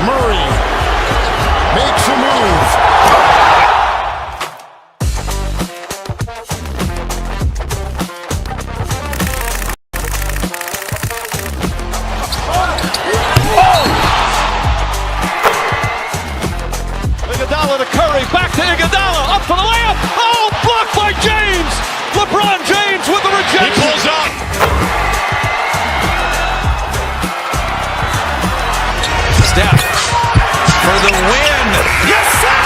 Murray makes a move. Iguodala to Curry, back to Iguodala, up for the layup. Oh, blocked by James. LeBron James with the rejection. He pulls up. Steph for the win. Yes, sir!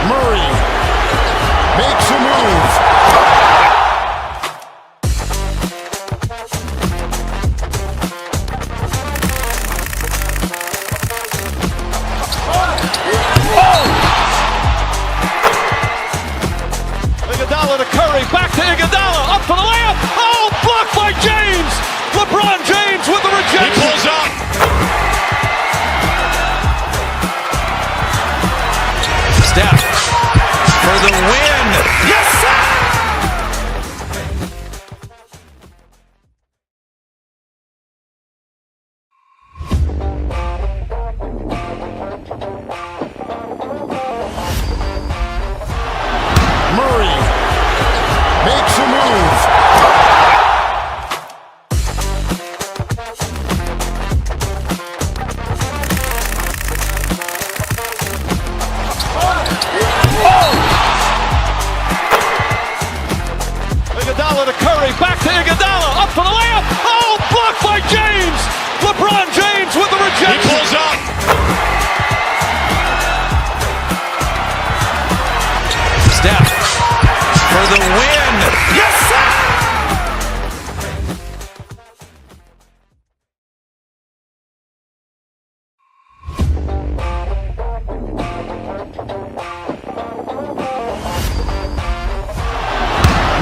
Murray makes a move. Iguodala to Curry, back to Iguodala, up for the layup. Oh, blocked by James. LeBron James with the rejection. He pulls up. Steph for the win. Yes, sir! Murray makes a move. Iguodala to Curry, back to Iguodala, up for the layup. Oh, blocked by James. LeBron James with the He rejection. pulls up. Steph for the win. Yes, sir!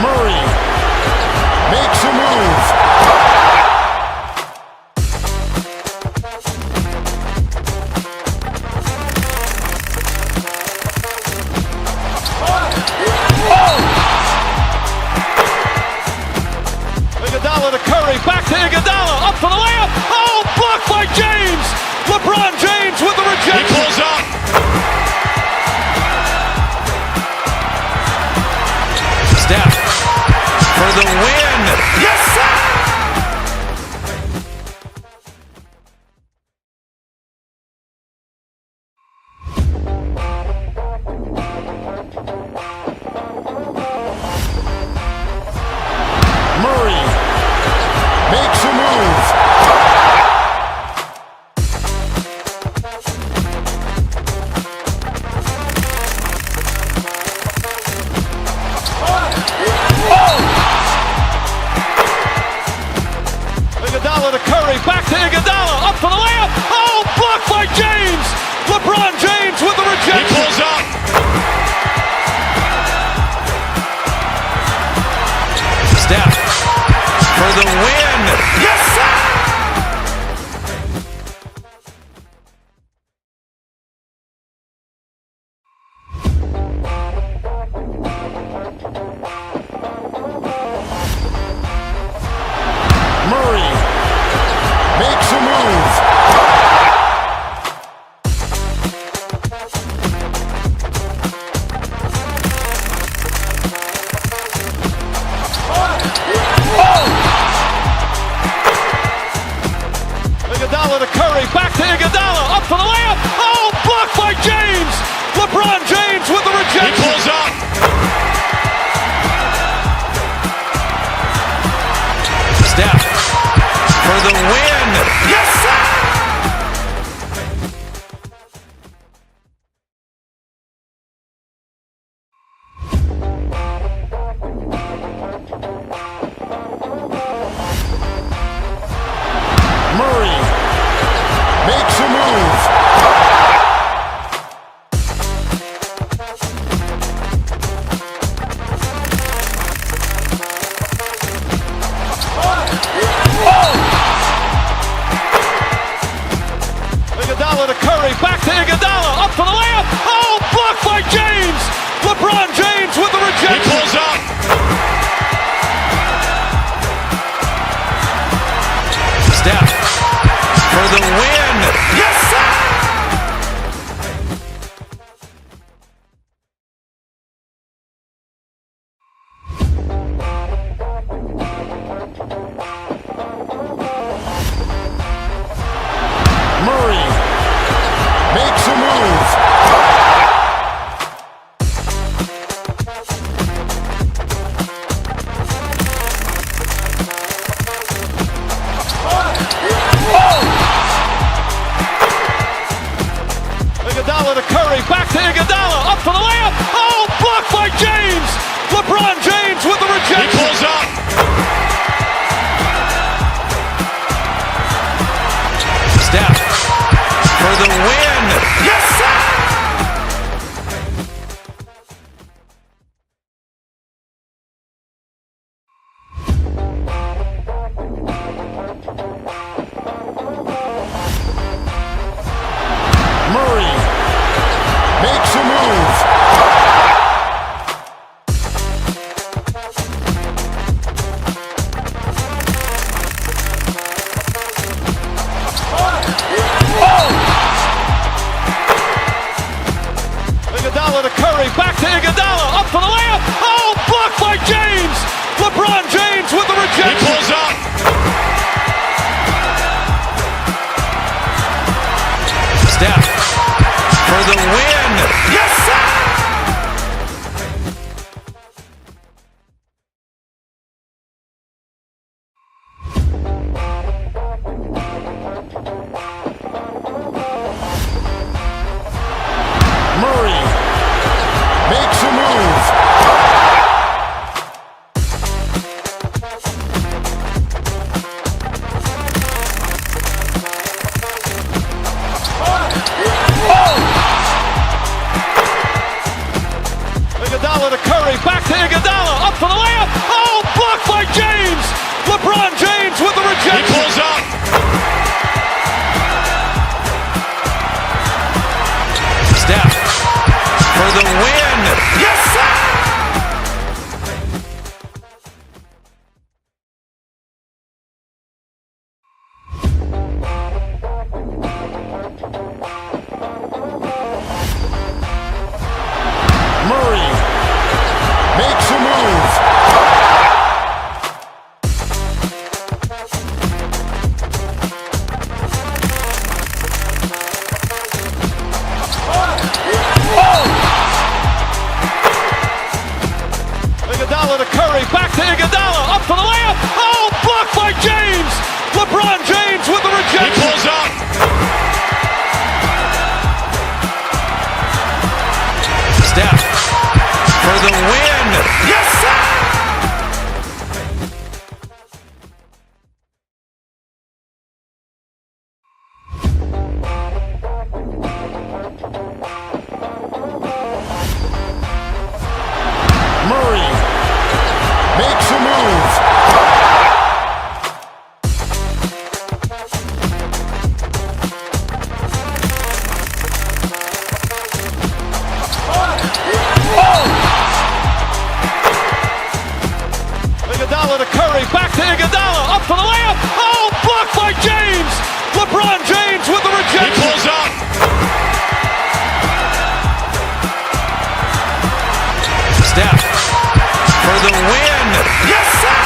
Murray makes a move. Iguodala to Curry, back to Iguodala, up for the layup. Oh, blocked by James. LeBron James with the He rejection. pulls up. Steph for the win. Yes, sir! Murray makes a move. Iguodala to Curry, back to Iguodala, up for the layup. Oh, blocked by James. LeBron James with the He rejection. pulls up. Steph for the win. Yes, sir! Murray makes a move. Iguodala to Curry, back to Iguodala, up for the layup. Oh, blocked by James. LeBron James with the He rejection. pulls up. Steph for the win. Yes, sir! Murray makes a move. Iguodala to Curry, back to Iguodala, up for the layup. Oh, blocked by James. LeBron James with the rejection. He pulls up. Steph for the win. Yes, sir! Murray makes a move. Iguodala to Curry, back to Iguodala, up for the layup. Oh, blocked by James. LeBron James with the He rejection. pulls up. Steph for the win. Yes, sir! Murray makes a move. Iguodala to Curry, back to Iguodala, up for the layup. Oh, blocked by James. LeBron James with the He rejection. pulls up. Steph for the win. Yes, sir! Murray makes a move. Iguodala to Curry, back to Iguodala, up for the layup. Oh, blocked by James. LeBron James with the He rejection. pulls up. Steph for the win. Yes, sir! Murray makes a move. Iguodala to Curry, back to Iguodala, up for the layup. Oh, blocked by James. LeBron James with the He rejection. pulls up. Steph for the win. Yes, sir! Murray makes a move. Iguodala to Curry, back to Iguodala, up for the layup. Oh, blocked by James. LeBron James with the He rejection. pulls up. Steph for the win. Yes, sir!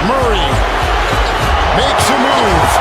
Murray makes a move.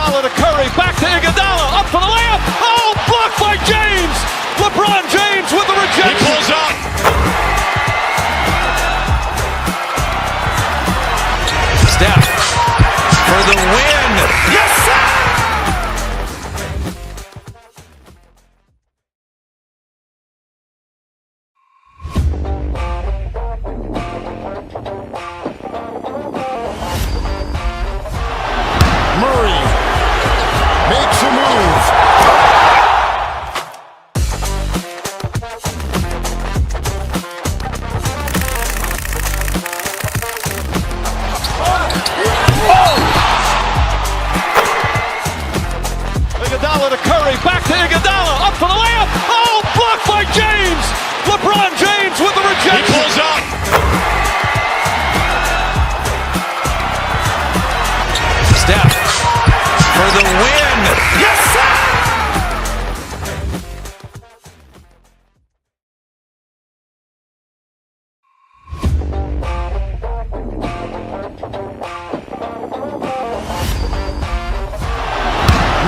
Iguodala to Curry, back to Iguodala, up for the layup. Oh, blocked by James. LeBron James with the rejection. He pulls up. Steph for the win. Yes, sir! Murray makes a move. Iguodala to Curry, back to Iguodala, up for the layup. Oh, blocked by James. LeBron James with the He rejection. pulls up. Steph for the win. Yes, sir!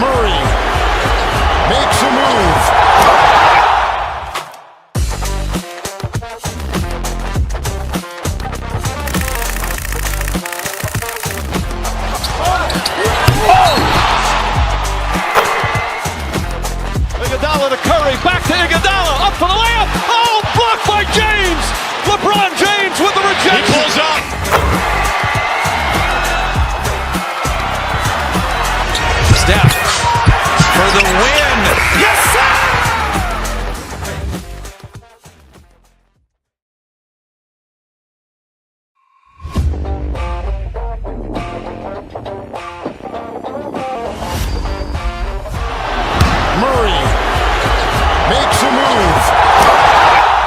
Murray makes a move. Iguodala to Curry, back to Iguodala, up for the layup. Oh, blocked by James. LeBron James with the He rejection. pulls up. Steph for the win. Yes, sir! Murray makes a move.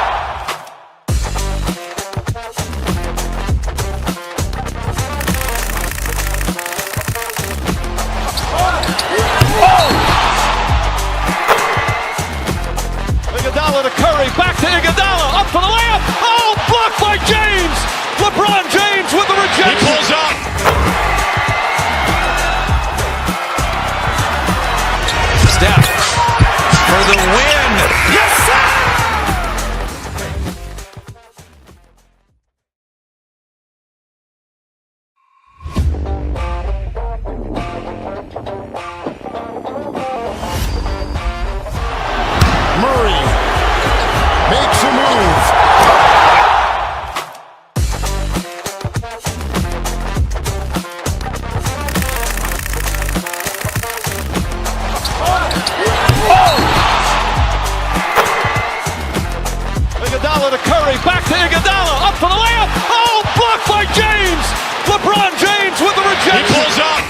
Iguodala to Curry, back to Iguodala, up for the layup. Oh, blocked by James. LeBron James with the He rejection. pulls up. Steph for the win. Yes, sir! Murray makes a move. Iguodala to Curry, back to Iguodala, up for the layup. Oh, blocked by James. LeBron James with the He rejection. pulls up.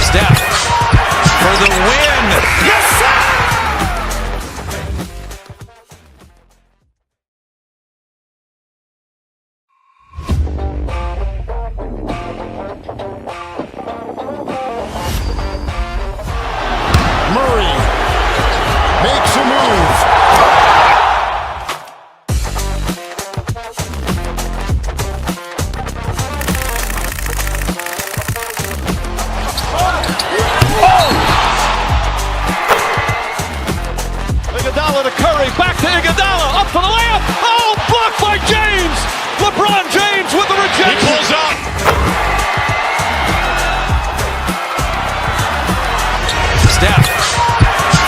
Steph for the win. Yes, sir! Murray makes a move. Iguodala to Curry, back to Iguodala, up for the layup. Oh, blocked by James. LeBron James with the He rejection. pulls up. Steph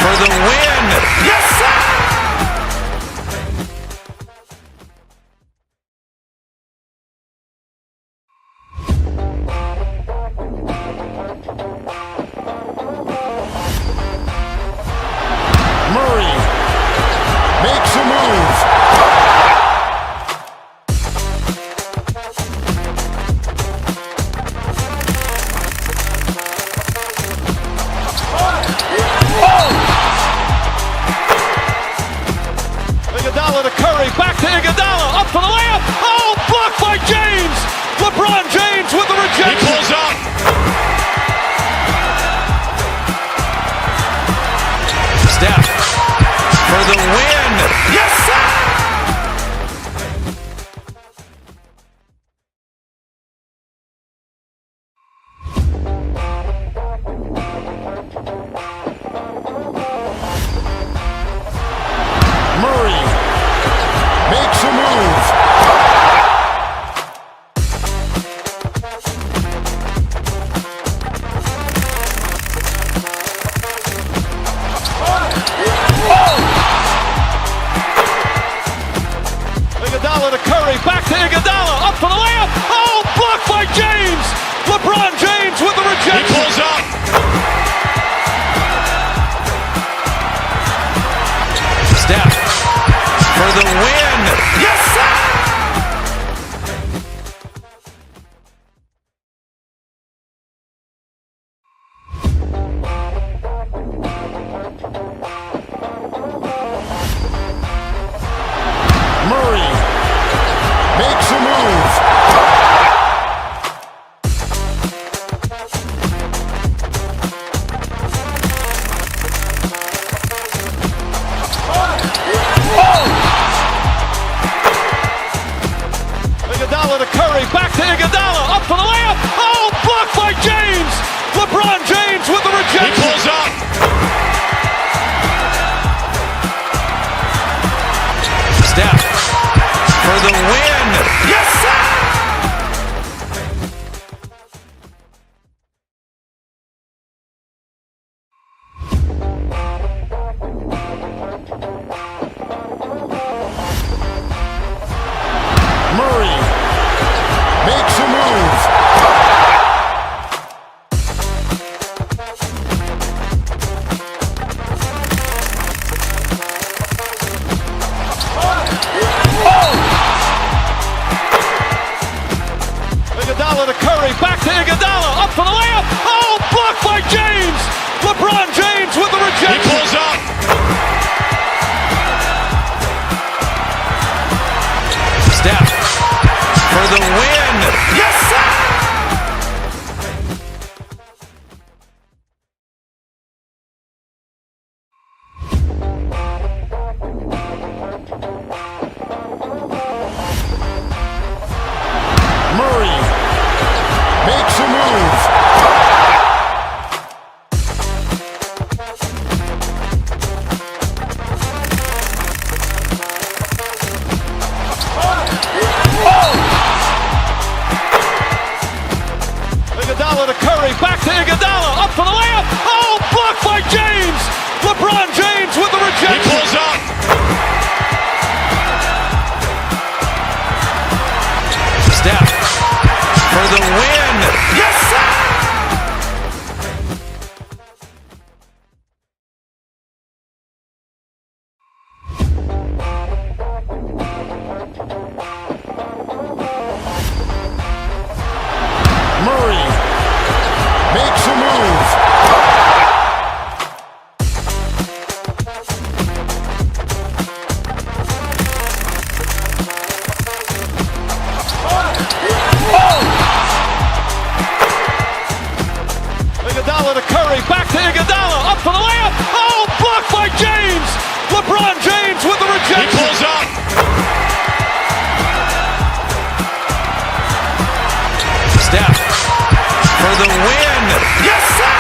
for the win. Yes, sir! Murray makes a move. Iguodala to Curry, back to Iguodala, up for the layup. Oh, blocked by James. LeBron James with the He rejection. pulls up. Steph for the win. Yes, sir! Iguodala to Curry, back to Iguodala, up for the layup. Oh, blocked by James. LeBron James with the He rejection. pulls up. Steph for the win. Yes, sir! Murray makes a move. Iguodala to Curry, back to Iguodala, up for the layup. Oh, blocked by James. LeBron James with the He rejection. pulls up. Steph for the win. Yes, sir! Murray makes a move. Iguodala to Curry, back to Iguodala, up for the layup. Oh, blocked by James. LeBron James with the He rejection. pulls up. Steph for the win. Yes, sir!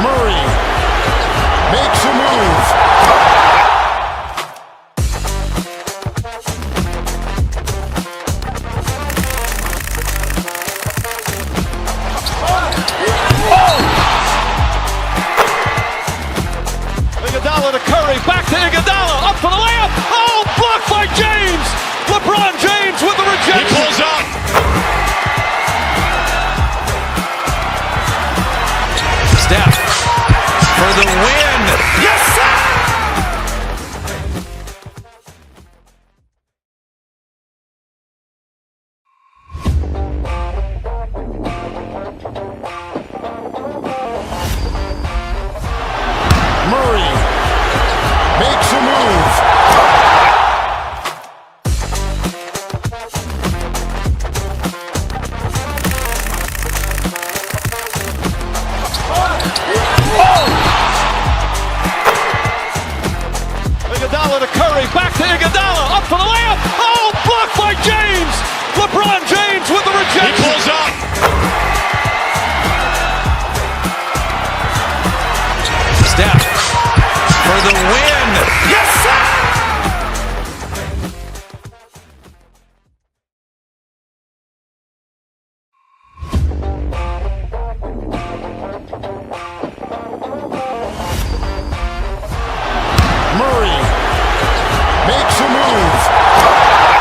Murray makes a move. Iguodala to Curry, back to Iguodala, up for the layup. Oh, blocked by James. LeBron James with the He rejection. pulls up. Steph for the win. Yes, sir! Murray makes a move. Iguodala to Curry, back to Iguodala, up for the layup. Oh, blocked by James. LeBron James with the He rejection. pulls up. Steph for the win. Yes, sir! Murray makes a move.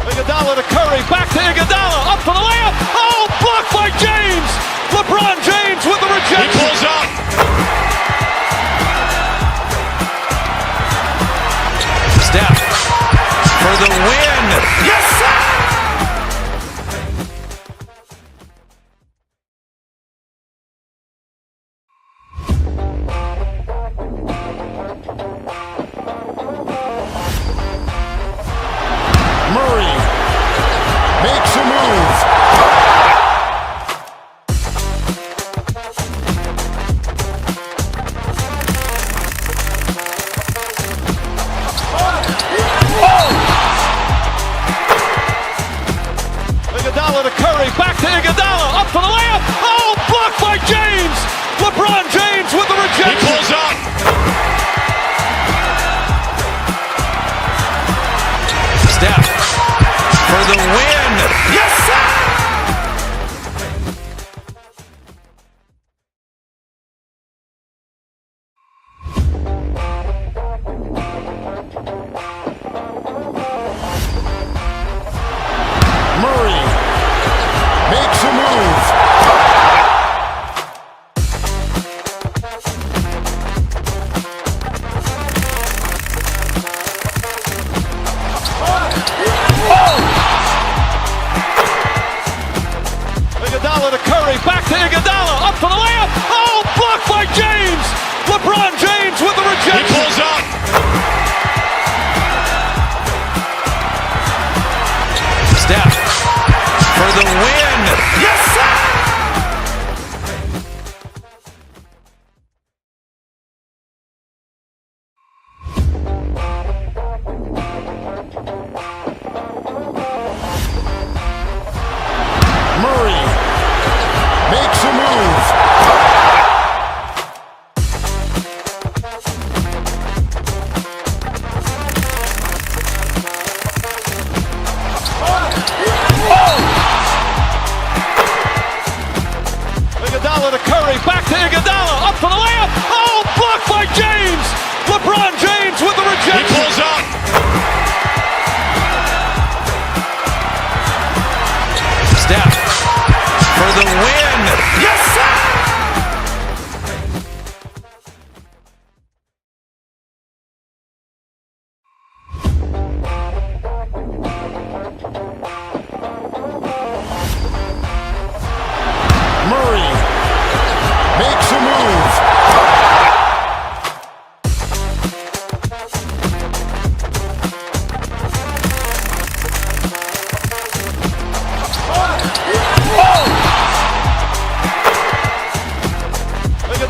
Iguodala to Curry, back to Iguodala, up for the layup. Oh, blocked by James. LeBron James with the He rejection. pulls up. Steph for the win. Yes, sir! Murray makes a move.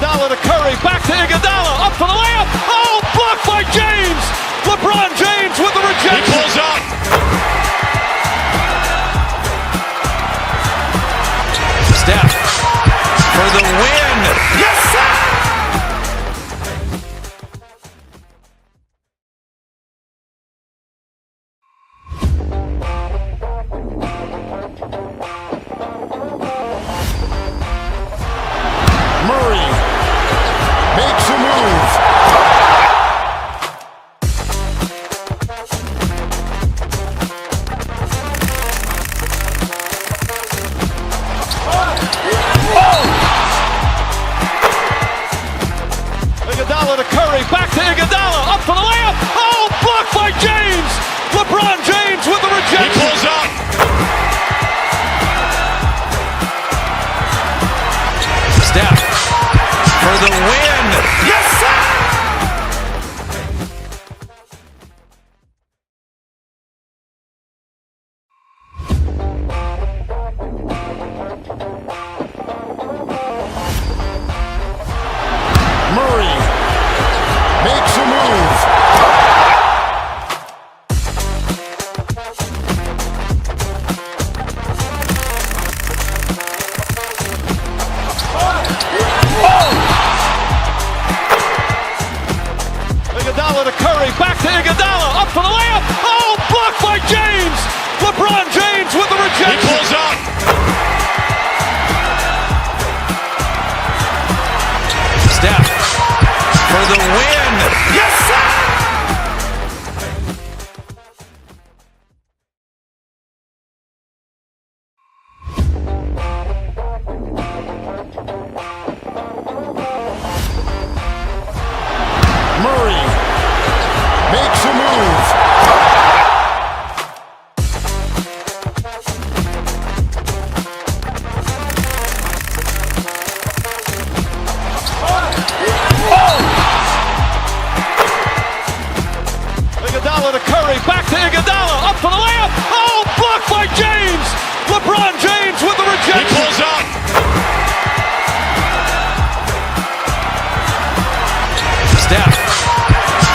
Iguodala to Curry, back to Iguodala, up for the layup. Oh, blocked by James. LeBron James with the rejection. He pulls up. Steph for the win. Yes, sir! Murray makes a move. Iguodala to Curry, back to Iguodala, up for the layup. Oh, blocked by James. LeBron James with the He rejection. pulls up. Steph for the win. Yes, sir! Murray makes a move. Iguodala to Curry, back to Iguodala, up for the layup. Oh, blocked by James. LeBron James with the He rejection. pulls up. Steph for the win. Yes, sir! Murray makes a move. Iguodala to Curry, back to Iguodala, up for the layup. Oh, blocked by James. LeBron James with the He rejection. pulls up. Steph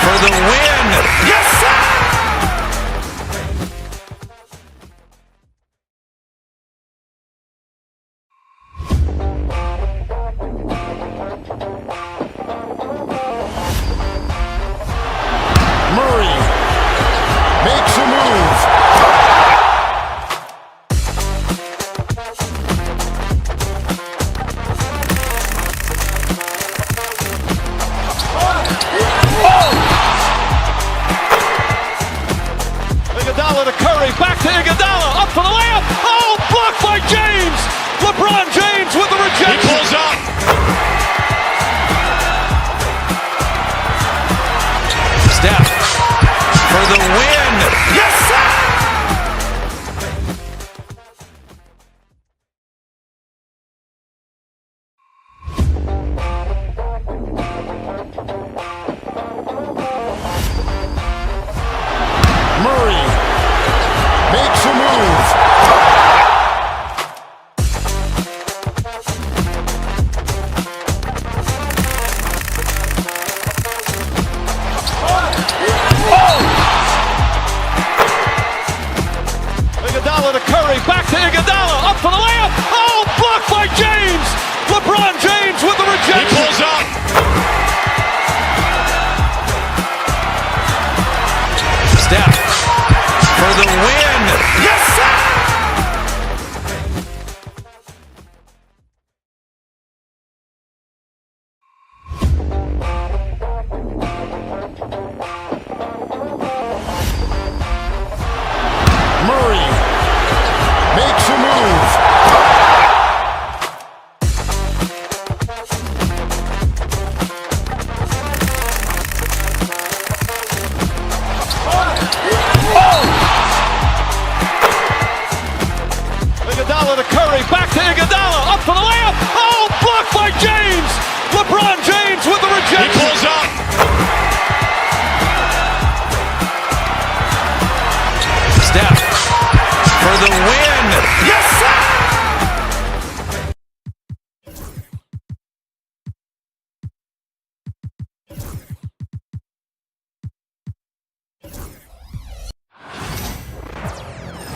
for the win. Yes, sir! Murray makes a move. Iguodala to Curry, back to Iguodala, up for the layup. Oh, blocked by James. LeBron James with the He rejection. pulls up. Steph for the win. Yes, sir! Murray makes a move. Iguodala to Curry, back to Iguodala, up for the layup. Oh, blocked by James. LeBron James with the He rejection. pulls up. Steph for the win. Yes, sir! Murray makes a move. Iguodala to Curry, back to Iguodala, up for the layup. Oh, blocked by James. LeBron James with the He rejection. pulls up. Steph for the win. Yes, sir!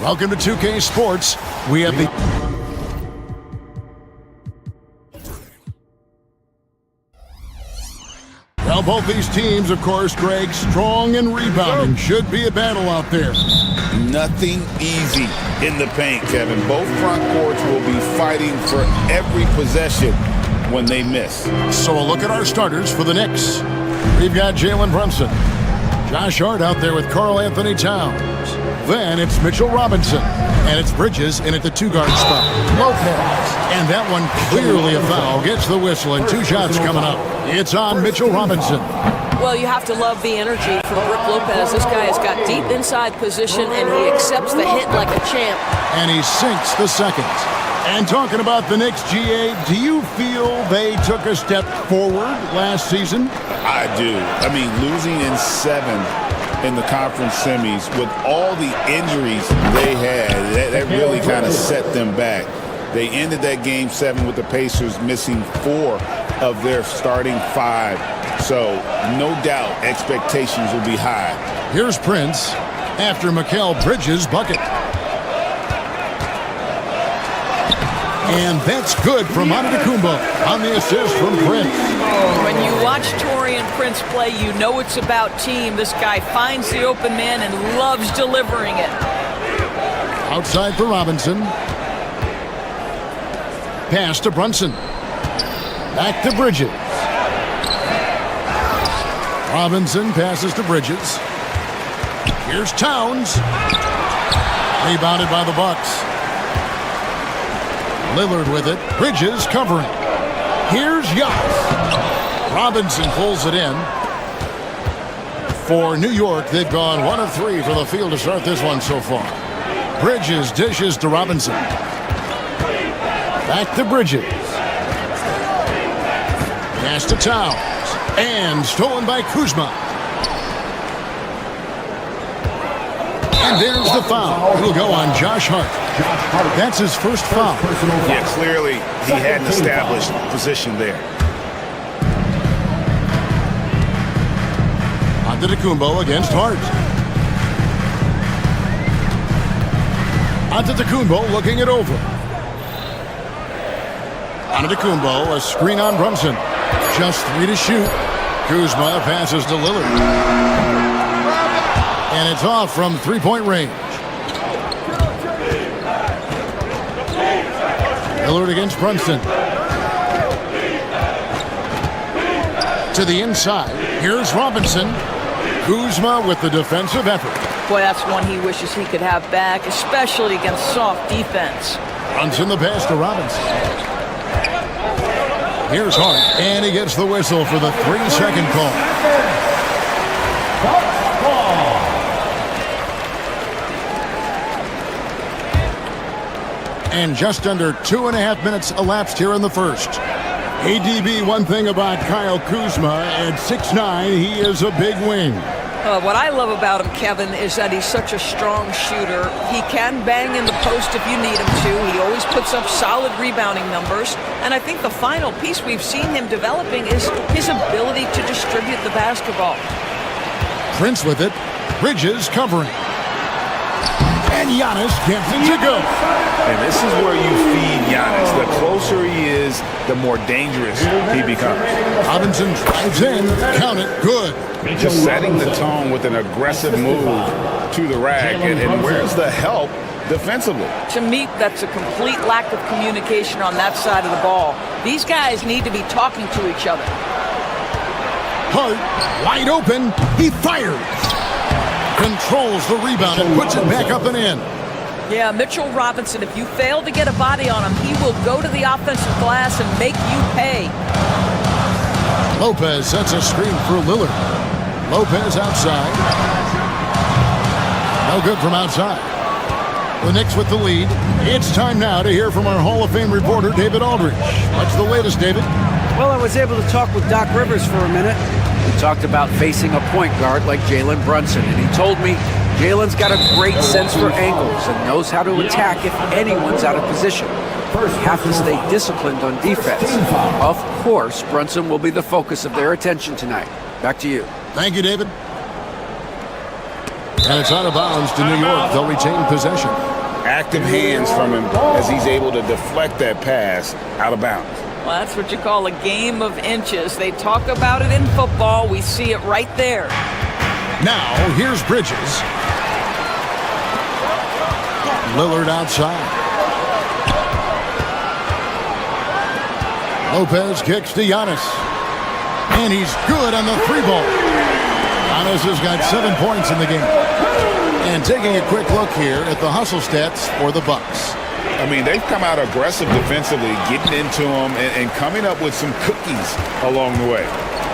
Welcome to 2K Sports. We have the... Well, both these teams, of course, Greg, strong and rebounding. Should be a battle out there. Nothing easy in the paint, Kevin. Both front courts will be fighting for every possession when they miss. So a look at our starters for the Knicks. We've got Jalen Brunson. Josh Hart out there with Karl Anthony Towns. Then it's Mitchell Robinson. And it's Bridges in at the two-guard spot. Lopez. And that one clearly a foul. Gets the whistle and 2 shots coming up. It's on Mitchell Robinson. Well, you have to love the energy from Brook Lopez. This guy has got deep inside position, and he accepts the hit like a champ. And he sinks the second. And talking about the Knicks, GA, do you feel they took a step forward last season? I do. I mean, losing in 7 in the conference semis with all the injuries they had, that really kind of set them back. They ended that game 7 with the Pacers missing 4 of their starting 5. So, no doubt, expectations will be high. Here's Prince after Mikal Bridges' bucket. And that's good from Antetokounmpo on the assist from Prince. When you watch Taurean Prince play, you know it's about team. This guy finds the open man and loves delivering it. Outside for Robinson. Pass to Brunson. Back to Bridges. Robinson passes to Bridges. Here's Towns. Rebounded by the Bucks. Lillard with it. Bridges covering. Here's Giannis. Robinson pulls it in. For New York, they've gone 1 of 3 for the field to start this one so far. Bridges dishes to Robinson. Back to Bridges. Pass to Towns. And stolen by Kuzma. And there's the foul. It'll go on Josh Hart. That's his first foul. Yeah, clearly he had an established position there. Antetokounmpo against Hart. Antetokounmpo looking it over. Antetokounmpo, a screen on Brunson. Just 3 to shoot. Kuzma passes to Lillard. And it's off from 3-point range. Lillard against Brunson. To the inside. Here's Robinson. Kuzma with the defensive effort. Boy, that's one he wishes he could have back, especially against soft defense. Brunson the pass to Robinson. Here's Hart, and he gets the whistle for the 3-second call. And just under 2.5 minutes elapsed here in the first. ADB, one thing about Kyle Kuzma, at 6'9", he is a big wing. What I love about him, Kevin, is that he's such a strong shooter. He can bang in the post if you need him to. He always puts up solid rebounding numbers. And I think the final piece we've seen him developing is his ability to distribute the basketball. Prince with it. Bridges covering. And Giannis gets it to go. And this is where you feed Giannis. The closer he is, the more dangerous he becomes. Robinson drives in. Count it. Good. Just setting the tone with an aggressive move to the rack. And where's the help defensively? To me, that's a complete lack of communication on that side of the ball. These guys need to be talking to each other. Hart, wide open. He fires. Controls the rebound and puts it back up and in. Yeah, Mitchell Robinson, if you fail to get a body on him, he will go to the offensive glass and make you pay. Lopez sets a screen for Lillard. Lopez outside. No good from outside. The Knicks with the lead. It's time now to hear from our Hall of Fame reporter, David Aldridge. What's the latest, David? Well, I was able to talk with Doc Rivers for a minute. We talked about facing a point guard like Jalen Brunson, and he told me Jalen's got a great sense for angles and knows how to attack if anyone's out of position. You have to stay disciplined on defense. Of course, Brunson will be the focus of their attention tonight. Back to you. Thank you, David. And it's out of bounds to New York. They'll retain possession. active hands from him as he's able to deflect that pass out of bounds. Well, that's what you call a game of inches. They talk about it in football. We see it right there. Now, here's Bridges. Lillard outside. Lopez kicks to Giannis. And he's good on the 3-ball. Giannis has got 7 points in the game. And taking a quick look here at the hustle stats for the Bucks. I mean, they've come out aggressive defensively, getting into them and coming up with some cookies along the way.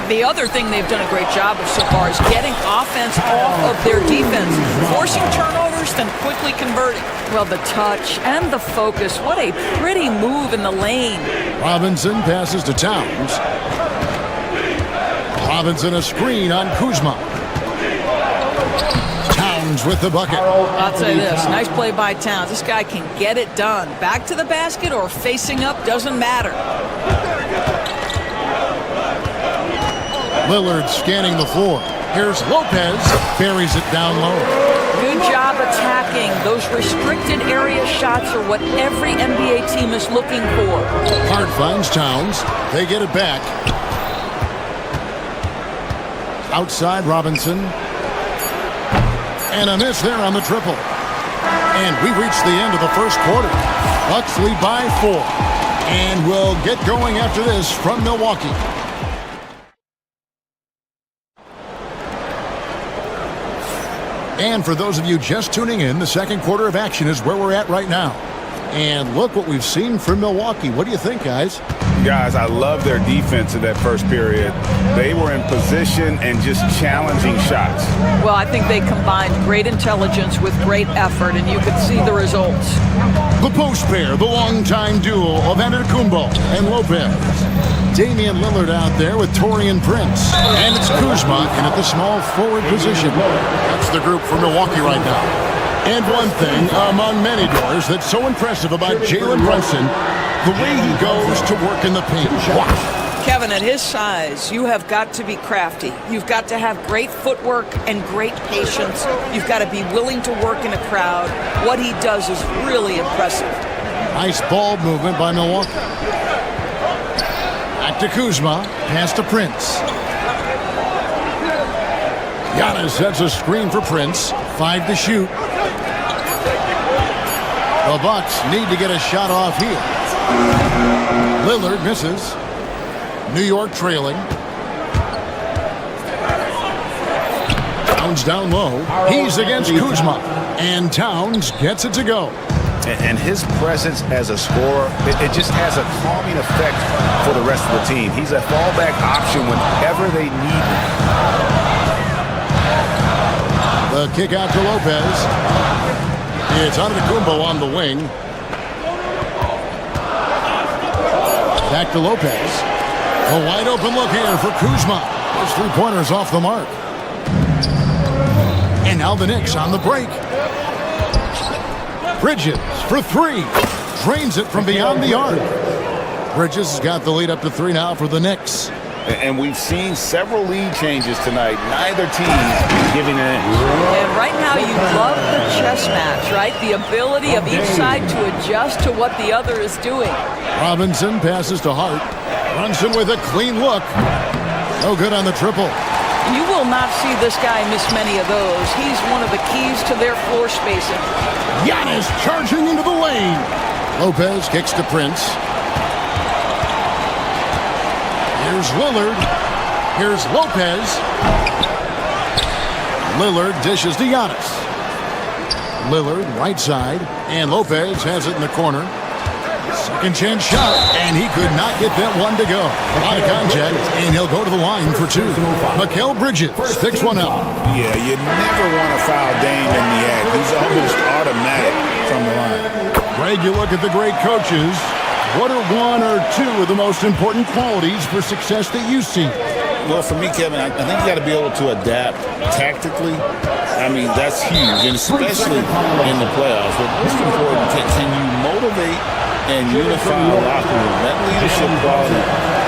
The other thing they've done a great job of so far is getting offense off of their defense, forcing turnovers, then quickly converting. Well, the touch and the focus, what a pretty move in the lane. Robinson passes to Towns. Robinson a screen on Kuzma. Towns with the bucket. I'll tell you this, nice play by Towns. This guy can get it done. Back to the basket or facing up, doesn't matter. Lillard scanning the floor. Here's Lopez, buries it down low. Good job attacking. Those restricted area shots are what every NBA team is looking for. Hart finds Towns. They get it back. Outside Robinson. And a miss there on the triple. And we reach the end of the first quarter. Bucks lead by 4. And we'll get going after this from Milwaukee. And for those of you just tuning in, the second quarter of action is where we're at right now. And look what we've seen from Milwaukee. What do you think, guys? Guys, I love their defense in that first period. They were in position and just challenging shots. Well, I think they combined great intelligence with great effort, and you could see the results. The post pair, the longtime duo of Antetokounmpo and Lopez. Damian Lillard out there with Taurean Prince. And it's Kuzma in at the small forward position. That's the group for Milwaukee right now. And one thing among many doors that's so impressive about Jalen Brunson, the way he goes to work in the paint. Watch. Kevin, at his size, you have got to be crafty. You've got to have great footwork and great patience. You've got to be willing to work in a crowd. What he does is really impressive. Nice ball movement by Milwaukee. Back to Kuzma. Pass to Prince. Giannis sets a screen for Prince. 5 to shoot. The Bucks need to get a shot off here. Lillard misses. New York trailing. Towns down low. He's against Kuzma. And Towns gets it to go. And his presence as a scorer, it just has a calming effect for the rest of the team. He's a fallback option whenever they need him. The kick out to Lopez. It's Antetokounmpo on the wing. Back to Lopez. A wide open look here for Kuzma. Those 3-pointers off the mark. And now the Knicks on the break. Bridges for 3. Drains it from beyond the arc. Bridges has got the lead up to 3 now for the Knicks. And we've seen several lead changes tonight. Neither team giving in. And right now you love the chess match, right? The ability of each side to adjust to what the other is doing. Robinson passes to Hart. Brunson with a clean look. No good on the triple. You will not see this guy miss many of those. He's one of the keys to their floor spacing. Giannis charging into the lane. Lopez kicks to Prince. Here's Lillard. Here's Lopez. Lillard dishes to Giannis. Lillard right side. And Lopez has it in the corner. Second chance shot. And he could not get that one to go. A lot of contact. And he'll go to the line for 2. Mikal Bridges sticks one out. Yeah, you never want to foul Dame in the act. He's almost automatic from the line. Greg, you look at the great coaches. What are 1 or 2 of the most important qualities for success that you see? Well, for me, Kevin, I think you got to be able to adapt tactically. I mean, that's huge, and especially in the playoffs. But most important, can you motivate and unify a locker room? That leadership quality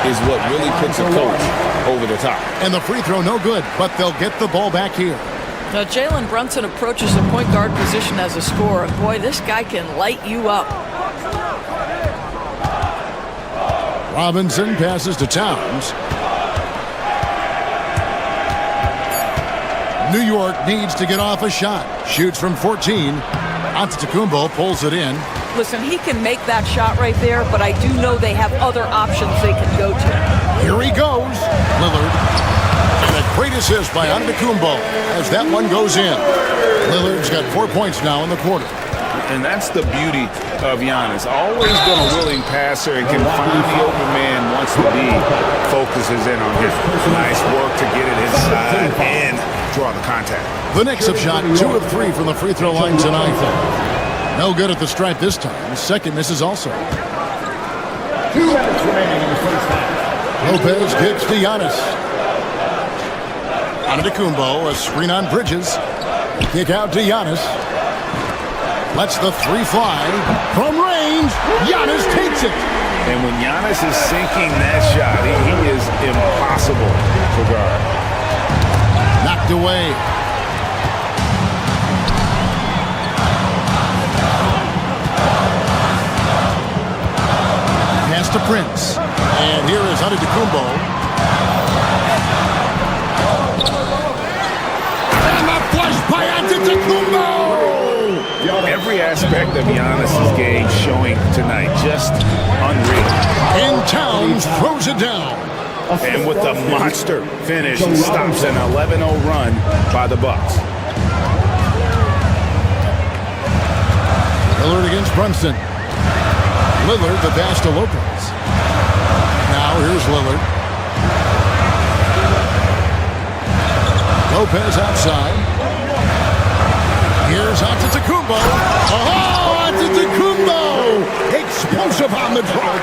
is what really puts a coach over the top. And the free throw, no good, but they'll get the ball back here. Now, Jalen Brunson approaches the point guard position as a scorer. Boy, this guy can light you up. Robinson passes to Towns. New York needs to get off a shot. Shoots from 14. Antetokounmpo pulls it in. Listen, he can make that shot right there, but I do know they have other options they can go to. Here he goes. Lillard. And a great assist by Antetokounmpo as that one goes in. Lillard's got 4 points now in the quarter. And that's the beauty of Giannis. Always been a willing passer and can find the open man once the lead focuses in on him. Nice work to get it inside and draw the contact. The Knicks have shot 2 of 3 from the free throw line tonight. No good at the stripe this time. His second misses also. 2 minutes remaining in the first half. Lopez kicks to Giannis. Antetokounmpo, a screen on Bridges. Kick out to Giannis. Lets the three fly. From range, Giannis takes it. And when Giannis is sinking that shot, he is impossible to guard. Knocked away. Pass to Prince. And here is Antetokounmpo. And the flush by Antetokounmpo! Every aspect of Giannis' game showing tonight, just unreal. And Towns throws it down. And with the monster finish, he stops an 11-0 run by the Bucks. Lillard against Brunson. Lillard, the pass to Lopez. Now here's Lillard. Lopez outside. Here's Antetokounmpo. Oh, Antetokounmpo! Explosive on the drop.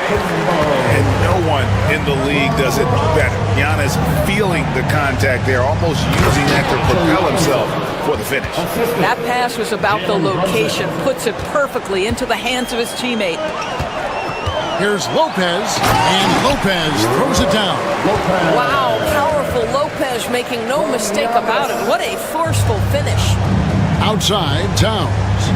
And no one in the league does it better. Giannis feeling the contact there, almost using that to propel himself for the finish. That pass was about the location. Puts it perfectly into the hands of his teammate. Here's Lopez, and Lopez throws it down. Wow, powerful Lopez making no mistake about it. What a forceful finish. Outside, Towns.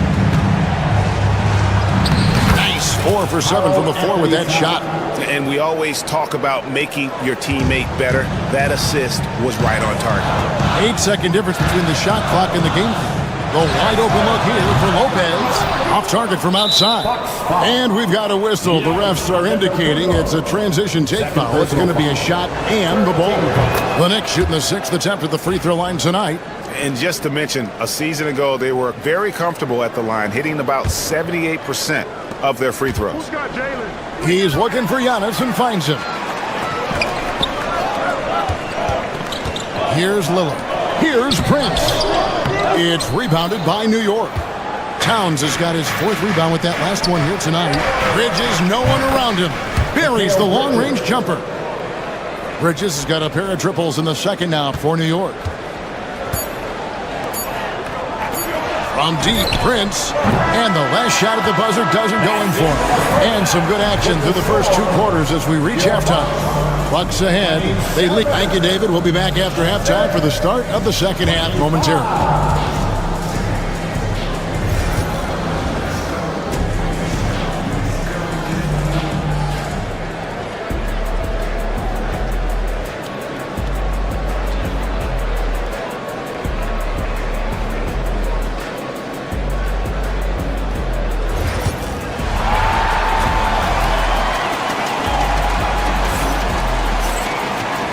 Nice 4 for 7 from the floor with that shot. And we always talk about making your teammate better. That assist was right on target. 8-second difference between the shot clock and the game clock. The wide open look here for Lopez. Off target from outside. And we've got a whistle. The refs are indicating it's a transition take foul. It's going to be a shot and the ball. The Knicks shooting the 6th attempt at the free throw line tonight. And just to mention, a season ago, they were very comfortable at the line, hitting about 78% of their free throws. He's looking for Giannis and finds him. Here's Lillard. Here's Prince. It's rebounded by New York. Towns has got his 4th rebound with that last one here tonight. Bridges, no one around him. Buries the long-range jumper. Bridges has got a pair of triples in the second now for New York. From deep, Prince. And the last shot at the buzzer doesn't go in for him. And some good action through the first 2 quarters as we reach halftime. Bucks ahead. They lead. Thank you, David. We'll be back after halftime for the start of the second half momentarily.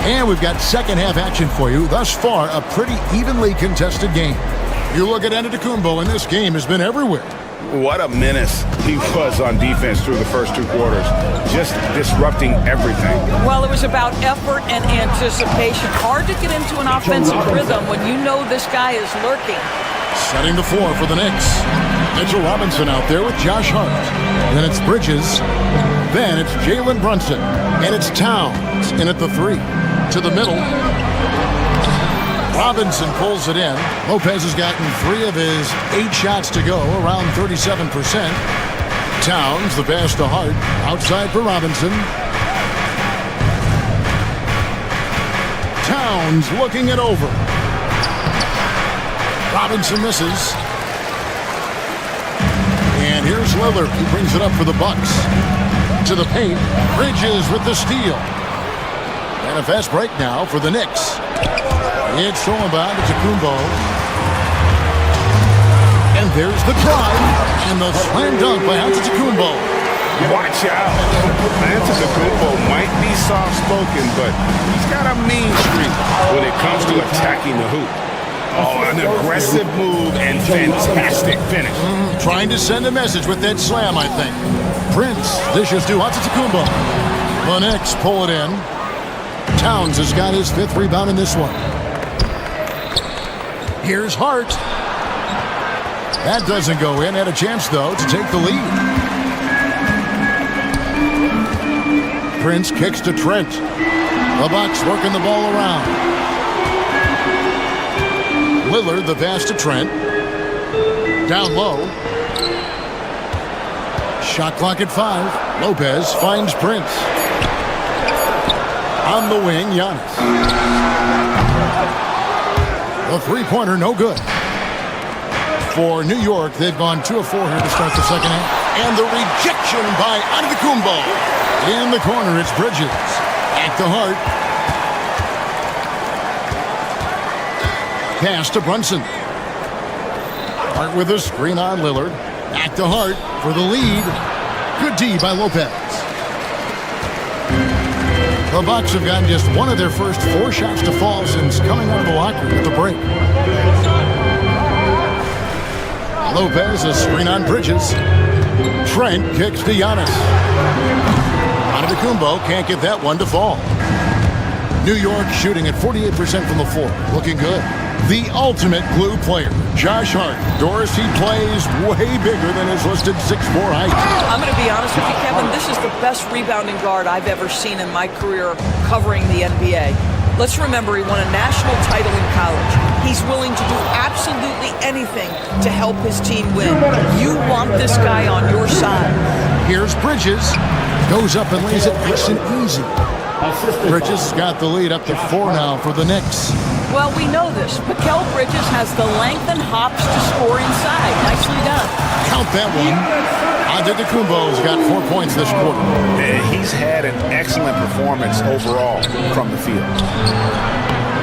And we've got second half action for you. Thus far, a pretty evenly contested game. You look at Antetokounmpo, and this game has been everywhere. What a menace he was on defense through the first 2 quarters. Just disrupting everything. Well, it was about effort and anticipation. Hard to get into an offensive rhythm when you know this guy is lurking. Setting the floor for the Knicks. Mitchell Robinson out there with Josh Hart. Then it's Bridges. Then it's Jalen Brunson. And it's Towns in at the 3. To the middle. Robinson pulls it in. Lopez has gotten 3 of his 8 shots to go, around 37%. Towns, the pass to Hart. Outside for Robinson. Towns looking it over. Robinson misses. And here's Lillard. He brings it up for the Bucks. To the paint. Bridges with the steal. And a fast break now for the Knicks. It's thrown by Antetokounmpo. And there's the drive. And the slam dunk by Antetokounmpo. Watch out. Antetokounmpo might be soft-spoken, but he's got a mean streak when it comes to attacking the hoop. Oh, an aggressive move and fantastic finish. Trying to send a message with that slam, I think. Prince dishes to Antetokounmpo. The Knicks pull it in. Towns has got his 5th rebound in this one. Here's Hart. That doesn't go in. Had a chance, though, to take the lead. Prince kicks to Trent. The Bucks working the ball around. Lillard, the pass to Trent. Down low. Shot clock at 5. Lopez finds Prince. On the wing, Giannis. The three-pointer, no good. For New York, they've gone 2 of 4 here to start the second half. And the rejection by Antetokounmpo. In the corner, it's Bridges. At the Hart. Pass to Brunson. Hart with a screen on Lillard. Back to Hart for the lead. Good D by Lopez. The Bucks have gotten just one of their first 4 shots to fall since coming out of the locker at the break. Lopez, a screen on Bridges. Trent kicks to Giannis. Antetokounmpo can't get that one to fall. New York shooting at 48% from the floor. Looking good. The ultimate glue player, Josh Hart. Doris, he plays way bigger than his listed 6'4" height. I'm going to be honest with you, Kevin. This is the best rebounding guard I've ever seen in my career covering the NBA. Let's remember, he won a national title in college. He's willing to do absolutely anything to help his team win. You want this guy on your side. Here's Bridges. Goes up and lays it nice and easy. Bridges got the lead up to 4 now for the Knicks. Well, we know this. Mikal Bridges has the length and hops to score inside. Nicely done. Count that one. Antetokounmpo's got 4 points this quarter. He's had an excellent performance overall from the field.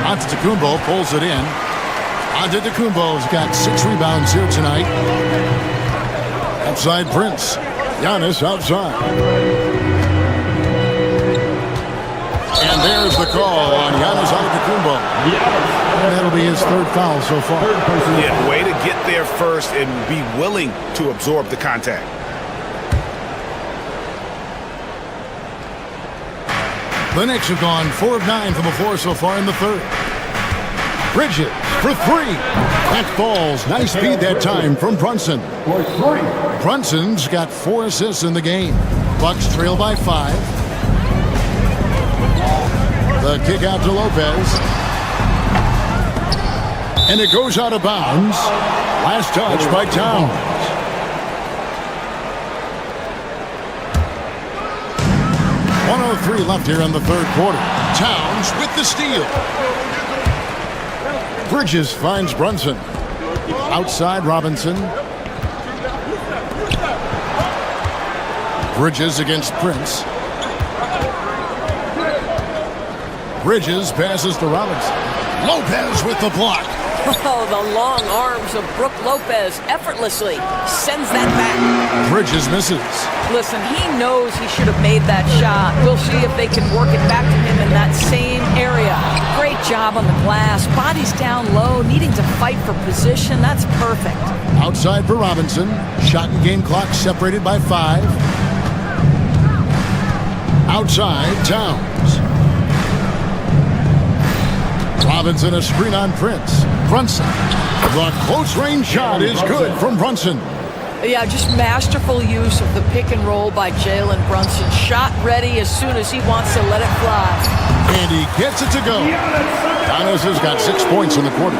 Antetokounmpo pulls it in. Antetokounmpo's got 6 rebounds here tonight. Outside Prince. Giannis outside. And there's the call on Giannis Antetokounmpo. And that'll be his 3rd foul so far. Yeah, way to get there first and be willing to absorb the contact. The Knicks have gone 4 of 9 from the floor so far in the 3rd. Bridges for 3. That falls. Nice speed that time from Brunson. Brunson's got 4 assists in the game. Bucks trail by 5. The kick out to Lopez. And it goes out of bounds. Last touch by Towns. .103 left here in the 3rd quarter. Towns with the steal. Bridges finds Brunson. Outside Robinson. Bridges against Prince. Bridges passes to Robinson. Lopez with the block. Oh, the long arms of Brook Lopez effortlessly sends that back. Bridges misses. Listen, he knows he should have made that shot. We'll see if they can work it back to him in that same area. Great job on the glass. Body's down low, needing to fight for position. That's perfect. Outside for Robinson. Shot and game clock separated by 5. Outside, Towns. Robinson, a screen on Prince. Brunson. The close-range shot is good from Brunson. Yeah, just masterful use of the pick and roll by Jalen Brunson. Shot ready as soon as he wants to let it fly. And he gets it to go. Giannis has got 6 points in the quarter.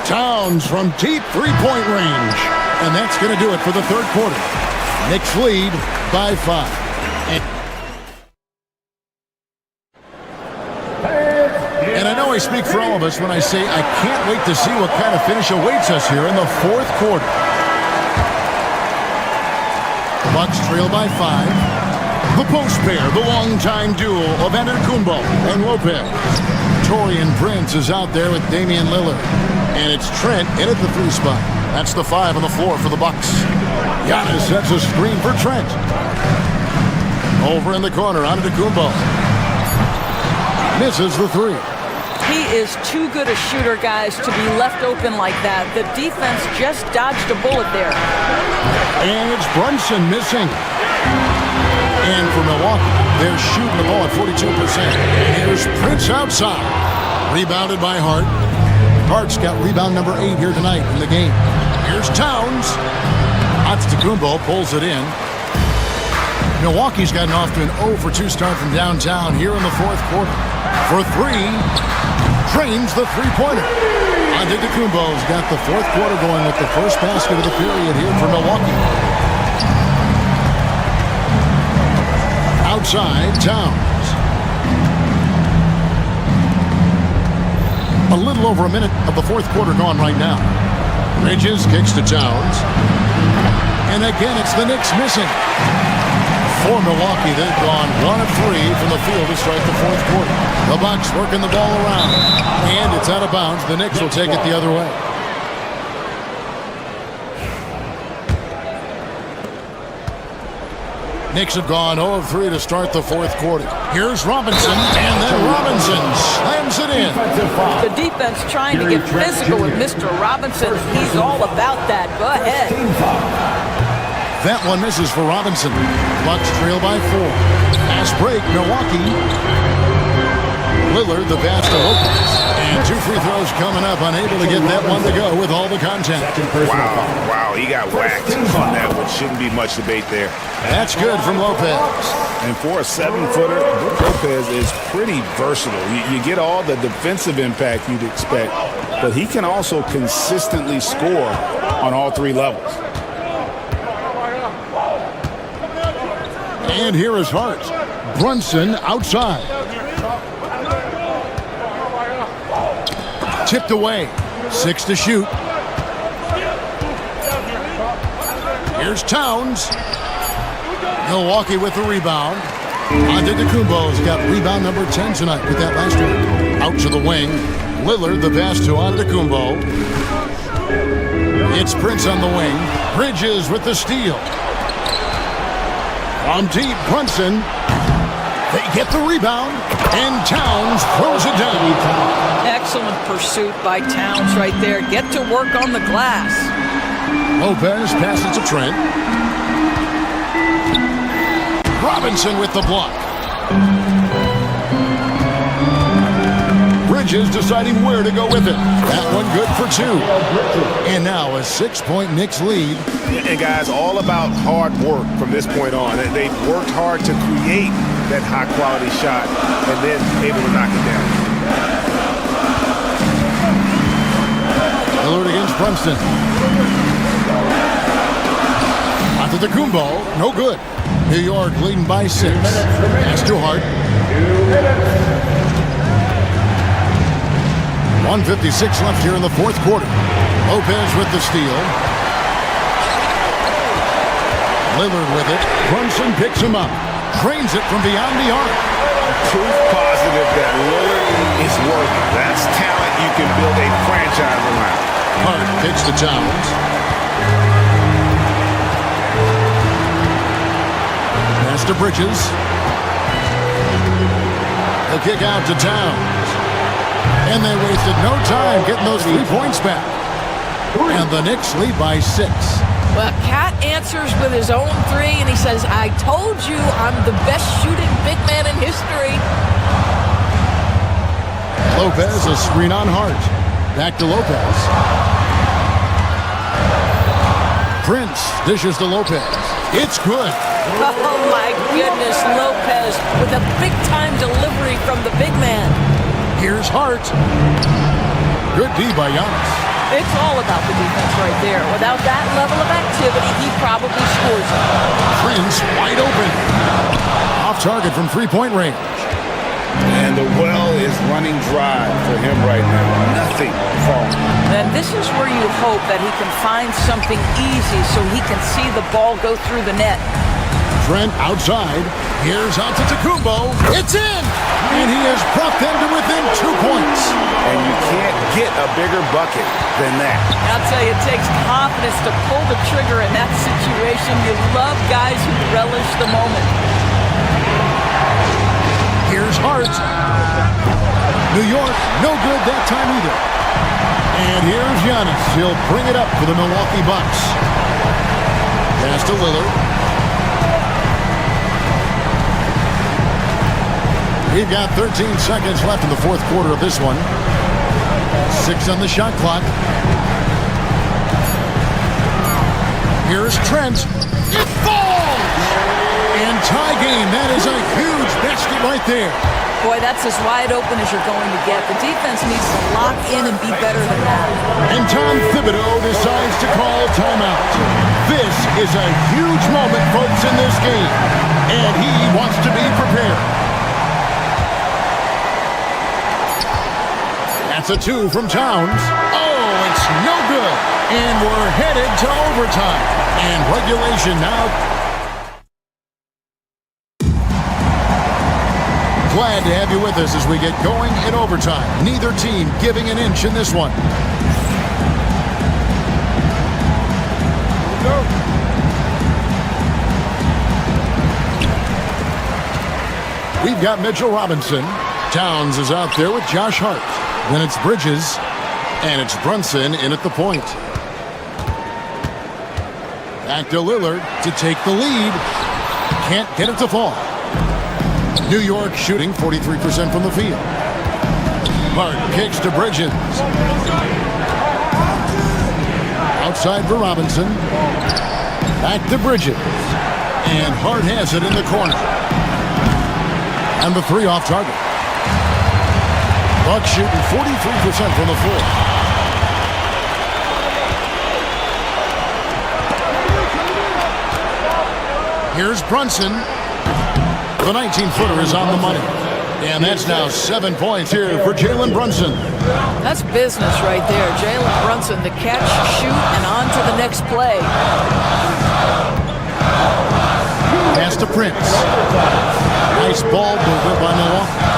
Towns from deep 3-point range. And that's going to do it for the 3rd quarter. Knicks lead by 5. And I know I speak for all of us when I say I can't wait to see what kind of finish awaits us here in the fourth quarter. The Bucks trail by 5. The post pair, the longtime duo of Antetokounmpo and Lopez. Taurean Prince is out there with Damian Lillard. And it's Trent in at the 3 spot. That's the 5 on the floor for the Bucks. Giannis sets a screen for Trent. Over in the corner, Antetokounmpo. Misses the 3. He is too good a shooter, guys, to be left open like that. The defense just dodged a bullet there. And it's Brunson missing. And for Milwaukee, they're shooting the ball at 42%. Here's Prince outside. Rebounded by Hart. Hart's got rebound number 8 here tonight in the game. Here's Towns. Antetokounmpo pulls it in. Milwaukee's gotten off to an 0-for-2 start from downtown here in the fourth quarter. For 3, trains the three-pointer. Antetokounmpo's got the fourth quarter going with the first basket of the period here for Milwaukee. Outside, Towns. A little over a minute of the fourth quarter gone right now. Bridges kicks to Towns. And again, it's the Knicks missing. For Milwaukee, they've gone 1 of 3 from the field to start the fourth quarter. The Bucks working the ball around. And it's out of bounds. The Knicks will take it the other way. Knicks have gone 0 of 3 to start the fourth quarter. Here's Robinson, and then Robinson slams it in. The defense trying to get physical with Mr. Robinson. He's all about that. Go ahead. That one misses for Robinson. Bucks trail by 4. Pass break, Milwaukee. Lillard, the pass to Lopez. And 2 free throws coming up. Unable to get that one to go with all the contact. Wow, he got whacked on that one. Shouldn't be much debate there. That's good from Lopez. And for a 7-footer, Lopez is pretty versatile. You get all the defensive impact you'd expect, but he can also consistently score on all 3 levels. And here is Hart. Brunson outside. Tipped away. 6 to shoot. Here's Towns. Milwaukee with the rebound. Antetokounmpo's got rebound number 10 tonight with that last one. Out to the wing. Lillard, the pass to Antetokounmpo. It's Prince on the wing. Bridges with the steal. From deep, Brunson. They get the rebound, and Towns throws it down. Excellent pursuit by Towns right there. Get to work on the glass. Lopez passes to Trent. Robinson with the block. Bridges deciding where to go with it. That one good for 2. And now a 6-point Knicks lead. And guys, all about hard work from this point on. They've worked hard to create that high-quality shot and then able to knock it down. Lillard against Brunson. Antetokounmpo, no good. New York leading by 6. Pass to Hart. 1:56 left here in the fourth quarter. Lopez with the steal. Lillard with it. Brunson picks him up. Trains it from beyond the arc. Proof positive that Lillard is worthy. That's talent you can build a franchise around. Hart kicks to Towns. Pass to Bridges. The kick out to Towns. And they wasted no time getting those 3 points back. And the Knicks lead by 6. Well, Cat answers with his own 3, and he says, I told you I'm the best shooting big man in history. Lopez, a screen on Hart. Back to Lopez. Prince dishes to Lopez. It's good. Oh, my goodness, Lopez with a big-time delivery from the big man. Here's Hart. Good D by Giannis. It's all about the defense right there. Without that level of activity, he probably scores it. Prince wide open. Off target from 3-point range. And the well is running dry for him right now. Nothing falling. And this is where you hope that he can find something easy so he can see the ball go through the net. Trent outside. Here's out to Tacumbo. It's in! And he has brought them to within 2 points. And you can't get a bigger bucket than that. I'll tell you, it takes confidence to pull the trigger in that situation. You love guys who relish the moment. Here's Hart. New York, no good that time either. And here's Giannis. He'll bring it up for the Milwaukee Bucks. Pass to Lillard. We've got 13 seconds left in the fourth quarter of this one. 6 on the shot clock. Here's Trent. It falls! And tie game. That is a huge basket right there. Boy, that's as wide open as you're going to get. The defense needs to lock in and be better than that. And Tom Thibodeau decides to call timeout. This is a huge moment, folks, in this game. And he wants to be prepared. That's a 2 from Towns. Oh, it's no good. And we're headed to overtime. And regulation now. Glad to have you with us as we get going in overtime. Neither team giving an inch in this one. We've got Mitchell Robinson. Towns is out there with Josh Hart. Then it's Bridges, and it's Brunson in at the point. Back to Lillard to take the lead. Can't get it to fall. New York shooting 43% from the field. Hart kicks to Bridges. Outside for Robinson. Back to Bridges. And Hart has it in the corner. And the 3 off target. Bucks shooting 43% from the floor. Here's Brunson. The 19-footer is on the money. And that's now 7 points here for Jalen Brunson. That's business right there. Jalen Brunson, the catch, shoot, and on to the next play. Pass to Prince. Nice ball movement by Milwaukee.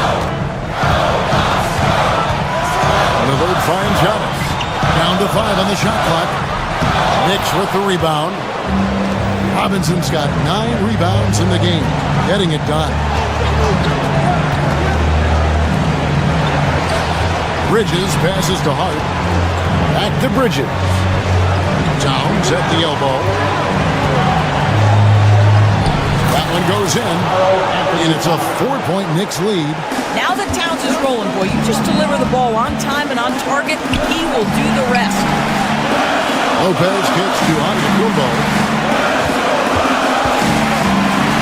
Lillard finds Giannis. Down to 5 on the shot clock. Knicks with the rebound. Robinson's got 9 rebounds in the game. Getting it done. Bridges passes to Hart. Back to Bridges. Towns at the elbow. That one goes in. And it's a 4-point Knicks lead. Now that Towns is rolling, boy, you just deliver the ball on time and on target, he will do the rest. Lopez kicks to Antetokounmpo.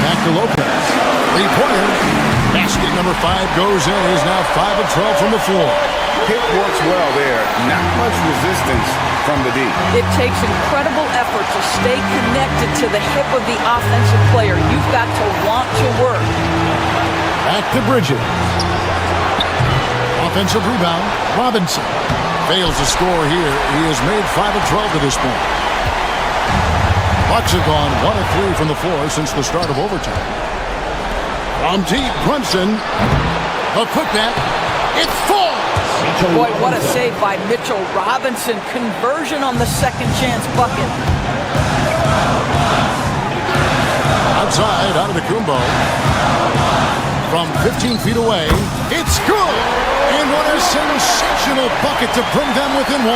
Back to Lopez. 3-pointer. Basket number 5 goes in. He's now 5 of 12 from the floor. Pick works well there. Not much resistance from the D. It takes incredible effort to stay connected to the hip of the offensive player. You've got to want to work. Back to Bridges. Offensive rebound. Robinson fails to score here. He has made 5 of 12 to this point. Bucks have gone 1 of 3 from the floor since the start of overtime. From deep, Brunson. A putback. It falls. Boy, what a save by Mitchell Robinson. Conversion on the second chance bucket. Outside, Antetokounmpo. From 15 feet away, it's good! And what a sensational bucket to bring them within 1.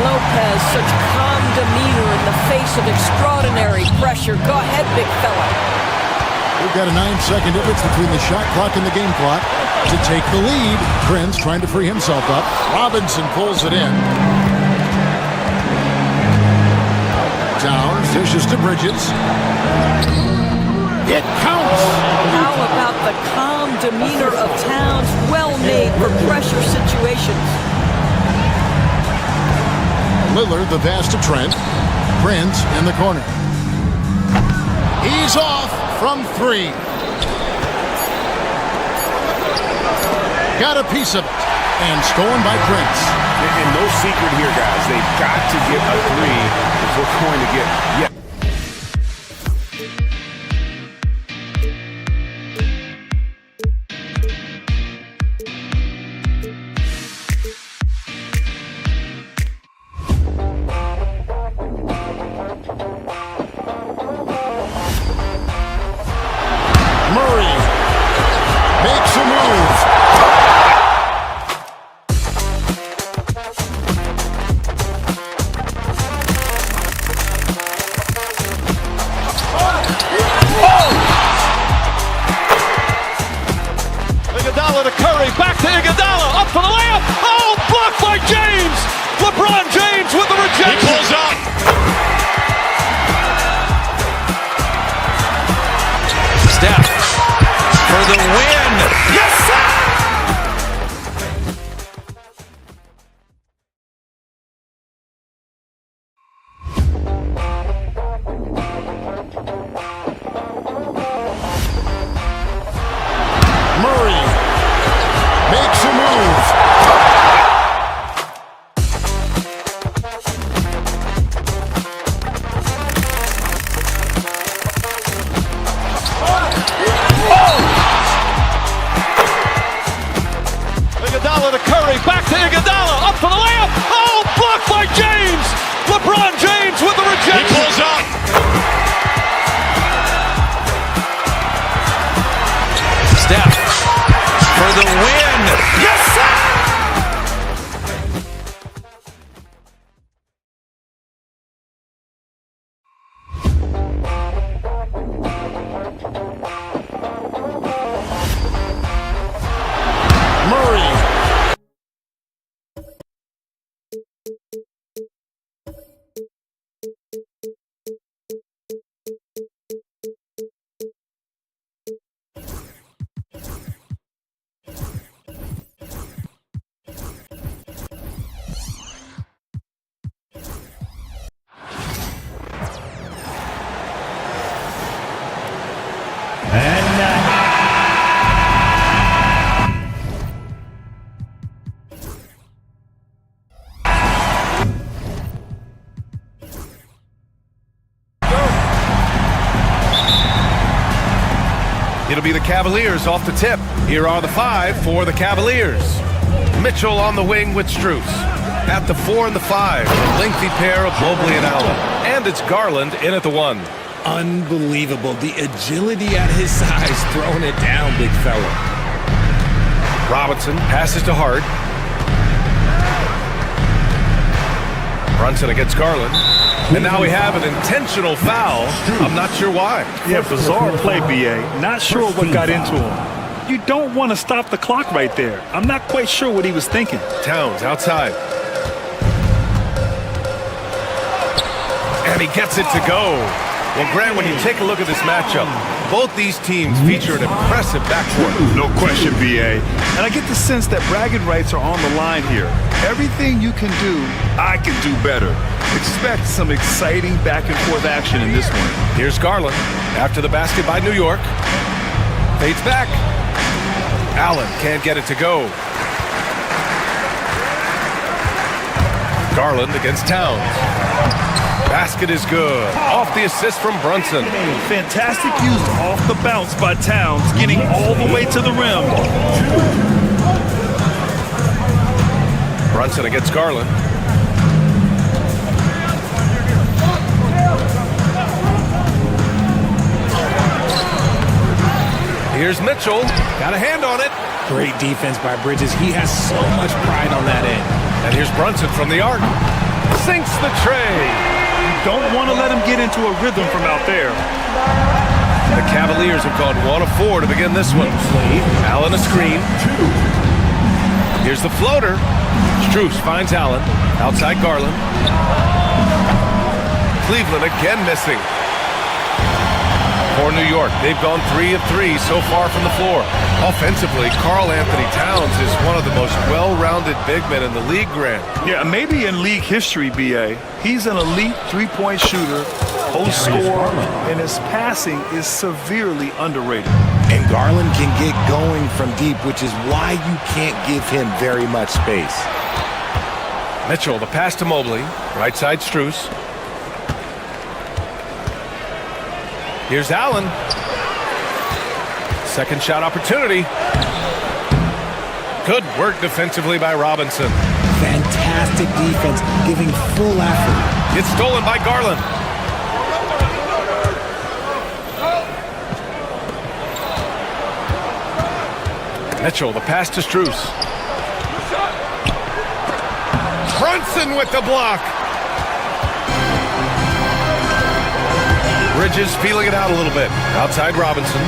Lopez, such calm demeanor in the face of extraordinary pressure. Go ahead, big fella. We've got a 9-second difference between the shot clock and the game clock to take the lead. Prince trying to free himself up. Robinson pulls it in. Towns dishes to Bridges. It counts. How about the calm demeanor of Towns? Well made for pressure situations. Lillard, the pass to Trent. Prince in the corner. He's off from 3. Got a piece of it. And stolen by Prince. And no secret here, guys. They've got to get a three if we're going to get yet. Murray makes a move. Iguodala to Curry, back to Iguodala, up for the layup. Oh, blocked by James. LeBron James with the rejection. He pulls up. Steph for the win. Yes, sir. Murray makes a move. Iguodala to Curry, back to Iguodala, up for the layup. Oh, blocked by James. LeBron James with the rejection. He pulls up. Steph for the win. Yes, sir. Murray. It'll be the Cavaliers off the tip. Here are the five for the Cavaliers. Mitchell on the wing with Strus. At the 4 and the 5, a lengthy pair of Mobley and Allen. And it's Garland in at the 1. Unbelievable. The agility at his size, throwing it down, big fella. Robinson passes to Hart. Brunson against Garland. And now we have an intentional foul. I'm not sure why. Yeah, bizarre play, B.A. Not sure what got into him. You don't want to stop the clock right there. I'm not quite sure what he was thinking. Towns outside. And he gets it to go. Well, Grant, when you take a look at this matchup, both these teams feature an impressive backcourt. No question, B.A. And I get the sense that bragging rights are on the line here. Everything you can do, I can do better. Expect some exciting back-and-forth action in this one. Here's Garland after the basket by New York. Fades back. Allen can't get it to go. Garland against Towns. Basket is good. Off the assist from Brunson. Fantastic use off the bounce by Towns, getting all the way to the rim. Brunson against Garland. Here's Mitchell. Got a hand on it. Great defense by Bridges. He has so much pride on that end. And here's Brunson from the arc. Sinks the tray. Don't want to let him get into a rhythm from out there. The Cavaliers have gone 1 of 4 to begin this one. Allen a screen. Here's the floater. Strus finds Allen. Outside Garland. Cleveland again missing. For New York, they've gone 3 of 3 so far from the floor. Offensively, Karl-Anthony Towns is one of the most well-rounded big men in the league, Grant. Yeah, maybe in league history, B.A. He's an elite three-point shooter, post scorer, and his passing is severely underrated. And Garland can get going from deep, which is why you can't give him very much space. Mitchell, the pass to Mobley. Right side, Strus. Here's Allen. Second shot opportunity. Good work defensively by Robinson. Fantastic defense, giving full effort. It's stolen by Garland. Mitchell, the pass to Strus. Brunson with the block. Bridges feeling it out a little bit. Outside Robinson.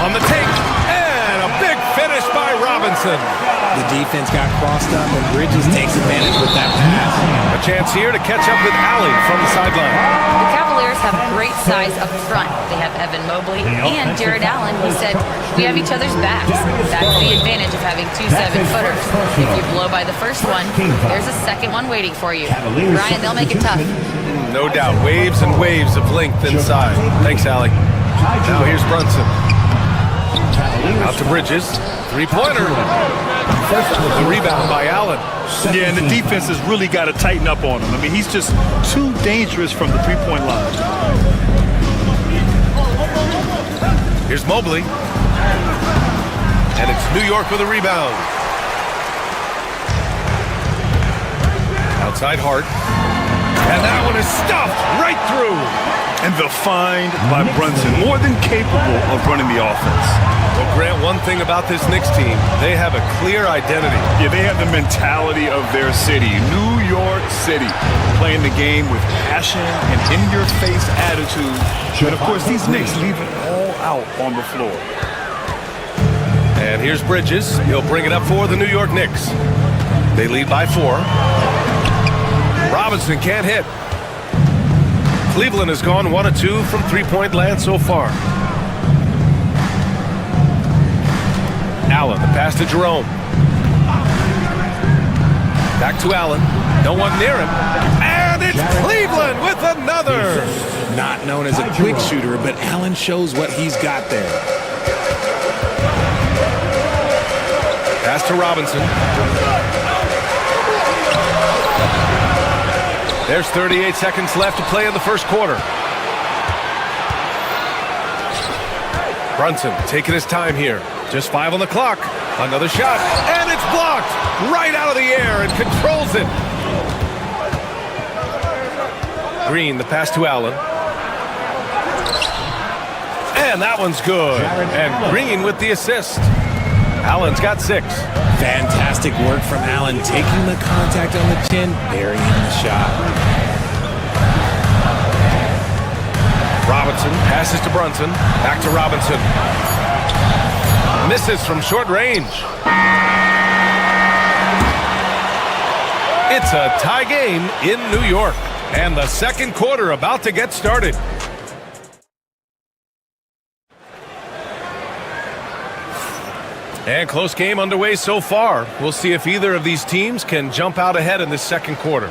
On the take. And a big finish by Robinson. The defense got crossed up, and Bridges takes advantage with that pass. A chance here to catch up with Allen from the sideline. The Cavaliers have great size up front. They have Evan Mobley and Jared Allen. He said, we have each other's backs. That's the advantage of having two 7-footers. If you blow by the first one, there's a second one waiting for you. Ryan, they'll make it tough. No doubt. Waves and waves of length inside. Thanks, Allie. Now here's Brunson. Out to Bridges. Three-pointer. The rebound by Allen. Yeah, and the defense has really got to tighten up on him. I mean, he's just too dangerous from the three-point line. Here's Mobley. And it's New York with a rebound. Outside Hart. And that one is stuffed right through. And the find by Brunson, more than capable of running the offense. Well, Grant, one thing about this Knicks team, they have a clear identity. Yeah, they have the mentality of their city, New York City, playing the game with passion and in-your-face attitude. And, of course, these Knicks leave it all out on the floor. And here's Bridges. He'll bring it up for the New York Knicks. They lead by 4. Robinson can't hit. Cleveland has gone 1 of 2 from three-point land so far. Allen, the pass to Jerome. Back to Allen. No one near him. And it's Cleveland with another. Not known as a quick shooter, but Allen shows what he's got there. Pass to Robinson. There's 38 seconds left to play in the first quarter. Brunson taking his time here. Just 5 on the clock. Another shot. And it's blocked right out of the air and controls it. Green, the pass to Allen. And that one's good. And Green with the assist. Allen's got 6. Fantastic work from Allen, taking the contact on the chin, burying the shot. Robinson passes to Brunson. Back to Robinson. Misses from short range. It's a tie game in New York. And the second quarter about to get started. And close game underway so far. We'll see if either of these teams can jump out ahead in this second quarter.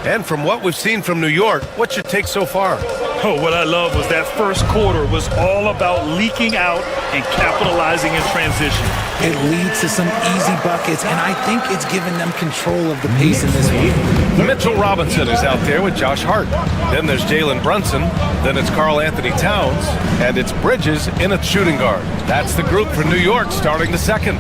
And from what we've seen from New York, what's your take so far? Oh, what I love was that first quarter was all about leaking out and capitalizing in transition. It leads to some easy buckets, and I think it's given them control of the pace in this one. Mitchell Robinson is out there with Josh Hart. Then there's Jalen Brunson. Then it's Karl Anthony Towns. And it's Bridges in a shooting guard. That's the group for New York starting the second.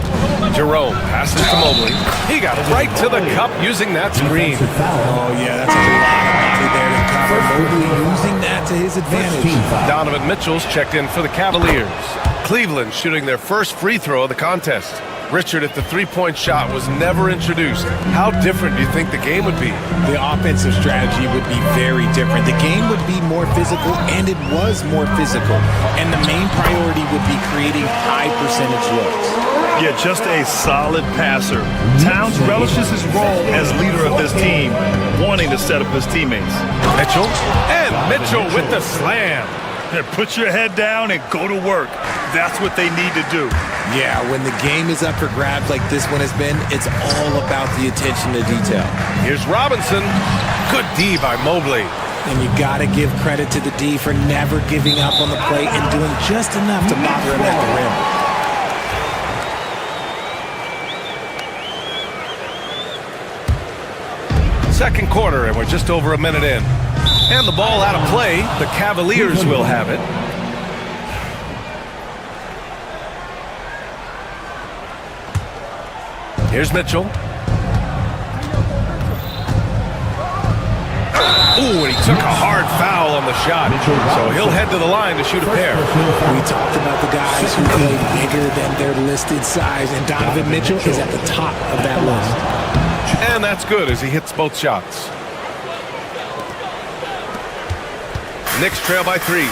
Jerome passes to Mobley. He got right to the cup using that screen. Oh, yeah, that's a lot of body there to cover. Mobley using that to his advantage. Donovan Mitchell's checked in for the Cavaliers. Cleveland shooting their first free throw of the contest. Richard, if the three-point shot was never introduced, how different do you think the game would be? The offensive strategy would be very different. The game would be more physical, and it was more physical. And the main priority would be creating high percentage looks. Yeah, just a solid passer. Towns relishes his role as leader of this team, wanting to set up his teammates. Mitchell, and Mitchell with the slam. Yeah, put your head down and go to work. That's what they need to do. Yeah, when the game is up for grabs like this one has been, it's all about the attention to detail. Here's Robinson. Good D by Mobley. And you got to give credit to the D for never giving up on the plate and doing just enough to bother him at the rim. Second quarter, and we're just over a minute in. And the ball out of play. The Cavaliers will have it. Here's Mitchell. Ooh, and he took a hard foul on the shot. So he'll head to the line to shoot a pair. We talked about the guys who play bigger than their listed size, and Donovan Mitchell is at the top of that list. And that's good as he hits both shots. Knicks trail by 3.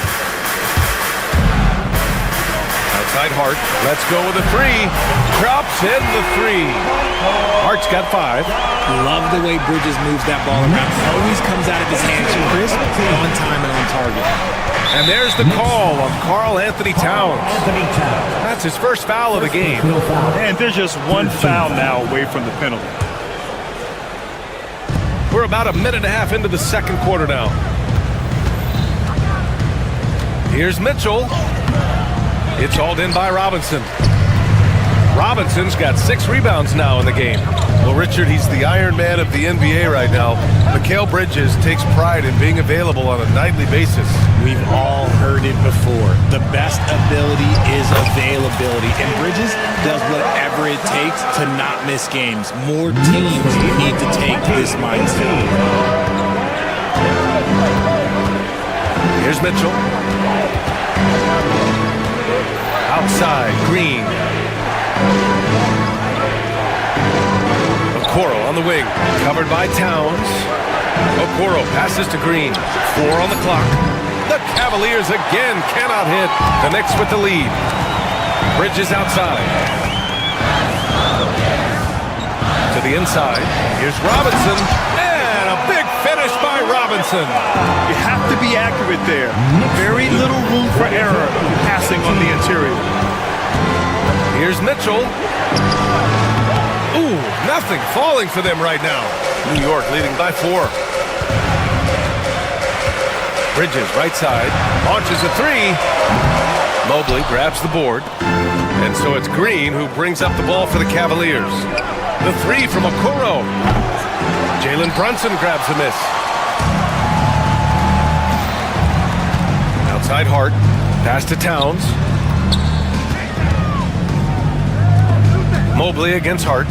Outside Hart. Let's go with a 3. Drops in the 3. Hart's got 5. Love the way Bridges moves that ball around. Always comes out of his hands crisp, on time and on target. And there's the call on Karl Anthony Towns. That's his first foul of the game. And there's just one foul now away from the penalty. We're about a minute and a half into the second quarter now. Here's Mitchell. It's hauled in by Robinson. Robinson's got 6 rebounds now in the game. Well, Richard, he's the Iron Man of the NBA right now. Mikal Bridges takes pride in being available on a nightly basis. We've all heard it before. The best ability is availability, and Bridges does whatever it takes to not miss games. More teams need to take this mindset. Here's Mitchell. Outside, Green. Okoro on the wing, covered by Towns. Okoro passes to Green. 4 on the clock. The Cavaliers again cannot hit. The Knicks with the lead. Bridges outside. To the inside. Here's Robinson. And a big finish by Robinson. You have to be accurate there. Very little room for error passing on the interior. Here's Mitchell. Ooh, nothing falling for them right now. New York leading by 4. Bridges, right side, launches a 3. Mobley grabs the board. And so it's Green who brings up the ball for the Cavaliers. The 3 from Okoro. Jalen Brunson grabs the miss. Outside Hart, pass to Towns. Mobley against Hart.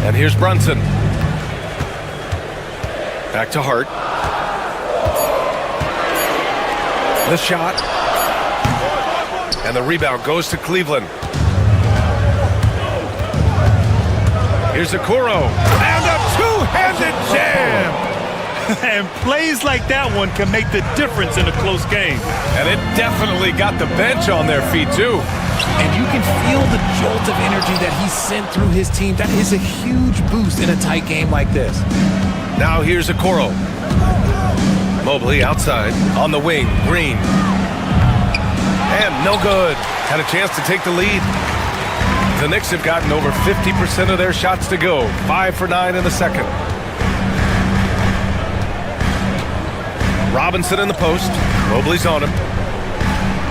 And here's Brunson. Back to Hart. The shot. And the rebound goes to Cleveland. Here's Okoro. And a two-handed jam! And plays like that one can make the difference in a close game. And it definitely got the bench on their feet, too. And you can feel the jolt of energy that he sent through his team. That is a huge boost in a tight game like this. Now here's Okoro. Mobley outside, on the wing, Green. And no good. Had a chance to take the lead. The Knicks have gotten over 50% of their shots to go. 5 for 9 in the second. Robinson in the post. Mobley's on him.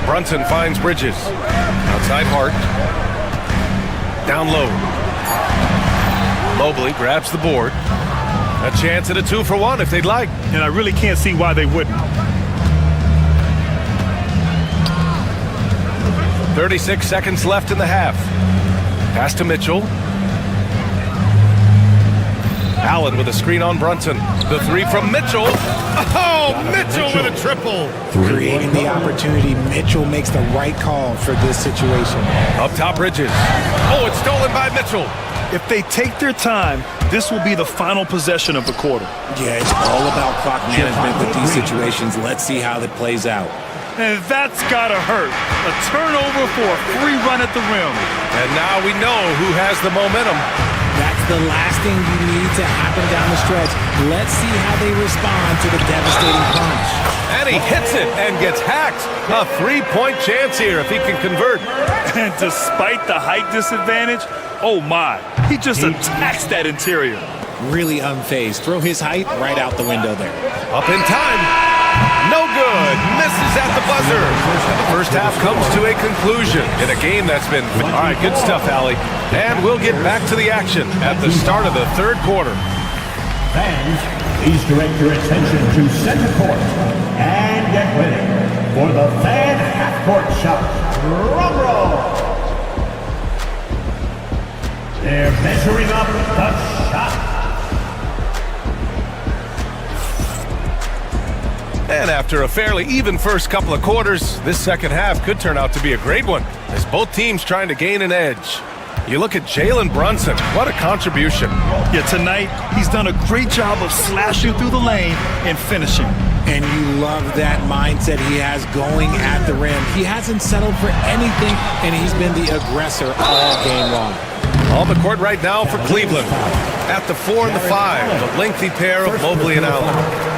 Brunson finds Bridges. Outside Hart. Down low. Mobley grabs the board. A chance at a 2-for-1 if they'd like. And I really can't see why they wouldn't. 36 seconds left in the half. Pass to Mitchell. Allen with a screen on Brunson. The 3 from Mitchell. Oh, Mitchell with a triple. Creating the opportunity, Mitchell makes the right call for this situation. Up top, Bridges. Oh, it's stolen by Mitchell. If they take their time, this will be the final possession of the quarter. Yeah, it's all about clock management with these situations. Let's see how that plays out. And that's gotta hurt. A turnover for a free run at the rim. And now we know who has the momentum. That's the last thing you need to happen down the stretch. Let's see how they respond to the devastating punch. And he hits it and gets hacked. A 3-point chance here if he can convert. And despite the height disadvantage, oh my, he just attacks that interior. really unfazed. Throw his height right out the window there. Up in time. No good. Misses at the buzzer. And the first half comes to a conclusion in a game that's been... All right, good stuff, Allie. And we'll get back to the action at the start of the third quarter. Fans, please direct your attention to center court and get ready for the fan half-court shot. Drum roll! They're measuring up the shot. And after a fairly even first couple of quarters, this second half could turn out to be a great one, as both teams trying to gain an edge. You look at Jalen Brunson, what a contribution. Yeah, tonight, he's done a great job of slashing through the lane and finishing. And you love that mindset he has going at the rim. He hasn't settled for anything, and he's been the aggressor all game long. On the court right now for Cleveland. At the 4 and the 5, the lengthy pair of Mobley and Allen.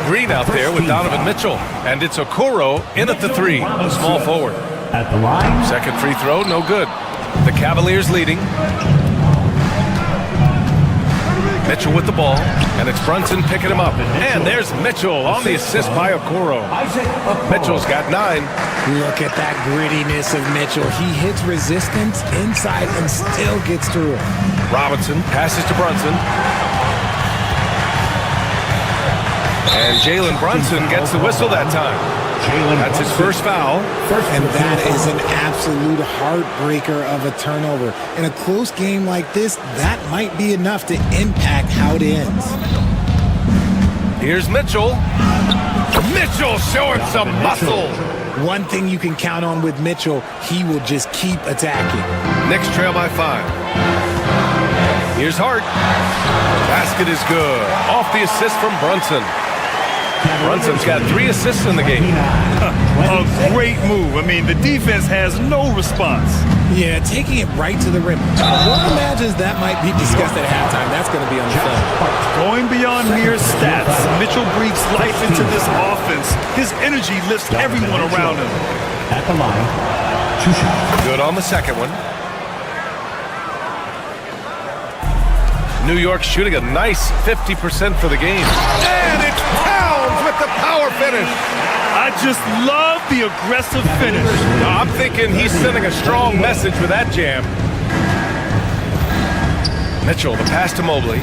Green out there with Donovan Mitchell. And it's Okoro in at the 3, the small forward. At the line. Second free throw, no good. The Cavaliers leading. Mitchell with the ball, and it's Brunson picking him up. And there's Mitchell on the assist by Okoro. Mitchell's got 9. Look at that grittiness of Mitchell. He hits resistance inside and still gets through it. Robinson passes to Brunson. And Jalen Brunson gets the whistle that time. That's his first foul. And that is an absolute heartbreaker of a turnover. In a close game like this, that might be enough to impact how it ends. Here's Mitchell. Mitchell showing some muscle. One thing you can count on with Mitchell, he will just keep attacking. Knicks trail by 5. Here's Hart. Basket is good. Off the assist from Brunson. Brunson's got 3 assists in the game. A great move. I mean, the defense has no response. Yeah, taking it right to the rim. One imagines that might be discussed at halftime. That's going to be on the film. Going beyond mere stats, Mitchell breathes life into this offense. His energy lifts everyone around him. At the line, 2 shots. Good on the second one. New York shooting a nice 50% for the game. And it's Towns with the power finish. I just love the aggressive finish. I'm thinking he's sending a strong message with that jam. Mitchell, the pass to Mobley.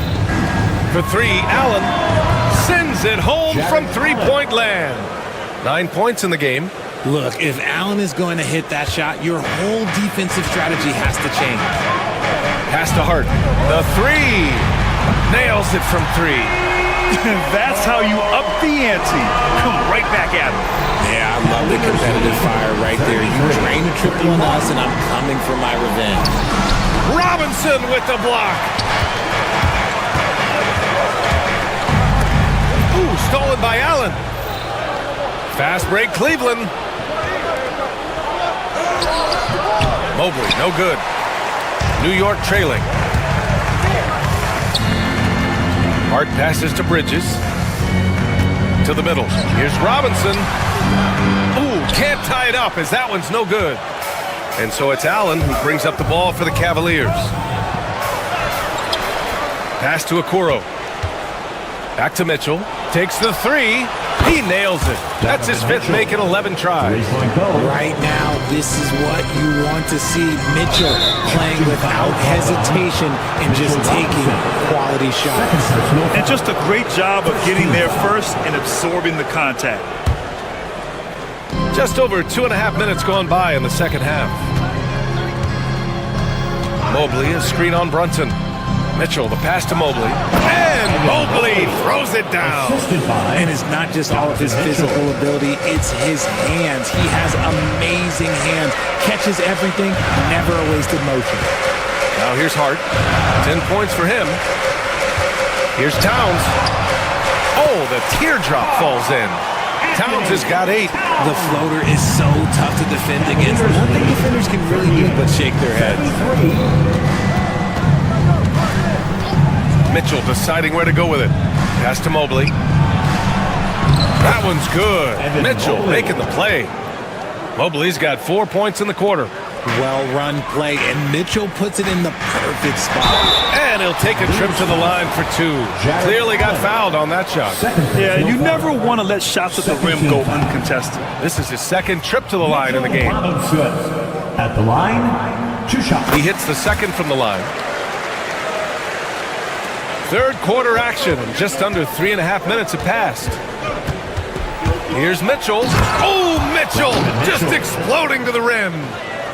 For 3, Allen sends it home from three-point land. 9 points in the game. Look, if Allen is going to hit that shot, your whole defensive strategy has to change. Pass to Hart. The 3. Nails it from 3. That's how you up the ante. Come right back at him. Yeah, I love the competitive fire right there. You drain a triple on us, and I'm coming for my revenge. Robinson with the block. Ooh, stolen by Allen. Fast break, Cleveland. Mobley, no good. New York trailing. Hart passes to Bridges. To the middle. Here's Robinson. Ooh, can't tie it up as that one's no good. And so it's Allen who brings up the ball for the Cavaliers. Pass to Okoro. Back to Mitchell. Takes the 3. He nails it. That's his 5th make in 11 tries. Right now, this is what you want to see. Mitchell playing without hesitation and just taking quality shots. And just a great job of getting there first and absorbing the contact. Just over 2.5 minutes gone by in the second half. Mobley, a screen on Brunson. Mitchell, the pass to Mobley. And Mobley throws it down. And it's not just all of his physical ability, it's his hands. He has amazing hands. Catches everything, never a wasted motion. Now here's Hart. 10 points for him. Here's Towns. Oh, the teardrop falls in. Towns has got 8. The floater is so tough to defend against. Nothing defenders can really do but shake their heads. Mitchell deciding where to go with it. Pass to Mobley. That one's good. Mitchell making the play. Mobley's got 4 points in the quarter. Well-run play, and Mitchell puts it in the perfect spot. And he'll take a trip to the line for 2. Clearly got fouled on that shot. Yeah, you never want to let shots at the rim go uncontested. This is his second trip to the line in the game. At the line, 2 shots. He hits the second from the line. Third quarter action. Just under 3.5 minutes have passed. Here's Mitchell. Oh, Mitchell just exploding to the rim.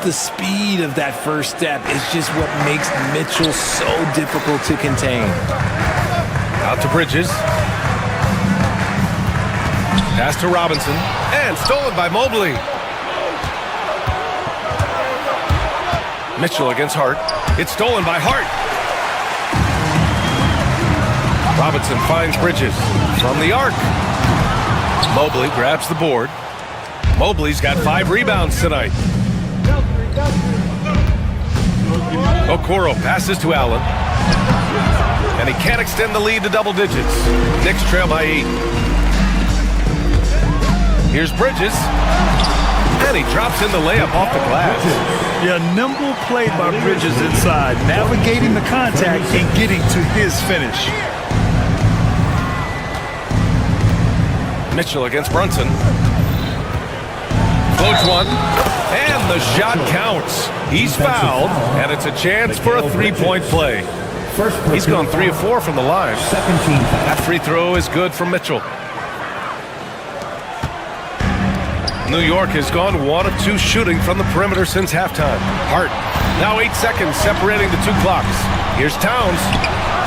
The speed of that first step is just what makes Mitchell so difficult to contain. Out to Bridges. Pass to Robinson. And stolen by Mobley. Mitchell against Hart. It's stolen by Hart. Robinson finds Bridges from the arc. Mobley grabs the board. Mobley's got 5 rebounds tonight. Okoro passes to Allen. And he can't extend the lead to double digits. Knicks trail by 8. Here's Bridges. And he drops in the layup off the glass. Yeah, nimble play by Bridges inside, navigating the contact and getting to his finish. Mitchell against Brunson. Floats one. And the shot counts. He's fouled, and it's a chance for a 3-point play. He's gone 3 of 4 from the line. That free throw is good for Mitchell. New York has gone 1 of 2 shooting from the perimeter since halftime. Hart, now 8 seconds separating the 2 clocks. Here's Towns.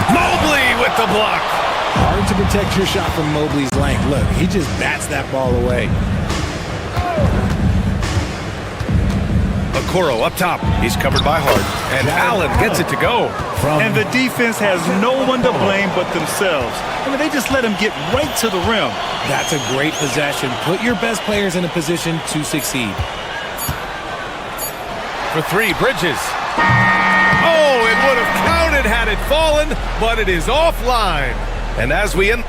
Mobley with the block. Hard to protect your shot from Mobley's length. Look, he just bats that ball away. Okoro up top. He's covered by Hart. And Allen gets it to go. And the defense has no one to blame but themselves. I mean, they just let him get right to the rim. That's a great possession. Put your best players in a position to succeed. For 3, Bridges. Oh, it would have counted had it fallen, but it is offline. And as we end...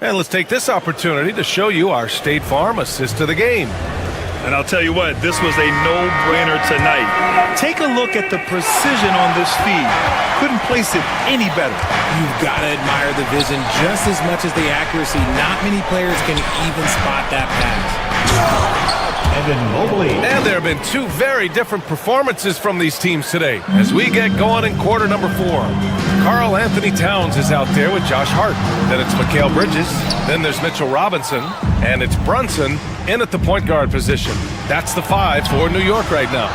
And let's take this opportunity to show you our State Farm assist to the game. And I'll tell you what, this was a no-brainer tonight. Take a look at the precision on this feed. Couldn't place it any better. You've got to admire the vision just as much as the accuracy. Not many players can even spot that pass. And there have been 2 very different performances from these teams today as we get going in quarter number 4. Karl Anthony Towns is out there with Josh Hart. Then it's Mikal Bridges. Then there's Mitchell Robinson. And it's Brunson in at the point guard position. That's the 5 for New York right now.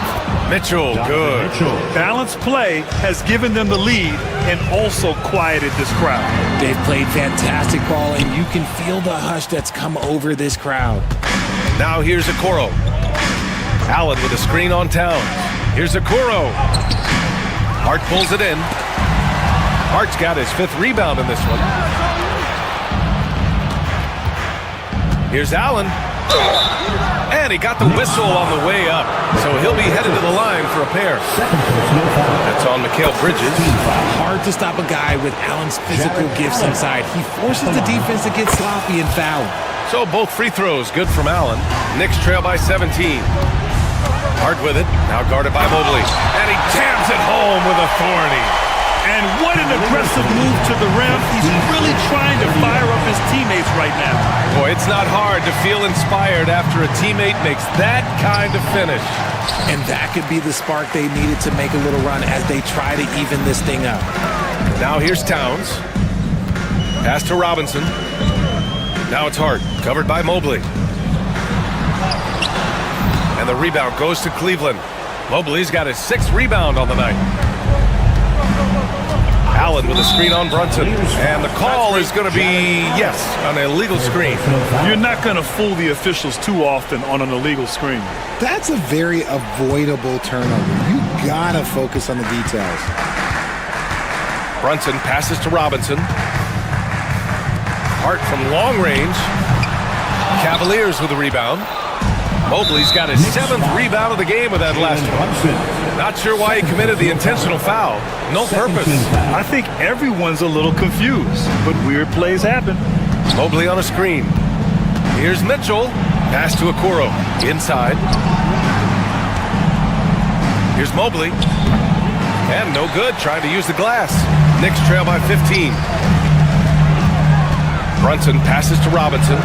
Mitchell, good. Balanced play has given them the lead and also quieted this crowd. They've played fantastic ball, and you can feel the hush that's come over this crowd. Now here's Okoro. Allen with a screen on Towns. Here's Okoro. Hart pulls it in. Hart's got his 5th rebound in this one. Here's Allen. And he got the whistle on the way up. So he'll be headed to the line for a pair. That's on Mikal Bridges. Hard to stop a guy with Allen's physical gifts inside. He forces the defense to get sloppy and foul. So both free throws good from Allen. Knicks trail by 17. Hart with it. Now guarded by Mobley. And he jams it home with authority. And what an aggressive move to the rim. He's really trying to fire up his teammates right now. Boy, it's not hard to feel inspired after a teammate makes that kind of finish. And that could be the spark they needed to make a little run as they try to even this thing up. Now here's Towns. Pass to Robinson. Now it's Hart, covered by Mobley. And the rebound goes to Cleveland. Mobley's got his 6th rebound on the night. Allen with a screen on Brunson. And the call is going to be, yes, an illegal screen. You're not going to fool the officials too often on an illegal screen. That's a very avoidable turnover. You got to focus on the details. Brunson passes to Robinson. Hart from long range. Cavaliers with a rebound. Mobley's got his 7th rebound of the game with that last one. Not sure why he committed the intentional foul. No purpose. I think everyone's a little confused, but weird plays happen. Mobley on a screen. Here's Mitchell. Pass to Okoro. Inside. Here's Mobley. And no good. Trying to use the glass. Knicks trail by 15. Brunson passes to Robinson.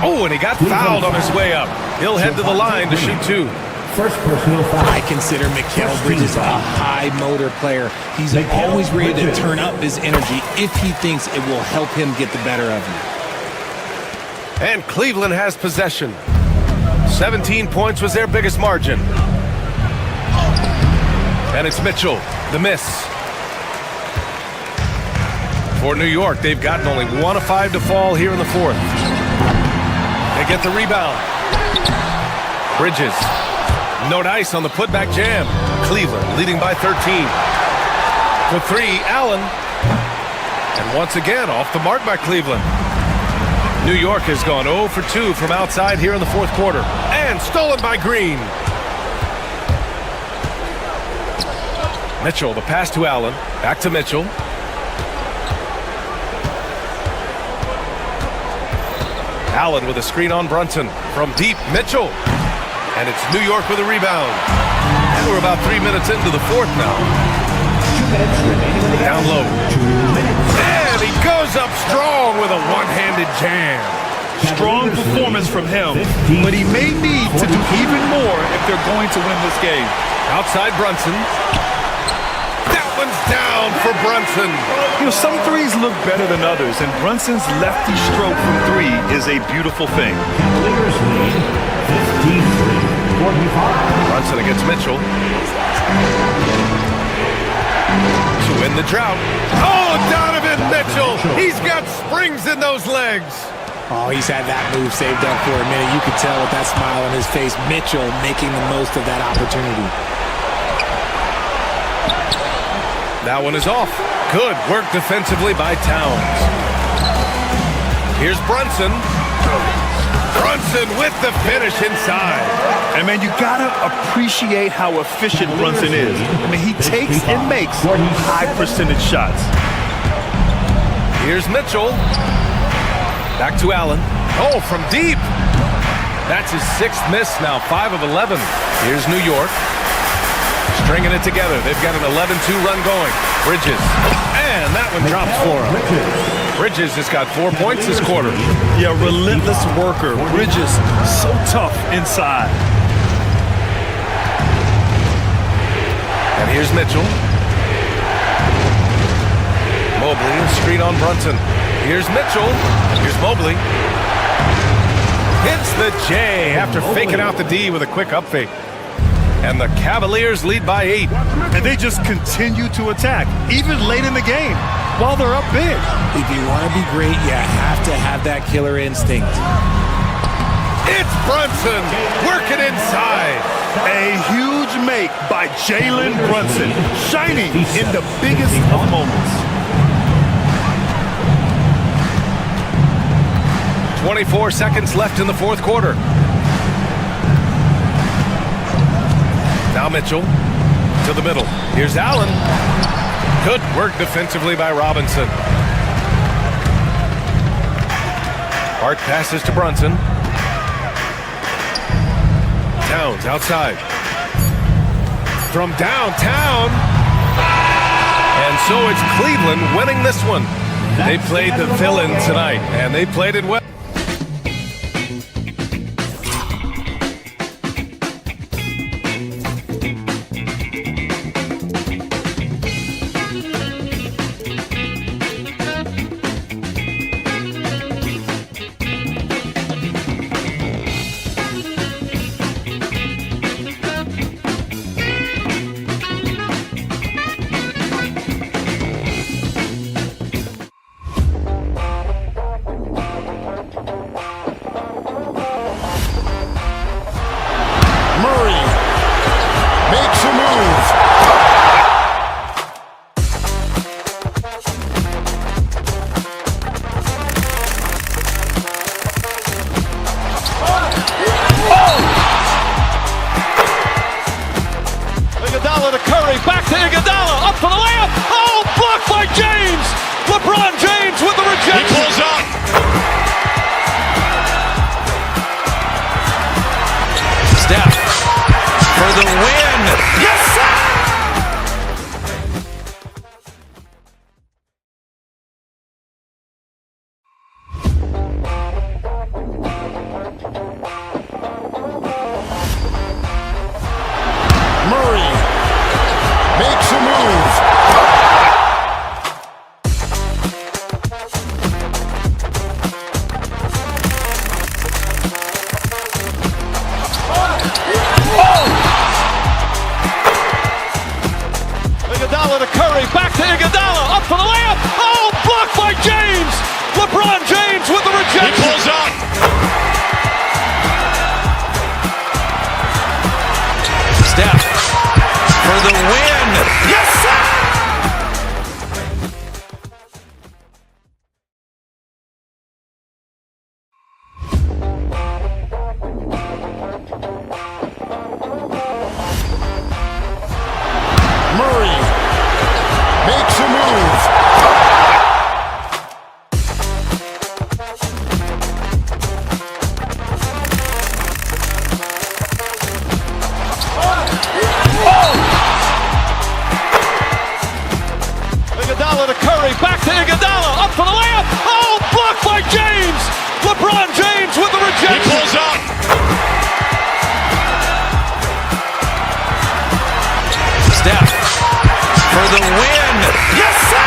Oh, and he got fouled on his way up. He'll head to the line to shoot 2. First personal foul. I consider Mikal Bridges a high motor player. He's always ready to turn up his energy if he thinks it will help him get the better of you. And Cleveland has possession. 17 points was their biggest margin. And it's Mitchell, the miss. For New York, they've gotten only 1 of 5 to fall here in the 4th. They get the rebound. Bridges. No dice on the putback jam. Cleveland leading by 13. For 3, Allen. And once again, off the mark by Cleveland. New York has gone 0 for 2 from outside here in the 4th quarter. And stolen by Green. Mitchell, the pass to Allen. Back to Mitchell. Allen with a screen on Brunson. From deep, Mitchell. And it's New York with a rebound. And we're about 3 minutes into the 4th now. Down low. And he goes up strong with a one-handed jam. Strong performance from him, but he may need to do even more if they're going to win this game. Outside Brunson. That one's down for Brunson. You know, some threes look better than others, and Brunson's lefty stroke from 3 is a beautiful thing. Cavaliers lead 53-45. Brunson against Mitchell. To win the drought. Oh, Donovan Mitchell! He's got springs in those legs. Oh, he's had that move saved up for a minute. You could tell with that smile on his face, Mitchell making the most of that opportunity. That one is off. Good work defensively by Towns. Here's Brunson. Brunson with the finish inside. And man, you gotta appreciate how efficient Brunson is. I mean, he takes and makes high percentage shots. Here's Mitchell. Back to Allen. Oh, from deep. That's his 6th miss now, 5 of 11. Here's New York. Stringing it together. They've got an 11-2 run going. Bridges. And that one drops for him. Bridges has got 4 points this quarter. Yeah, relentless worker. Bridges, so tough inside. And here's Mitchell. Mobley, screen on Brunson. Here's Mitchell. Here's Mobley. Hits the J after faking out the D with a quick up fake. And the Cavaliers lead by 8. And they just continue to attack, even late in the game, while they're up big. If you want to be great, you have to have that killer instinct. It's Brunson working inside. A huge make by Jalen Brunson, shining in the biggest of moments. 24 seconds left in the 4th quarter. Now Mitchell to the middle. Here's Allen. Good work defensively by Robinson. Hart passes to Brunson. Towns outside. From downtown. And so it's Cleveland winning this one. They played the villain tonight, and they played it well. Back to Iguodala, up for the layup. Oh, blocked by James. LeBron James with the rejection. He pulls up. for the win. Yes, sir! Murray makes a move. Iguodala to Curry, back to Iguodala, up for the layup. Oh, blocked by James. LeBron James with the rejection. He pulls up. Steph for the win. Yes, sir! Murray makes a move. Iguodala to Curry, back to Iguodala, up for the layup. Oh, blocked by James. LeBron James with the rejection. He pulls up. Steph for the win. Yes, sir!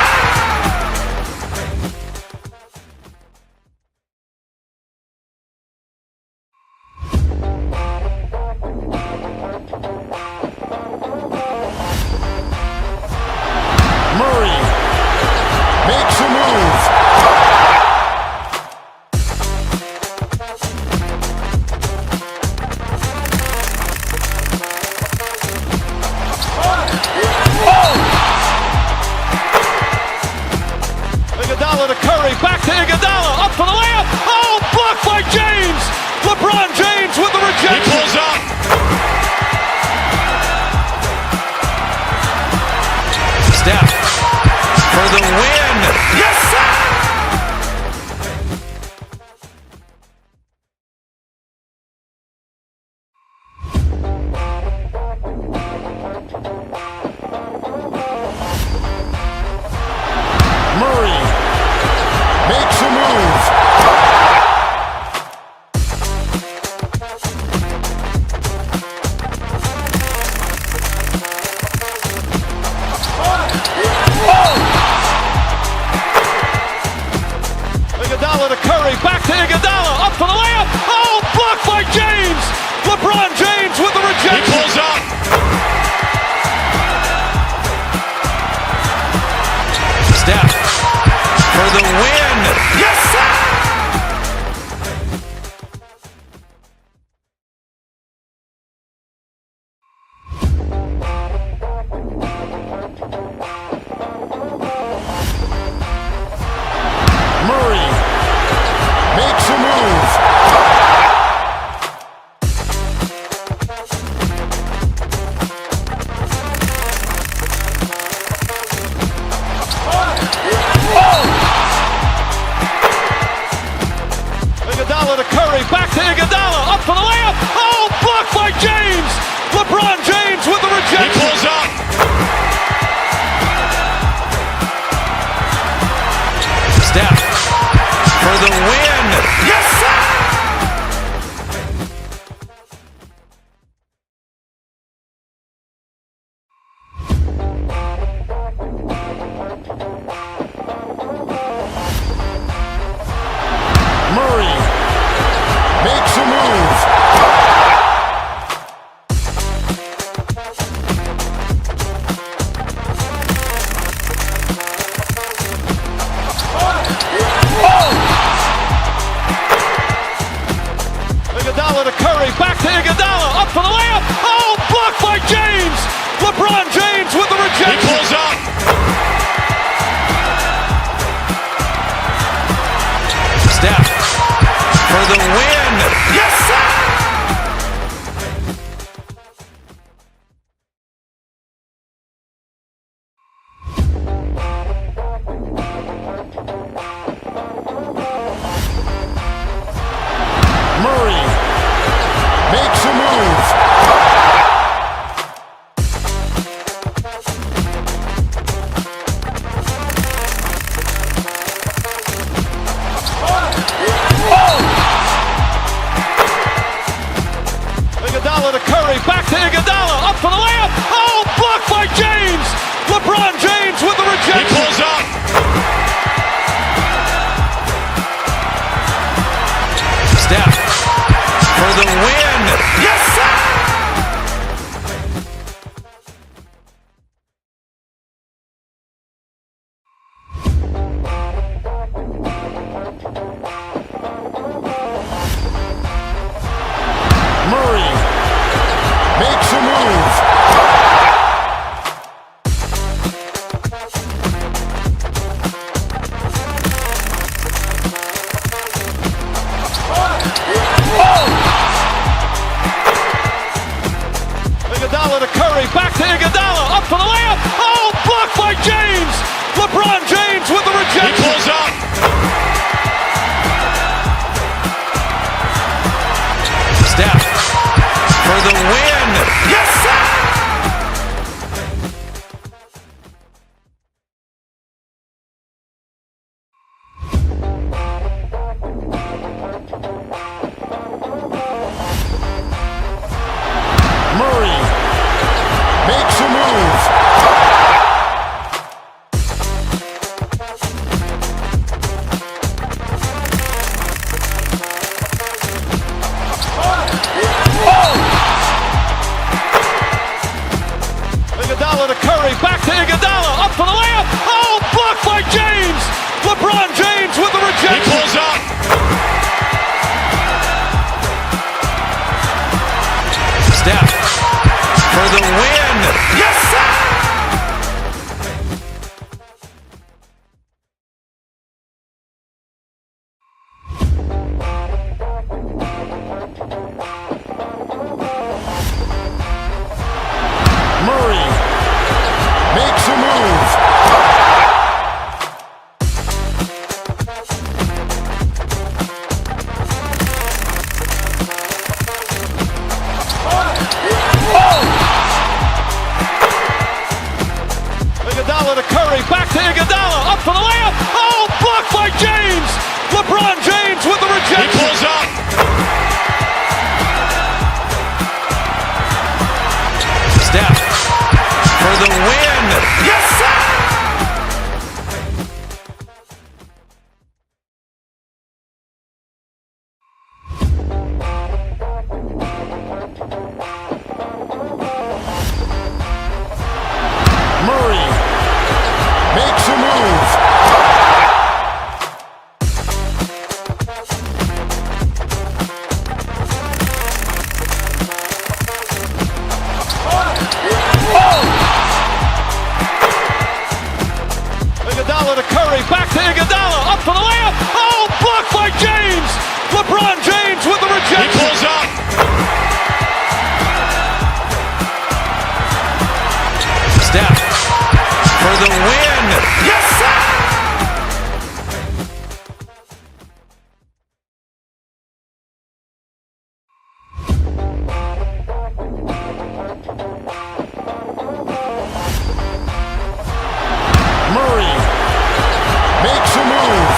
Murray makes a move. Iguodala to Curry, back to Iguodala, up for the layup. Oh, blocked by James. LeBron James with the rejection. He pulls up. Steph for the win. Yes, sir! Murray makes a move. Iguodala to Curry, back to Iguodala, up for the layup. Oh, blocked by James. LeBron James with the rejection. He pulls up. Steph for the win. Yes, sir! Murray makes a move. Iguodala to Curry, back to Iguodala, up for the layup. Oh, blocked by James. LeBron James with the rejection. He pulls up. Steph for the win. Yes, sir! Murray makes a move. Iguodala to Curry, back to Iguodala, up for the layup. Oh, blocked by James. LeBron James with the rejection. He pulls up. Steph for the win. Yes, sir! Murray makes a move. Iguodala to Curry, back to Iguodala, up for the layup. Oh, blocked by James. LeBron James with the rejection. He pulls up. Steph for the win. Yes, sir! Murray makes a move. Iguodala to Curry, back to Iguodala, up for the layup. Oh, blocked by James. LeBron James with the rejection. He pulls up. Steph for the win. Yes, sir! Murray makes a move. Iguodala to Curry, back to Iguodala, up for the layup. Oh, blocked by James. LeBron James with the rejection. He pulls up. Steph for the win. Yes, sir! Murray makes a move. Iguodala to Curry, back to Iguodala, up for the layup. Oh, blocked by James. LeBron James with the rejection. He pulls up. Steph for the win. Yes, sir! Murray makes a move. Iguodala to Curry, back to Iguodala, up for the layup. Oh, blocked by James. LeBron James with the rejection. He pulls up. Steph for the win. Yes, sir! Murray makes a move.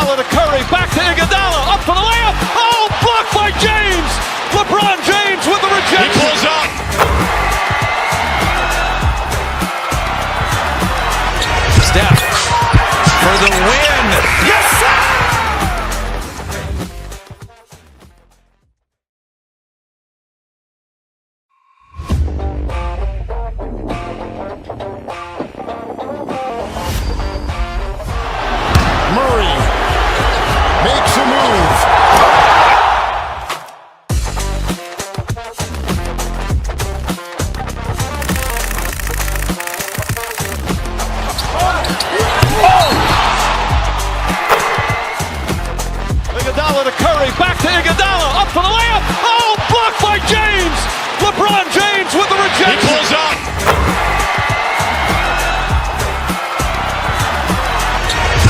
Iguodala to Curry, back to Iguodala, up for the layup. Oh, blocked by James. LeBron James with the rejection. He pulls up. Steph for the win. Yes, sir! Murray makes a move. Iguodala to Curry, back to Iguodala, up for the layup. Oh, blocked by James. LeBron James with the rejection. He pulls up.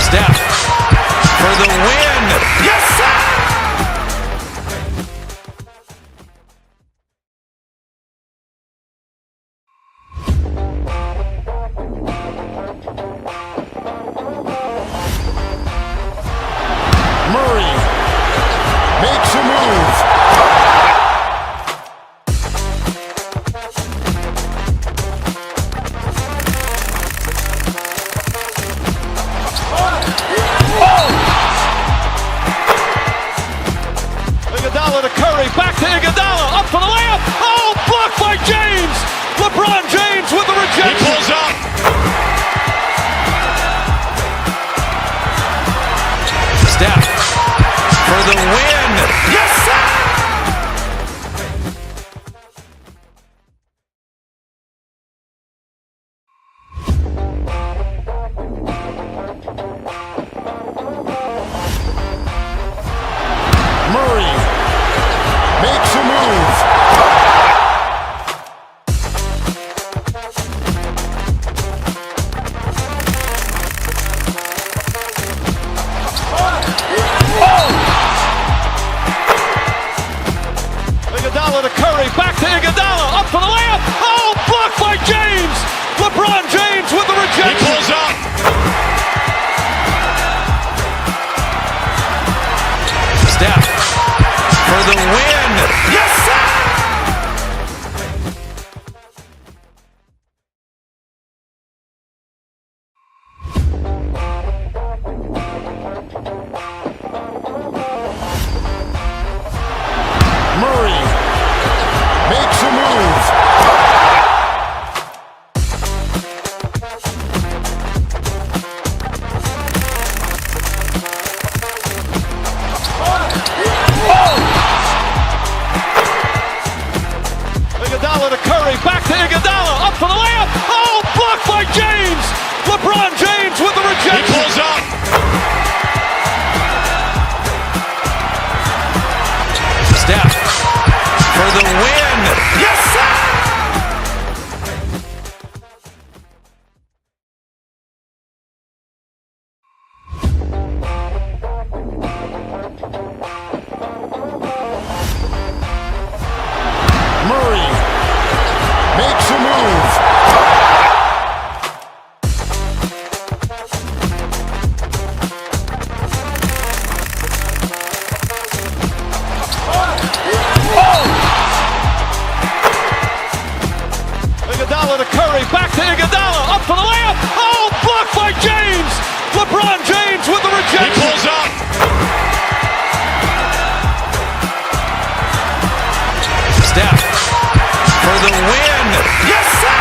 Steph for the win. Yes, sir! Murray makes a move. Iguodala to Curry, back to Iguodala, up for the layup. Oh, blocked by James. LeBron James with the He rejection. pulls up. Steph for the win. Yes, sir! Murray makes a move. Iguodala to Curry, back to Iguodala, up for the layup. Oh, blocked by James. LeBron James with the He rejection. pulls up. Steph for the win. Yes, sir! Murray makes a move. Iguodala to Curry, back to Iguodala, up for the layup. Oh, blocked by James. LeBron James with the He rejection. pulls up. Steph for the win. Yes, sir! Murray makes a move. Iguodala to Curry, back to Iguodala, up for the layup. Oh, blocked by James. LeBron James with the He rejection. pulls up. Steph for the win. Yes, sir!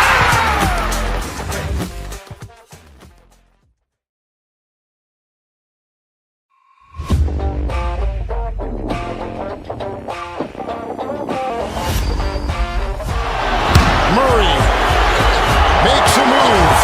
Murray makes a move.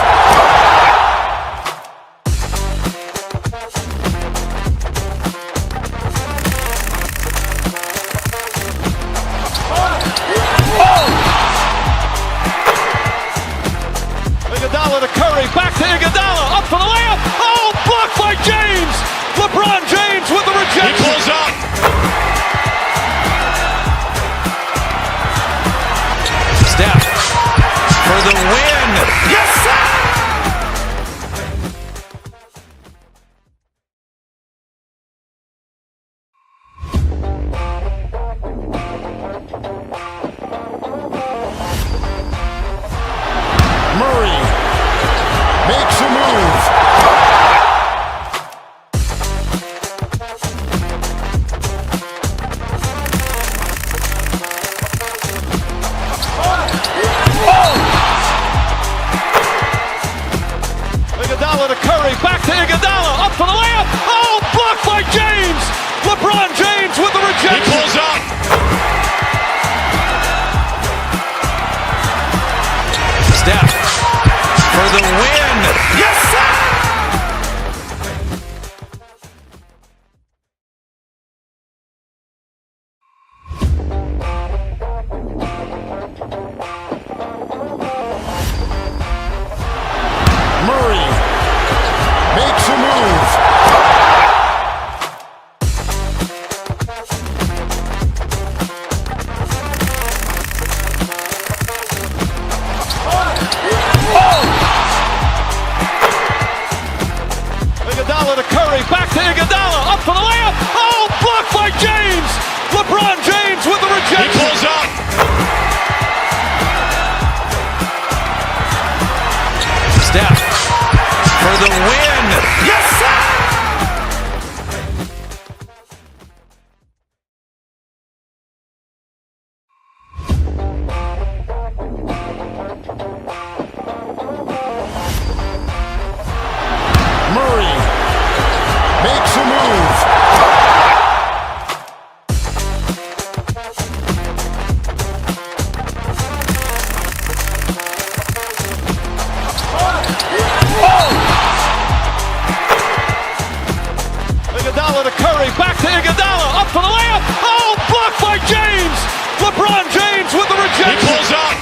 Iguodala to Curry, back to Iguodala, up for the layup. Oh, blocked by James. LeBron James with the rejection. He pulls up.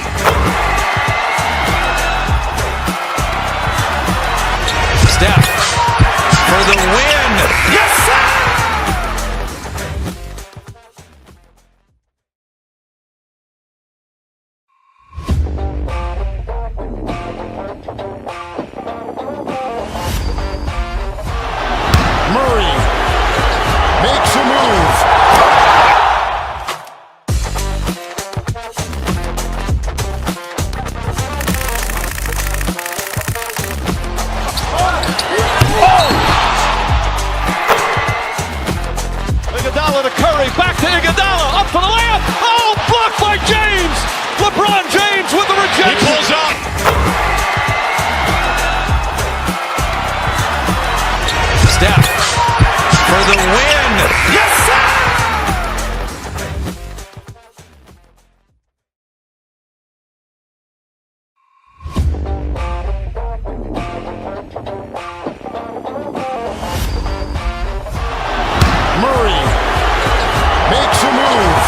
Steph for the win. Yes, sir! Murray makes a move. Iguodala to Curry, back to Iguodala, up for the layup. Oh, blocked by James. LeBron James with the rejection. He pulls up. Steph for the win. Yes, sir! Murray makes a move.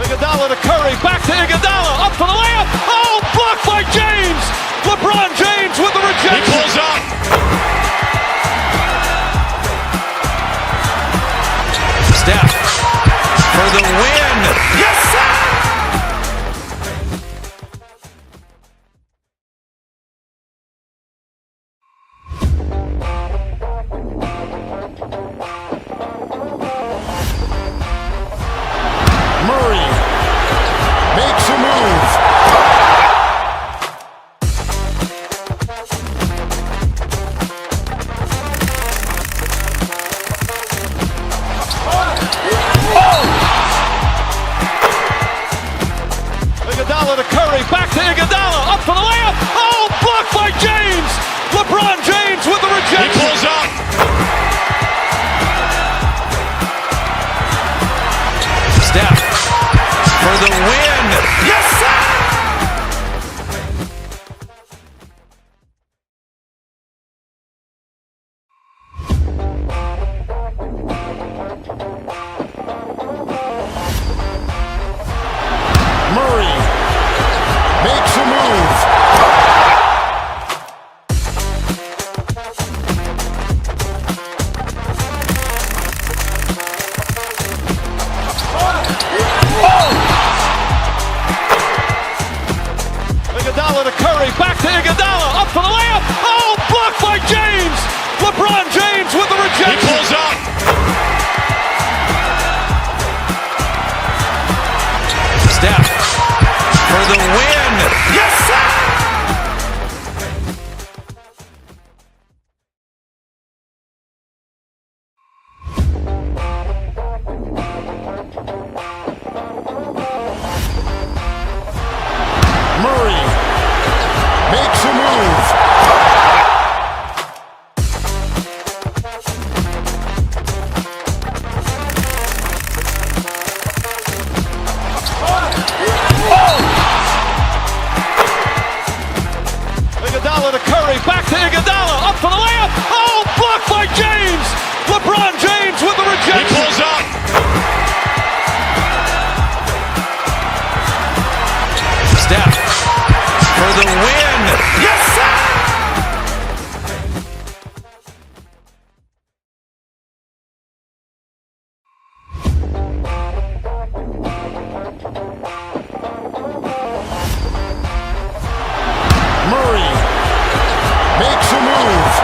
Iguodala to Curry, back to Iguodala, up for the layup. Oh, blocked by James. LeBron James with the rejection. He pulls up. Steph for the win. Yes, sir! Murray makes a move. Iguodala to Curry, back to Iguodala, up for the layup. Oh, blocked by James. LeBron James with the rejection. He pulls up. Steph for the win. Yes, sir! Murray makes a move. Iguodala to Curry, back to Iguodala, up for the layup. Oh, blocked by James. LeBron James with the rejection. He pulls up. Steph for the win. Yes, sir! Murray makes a move. Iguodala to Curry, back to Iguodala, up for the layup. Oh, blocked by James. LeBron James with the rejection. He pulls up. Steph for the win. Yes, sir! Murray makes a move.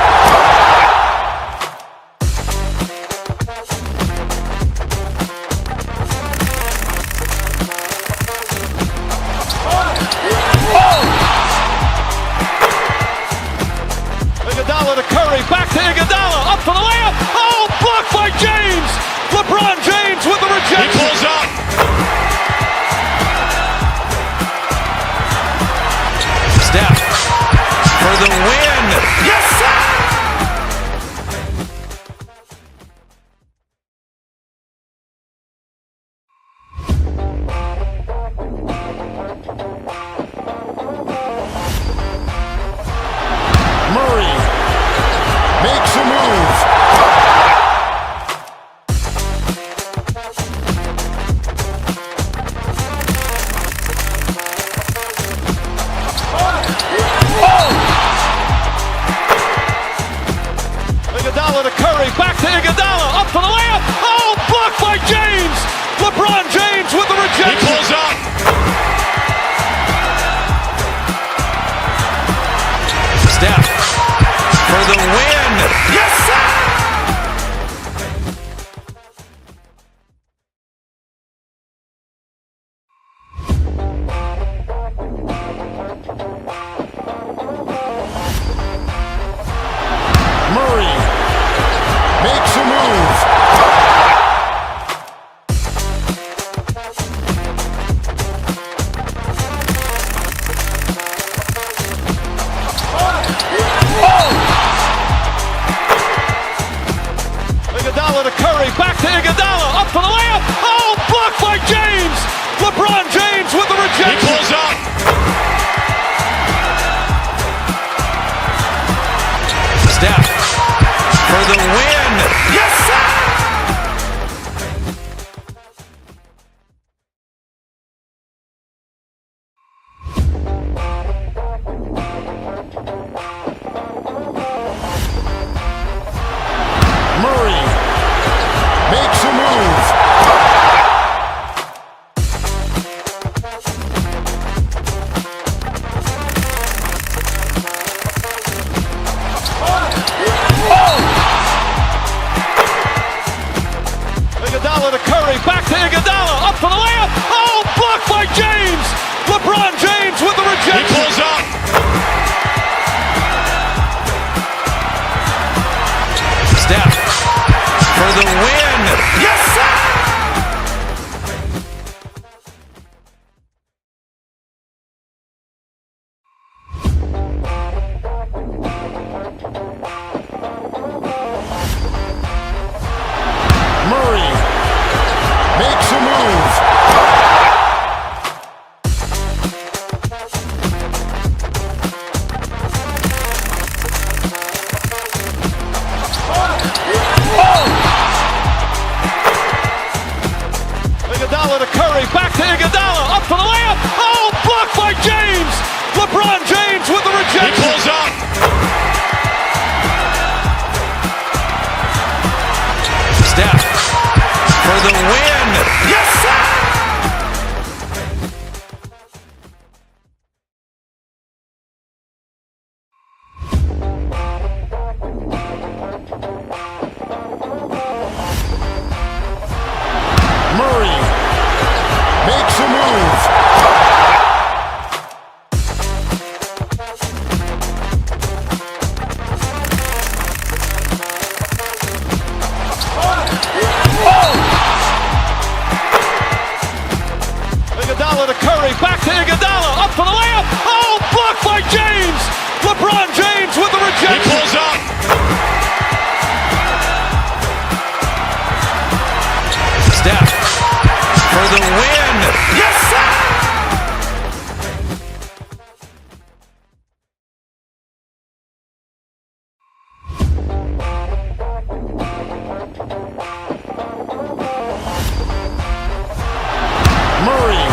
Iguodala to Curry, back to Iguodala, up for the layup. Oh, blocked by James. LeBron James with the rejection. He pulls up. Steph for the win. Yes, sir! Murray makes a move. Iguodala to Curry, back to Iguodala, up for the layup. Oh, blocked by James. LeBron James with the rejection. He pulls up. Steph for the win. Yes, sir! Murray makes a move. Iguodala to Curry, back to Iguodala, up for the layup. Oh, blocked by James. LeBron James with the He rejection. pulls up. Steph for the win. Yes, sir! Murray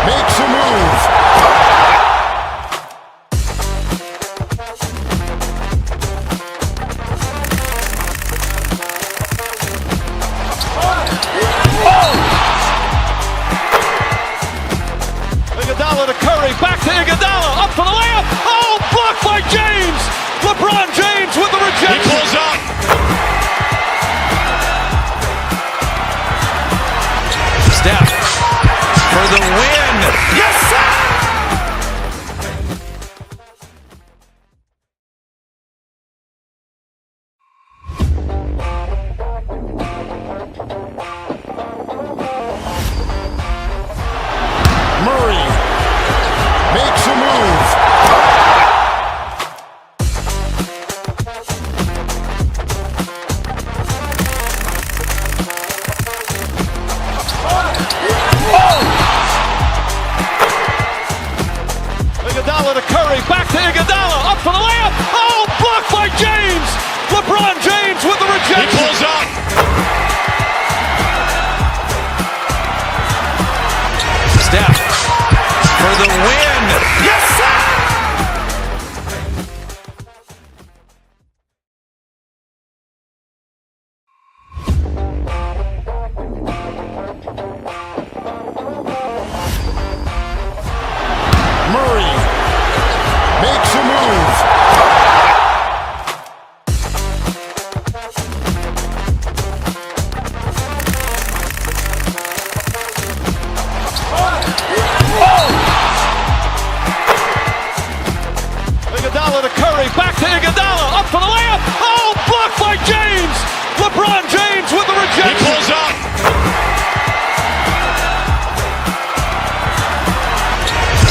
makes a move. Iguodala to Curry, back to Iguodala, up for the layup. Oh, blocked by James. LeBron James with the He rejection. pulls up. Steph for the win. Yes, sir! Murray makes a move. Iguodala to Curry, back to Iguodala, up for the layup. Oh, blocked by James. LeBron James with the He rejection. pulls up. Steph for the win. Yes, sir! Murray makes a move. Iguodala to Curry, back to Iguodala, up for the layup. Oh, blocked by James. LeBron James with the He rejection. pulls up.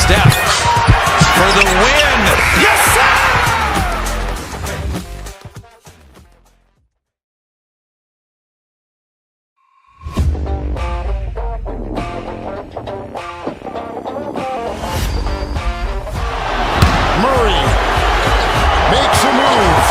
Steph for the win. Yes, sir! Murray makes a move.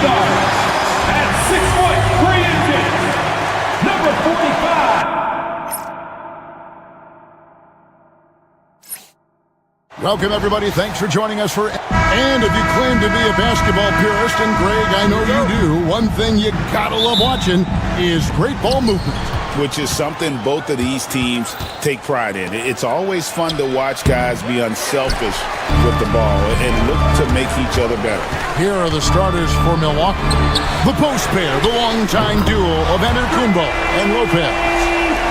guard, at 6 foot 3 inches, number 45. Welcome, everybody. Thanks for joining us for... And if you claim to be a basketball purist, and Greg, I know you do, one thing you gotta love watching is great ball movement. Which is something both of these teams take pride in. It's always fun to watch guys be unselfish with the ball and look to make each other better. Here are the starters for Milwaukee. The post pair, the longtime duo of Antetokounmpo and Lopez.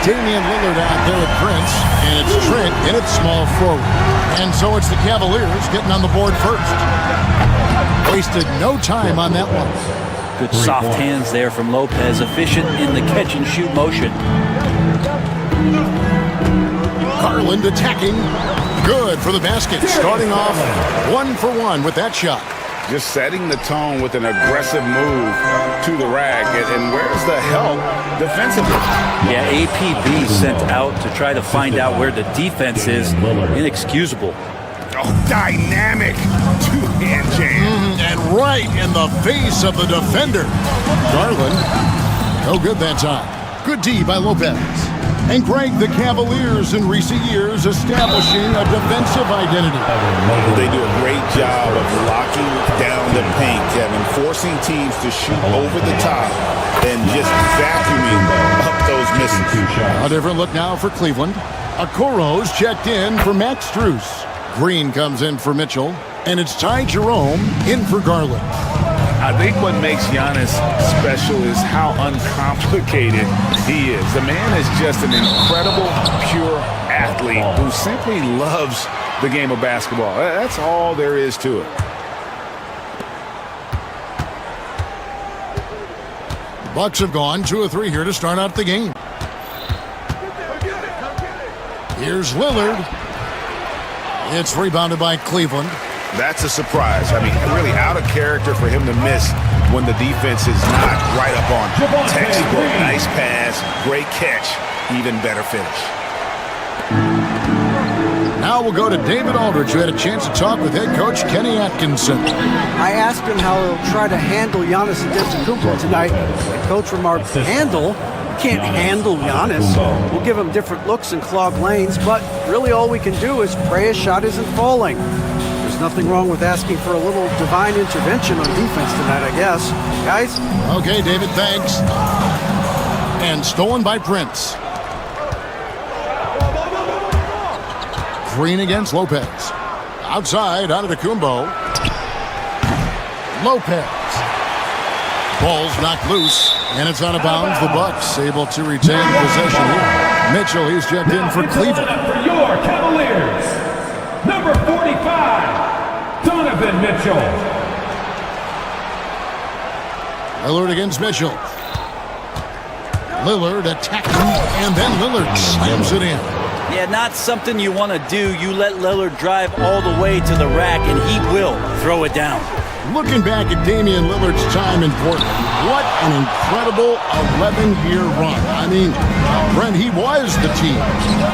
Damian Lillard out there at Prince, and it's Trent in its small forward. And so it's the Cavaliers getting on the board first. Wasted no time on that one. Good soft hands there from Lopez, efficient in the catch-and-shoot motion. Garland attacking. Good for the basket. Starting off 1 for 1 with that shot. Just setting the tone with an aggressive move to the rack. And where's the help defensively? Yeah, APB sent out to try to find out where the defense is. Inexcusable. Oh, dynamic two-hand jam. And right in the face of the defender. Garland, no good that time. Good D by Lopez. And Greg, the Cavaliers in recent years establishing a defensive identity. They do a great job of locking down the paint, Kevin, forcing teams to shoot over the top and just vacuuming up those misses. A different look now for Cleveland. Okoro's checked in for Max Strus. Green comes in for Mitchell, and it's Ty Jerome in for Garland. I think what makes Giannis special is how uncomplicated he is. The man is just an incredible, pure athlete who simply loves the game of basketball. That's all there is to it. The Bucks have gone 2 of 3 here to start out the game. Here's Lillard. It's rebounded by Cleveland. That's a surprise. I mean, really out of character for him to miss when the defense is not right up on him. Textbook, nice pass, great catch, even better finish. Now we'll go to David Aldridge, who had a chance to talk with head coach Kenny Atkinson. I asked him how he'll try to handle Giannis Antetokounmpo tonight. The coach remarked, handle? Can't handle Giannis. We'll give him different looks and clog lanes, but really all we can do is pray his shot isn't falling. There's nothing wrong with asking for a little divine intervention on defense tonight, I guess. Guys? Okay, David, thanks. And stolen by Prince. Green against Lopez. Outside, Antetokounmpo. Lopez. Ball's knocked loose, and it's out of bounds. The Bucks able to retain possession here. Mitchell, he's checked in for Cleveland. For your Cavaliers, number 45, Donovan Mitchell. Lillard against Mitchell. Lillard attacking, and then Lillard slams it in. Yeah, not something you want to do. You let Lillard drive all the way to the rack, and he will throw it down. Looking back at Damian Lillard's time in Portland, what an incredible 11-year run. I mean, Brent, he was the team.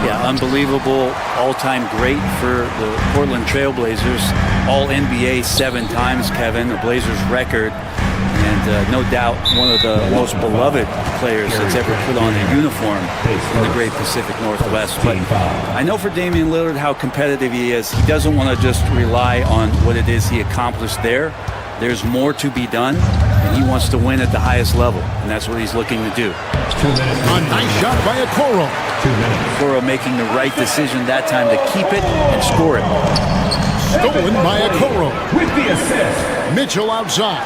Yeah, unbelievable, all-time great for the Portland Trailblazers. All-NBA 7 times, Kevin, the Blazers record. And no doubt one of the most beloved players that's ever put on a uniform in the great Pacific Northwest. But I know for Damian Lillard how competitive he is. He doesn't want to just rely on what it is he accomplished there. There's more to be done, and he wants to win at the highest level, and that's what he's looking to do. A nice shot by Okoro. Okoro making the right decision that time to keep it and score it. Stolen by Okoro. With the assist. Mitchell outside.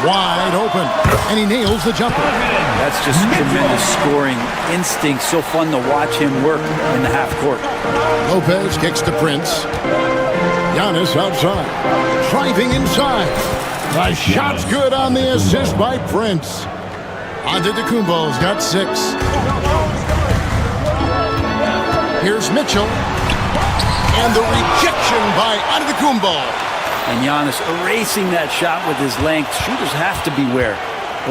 Wide open, and he nails the jumper. That's just tremendous scoring instinct. So fun to watch him work in the half court. Lopez kicks to Prince. Giannis outside, driving inside. The shot's good on the assist by Prince. Antetokounmpo's got 6. Here's Mitchell, and the rejection by Antetokounmpo. And Giannis erasing that shot with his length. Shooters have to beware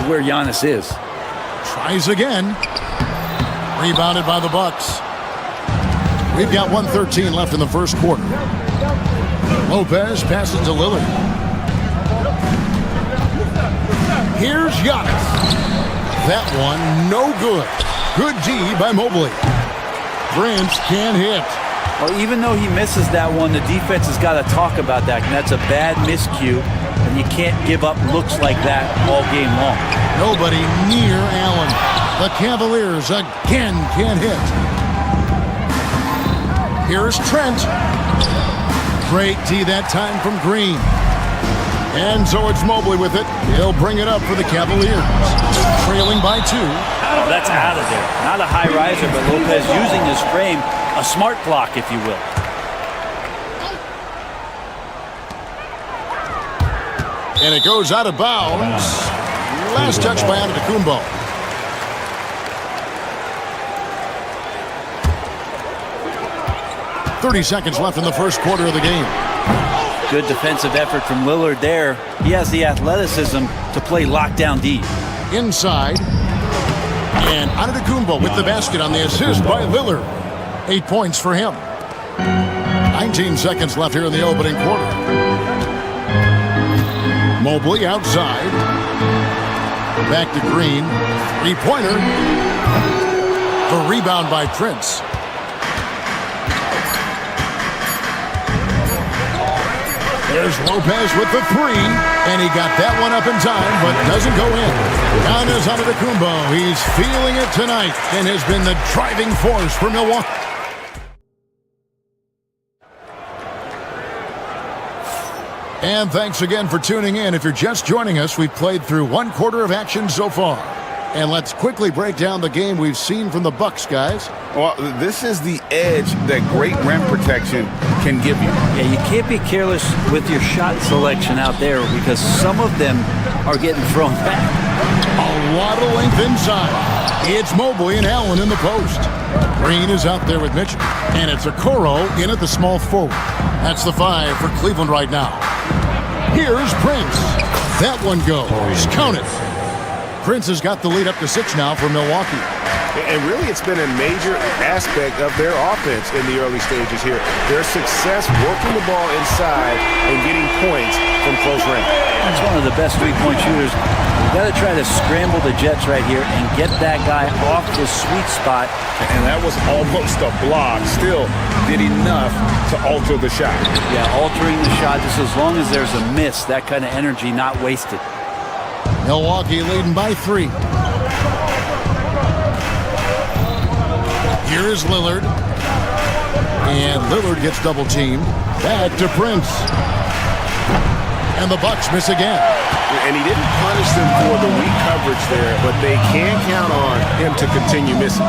of where Giannis is. Tries again. Rebounded by the Bucks. We've got 1:13 left in the first quarter. Lopez passes to Lillard. Here's Giannis. That one, no good. Good D by Mobley. Prince can't hit. Well, even though he misses that one, the defense has got to talk about that, and that's a bad miscue, and you can't give up looks like that all game long. Nobody near Allen. The Cavaliers again can't hit. Here's Trent. Great D that time from Green. And so it's Mobley with it. He'll bring it up for the Cavaliers. Trailing by 2. Oh, that's out of there. Not a high riser, but Lopez using his frame. A smart block, if you will. And it goes out of bounds. Last touch by Antetokounmpo. .30 seconds left in the first quarter of the game. Good defensive effort from Lillard there. He has the athleticism to play lockdown D. Inside. And Antetokounmpo with the basket on the assist by Lillard. 8 points for him. 19 seconds left here in the opening quarter. Mobley outside. Back to Green. 3-pointer. The rebound by Prince. There's Lopez with the 3, and he got that one up in time, but doesn't go in. Giannis Antetokounmpo, he's feeling it tonight, and has been the driving force for Milwaukee. And thanks again for tuning in. If you're just joining us, we've played through 1 quarter of action so far. And let's quickly break down the game we've seen from the Bucks, guys. Well, this is the edge that great rim protection can give you. Yeah, you can't be careless with your shot selection out there because some of them are getting thrown back. A lot of length inside. It's Mobley and Allen in the post. Green is out there with Mitchell. And it's Okoro in at the small forward. That's the 5 for Cleveland right now. Here's Prince. That one goes. Count it. Prince has got the lead up to 6 now for Milwaukee. And really, it's been a major aspect of their offense in the early stages here. Their success working the ball inside and getting points from close range. That's one of the best three-point shooters. You've got to try to scramble the Jets right here and get that guy off his sweet spot. And that was almost a block. Still did enough to alter the shot. Yeah, altering the shot just as long as there's a miss, that kind of energy not wasted. Milwaukee leading by 3. Here is Lillard. And Lillard gets double-teamed. Back to Prince. And the Bucks miss again. And he didn't punish them for the weak coverage there, but they can count on him to continue missing.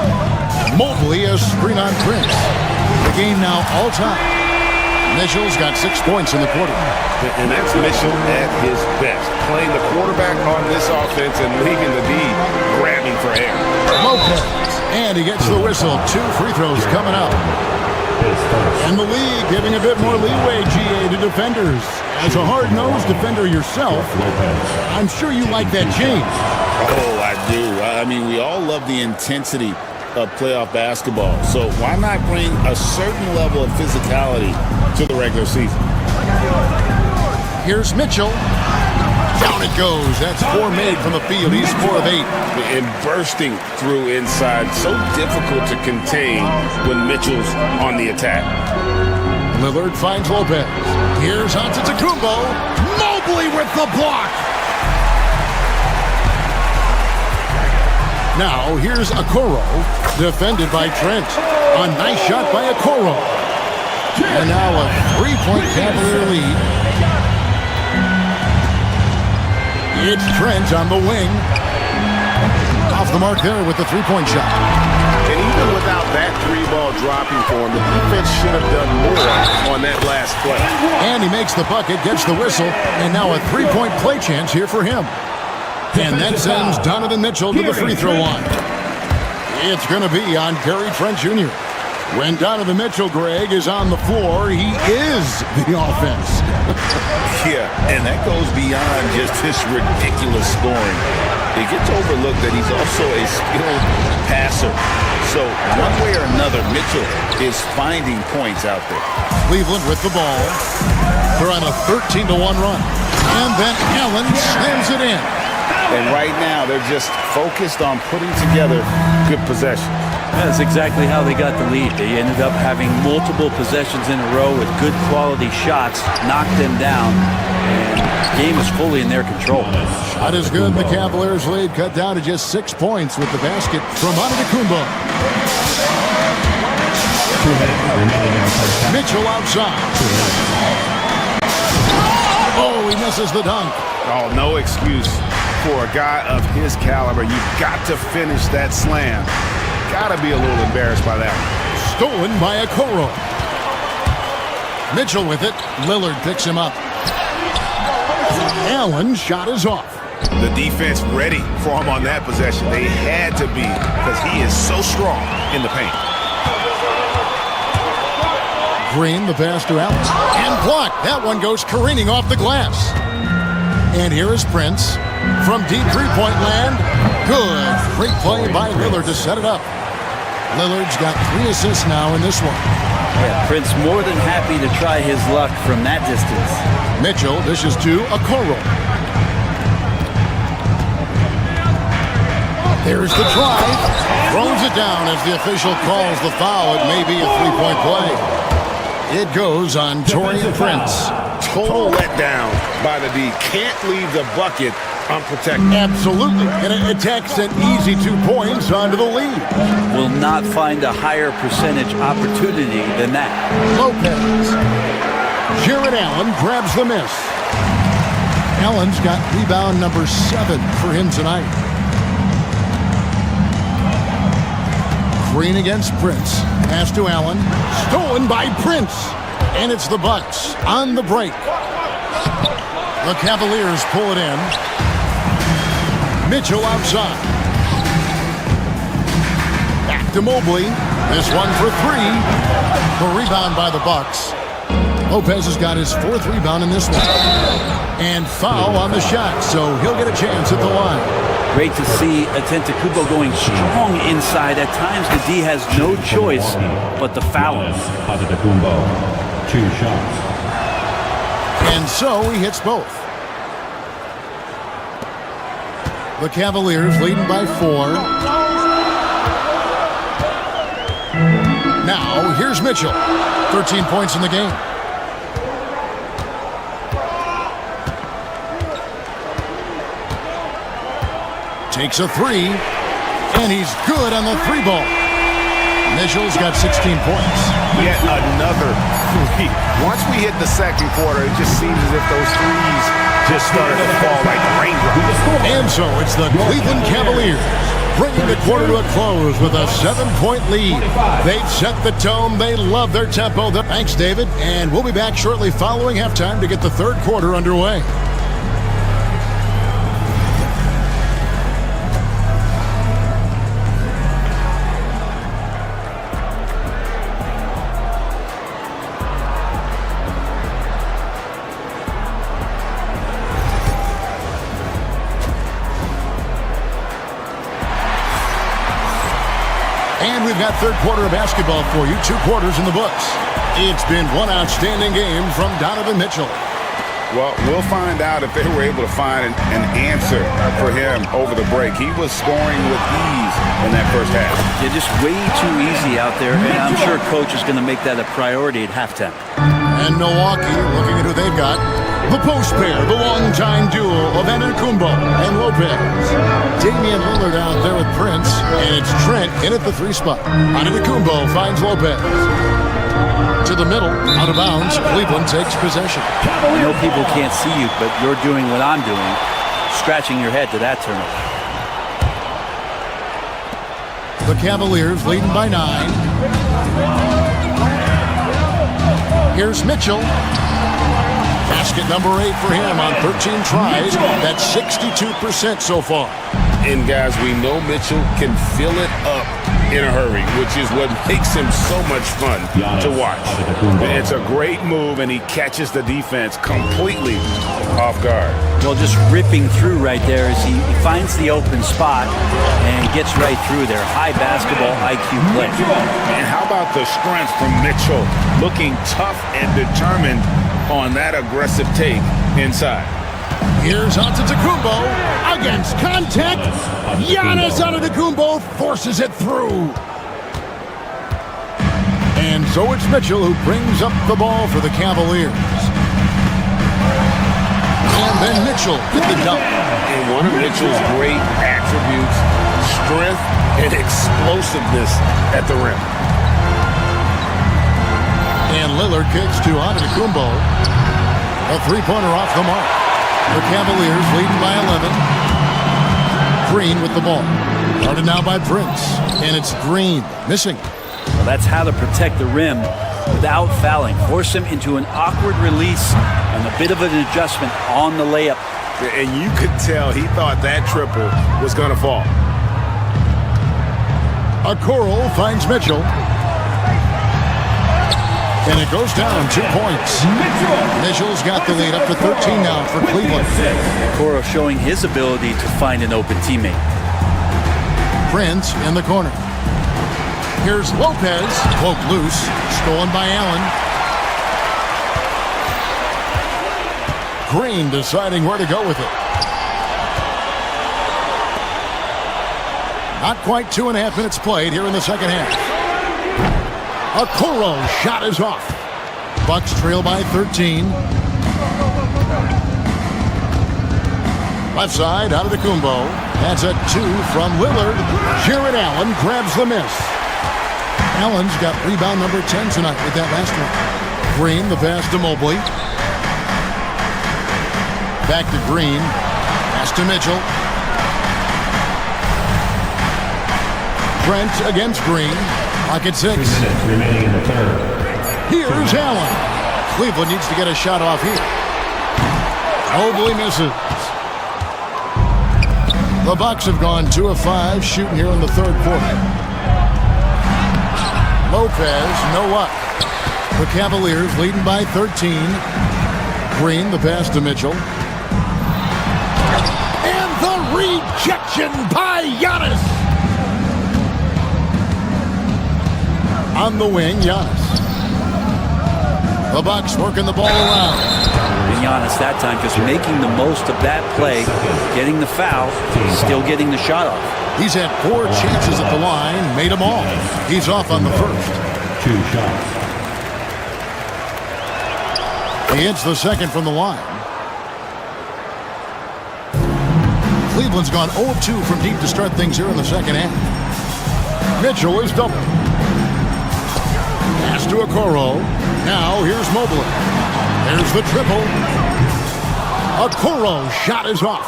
Mobley a screen on Prince. The game now all-time. Mitchell's got 6 points in the quarter. And that's Mitchell at his best. Playing the quarterback on this offense and leaving the D grabbing for air. Lopez. And he gets the whistle. 2 free throws coming up. And the league giving a bit more leeway, GA, to defenders. As a hard-nosed defender yourself, I'm sure you like that change. Oh, I do. I mean, we all love the intensity of playoff basketball. So why not bring a certain level of physicality to the regular season? Here's Mitchell. Down it goes. That's 4 made from the field. He's 4 of 8. And bursting through inside. So difficult to contain when Mitchell's on the attack. Lillard finds Lopez. Here's Antetokounmpo. Mobley with the block. Now here's Okoro, defended by Trent. A nice shot by Okoro. And now a 3-point Cavalier lead. It's Trent on the wing. Off the mark there with the 3-point shot. And even without that 3-ball dropping for him, the defense should have done more on that last play. And he makes the bucket, gets the whistle, and now a 3-point play chance here for him. And that sends Donovan Mitchell to the free throw line. It's going to be on Gary Trent Jr. When Donovan Mitchell, Greg, is on the floor, he is the offense. Yeah, and that goes beyond just his ridiculous scoring. It gets overlooked that he's also a skilled passer. So one way or another, Mitchell is finding points out there. Cleveland with the ball. They're on a 13-1 run. And then Allen slams it in. And right now, they're just focused on putting together good possessions. That's exactly how they got the lead. They ended up having multiple possessions in a row with good quality shots, knocked them down, and the game is fully in their control. Shot is good. The Cavaliers lead cut down to just 6 points with the basket from Antetokounmpo. Mitchell outside. Oh, he misses the dunk. Oh, no excuse for a guy of his caliber. You've got to finish that slam. Got to be a little embarrassed by that one. Stolen by Okoro. Mitchell with it. Lillard picks him up. Allen's shot is off. The defense ready for him on that possession. They had to be because he is so strong in the paint. Green, the pass to Allen. And blocked. That one goes careening off the glass. And here is Prince from deep three-point land. Good. Great play by Lillard to set it up. Lillard's got 3 assists now in this one. Yeah, Prince more than happy to try his luck from that distance. Mitchell dishes to Okoro. There's the drive. Throws it down as the official calls the foul. It may be a 3-point play. It goes on Taurean Prince. Total letdown by the D. Can't leave the bucket unprotected. Absolutely. And it takes an easy 2 points onto the lead. Will not find a higher percentage opportunity than that. Lopez. Jared Allen grabs the miss. Allen's got rebound number 7 for him tonight. Green against Prince. Pass to Allen. Stolen by Prince. And it's the Bucks on the break. The Cavaliers pull it in. Mitchell outside. Back to Mobley. This one for 3. The rebound by the Bucks. Lopez has got his 4th rebound in this one. And foul on the shot, so he'll get a chance at the line. Great to see Antetokounmpo going strong inside. At times, the D has no choice but to foul him. Antetokounmpo, 2 shots. And so he hits both. The Cavaliers leading by 4. Now, here's Mitchell. 13 points in the game. Takes a 3, and he's good on the 3-ball. Mitchell's got 16 points. Yet another 3. Once we hit the second quarter, it just seems as if those threes just started to fall like raindrops. And so it's the Cleveland Cavaliers bringing the quarter to a close with a 7-point lead. They've set the tone. They love their tempo. Thanks, David. And we'll be back shortly following halftime to get the 3rd quarter underway. And we've got 3rd quarter of basketball for you. 2 quarters in the books. It's been one outstanding game from Donovan Mitchell. Well, we'll find out if they were able to find an answer for him over the break. He was scoring with ease in that first half. They're just way too easy out there, and I'm sure Coach is going to make that a priority at halftime. And Milwaukee, looking at who they've got. The post pair, the longtime duo of Antetokounmpo and Lopez. Damian Lillard out there with Prince, and it's Trent in at the 3 spot. Antetokounmpo finds Lopez. To the middle, out of bounds, Cleveland takes possession. I know people can't see you, but you're doing what I'm doing, scratching your head to that turnover. The Cavaliers leading by 9. Here's Mitchell. Basket number 8 for him on 13 tries. That's 62% so far. And guys, we know Mitchell can fill it up in a hurry, which is what makes him so much fun to watch. It's a great move, and he catches the defense completely off guard. Well, just ripping through right there as he finds the open spot and gets right through there. High basketball IQ play. And how about the strength from Mitchell, looking tough and determined on that aggressive take inside. Here's Antetokounmpo against contact. Giannis Antetokounmpo forces it through. And so it's Mitchell who brings up the ball for the Cavaliers. And then Mitchell with the dunk. And one of Mitchell's great attributes, strength and explosiveness at the rim. And Lillard kicks to Antetokounmpo. A three-pointer off the mark. The Cavaliers leading by 11. Green with the ball. Guarded now by Prince. And it's Green missing. Well, that's how to protect the rim without fouling. Force him into an awkward release and a bit of an adjustment on the layup. And you could tell he thought that triple was going to fall. Okoro finds Mitchell. And it goes down 2 points. Mitchell's got the lead up to 13 now for Cleveland. Okoro showing his ability to find an open teammate. Prince in the corner. Here's Lopez, poked loose, stolen by Allen. Green deciding where to go with it. Not quite 2.5 minutes played here in the second half. Okoro's shot is off. Bucks trail by 13. Left side, Antetokounmpo. That's a 2 from Lillard. Jared Allen grabs the miss. Allen's got rebound number 10 tonight with that last one. Green, the pass to Mobley. Back to Green. Pass to Mitchell. Trent against Green. Pocket 6. 3 minutes remaining in the third. Here's Allen. Cleveland needs to get a shot off here. Mobley misses. The Bucks have gone 2 of 5 shooting here in the third quarter. Lopez, no luck. The Cavaliers leading by 13. Green, the pass to Mitchell. And the rejection by Giannis. On the wing, Giannis. The Bucks working the ball around. And Giannis that time just making the most of that play, getting the foul, still getting the shot off. He's had 4 chances at the line, made them all. He's off on the first. 2 shots. He hits the second from the line. Cleveland's gone 0-2 from deep to start things here in the second half. Mitchell is double. Pass to Okoro. Now here's Mobley. There's the triple. Okoro's shot is off.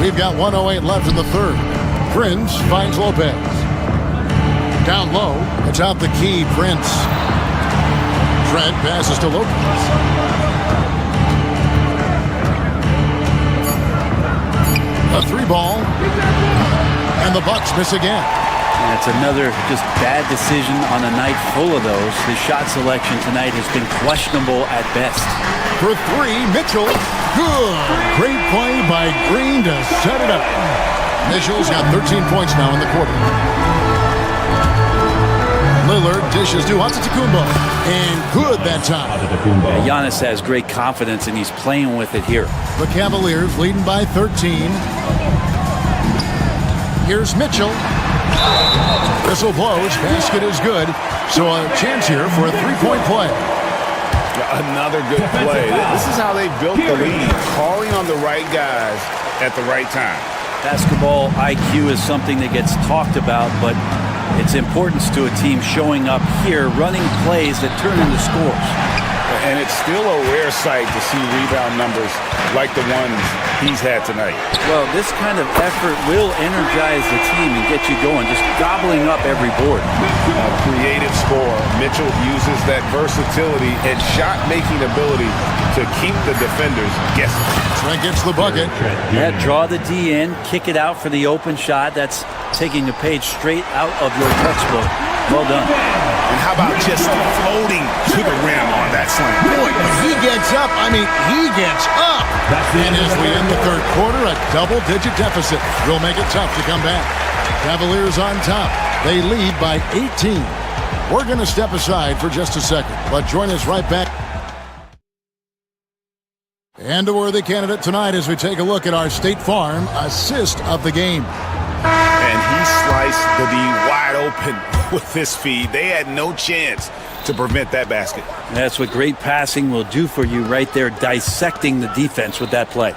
We've got 1:08 left in the third. Prince finds Lopez. Down low. It's out the key, Prince. Trent passes to Lopez. A 3-ball. And the Bucks miss again. That's another just bad decision on a night full of those. His shot selection tonight has been questionable at best. For 3, Mitchell. Good. Great play by Green to set it up. Mitchell's got 13 points now in the quarter. Lillard dishes to Antetokounmpo. And good that time. Giannis has great confidence and he's playing with it here. The Cavaliers leading by 13. Here's Mitchell. Whistle blows. Basket is good. So a chance here for a 3-point play. Another good play. This is how they built the lead. Calling on the right guys at the right time. Basketball IQ is something that gets talked about, but its importance to a team showing up here, running plays that turn into scores. And it's still a rare sight to see rebound numbers like the ones he's had tonight. Well, this kind of effort will energize the team and get you going, just gobbling up every board. A creative score. Mitchell uses that versatility and shot-making ability to keep the defenders guessing. Trent gets the bucket. Yeah, draw the D in, kick it out for the open shot. That's taking the page straight out of your textbook. Well done. And how about just floating to the rim on that slam? Boy, he gets up. I mean, he gets up. And as we end the third quarter, a double-digit deficit will make it tough to come back. Cavaliers on top. They lead by 18. We're going to step aside for just a second, but join us right back. And a worthy candidate tonight as we take a look at our State Farm assist of the game. And he sliced the D wide open with this feed. They had no chance to prevent that basket. That's what great passing will do for you right there, dissecting the defense with that play.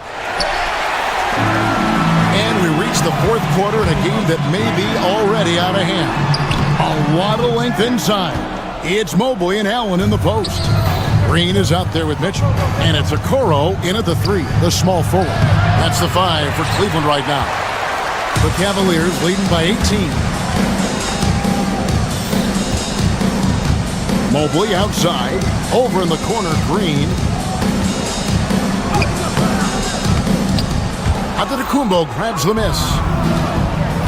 And we reach the fourth quarter in a game that may be already out of hand. A lot of length inside. It's Mobley and Allen in the post. Green is out there with Mitchell. And it's Okoro in at the 3, the small forward. That's the 5 for Cleveland right now. The Cavaliers leading by 18. Mobley outside. Over in the corner, Green. Antetokounmpo grabs the miss.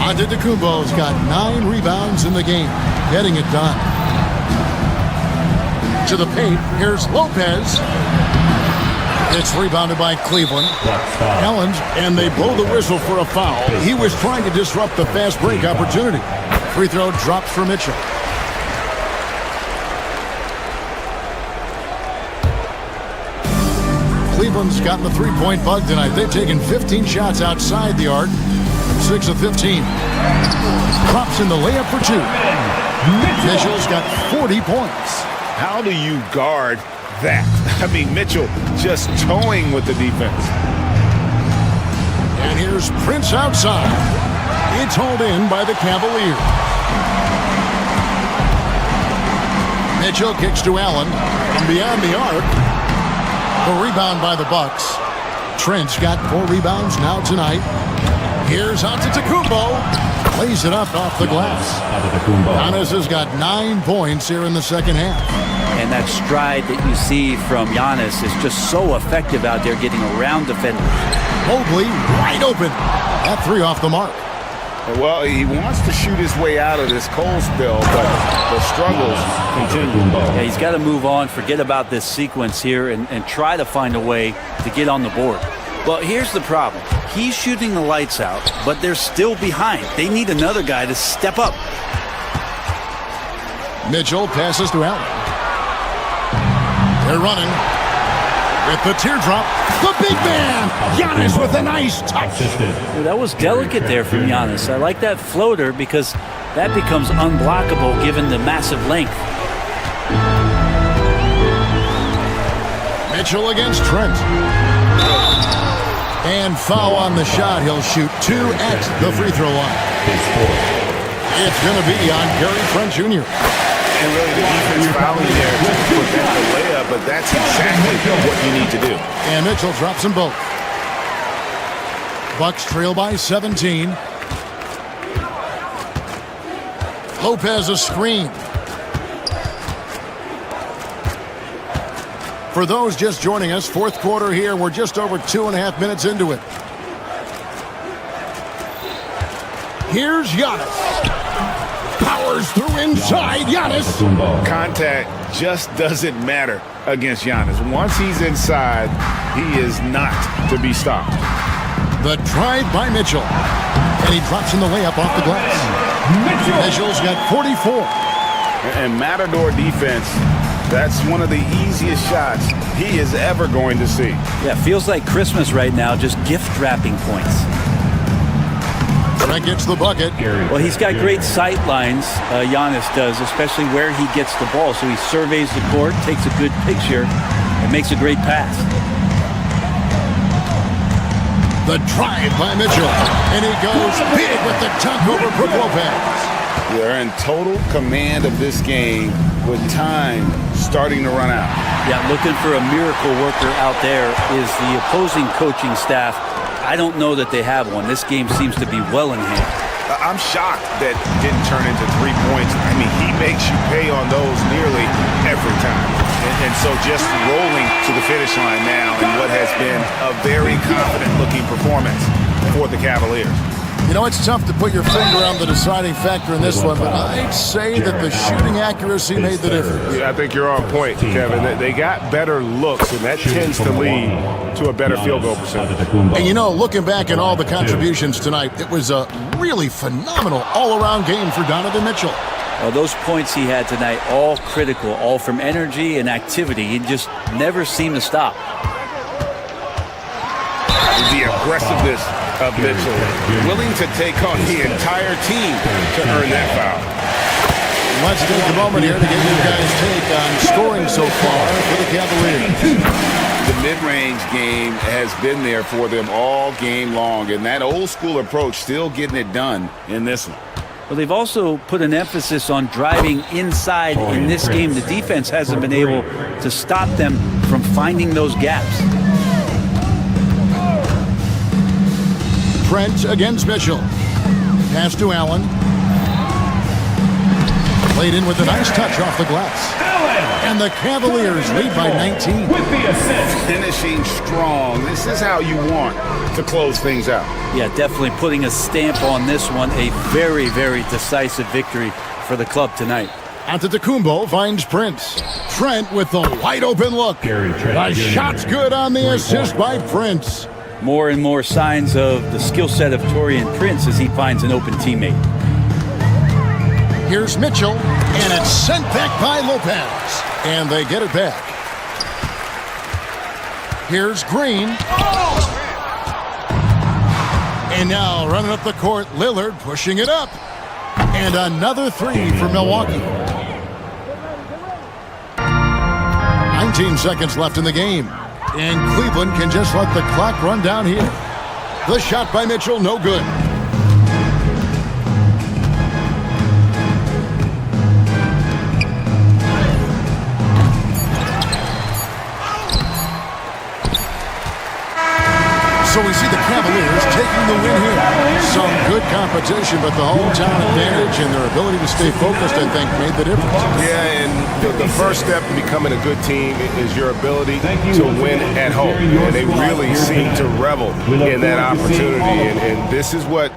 Antetokounmpo's got 9 rebounds in the game, getting it done. To the paint, here's Lopez. It's rebounded by Cleveland. Allen, and they blow the whistle for a foul. He was trying to disrupt the fast break opportunity. Free throw drops for Mitchell. Cleveland's gotten the three-point bug tonight. They've taken 15 shots outside the arc. 6 of 15. Drops in the layup for 2. Mitchell's got 40 points. How do you guard that? I mean, Mitchell just towing with the defense. And here's Prince outside. It's hauled in by the Cavaliers. Mitchell kicks to Allen. And beyond the arc, the rebound by the Bucks. Trent's got 4 rebounds now tonight. Here's Antetokounmpo. Plays it up off the glass. Giannis has got 9 points here in the second half. And that stride that you see from Giannis is just so effective out there getting around defenders. Mobley wide open. That 3 off the mark. Well, he wants to shoot his way out of this cold spell, but the struggles continue. Yeah, he's got to move on, forget about this sequence here, and try to find a way to get on the board. Well, here's the problem. He's shooting the lights out, but they're still behind. They need another guy to step up. Mitchell passes to Allen. They're running. With the teardrop, the big man, Giannis with a nice touch. Well, that was delicate there from Giannis. I like that floater because that becomes unblockable given the massive length. Mitchell against Trent. And foul on the shot. He'll shoot 2 at the free throw line. It's going to be on Gary Trent Jr. And really the defense fouling there to prevent the layup, but that's exactly what you need to do. And Mitchell drops them both. Bucks trail by 17. Lopez a screen. For those just joining us, fourth quarter here. We're just over 2.5 minutes into it. Here's Giannis. Powers through inside. Giannis. Contact just doesn't matter against Giannis. Once he's inside, he is not to be stopped. The drive by Mitchell. And he drops in the layup off the glass. Mitchell's got 44. And Matador defense, that's one of the easiest shots he is ever going to see. Yeah, feels like Christmas right now, just gift wrapping points. Trent gets the bucket. Well, he's got great sight lines, Giannis does, especially where he gets the ball. So he surveys the court, takes a good picture, and makes a great pass. The drive by Mitchell. And he goes big with the dunk over Brook Lopez. They're in total command of this game with time starting to run out. Yeah, looking for a miracle worker out there is the opposing coaching staff. I don't know that they have one. This game seems to be well in hand. I'm shocked that didn't turn into 3 points. I mean, he makes you pay on those nearly every time. And so just rolling to the finish line now in what has been a very confident-looking performance for the Cavaliers. You know, it's tough to put your finger on the deciding factor in this one, but I'd say that the shooting accuracy made the difference. Yeah, I think you're on point, Kevin. They got better looks, and that tends to lead to a better field goal percentage. And you know, looking back at all the contributions tonight, it was a really phenomenal all-around game for Donovan Mitchell. Those points he had tonight, all critical, all from energy and activity. He just never seemed to stop. The aggressiveness of Mitchell, willing to take on the entire team to earn that foul. Let's take a moment here to get you guys' take on scoring so far for the Cavaliers. The mid-range game has been there for them all game long, and that old school approach still getting it done in this one. Well, they've also put an emphasis on driving inside in this game. The defense hasn't been able to stop them from finding those gaps. Trent against Mitchell. Pass to Allen. Played in with a nice touch off the glass. And the Cavaliers lead by 19. With the assist. Finishing strong. This is how you want to close things out. Yeah, definitely putting a stamp on this one. A very, very decisive victory for the club tonight. Antetokounmpo finds Prince. Trent with the wide open look. The shot's good on the assist by Prince. More and more signs of the skill set of Taurean Prince as he finds an open teammate. Here's Mitchell, and it's sent back by Lopez. And they get it back. Here's Green. And now running up the court, Lillard pushing it up. And another three for Milwaukee. 19 seconds left in the game. And Cleveland can just let the clock run down here. The shot by Mitchell, no good. So we see the Cavaliers taking the win here. Some good competition, but the hometown advantage and their ability to stay focused, I think, made the difference. Yeah, and the first step to becoming a good team is your ability to win at home. And they really seem to revel in that opportunity. And this is what...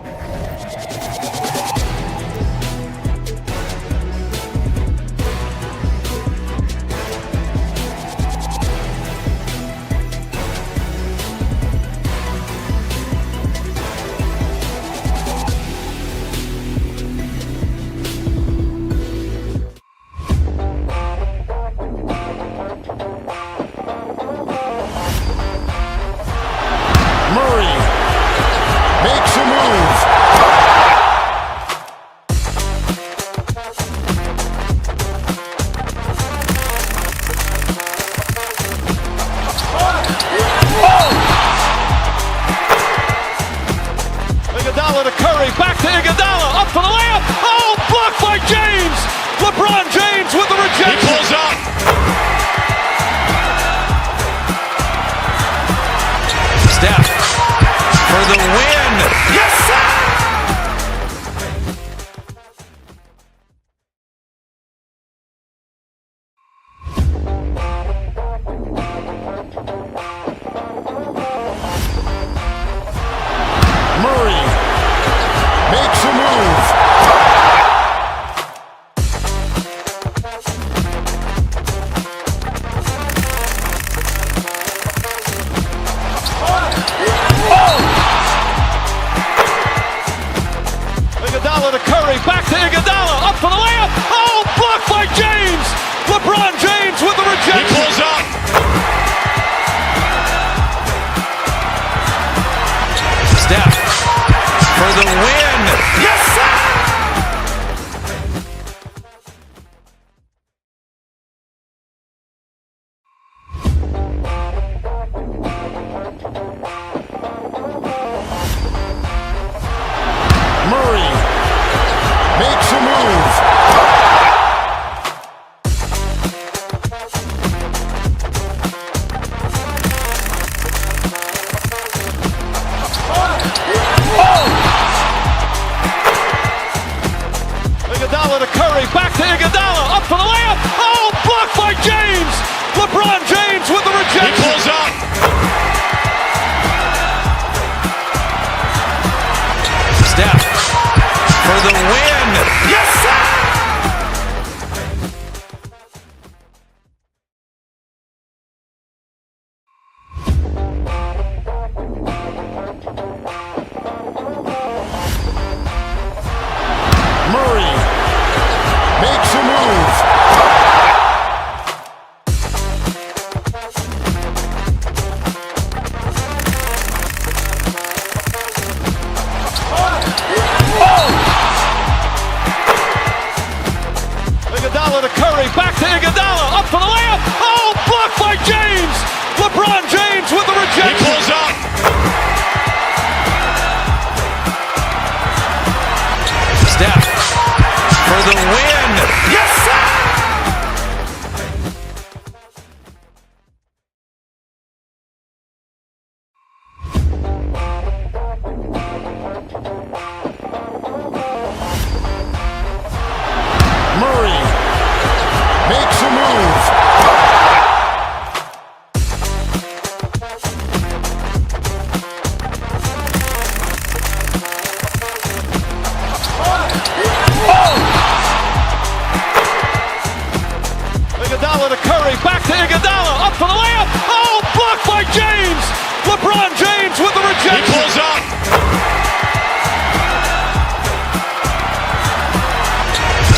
back to Iguodala, up for the layup. Oh, blocked by James. LeBron James with the rejection. He pulls up.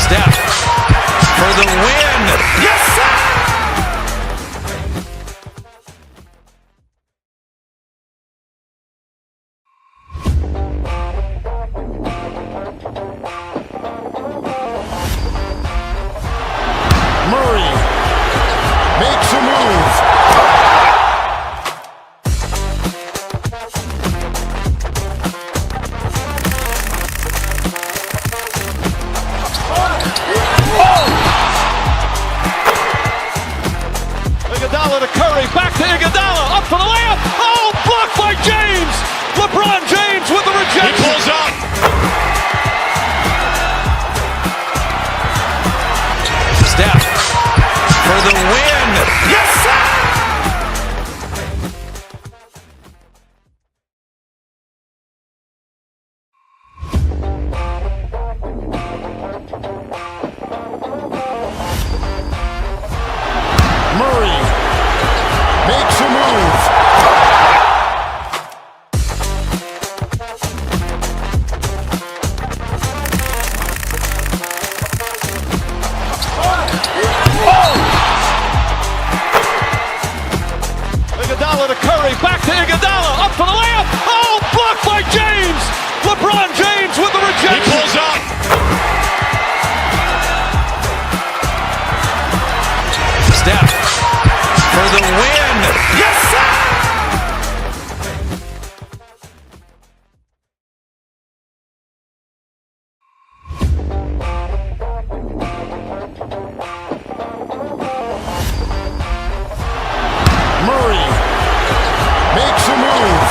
Steph for the win. Yes, sir! Murray makes a move. Iguodala to Curry, back to Iguodala, up for the layup. Oh, blocked by James. LeBron James with the rejection. He pulls up. Steph for the win. Yes, sir! Murray makes a move. Iguodala to Curry, back to Iguodala, up for the layup. Oh, blocked by James. LeBron James with the rejection. He pulls up. Steph for the win. Yes, sir! Murray makes a move.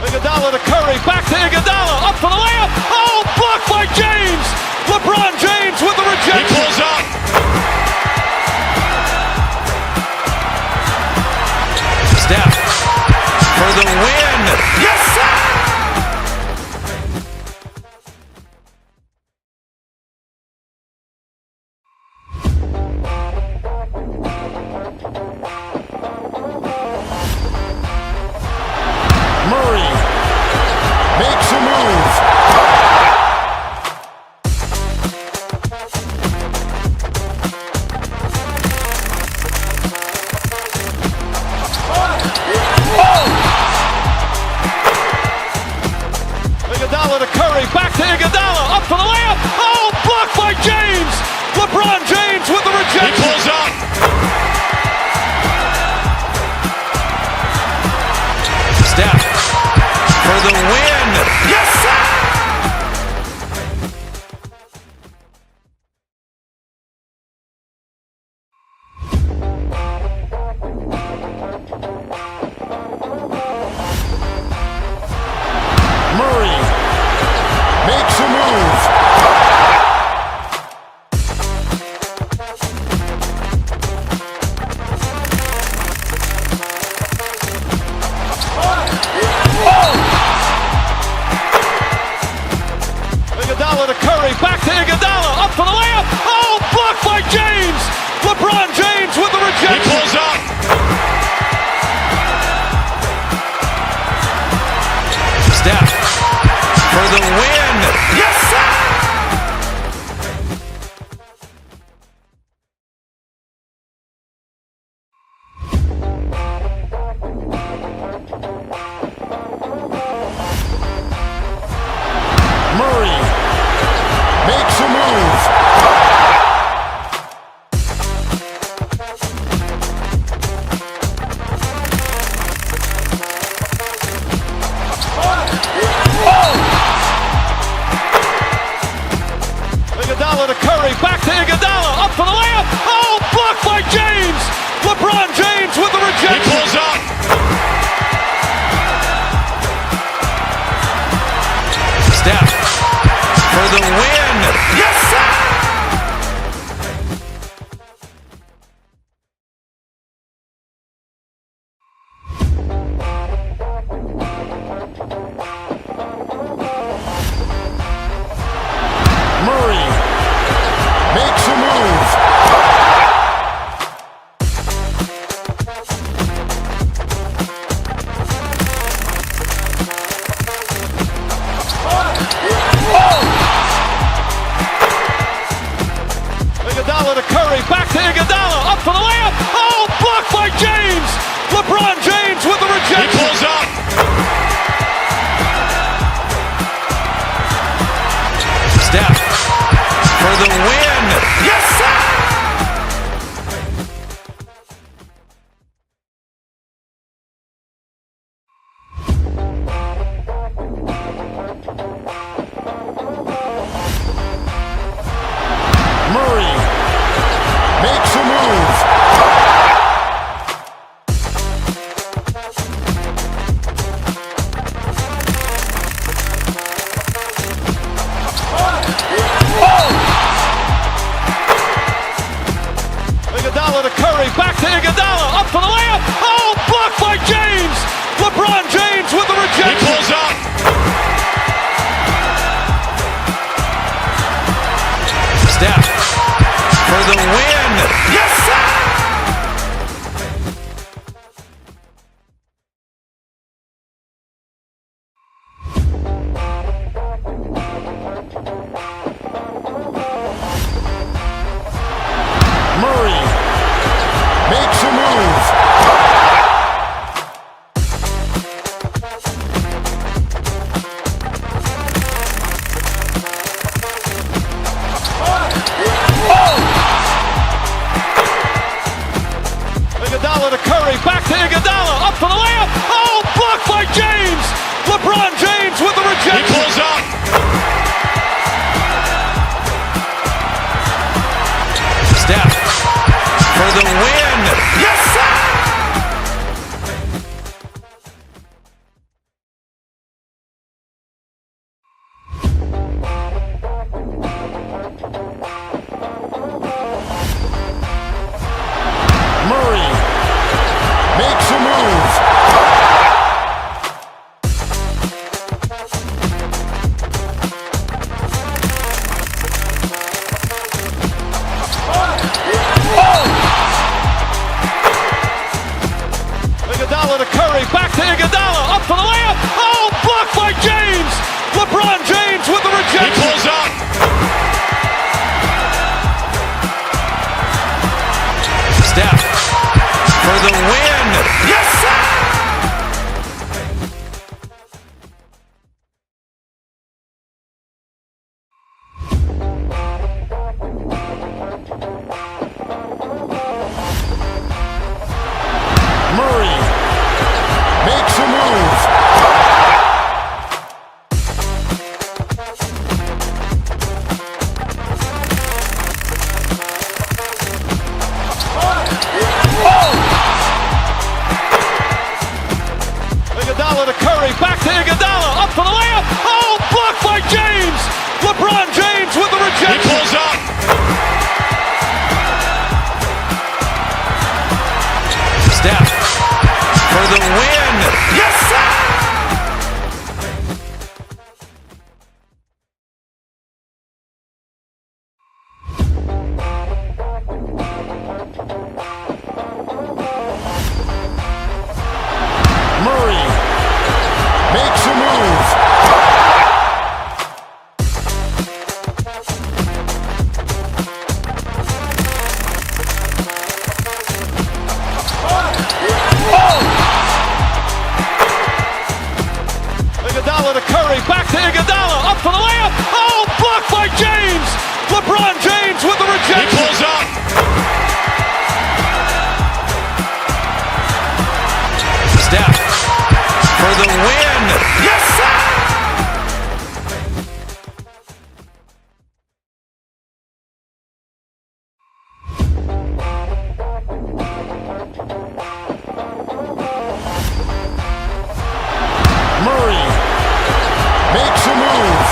Iguodala to Curry, back to Iguodala, up for the layup. Oh, blocked by James. LeBron James with the rejection. He pulls up. Steph for the win. Yes, sir! Murray makes a move. Iguodala to Curry, back to Iguodala, up for the layup. Oh, blocked by James. LeBron James with the rejection. He pulls up. Steph for the win. Yes, sir! Murray makes a move. back to Iguodala, up for the layup. Oh, blocked by James. LeBron James with the rejection. He pulls up. Steph for the win. Yes, sir! Murray makes a move. Iguodala to Curry, back to Iguodala, up for the layup. Oh, blocked by James. LeBron James with the rejection. He pulls up. Steph for the win. Yes, sir! Murray makes a move. Iguodala to Curry, back to Iguodala, up for the layup. Oh, blocked by James. LeBron James with the rejection. He pulls up. Steph for the win. Yes, sir! Murray makes a move. Iguodala to Curry, back to Iguodala, up for the layup. Oh, blocked by James. LeBron James with the rejection. He pulls up. Steph for the win. Yes, sir! Murray makes a move.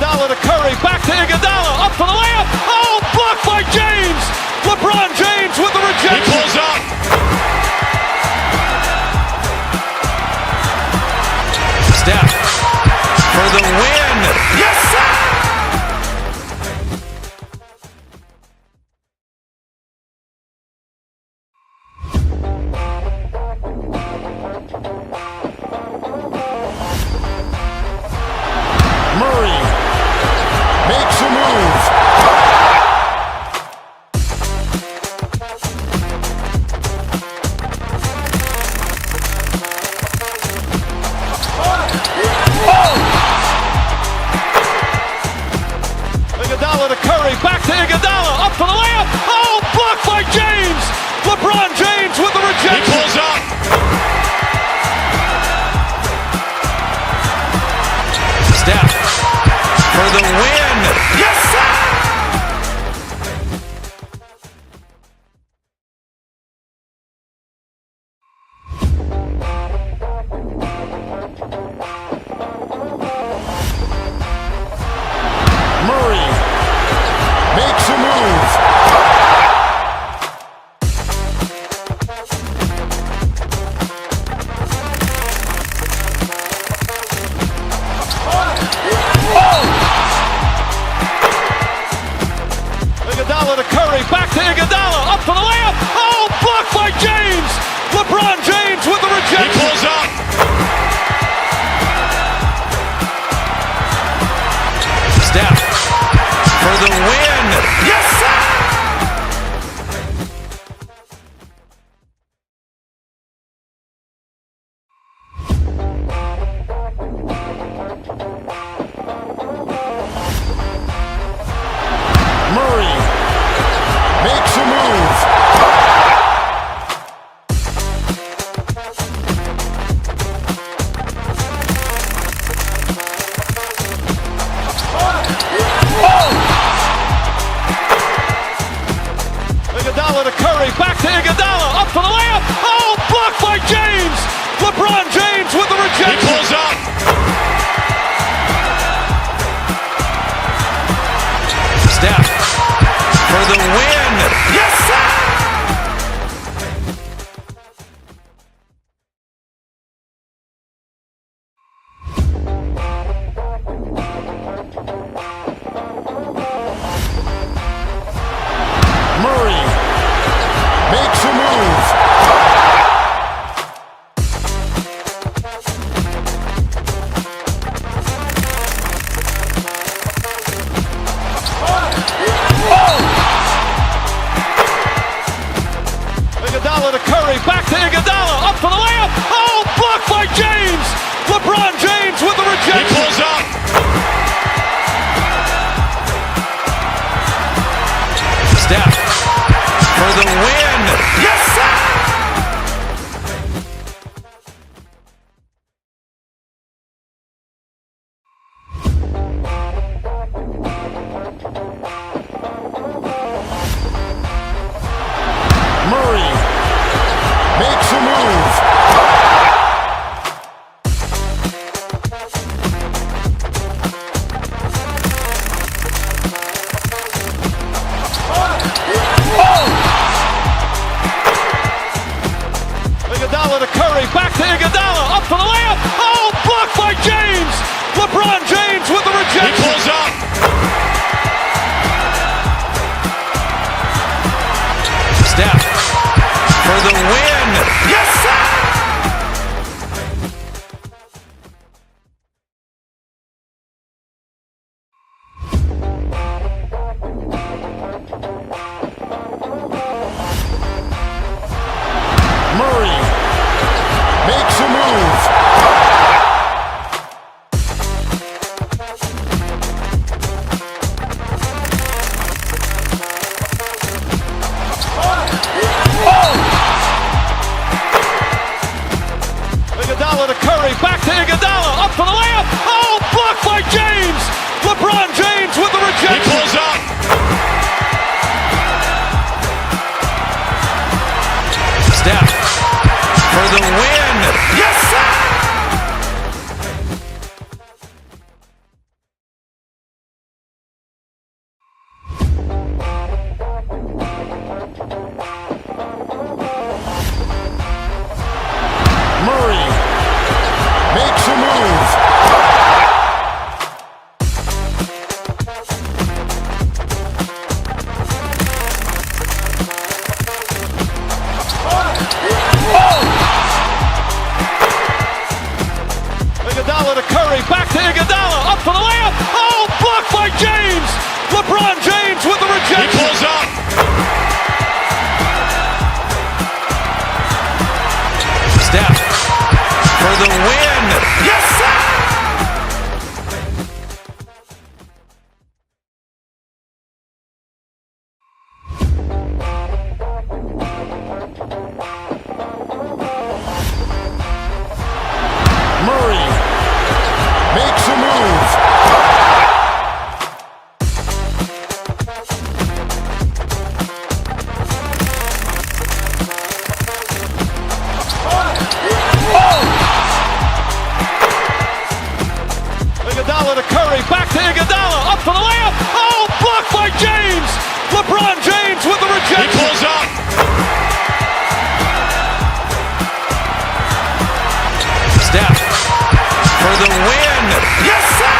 Iguodala to Curry, back to Iguodala, up for the layup. Oh, blocked by James. LeBron James with the rejection. He pulls up. Steph for the win. Yes, sir! Murray makes a move. Iguodala to Curry, back to Iguodala, up for the layup. Oh, blocked by James. LeBron James with the rejection. He pulls up. Steph for the win. Yes, sir! Murray makes a move. Iguodala to Curry, back to Iguodala, up for the layup. Oh, blocked by James. LeBron James with the rejection. He pulls up. Steph for the win. Yes, sir! Murray makes a move. Iguodala to Curry, back to Iguodala, up for the layup. Oh, blocked by James. LeBron James with the He rejection. pulls up. Steph for the win. Yes, sir! Murray makes a move. Iguodala to Curry, back to Iguodala, up for the layup. Oh, blocked by James. LeBron James with the He rejection. pulls up. Steph for the win. Yes, sir! Murray makes a move. back to Iguodala, up for the layup. Oh, blocked by James. LeBron James with the rejection. He pulls up. Steph for the win. Yes, sir!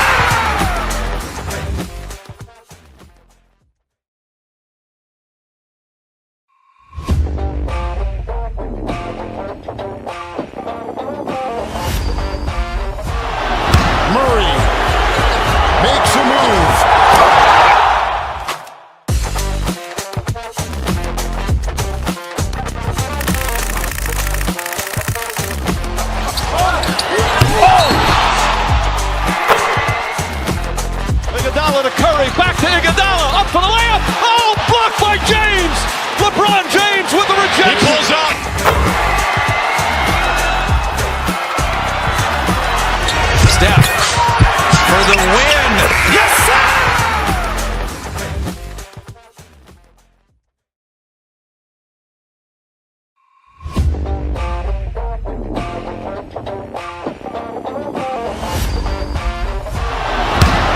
Murray makes a move. Iguodala to Curry, back to Iguodala, up for the layup. Oh, blocked by James. LeBron James with the rejection. He pulls up. Steph for the win. Yes, sir!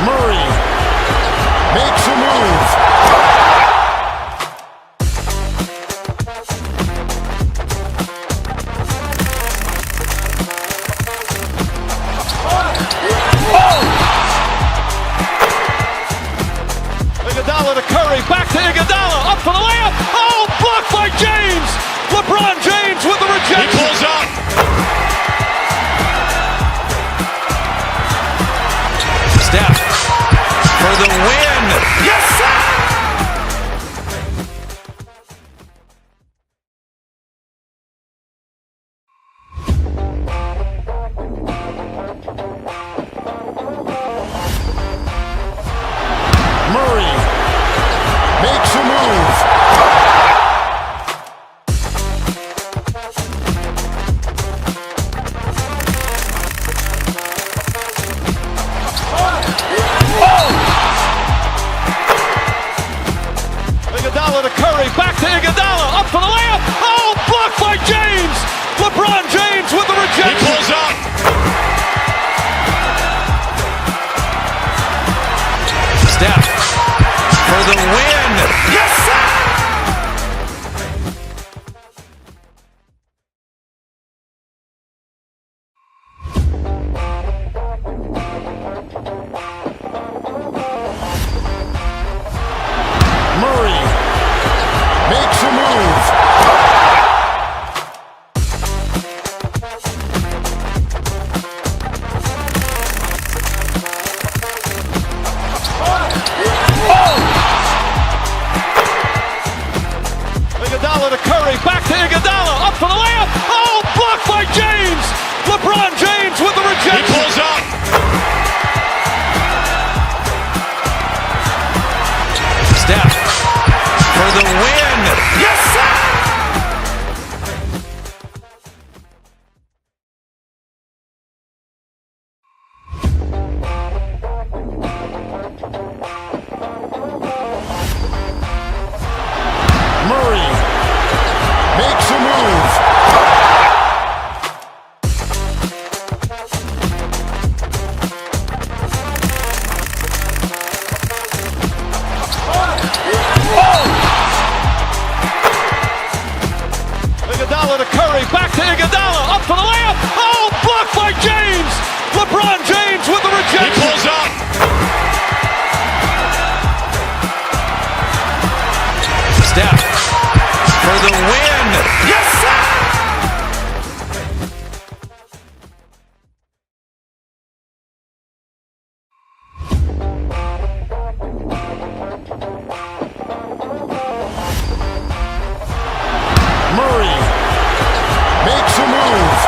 Murray makes a move. Iguodala to Curry, back to Iguodala, up for the layup. Oh, blocked by James. LeBron James with the rejection. He pulls up. Steph for the win. Yes, sir! Murray makes a move. Iguodala to Curry, back to Iguodala, up for the layup. Oh, blocked by James. LeBron James with the He rejection. pulls up. Steph for the win. Yes, sir! Murray makes a move. Iguodala to Curry, back to Iguodala, up for the layup. Oh, blocked by James. LeBron James with the He rejection. pulls up. Steph for the win. Yes, sir! Murray makes a move. Iguodala to Curry, back to Iguodala, up for the layup. Oh, blocked by James. LeBron James with the He rejection. pulls up. Steph for the win. Yes, sir! Murray makes a move.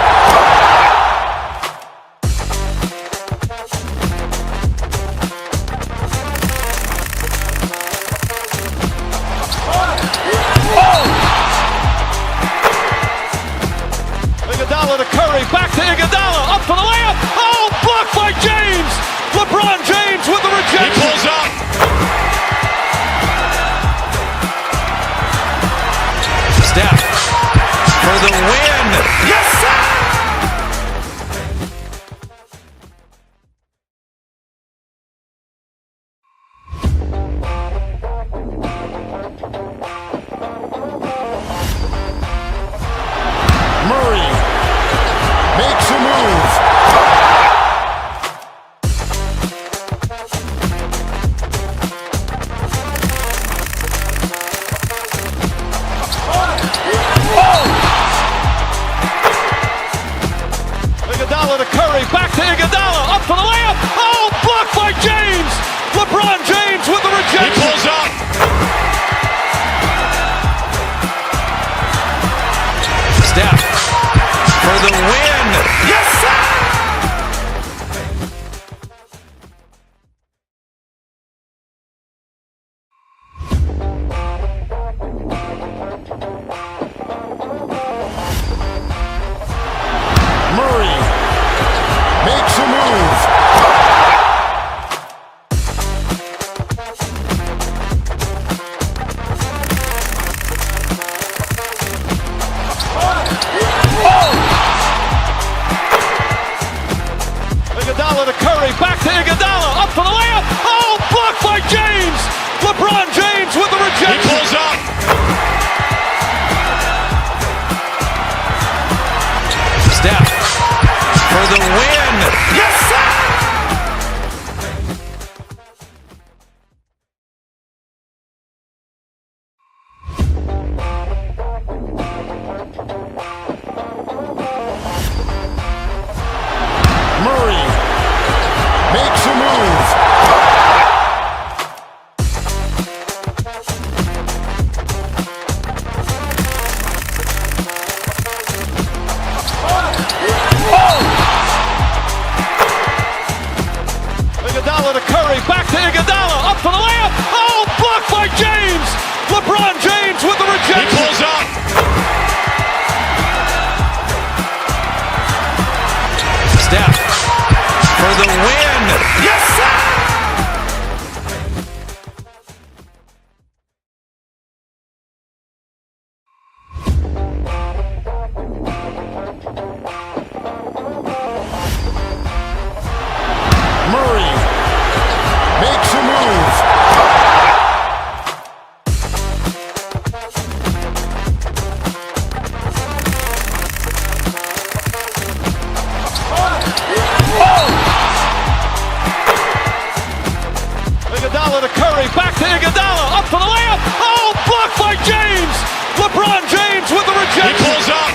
Iguodala to Curry, back to Iguodala, up for the layup. Oh, blocked by James. LeBron James with the rejection. He pulls up.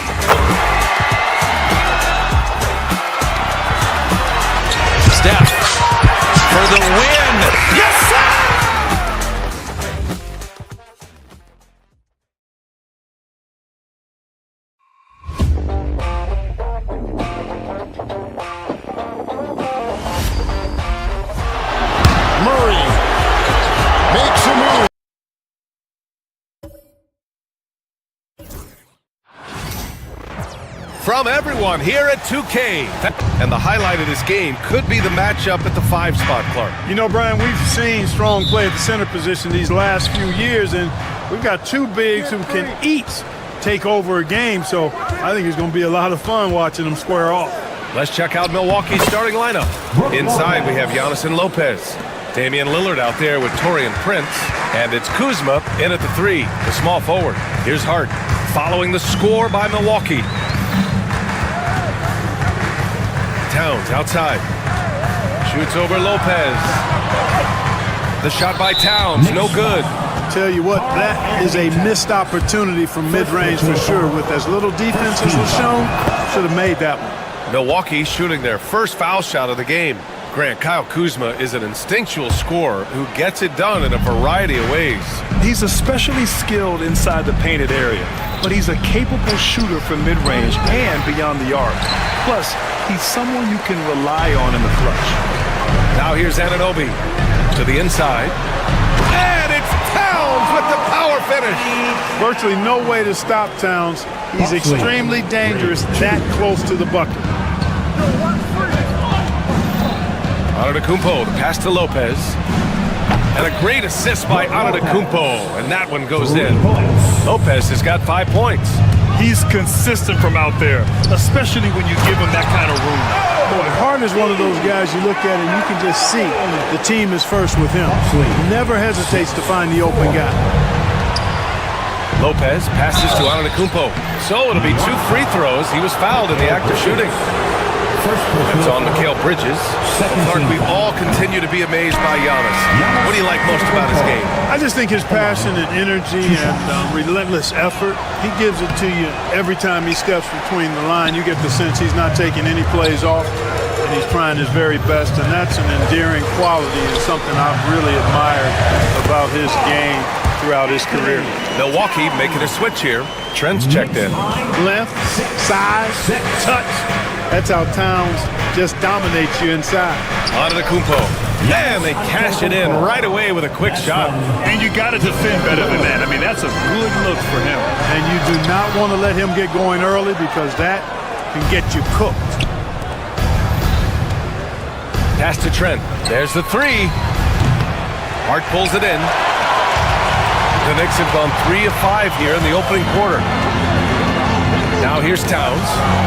Steph for the win. Yes, sir! Murray makes a move. From everyone here at 2K. And the highlight of this game could be the matchup at the 5 spot, Clark. You know, Brian, we've seen strong play at the center position these last few years, and we've got two bigs who can each take over a game, so I think it's going to be a lot of fun watching them square off. Let's check out Milwaukee's starting lineup. Inside, we have Giannis and Lopez. Damian Lillard out there with Taurean Prince. And it's Kuzma in at the 3, the small forward. Here's Hart following the score by Milwaukee. Towns outside. Shoots over Lopez. The shot by Towns, no good. Tell you what, that is a missed opportunity from mid-range for sure. With as little defense as was shown, should have made that one. Milwaukee shooting their first foul shot of the game. Grant, Kyle Kuzma is an instinctual scorer who gets it done in a variety of ways. He's especially skilled inside the painted area, but he's a capable shooter from mid-range and beyond the arc. Plus, he's someone you can rely on in the clutch. Now here's Anunoby to the inside. And it's Towns with the power finish. Virtually no way to stop Towns. He's extremely dangerous that close to the bucket. Antetokounmpo, the pass to Lopez. And a great assist by Antetokounmpo, and that one goes in. Lopez has got 5 points. He's consistent from out there, especially when you give him that kind of room. Boy, Harden is one of those guys you look at and you can just see the team is first with him. Never hesitates to find the open guy. Lopez passes to Antetokounmpo. So it'll be 2 free throws. He was fouled in the act of shooting. It's on Mikal Bridges. Clark, we all continue to be amazed by Giannis. What do you like most about his game? I just think his passion and energy and relentless effort, he gives it to you every time he steps between the line. You get the sense he's not taking any plays off, and he's trying his very best, and that's an endearing quality and something I've really admired about his game throughout his career. Milwaukee making a switch here. Trent's checked in. Length, size, touch. That's how Towns just dominates you inside. Antetokounmpo. Man, they cash it in right away with a quick shot. And you got to defend better than that. I mean, that's a good look for him. And you do not want to let him get going early because that can get you cooked. Pass to Trent. There's the 3. Hart pulls it in. The Knicks have gone 3 of 5 here in the opening quarter. Now here's Towns.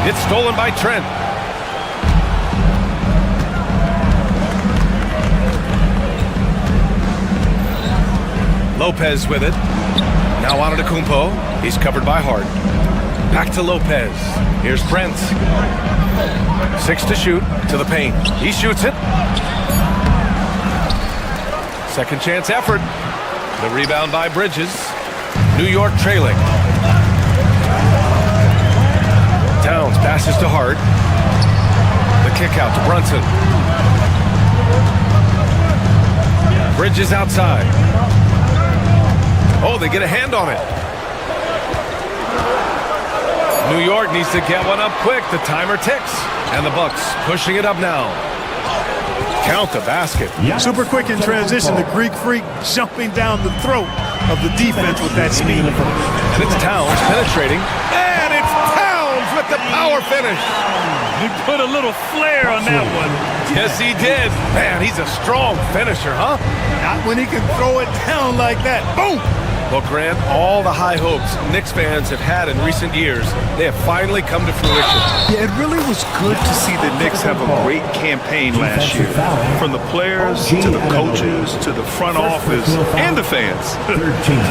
It's stolen by Trent. Lopez with it. Now Antetokounmpo. He's covered by Hart. Back to Lopez. Here's Prince. 6 to shoot to the paint. He shoots it. Second chance effort. The rebound by Bridges. New York trailing. Towns passes to Hart. The kick out to Brunson. Bridges outside. Oh, they get a hand on it. New York needs to get one up quick. The timer ticks. And the Bucks pushing it up now. Count the basket. Super quick in transition. The Greek freak jumping down the throat of the defense with that speed. And it's Towns penetrating. And it's Towns with the power finish. He put a little flair on that one. Yes, he did. Man, he's a strong finisher, huh? Not when he can throw it down like that. Boom! Well, Grant, all the high hopes Knicks fans have had in recent years, they have finally come to fruition. Yeah, it really was good to see the Knicks have a great campaign last year. From the players to the coaches to the front office and the fans.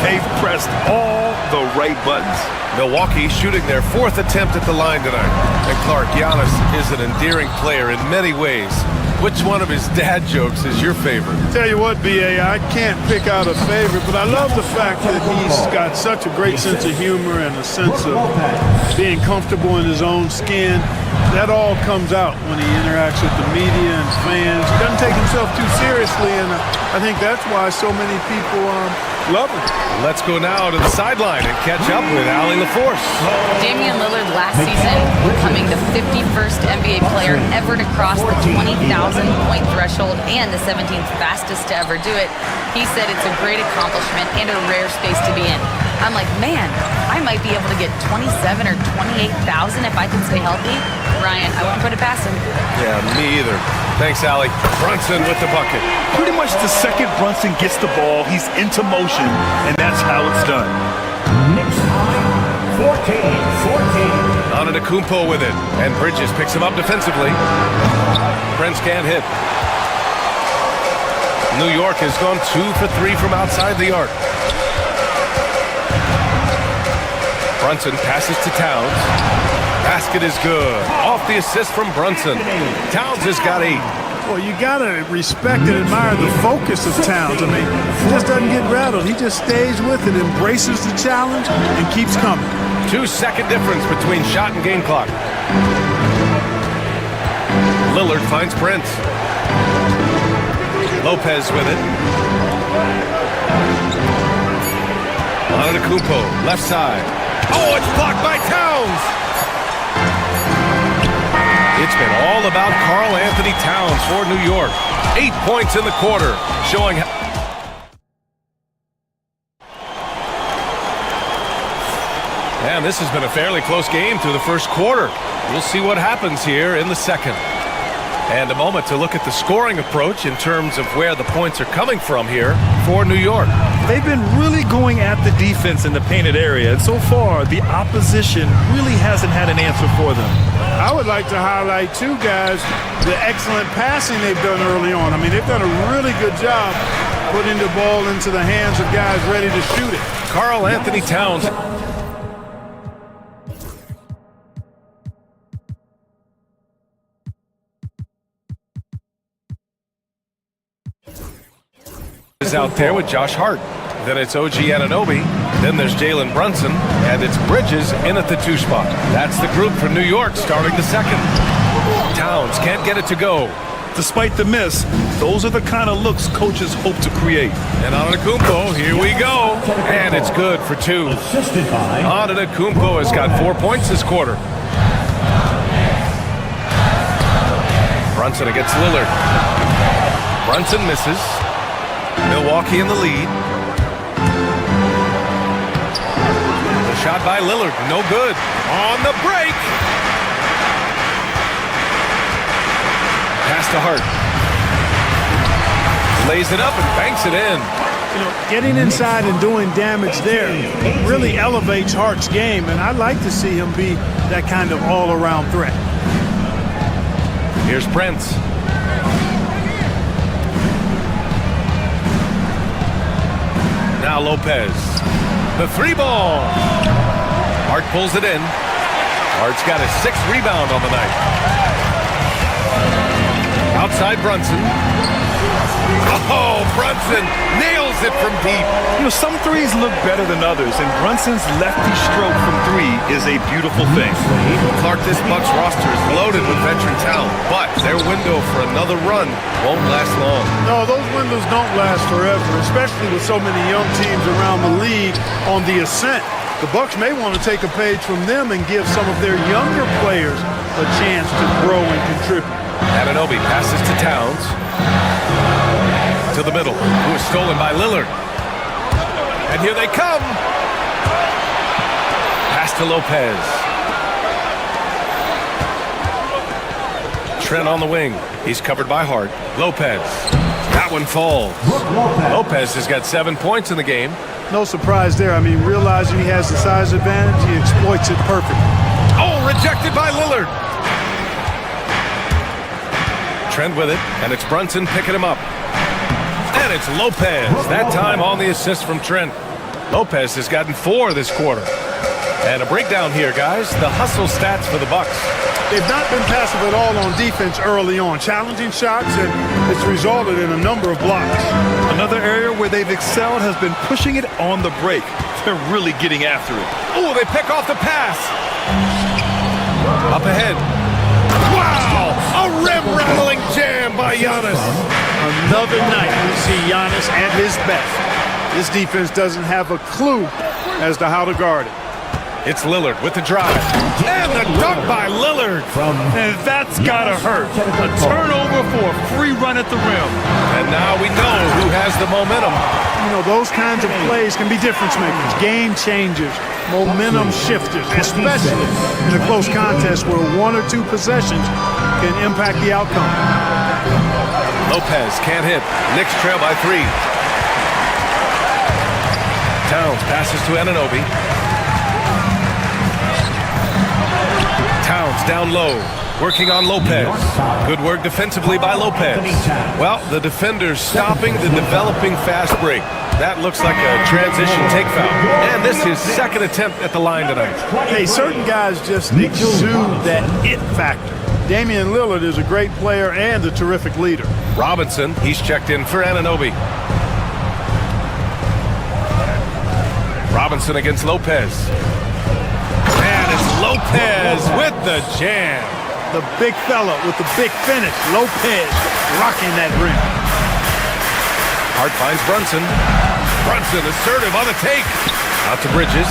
They've pressed all the right buttons. Milwaukee shooting their 4th attempt at the line tonight. And Clark, Giannis is an endearing player in many ways. Which one of his dad jokes is your favorite? Tell you what, B.A., I can't pick out a favorite, but I love the fact that he's got such a great sense of humor and a sense of being comfortable in his own skin. That all comes out when he interacts with the media and fans. He doesn't take himself too seriously, and I think that's why so many people love him. Let's go now to the sideline and catch up with Allie LaForce. Damian Lillard last season becoming the 51st NBA player ever to cross the 20,000-point threshold and the 17th fastest to ever do it. He said it's a great accomplishment and a rare space to be in. I'm like, man, I might be able to get 27 or 28,000 if I can stay healthy. Ryan, I wouldn't put it past him. Yeah, me either. Thanks, Allie. Brunson with the bucket. Pretty much the second Brunson gets the ball, he's into motion, and that's how it's done. Knicks high, 14-14. Antetokounmpo with it, and Bridges picks him up defensively. Prince can't hit. New York has gone 2 for 3 from outside the arc. Brunson passes to Towns. Basket is good. Off the assist from Brunson. Towns has got 8. Well, you got to respect and admire the focus of Towns. I mean, he just doesn't get rattled. He just stays with it, embraces the challenge, and keeps coming. 2-second difference between shot and game clock. Lillard finds Prince. Lopez with it. Antetokounmpo, left side. Oh, it's blocked by Towns! It's been all about Karl Anthony Towns for New York. 8 points in the quarter, showing how... And this has been a fairly close game through the first quarter. We'll see what happens here in the second. And a moment to look at the scoring approach in terms of where the points are coming from here for New York. They've been really going at the defense in the painted area, and so far the opposition really hasn't had an answer for them. I would like to highlight, too, guys, the excellent passing they've done early on. I mean, they've done a really good job putting the ball into the hands of guys ready to shoot it. Karl Anthony Towns. Is out there with Josh Hart. Then it's OG Anunoby. Then there's Jalen Brunson. And it's Bridges in at the 2 spot. That's the group for New York starting the second. Towns can't get it to go. Despite the miss, those are the kind of looks coaches hope to create. And Antetokounmpo, here we go. And it's good for 2. Antetokounmpo has got 4 points this quarter. Brunson against Lillard. Brunson misses. Milwaukee in the lead. The shot by Lillard, no good. On the break. Pass to Hart. Lays it up and banks it in. You know, getting inside and doing damage there really elevates Hart's game, and I'd like to see him be that kind of all-around threat. Here's Prince. Now Lopez. The 3-ball. Hart pulls it in. Hart's got his 6th rebound on the night. Outside Brunson. Oh, Brunson nails it from deep. You know, some threes look better than others, and Brunson's lefty stroke from 3 is a beautiful thing. Clark, this Bucks roster is loaded with veteran talent, but their window for another run won't last long. No, those windows don't last forever, especially with so many young teams around the league on the ascent. The Bucks may want to take a page from them and give some of their younger players a chance to grow and contribute. Anunoby passes to Towns. To the middle, who is stolen by Lillard. And here they come. Pass to Lopez. Trent on the wing. He's covered by Hart. Lopez. That one falls. Lopez has got 7 points in the game. No surprise there. I mean, realizing he has the size advantage, he exploits it perfectly. Oh, rejected by Lillard. Trent with it, and it's Brunson picking him up. And it's Lopez, that time on the assist from Trent. Lopez has gotten 4 this quarter. And a breakdown here, guys. The hustle stats for the Bucks. They've not been passive at all on defense early on. Challenging shots, and it's resulted in a number of blocks. Another area where they've excelled has been pushing it on the break. They're really getting after it. Oh, they pick off the pass. Up ahead. Wow! A rim-rattling jam by Giannis. Another night we see Giannis at his best. This defense doesn't have a clue as to how to guard it. It's Lillard with the drive. And the dunk by Lillard. And that's gotta hurt. A turnover for a free run at the rim. And now we know who has the momentum. You know, those kinds of plays can be difference makers, game changers, momentum shifters, especially in a close contest where 1 or 2 possessions can impact the outcome. Lopez can't hit. Knicks trail by 3. Towns passes to Anunoby. Towns down low, working on Lopez. Good work defensively by Lopez. Well, the defender's stopping the developing fast break. That looks like a transition take foul. And this is second attempt at the line tonight. Hey, certain guys just exude that it factor. Damian Lillard is a great player and a terrific leader. Robinson, he's checked in for Anunoby. Robinson against Lopez. And it's Lopez with the jam. The big fella with the big finish. Lopez rocking that rim. Hart finds Brunson. Brunson assertive on the take. Out to Bridges.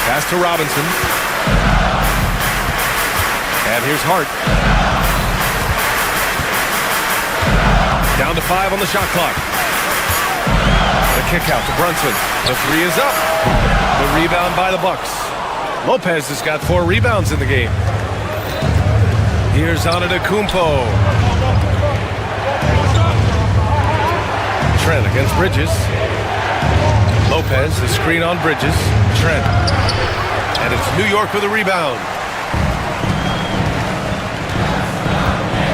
Pass to Robinson. And here's Hart. Down to 5 on the shot clock. The kick out to Brunson. The 3 is up. The rebound by the Bucks. Lopez has got 4 rebounds in the game. Here's Antetokounmpo. Trent against Bridges. Lopez, the screen on Bridges. Trent. And it's New York with a rebound.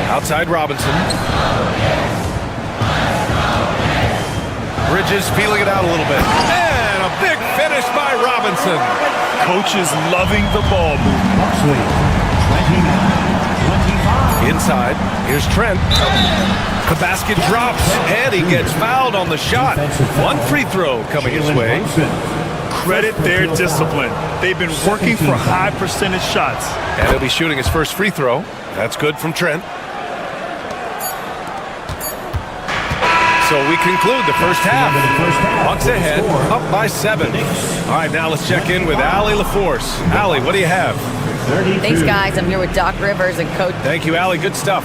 Outside Robinson. Bridges feeling it out a little bit. And a big finish by Robinson. Coaches loving the ball movement. Inside, here's Trent. The basket drops, and he gets fouled on the shot. 1 free throw coming his way. Credit their discipline. They've been working for high percentage shots. And he'll be shooting his first free throw. That's good from Trent. So we conclude the first half. Bucks ahead, up by 7. All right, now let's check in with Allie LaForce. Allie, what do you have? Thanks, guys. I'm here with Doc Rivers and Coach. Thank you, Allie. Good stuff.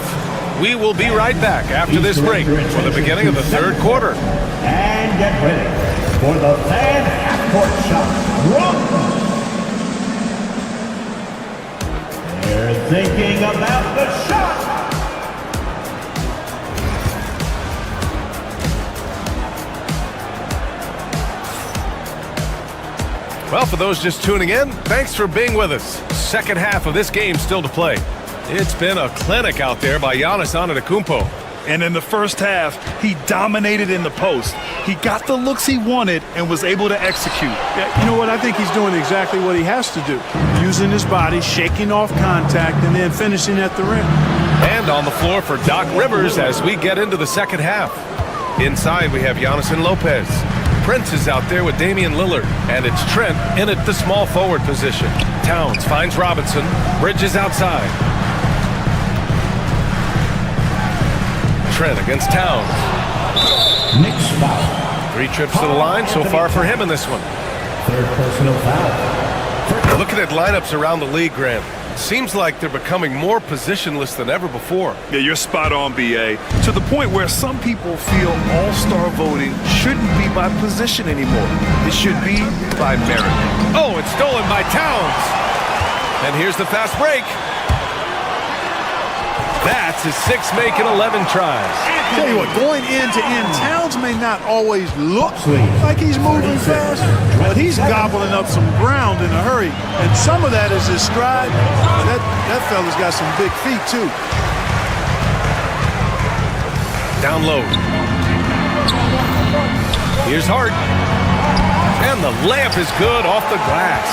We will be right back after this break for the beginning of the third quarter. And get ready for the fan half-court shot. They're thinking about the shot. Well, for those just tuning in, thanks for being with us. Second half of this game still to play. It's been a clinic out there by Giannis Antetokounmpo. And in the first half, he dominated in the post. He got the looks he wanted and was able to execute. Yeah, you know what? I think he's doing exactly what he has to do. Using his body, shaking off contact, and then finishing at the rim. And on the floor for Doc Rivers as we get into the second half. Inside, we have Giannis and Lopez. Prince is out there with Damian Lillard, and it's Trent in at the small forward position. Towns finds Robinson. Bridges outside. Trent against Towns. Knicks foul. 3 trips to the line so far for him in this one. Third personal foul. Looking at lineups around the league, Grant, it seems like they're becoming more positionless than ever before. Yeah, you're spot on, B.A. To the point where some people feel all-star voting shouldn't be by position anymore. It should be by merit. Oh, it's stolen by Towns. And here's the fast break. That's his 6th make in 11 tries. Tell you what, going end to end, Towns may not always look like he's moving fast, but he's gobbling up some ground in a hurry. And some of that is his stride. That fella's got some big feet, too. Down low. Here's Hart. And the layup is good off the glass.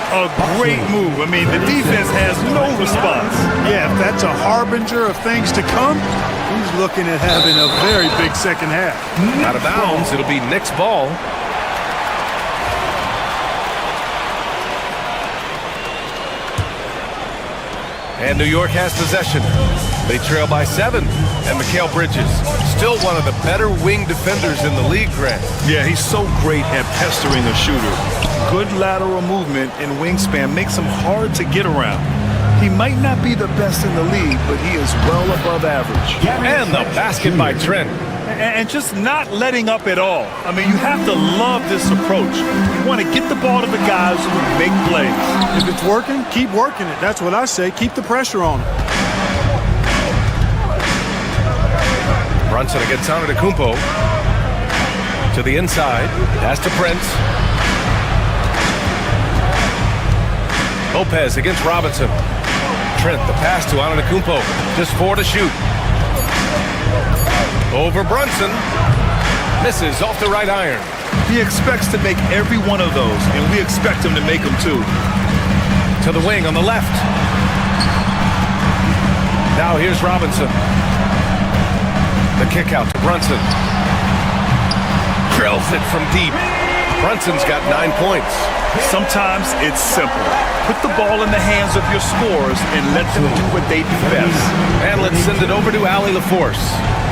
A great move. I mean, the defense has no response. Yeah, if that's a harbinger of things to come, he's looking at having a very big second half. Out of bounds, it'll be Knicks ball. And New York has possession. They trail by 7. And Mikal Bridges, still one of the better wing defenders in the league, Grant. Yeah, he's so great at pestering a shooter. Good lateral movement and wingspan makes him hard to get around. He might not be the best in the league, but he is well above average. And the basket by Trent. And just not letting up at all. I mean, you have to love this approach. You want to get the ball to the guys who make plays. If it's working, keep working it. That's what I say. Keep the pressure on him. Brunson against Antetokounmpo. To the inside. Pass to Prince. Lopez against Robinson. Trent, the pass to Antetokounmpo. Just 4 to shoot. Over Brunson. Misses off the right iron. He expects to make every one of those, and we expect him to make them too. To the wing on the left. Now here's Robinson. The kick out to Brunson. Drills it from deep. Brunson's got 9 points. Sometimes it's simple. Put the ball in the hands of your scorers and let them do what they do best. And let's send it over to Allie LaForce.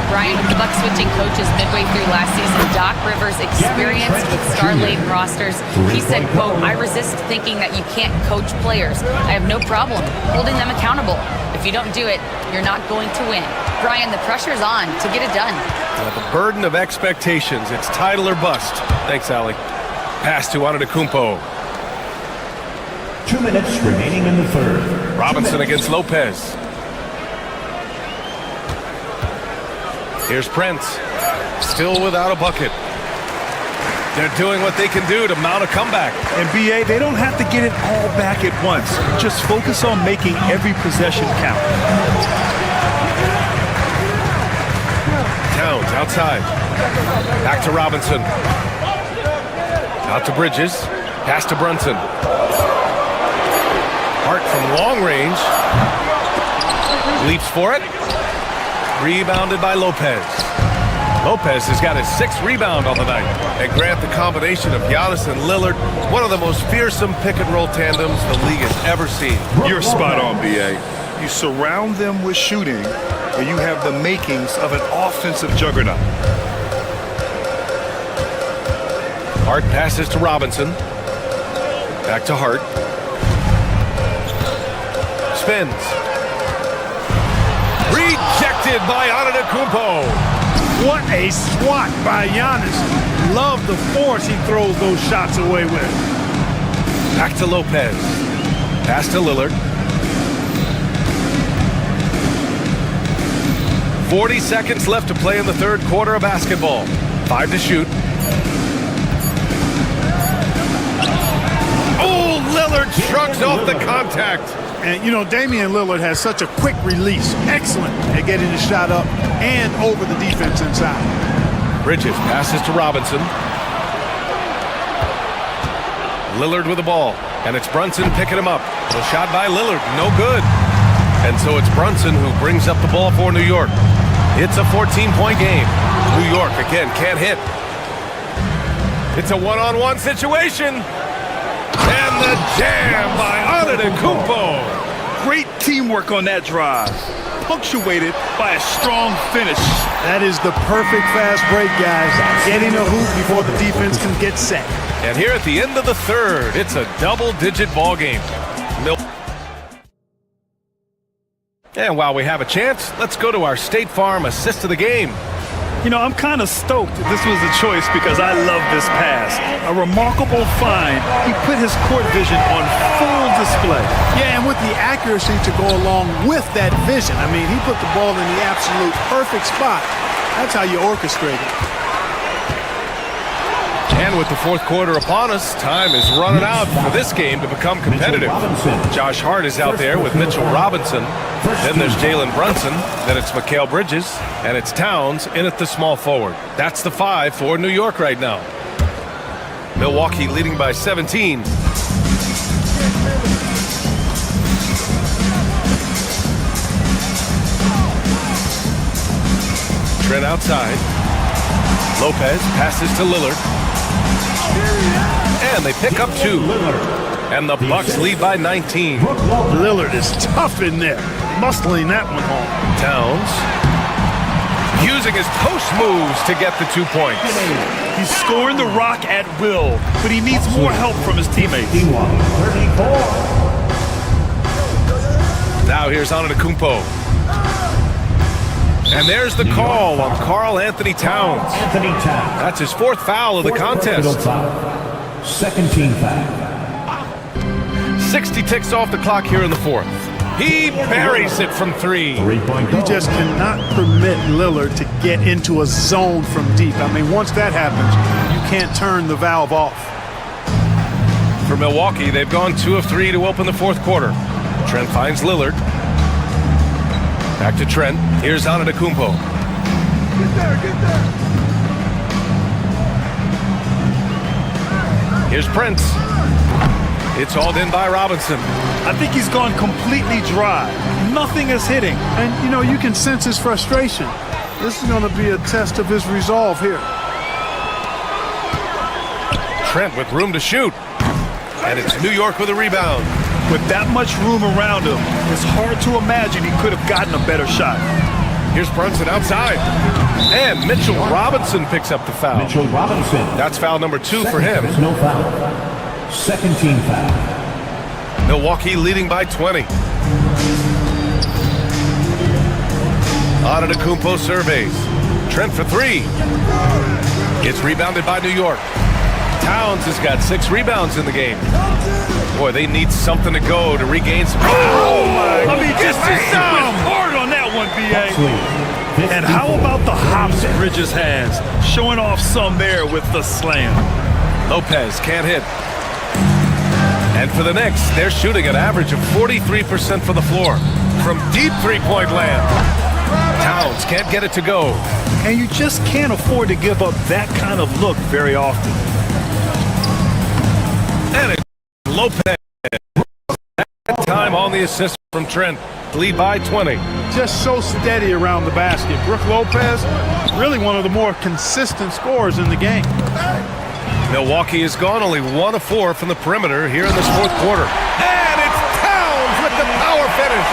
Brian, with the Bucks switching coaches midway through last season, Doc Rivers' experience with star-laden rosters, he said, quote, "I resist thinking that you can't coach players. I have no problem holding them accountable. If you don't do it, you're not going to win." Brian, the pressure's on to get it done. The burden of expectations. It's title or bust. Thanks, Allie. Pass to Antetokounmpo. 2 minutes remaining in the third. Robinson against Lopez. Here's Prince. Still without a bucket. They're doing what they can do to mount a comeback. And BA, they don't have to get it all back at once. Just focus on making every possession count. Towns outside. Back to Robinson. Out to Bridges. Pass to Brunson. Hart from long range. Leaps for it. Rebounded by Lopez. Lopez has got his 6th rebound on the night. And Grant, the combination of Giannis and Lillard, one of the most fearsome pick-and-roll tandems the league has ever seen. You're spot on, BA. You surround them with shooting, and you have the makings of an offensive juggernaut. Hart passes to Robinson. Back to Hart. Spins. Rejected by Antetokounmpo. What a swat by Giannis. Love the force he throws those shots away with. Back to Lopez. Pass to Lillard. 40 seconds left to play in the third quarter of basketball. 5 to shoot. Oh, Lillard shrugs off the contact. And, you know, Damian Lillard has such a quick release. Excellent at getting the shot up and over the defense inside. Bridges passes to Robinson. Lillard with the ball. And it's Brunson picking him up. The shot by Lillard, no good. And so it's Brunson who brings up the ball for New York. It's a 14-point game. New York, again, can't hit. It's a one-on-one situation. And the jam by Antetokounmpo. Great teamwork on that drive, punctuated by a strong finish. That is the perfect fast break, guys. Getting a hoop before the defense can get set. And here at the end of the third, it's a double-digit ball game. And while we have a chance, let's go to our State Farm assist of the game. You know, I'm kind of stoked this was a choice because I love this pass. A remarkable find. He put his court vision on full display. Yeah, and with the accuracy to go along with that vision. I mean, he put the ball in the absolute perfect spot. That's how you orchestrate it. And with the fourth quarter upon us, time is running out for this game to become competitive. Josh Hart is out there with Mitchell Robinson. Then there's Jalen Brunson. Then it's Mikal Bridges. And it's Towns in at the small forward. That's the 5 for New York right now. Milwaukee leading by 17. Trent outside. Lopez passes to Lillard. And they pick up 2. And the Bucks lead by 19. Lillard is tough in there, muscling that one home. Towns using his post moves to get the 2 points. He's scoring the rock at will, but he needs more help from his teammates. Now here's Antetokounmpo. And there's the call on Karl Anthony Towns. That's his 4th foul of the contest. Second team foul. 60 ticks off the clock here in the 4th. He buries it from 3. You just cannot permit Lillard to get into a zone from deep. I mean, once that happens, you can't turn the valve off. For Milwaukee, they've gone 2 of 3 to open the 4th quarter. Trent finds Lillard. Back to Trent. Here's Antetokounmpo. Get there. Here's Prince. It's hauled in by Robinson. I think he's gone completely dry. Nothing is hitting. And, you know, you can sense his frustration. This is going to be a test of his resolve here. Trent with room to shoot. And it's New York with a rebound. With that much room around him, it's hard to imagine he could have gotten a better shot. Here's Brunson outside. And Mitchell Robinson picks up the foul. Mitchell Robinson. That's foul number 2 for him. There's no foul. Second team foul. Milwaukee leading by 20. Antetokounmpo surveys. Trent for 3. It's rebounded by New York. Towns has got 6 rebounds in the game. Boy, they need something to go to regain some. Oh my! I mean, just hard on that one, BA. And how about the hops Bridges has, showing off some there with the slam. Lopez can't hit. And for the Knicks, they're shooting an average of 43% for the floor from deep three-point land. Towns can't get it to go. And you just can't afford to give up that kind of look very often. And it's Lopez. That time on the assist from Trent. Lead by 20. Just so steady around the basket. Brook Lopez, really one of the more consistent scorers in the game. Milwaukee has gone only 1 of 4 from the perimeter here in this 4th quarter. And it's Towns with the power finish.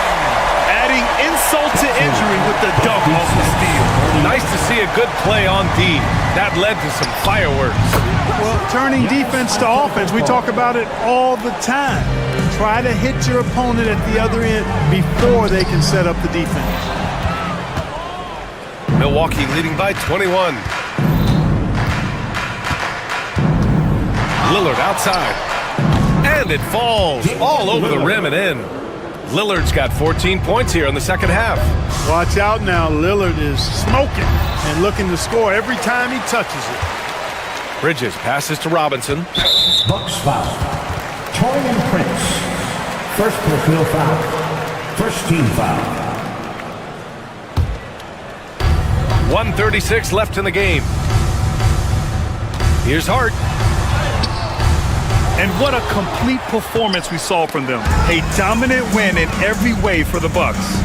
Adding insult to injury with the dunk off the steal. Nice to see a good play on D. That led to some fireworks. Well, turning defense to offense, we talk about it all the time. Try to hit your opponent at the other end before they can set up the defense. Milwaukee leading by 21. Lillard outside. And it falls all over the rim and in. Lillard's got 14 points here in the second half. Watch out now. Lillard is smoking and looking to score every time he touches it. Bridges passes to Robinson. Bucks foul. Torian Prince. First personal foul. First team foul. 1:36 left in the game. Here's Hart. And what a complete performance we saw from them. A dominant win in every way for the Bucks.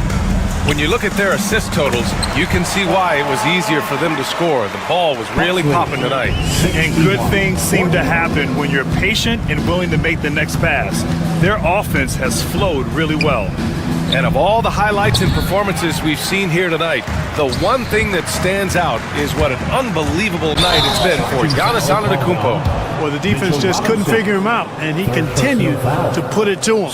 When you look at their assist totals, you can see why it was easier for them to score. The ball was really popping tonight. And good things seem to happen when you're patient and willing to make the next pass. Their offense has flowed really well. And of all the highlights and performances we've seen here tonight, the one thing that stands out is what an unbelievable night it's been for Giannis Antetokounmpo. Well, the defense just couldn't figure him out, and he continued to put it to him.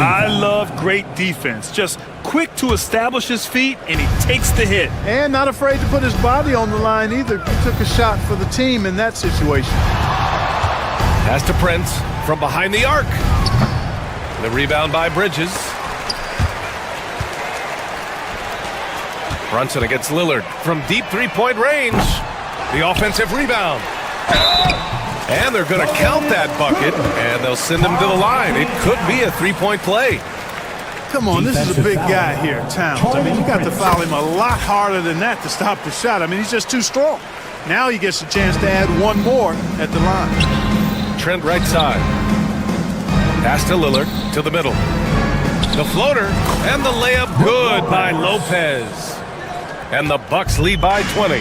I love great defense. Just quick to establish his feet, and he takes the hit. And not afraid to put his body on the line either. He took a shot for the team in that situation. Pass to Prince from behind the arc. The rebound by Bridges. Brunson against Lillard from deep three-point range. The offensive rebound. And they're going to count that bucket, and they'll send him to the line. It could be a three-point play. Come on, this is a big guy here, Towns. I mean, you got to foul him a lot harder than that to stop the shot. I mean, he's just too strong. Now he gets a chance to add one more at the line. Trent right side. Pass to Lillard, to the middle. The floater, and the layup good by Lopez. And the Bucks lead by 20.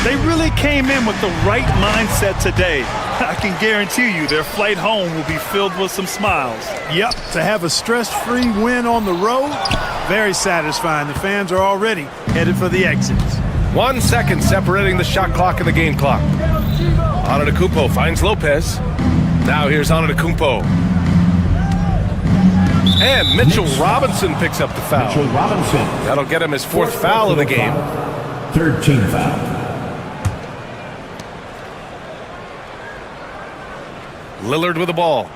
They really came in with the right mindset today. I can guarantee you their flight home will be filled with some smiles. Yep, to have a stress-free win on the road, very satisfying. The fans are already headed for the exits. 1 second separating the shot clock and the game clock. Antetokounmpo finds Lopez. Now here's Antetokounmpo. And Mitchell Robinson picks up the foul. Mitchell Robinson. That'll get him his fourth foul of the game. Third team foul. Lillard with the ball.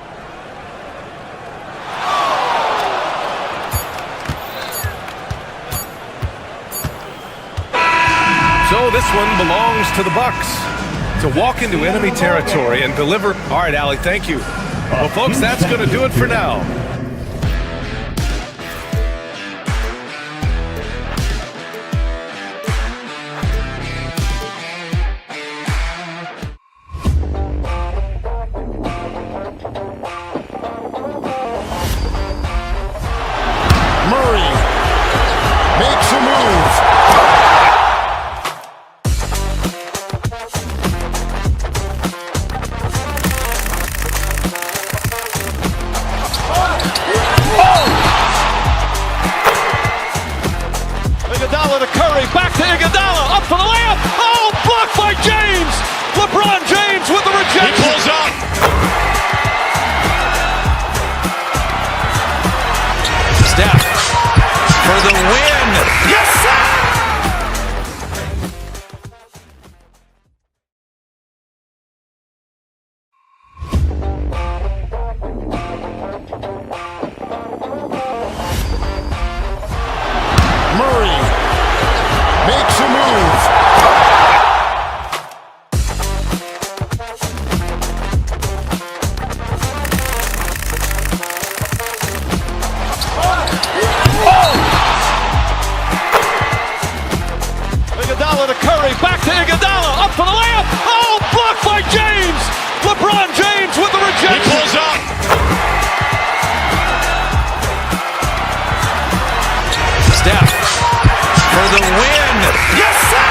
So this one belongs to the Bucks. To walk into enemy territory and deliver. All right, Allie, thank you. Well, folks, that's going to do it for now. Back to Iguodala, up for the layup. Oh, blocked by James. LeBron James with the rejection. He pulls up. Steph for the win. Yes, sir! Makes a move. Iguodala to Curry, back to Iguodala, up for the layup. Oh, blocked by James. LeBron James with the rejection. He pulls up. Steph for the win. Yes, sir!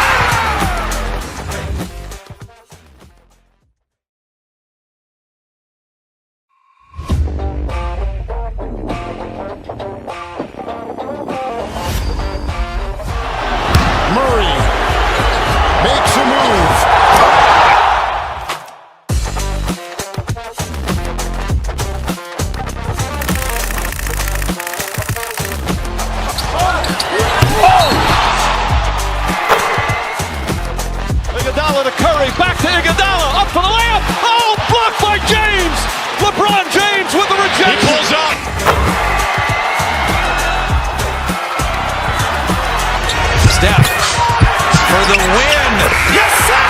Murray makes a move. Iguodala to Curry, back to Iguodala, up for the layup. Oh, blocked by James. LeBron James with the rejection. He pulls up. Steph for the win. Yes, sir!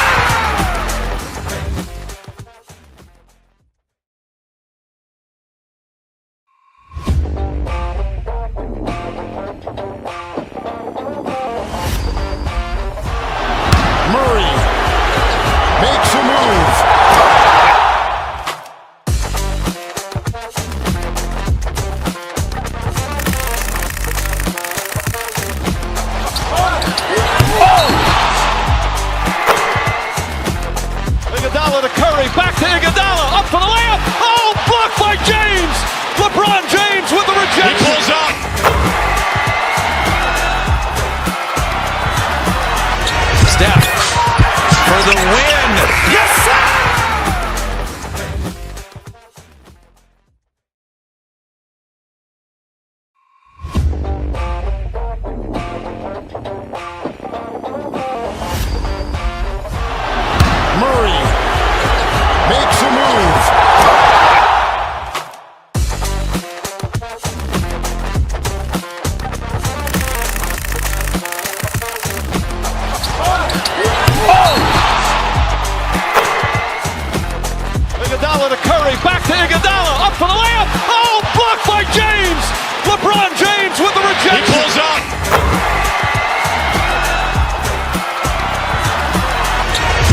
Murray makes a move. Iguodala to Curry, back to Iguodala, up for the layup. Oh, blocked by James. LeBron James with the rejection. He pulls up. Yes, sir! Murray makes a move. Iguodala to Curry, back to Iguodala, up for the layup. Oh, blocked by James. LeBron James with the rejection. He pulls up.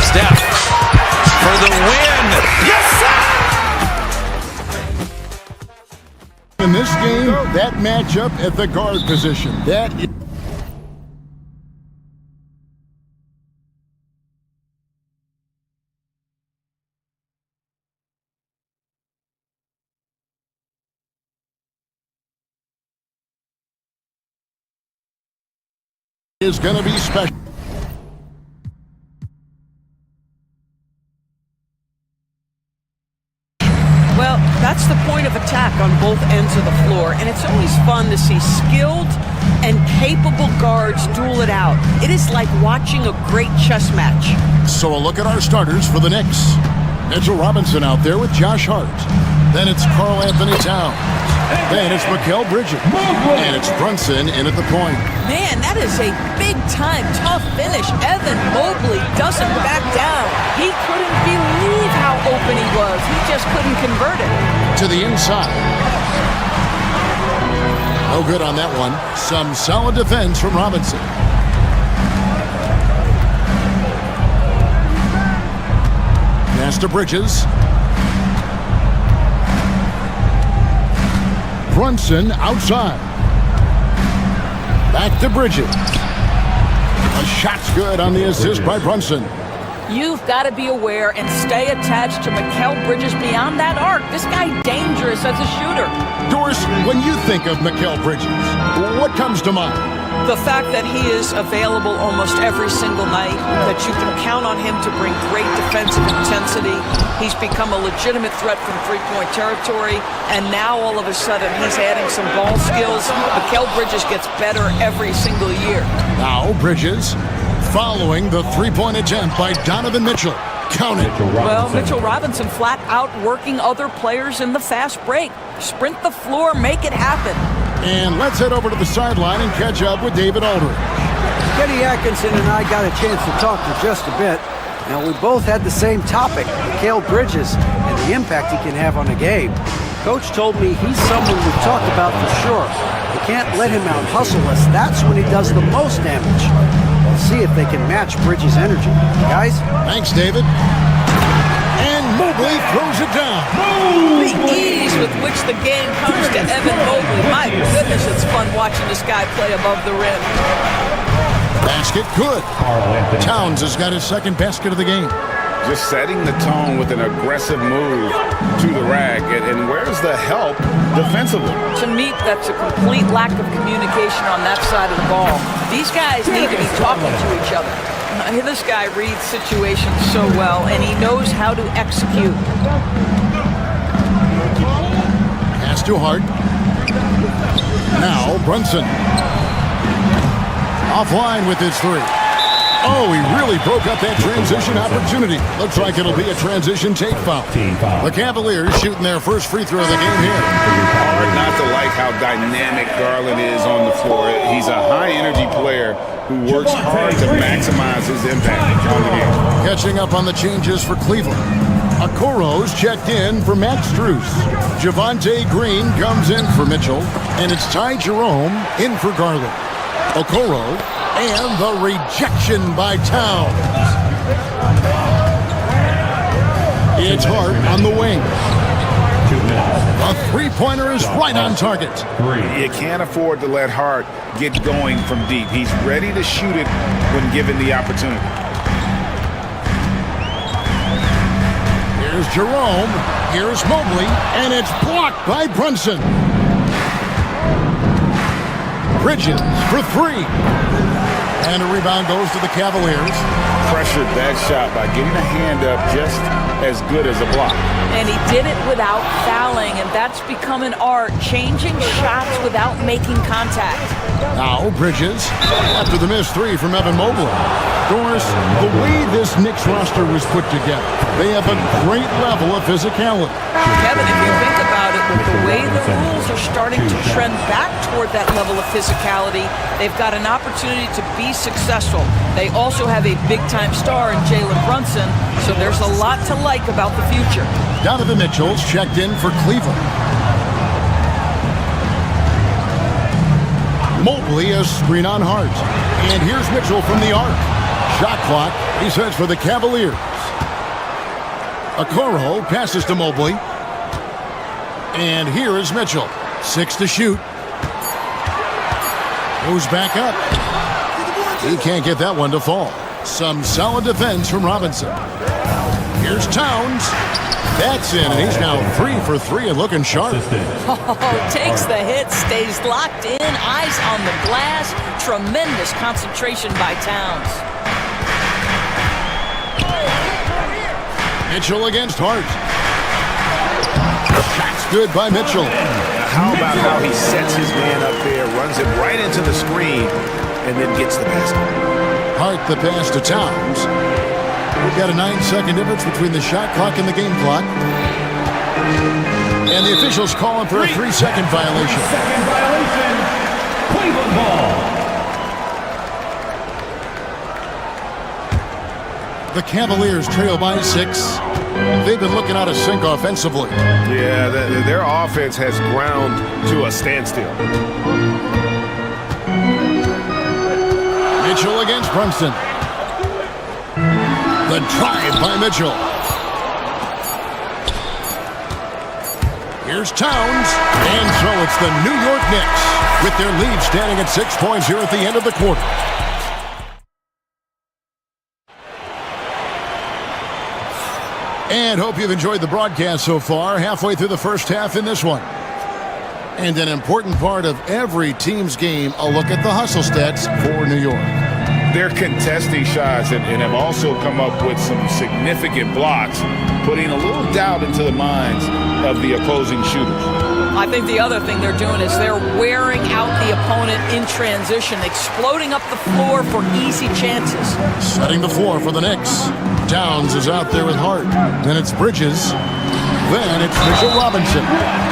Steph for the win. Yes, sir! In this game, that matchup at the guard position, that is going to be special. Well, that's the point of attack on both ends of the floor, and it's always fun to see skilled and capable guards duel it out. It is like watching a great chess match. So a look at our starters for the Knicks. Mitchell Robinson out there with Josh Hart. Then it's Karl Anthony Towns. Then it's Mikal Bridges. And it's Brunson in at the point. Man, that is a big-time, tough finish. Evan Mobley doesn't back down. He couldn't believe how open he was. He just couldn't convert it. To the inside. No good on that one. Some solid defense from Robinson. Pass to Bridges. Brunson outside. Back to Bridges. A shot's good on the assist by Brunson. You've got to be aware and stay attached to Mikal Bridges beyond that arc. This guy dangerous as a shooter. Doris, when you think of Mikal Bridges, what comes to mind? The fact that he is available almost every single night, that you can count on him to bring great defensive intensity. He's become a legitimate threat from three-point territory, and now all of a sudden he's adding some ball skills. Mikal Bridges gets better every single year. Now Bridges following the three-point attempt by Donovan Mitchell. Count it. Well, Mitchell Robinson flat out working other players in the fast break. Sprint the floor, make it happen. And let's head over to the sideline and catch up with David Aldridge. Kenny Atkinson and I got a chance to talk for just a bit. Now, we both had the same topic, Mikal Bridges, and the impact he can have on a game. Coach told me he's someone we've talked about for sure. You can't let him out-hustle us. That's when he does the most damage. We'll see if they can match Bridges' energy. Guys? Thanks, David. And Mobley throws it down. The ease with which the game comes to Evan Mobley. My goodness, it's fun watching this guy play above the rim. Basket good. Towns has got his second basket of the game. Just setting the tone with an aggressive move to the rack. And where's the help defensively? To me, that's a complete lack of communication on that side of the ball. These guys need to be talking to each other. This guy reads situations so well, and he knows how to execute. Pass to Hart. Now Brunson. Offline with his three. Oh, he really broke up that transition opportunity. Looks like it'll be a transition take foul. The Cavaliers shooting their first free throw of the game here. Hard not to like how dynamic Garland is on the floor. He's a high-energy player who works hard to maximize his impact on the game. Catching up on the changes for Cleveland. Okoro's checked in for Max Strus. Javonte Green comes in for Mitchell. And it's Ty Jerome in for Garland. Okoro and the rejection by Towns. It's Hart on the wing. A three-pointer is right on target. You can't afford to let Hart get going from deep. He's ready to shoot it when given the opportunity. Here's Jerome. Here's Mobley. And it's blocked by Brunson. Bridges for three. And a rebound goes to the Cavaliers. pressured that shot by getting a hand up just as good as a block. And he did it without fouling, and that's become an art, changing shots without making contact. Now Bridges, after the missed three from Evan Mobley. Doris, the way this Knicks roster was put together, they have a great level of physicality. Kevin, if you think about it, with the way the rules are starting to trend back toward that level of physicality, they've got an opportunity to be successful. They also have a big-time star in Jalen Brunson, so there's a lot to like about the future. Donovan Mitchell's checked in for Cleveland. Mobley a screen on Hart. And here's Mitchell from the arc. Shot clock, he sets for the Cavaliers. Okoro passes to Mobley. And here is Mitchell. 6 to shoot. Goes back up. He can't get that one to fall. Some solid defense from Robinson. Here's Towns. That's in, and he's now 3 for 3 and looking sharp. Oh, takes the hit, stays locked in, eyes on the glass. Tremendous concentration by Towns. Mitchell against Hart. Shot's good by Mitchell. How about how he sets his man up there, runs it right into the screen, and then gets the basket. Hart the pass to Towns. We've got a 9-second difference between the shot clock and the game clock. And the officials calling for a 3-second violation. 3-second violation. Cleveland ball. The Cavaliers trail by 6. They've been looking out of sync offensively. Yeah, their offense has ground to a standstill. Mitchell against Brunson. The drive by Mitchell. Here's Towns. And so it's the New York Knicks with their lead standing at 6 points here at the end of the quarter. And hope you've enjoyed the broadcast so far. Halfway through the first half in this one. And an important part of every team's game, a look at the hustle stats for New York. They're contesting shots and have also come up with some significant blocks, putting a little doubt into the minds of the opposing shooters. I think the other thing they're doing is they're wearing out the opponent in transition, exploding up the floor for easy chances. Setting the floor for the Knicks. Towns is out there with Hart. Then it's Bridges. Then it's Mitchell Robinson.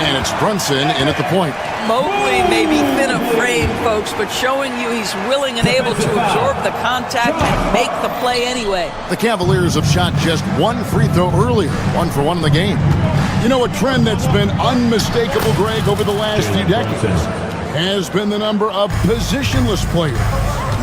And it's Brunson in at the point. Mobley may be thin of frame, folks, but showing you he's willing and able to absorb the contact and make the play anyway. The Cavaliers have shot just 1 free throw earlier, 1 for 1 in the game. You know, a trend that's been unmistakable, Greg, over the last few decades has been the number of positionless players.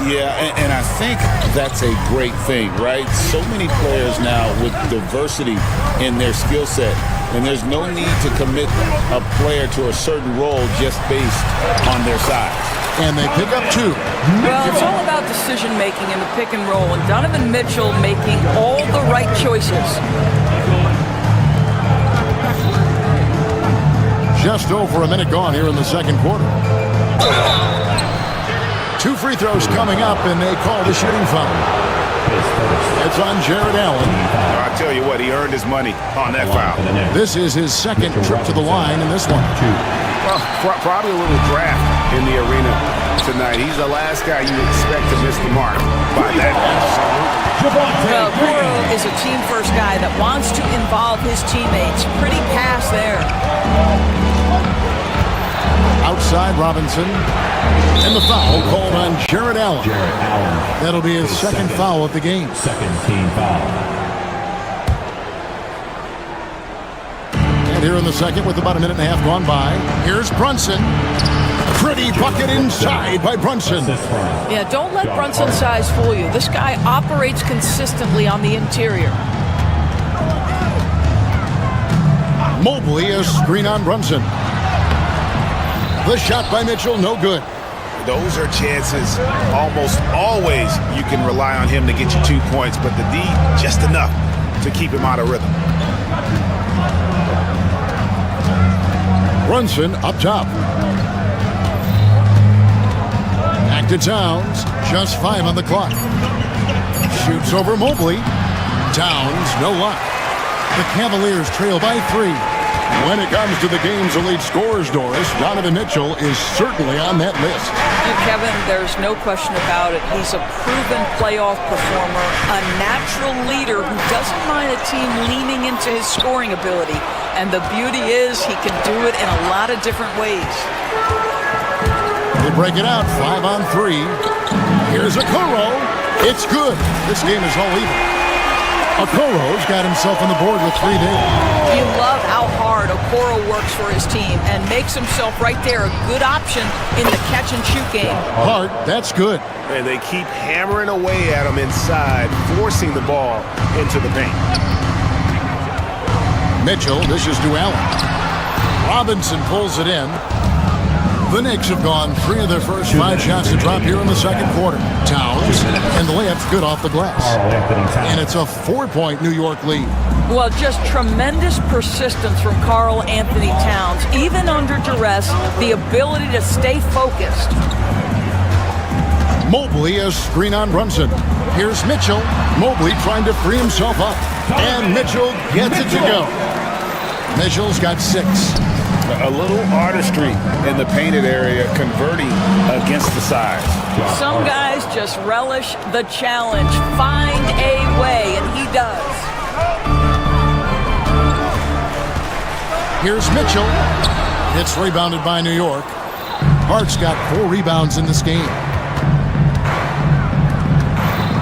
Yeah, and I think that's a great thing, right? So many players now with diversity in their skill set, and there's no need to commit a player to a certain role just based on their size. And they pick up 2. Well, it's all about decision-making in the pick and roll, and Donovan Mitchell making all the right choices. Just over a minute gone here in the second quarter. 2 free throws coming up, and they call the shooting foul. It's on Jared Allen. I tell you what, he earned his money on that foul. This is his second trip to the line in this one. Well, probably a little draft in the arena tonight. He's the last guy you expect to miss the mark by that. Well, Kuro is a team-first guy that wants to involve his teammates. Pretty pass there. Outside Robinson. And the foul called on Jared Allen. That'll be his second foul of the game. Second team foul. And here in the second with about a minute and a half gone by, here's Brunson. Pretty bucket inside by Brunson. Yeah, don't let Brunson's size fool you. This guy operates consistently on the interior. Mobley a screen on Brunson. The shot by Mitchell, no good. Those are chances almost always you can rely on him to get you 2 points, but the D just enough to keep him out of rhythm. Brunson up top. Back to Towns, just 5 on the clock. shoots over Mobley. Towns, no luck. The Cavaliers trail by 3. When it comes to the game's elite scorers, Doris, Donovan Mitchell is certainly on that list. And Kevin, there's no question about it. He's a proven playoff performer, a natural leader who doesn't mind a team leaning into his scoring ability. And the beauty is he can do it in a lot of different ways. They break it out 5 on 3. Here's Okoro. It's good. This game is all even. Okoro's got himself on the board with 3 there. You love how hard Okoro works for his team and makes himself right there a good option in the catch-and-shoot game. Hart, that's good. And they keep hammering away at him inside, forcing the ball into the paint. Mitchell dishes to Allen. Robinson pulls it in. The Knicks have gone 3 of their first 5 shots to drop here in the second quarter. Towns, and the layup's good off the glass. And it's a 4-point New York lead. Well, just tremendous persistence from Karl Anthony Towns. Even under duress, the ability to stay focused. Mobley a screen on Brunson. Here's Mitchell. Mobley trying to free himself up. And Mitchell gets it to go. Mitchell's got 6. A little artistry in the painted area, converting against the size. Some guys just relish the challenge. Find a way, and he does. Here's Mitchell. It's rebounded by New York. Hart's got 4 rebounds in this game.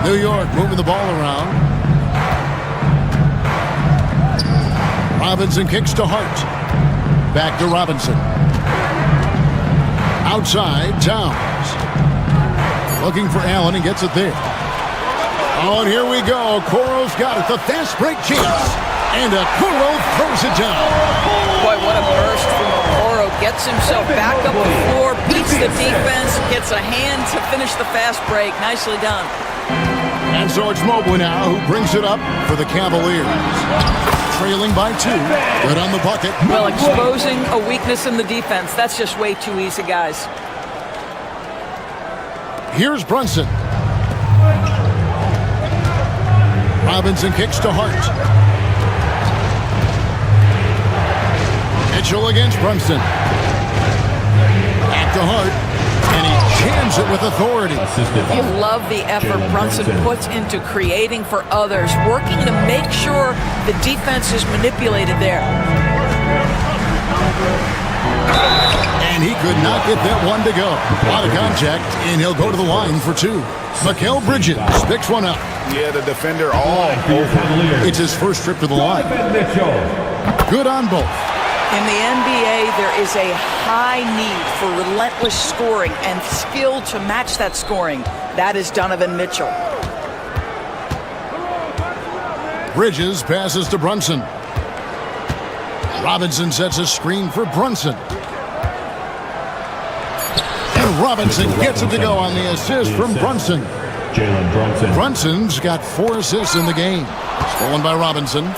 New York moving the ball around. Robinson kicks to Hart. Back to Robinson. Outside, Towns. Looking for Allen and gets it there. Oh, and here we go. Okoro's got it. The fast break chance. And Okoro throws it down. Boy, what a burst from Okoro. Gets himself back up the floor, beats the defense, gets a hand to finish the fast break. Nicely done. And so it's Mobley now who brings it up for the Cavaliers. Trailing by 2. Good on the bucket. Well, exposing a weakness in the defense. That's just way too easy, guys. Here's Brunson. Robinson kicks to Hart. Mitchell against Brunson. Back to Hart. And he jams it with authority. You love the effort Brunson puts into creating for others, working to make sure the defense is manipulated there. And he could not get that one to go. A lot of contact, and he'll go to the line for 2. Mikal Bridges picks one up. Yeah, the defender all over. It's his first trip to the line. Good on both. In the NBA, there is a high need for relentless scoring and skill to match that scoring. That is Donovan Mitchell. Bridges passes to Brunson. Robinson sets a screen for Brunson. And Robinson gets it to go on the assist from Brunson. Jalen Brunson. Brunson's got 4 assists in the game. Stolen by Robinson.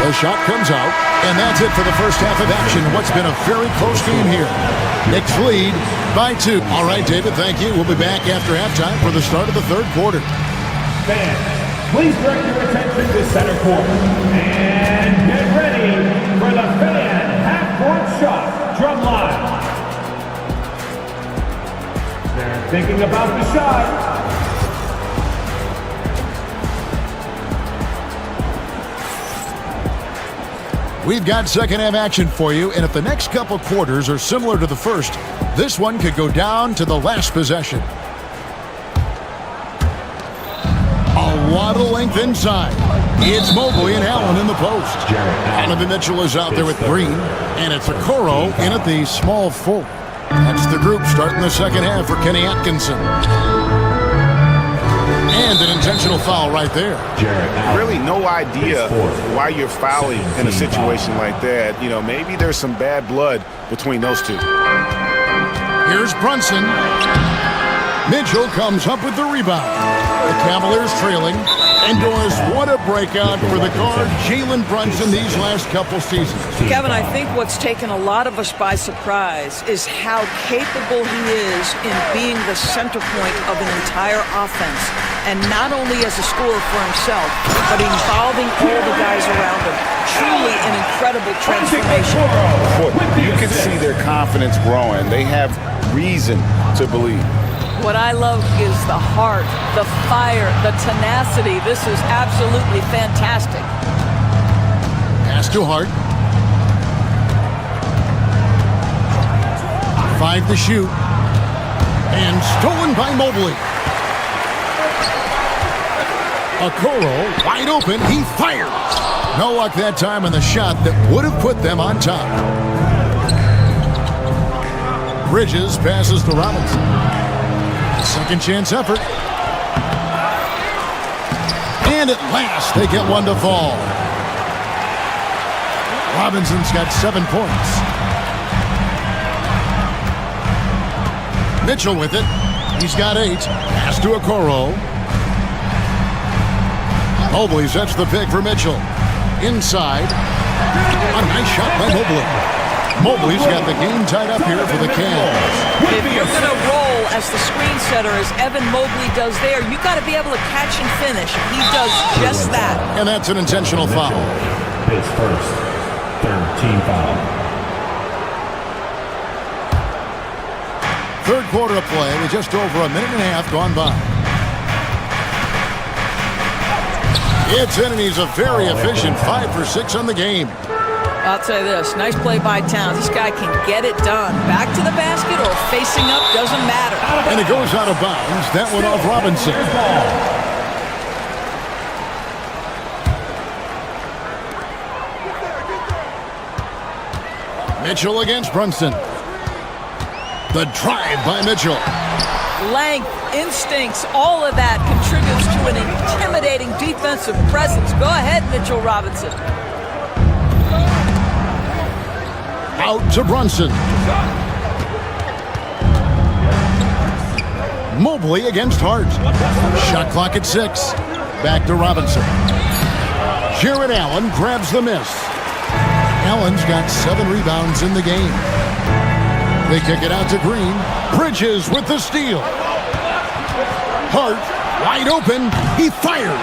The shot comes out, and that's it for the first half of action. What's been a very close game here. Knicks lead by 2. All right, David, thank you. We'll be back after halftime for the start of the third quarter. Fans, please direct your attention to center court. And get ready for the fan half-court shot. Drum line. They're thinking about the shot. We've got second half action for you, and if the next couple quarters are similar to the first, this one could go down to the last possession. A lot of length inside. It's Mobley and Allen in the post. Donovan Mitchell is out there with Green, and it's Okoro in at the small forward. That's the group starting the second half for Kenny Atkinson. And an intentional foul right there. Really no idea why you're fouling in a situation like that. You know, maybe there's some bad blood between those two. Here's Brunson. Mitchell comes up with the rebound. The Cavaliers trailing. And Doris, what a breakout for the guard, Jalen Brunson, these last couple seasons. Kevin, I think what's taken a lot of us by surprise is how capable he is in being the center point of an entire offense. And not only as a scorer for himself, but involving all the guys around him. Truly an incredible transformation. You can see their confidence growing. They have reason to believe. What I love is the heart, the fire, the tenacity. This is absolutely fantastic. Pass to Hart. 5 to shoot. And stolen by Mobley. Okoro wide open. He fires. No luck that time on the shot that would have put them on top. Bridges passes to Robinson. Second chance effort. And at last they get one to fall. Robinson's got 7 points. Mitchell with it. He's got 8. Pass to Okoro. Mobley sets the pick for Mitchell. Inside. A nice shot by Mobley. Mobley's got the game tied up here for the Cavs. If you're going to roll as the screen setter, as Evan Mobley does there, you got to be able to catch and finish. He does just that. And that's an intentional foul. His first, third team foul. Third quarter of play with just over a minute and a half gone by. It's in, and he's a very efficient 5 for 6 on the game. I'll tell you this, nice play by Towns. This guy can get it done. Back to the basket or facing up, doesn't matter. And it goes out of bounds. That one off Robinson. Mitchell against Brunson. The drive by Mitchell. Length, instincts, all of that contributes to an intimidating defensive presence. Go ahead, Mitchell Robinson. Out to Brunson. Mobley against Hart. Shot clock at 6. Back to Robinson. Jared Allen grabs the miss. Allen's got 7 rebounds in the game. They kick it out to Green. Bridges with the steal. Hart wide open. He fires.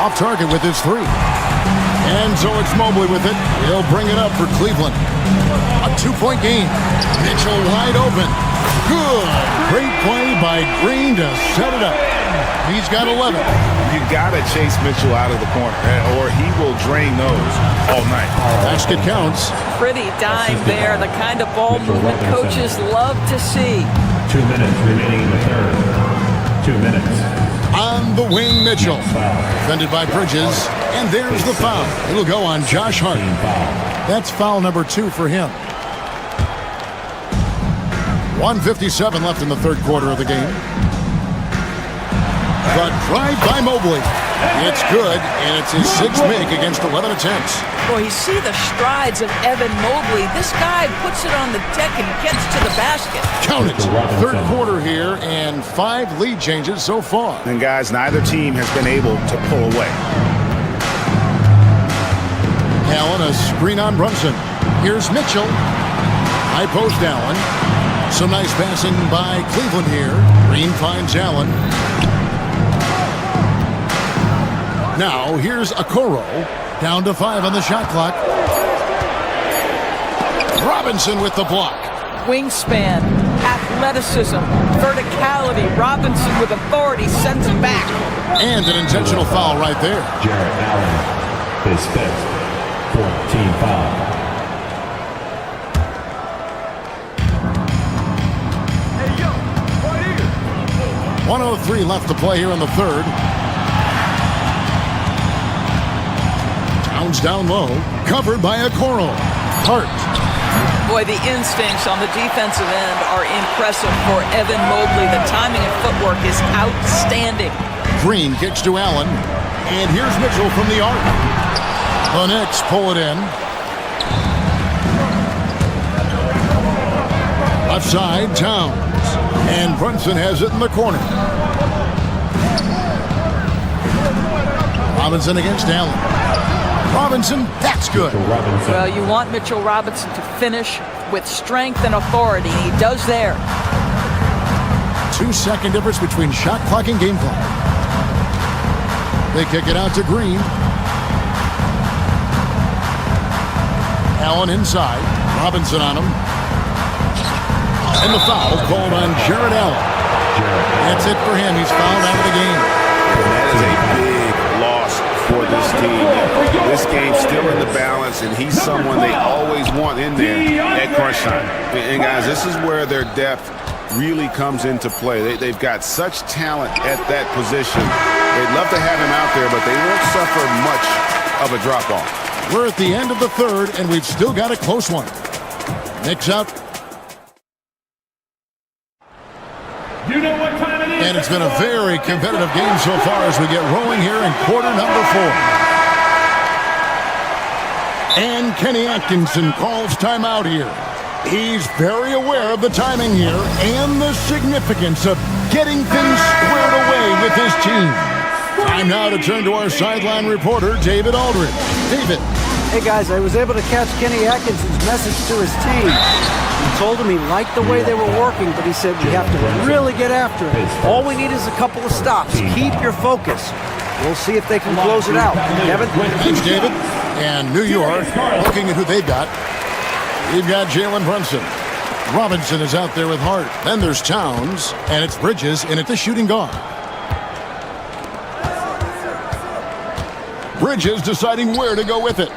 Off target with his 3. And so it's Mobley with it. He'll bring it up for Cleveland. A 2-point game. Mitchell wide open. Good. Great play by Green to set it up. He's got 11. You got to chase Mitchell out of the corner, or he will drain those all night. Basket counts. Pretty dime there. The kind of ball movement coaches love to see. 2 minutes remaining in the third. 2 minutes. On the wing, Mitchell. Defended by Bridges. And there's the foul. It'll go on Josh Hart. That's foul number 2 for him. 1:57 left in the third quarter of the game. The drive by Mobley. It's good, and it's his 6th make against 11 attempts. Boy, you see the strides of Evan Mobley. This guy puts it on the deck and gets to the basket. Count it. Third quarter here, and 5 lead changes so far. And guys, neither team has been able to pull away. Allen, a screen on Brunson. Here's Mitchell. High post Allen. Some nice passing by Cleveland here. Green finds Allen. Now, here's Okoro. Down to 5 on the shot clock. Robinson with the block. Wingspan, athleticism, verticality. Robinson with authority sends it back. And an intentional foul right there. Jared Allen, his 5th, 14 foul. 1:03 left to play here in the third. Towns down low, covered by Okoro. Hart. Boy, the instincts on the defensive end are impressive for Evan Mobley. The timing and footwork is outstanding. Green kicks to Allen. And here's Mitchell from the arc. The Knicks pull it in. Left side, Towns. And Brunson has it in the corner. Robinson against Allen. Robinson, that's good. Well, you want Mitchell Robinson to finish with strength and authority, and he does there. 2-second difference between shot clock and game clock. They kick it out to Green. Allen inside. Robinson on him. And the foul called on Jared Allen. That's it for him. He's fouled out of the game. And that is a big loss for this team. This game's still in the balance, and he's someone they always want in there at crunch time. And guys, this is where their depth really comes into play. They've got such talent at that position. They'd love to have him out there, but they won't suffer much of a drop-off. We're at the end of the third, and we've still got a close one. Knicks out. You know what time it is? And it's been a very competitive game so far as we get rolling here in quarter number 4. And Kenny Atkinson calls timeout here. He's very aware of the timing here and the significance of getting things squared away with his team. Time now to turn to our sideline reporter, David Aldridge. David. Hey, guys, I was able to catch Kenny Atkinson's message to his team. He told him he liked the way they were working, but he said we have to really get after it. All we need is a couple of stops. Keep your focus. We'll see if they can close it out. Kevin? Thanks, David. And New York, looking at who they've got. We've got Jalen Brunson. Robinson is out there with Hart. Then there's Towns, and it's Bridges in at the shooting guard. Bridges deciding where to go with it.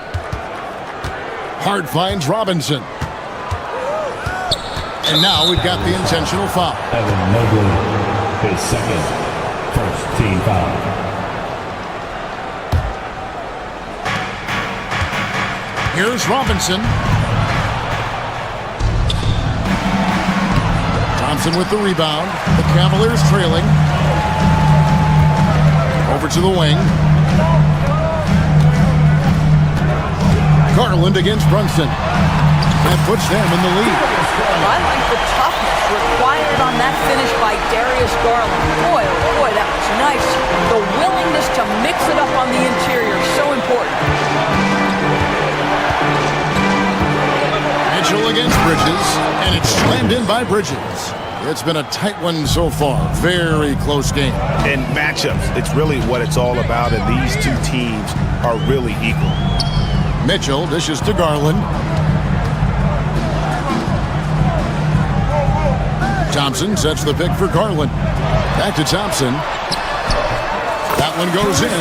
Hart finds Robinson. And now we've got the intentional foul. Evan Mobley, his second, first team foul. Here's Robinson. Thompson with the rebound. The Cavaliers trailing. Over to the wing. Garland against Brunson. That puts them in the lead. I like the toughness required on that finish by Darius Garland. Boy, oh boy, that was nice. The willingness to mix it up on the interior, so important. Mitchell against Bridges, and it's slammed in by Bridges. It's been a tight one so far. Very close game. And matchups, it's really what it's all about, and these two teams are really equal. Mitchell dishes to Garland. Thompson sets the pick for Garland. Back to Thompson. That one goes in.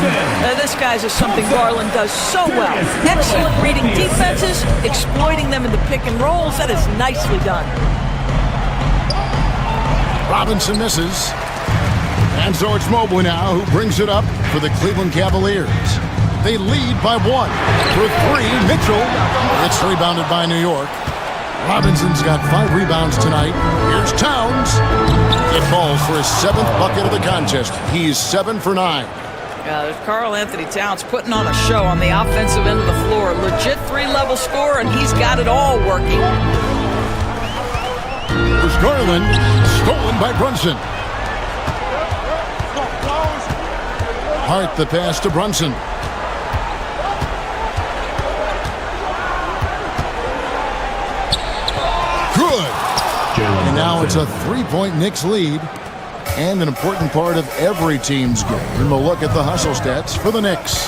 This, guys, is something Garland does so well. Excellent reading defenses, exploiting them in the pick and rolls. That is nicely done. Robinson misses. And so it's Mobley now who brings it up for the Cleveland Cavaliers. They lead by 1. For 3, Mitchell. It's rebounded by New York. Robinson's got 5 rebounds tonight. Here's Towns. It falls for his 7th bucket of the contest. He's 7 for 9. Karl Anthony Towns putting on a show on the offensive end of the floor. Legit 3-level scorer, and he's got it all working. There's Garland. Stolen by Brunson. Hart the pass to Brunson. And now it's a 3-point Knicks lead and an important part of every team's game. And we'll look at the hustle stats for the Knicks.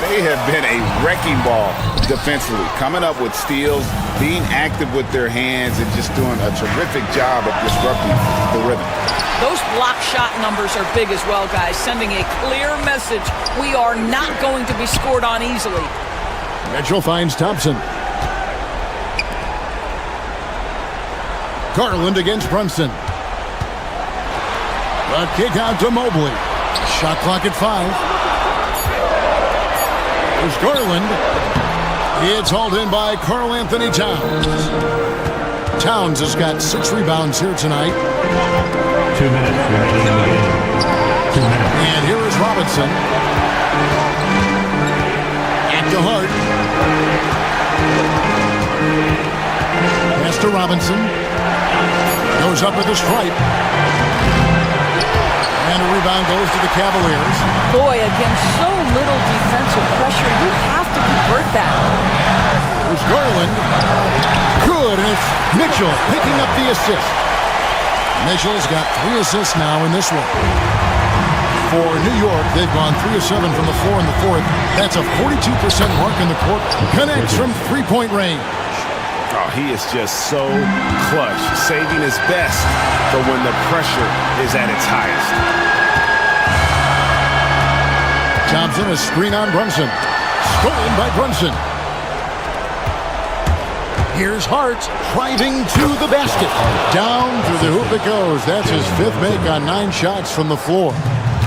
They have been a wrecking ball defensively, coming up with steals, being active with their hands, and just doing a terrific job of disrupting the rhythm. Those block shot numbers are big as well, guys, sending a clear message. We are not going to be scored on easily. Mitchell finds Thompson. Garland against Brunson. The kick out to Mobley. Shot clock at 5. There's Garland. It's hauled in by Karl Anthony Towns. Towns has got 6 rebounds here tonight. 2 minutes remaining in the game. 2 minutes. And here is Robinson. And to Hart. Pass to Robinson. Goes up with a stripe. And a rebound goes to the Cavaliers. Boy, against so little defensive pressure, you have to convert that. Here's Garland. Good, and it's Mitchell picking up the assist. Mitchell's got 3 assists now in this one. For New York, they've gone 3 of 7 from the floor in the fourth. That's a 42% mark in the court. Connects from three-point range. Oh, he is just so clutch, saving his best for when the pressure is at its highest. Thompson, a screen on Brunson. Stolen by Brunson. Here's Hart driving to the basket. Down through the hoop it goes. That's his 5th make on 9 shots from the floor.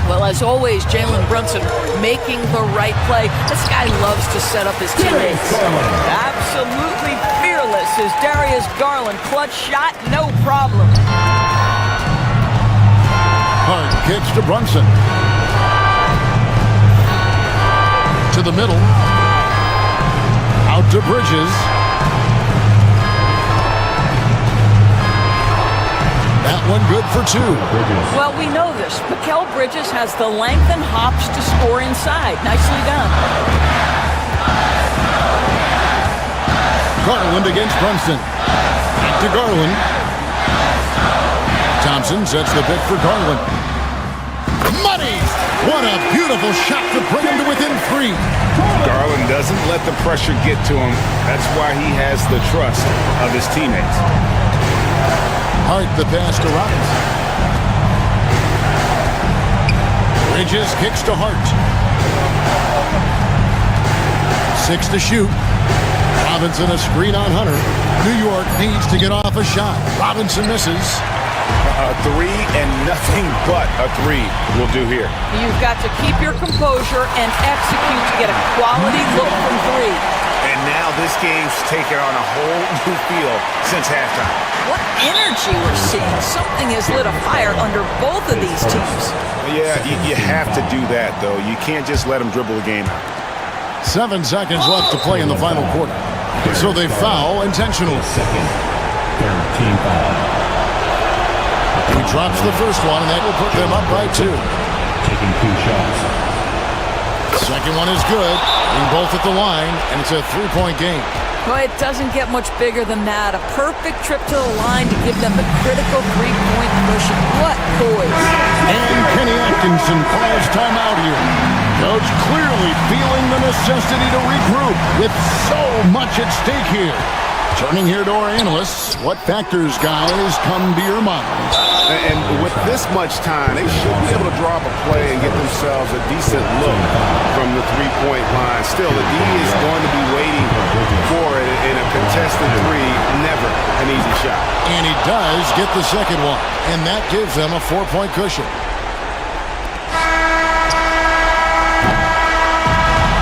Well, as always, Jalen Brunson making the right play. This guy loves to set up his teammates. Absolutely fearless is Darius Garland. Clutch shot, no problem. Hart kicks to Brunson. To the middle. Out to Bridges. That one good for 2. Well, we know this. Mikal Bridges has the length and hops to score inside. Nicely done. Garland against Brunson. Back to Garland. Thompson sets the pick for Garland. Money! What a beautiful shot to bring him to within 3. Garland doesn't let the pressure get to him. That's why he has the trust of his teammates. Hart the pass to Robinson. Bridges kicks to Hart. 6 to shoot. Robinson a screen on Hunter. New York needs to get off a shot. Robinson misses. A 3 and nothing but a 3 will do here. You've got to keep your composure and execute to get a quality look from 3. And now this game's taken on a whole new feel since halftime. What energy we're seeing. Something has lit a fire under both of these teams. Yeah, you have to do that, though. You can't just let them dribble the game out. 7 seconds left to play in the final quarter. So they foul intentionally. Team foul. He drops the first one, and that will put them up by 2. Taking 2 shots. Second one is good. Being both at the line, and it's a 3-point game. Boy, it doesn't get much bigger than that. A perfect trip to the line to give them the critical 3-point cushion. What poise. And Kenny Atkinson calls timeout here. Coach clearly feeling the necessity to regroup with so much at stake here. Turning here to our analysts, what factors, guys, come to your mind? And with this much time, they should be able to draw up a play and get themselves a decent look from the 3-point line. Still, the D is going to be waiting for it in a contested 3. Never an easy shot. And he does get the second one, and that gives them a 4-point cushion.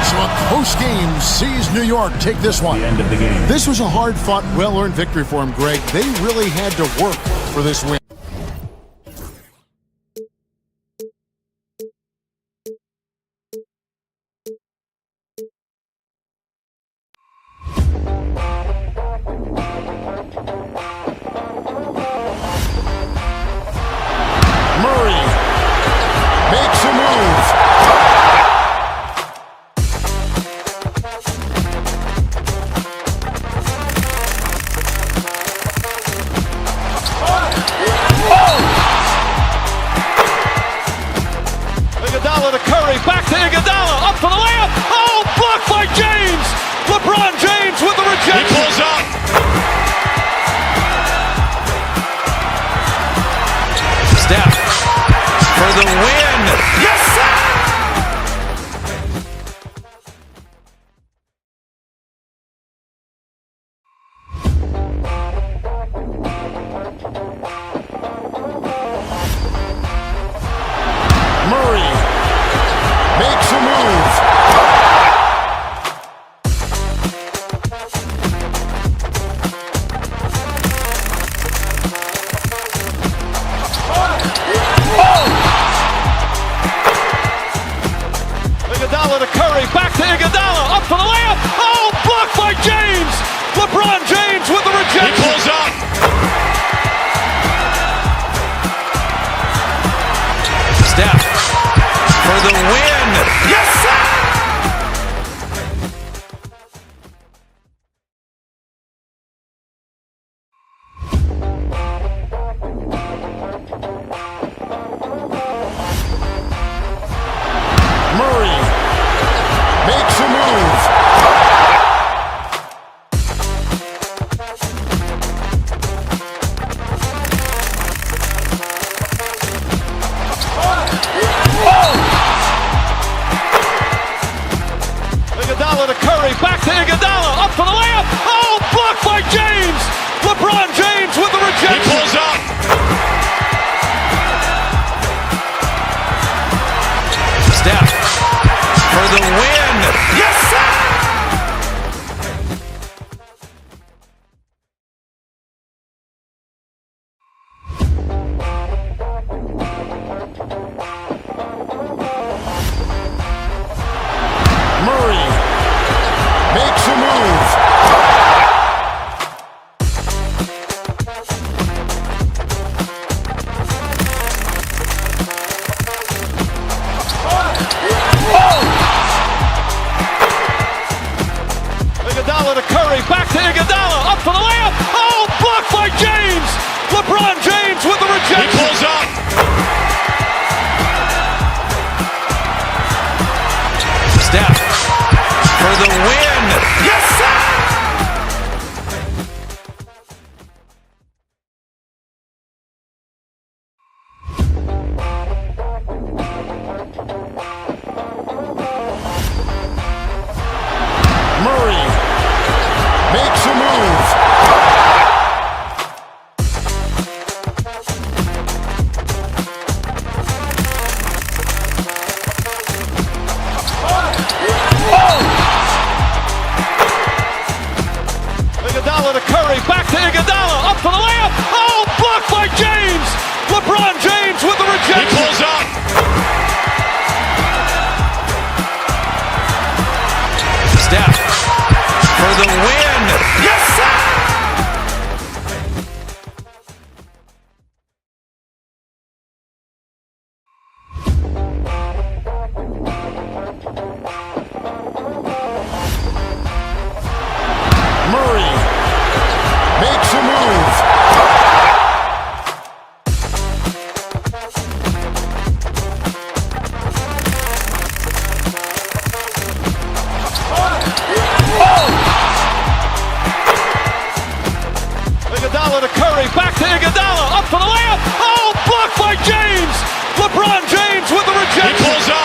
So a close game sees New York take this one. The end of the game. This was a hard-fought, well-earned victory for him, Greg. They really had to work for this win. Murray makes a move. Iguodala to Curry, back to Iguodala, up for the layup. Oh, blocked by James. LeBron James with the rejection. He pulls up. Steph for the win. Yes, sir! Murray makes a move. Iguodala to Curry, back to Iguodala, up for the layup. Oh, blocked by James. LeBron James with the rejection. He pulls up. Steph for the win. Yes, sir! Murray makes a move. Iguodala to Curry, back to Iguodala, up for the layup. Oh, blocked by James. LeBron James with the rejection. He pulls up. Steph for the win. Yes, sir! Murray makes a move. Iguodala to Curry, back to Iguodala, up for the layup. Oh, blocked by James. LeBron James with the rejection. He pulls up.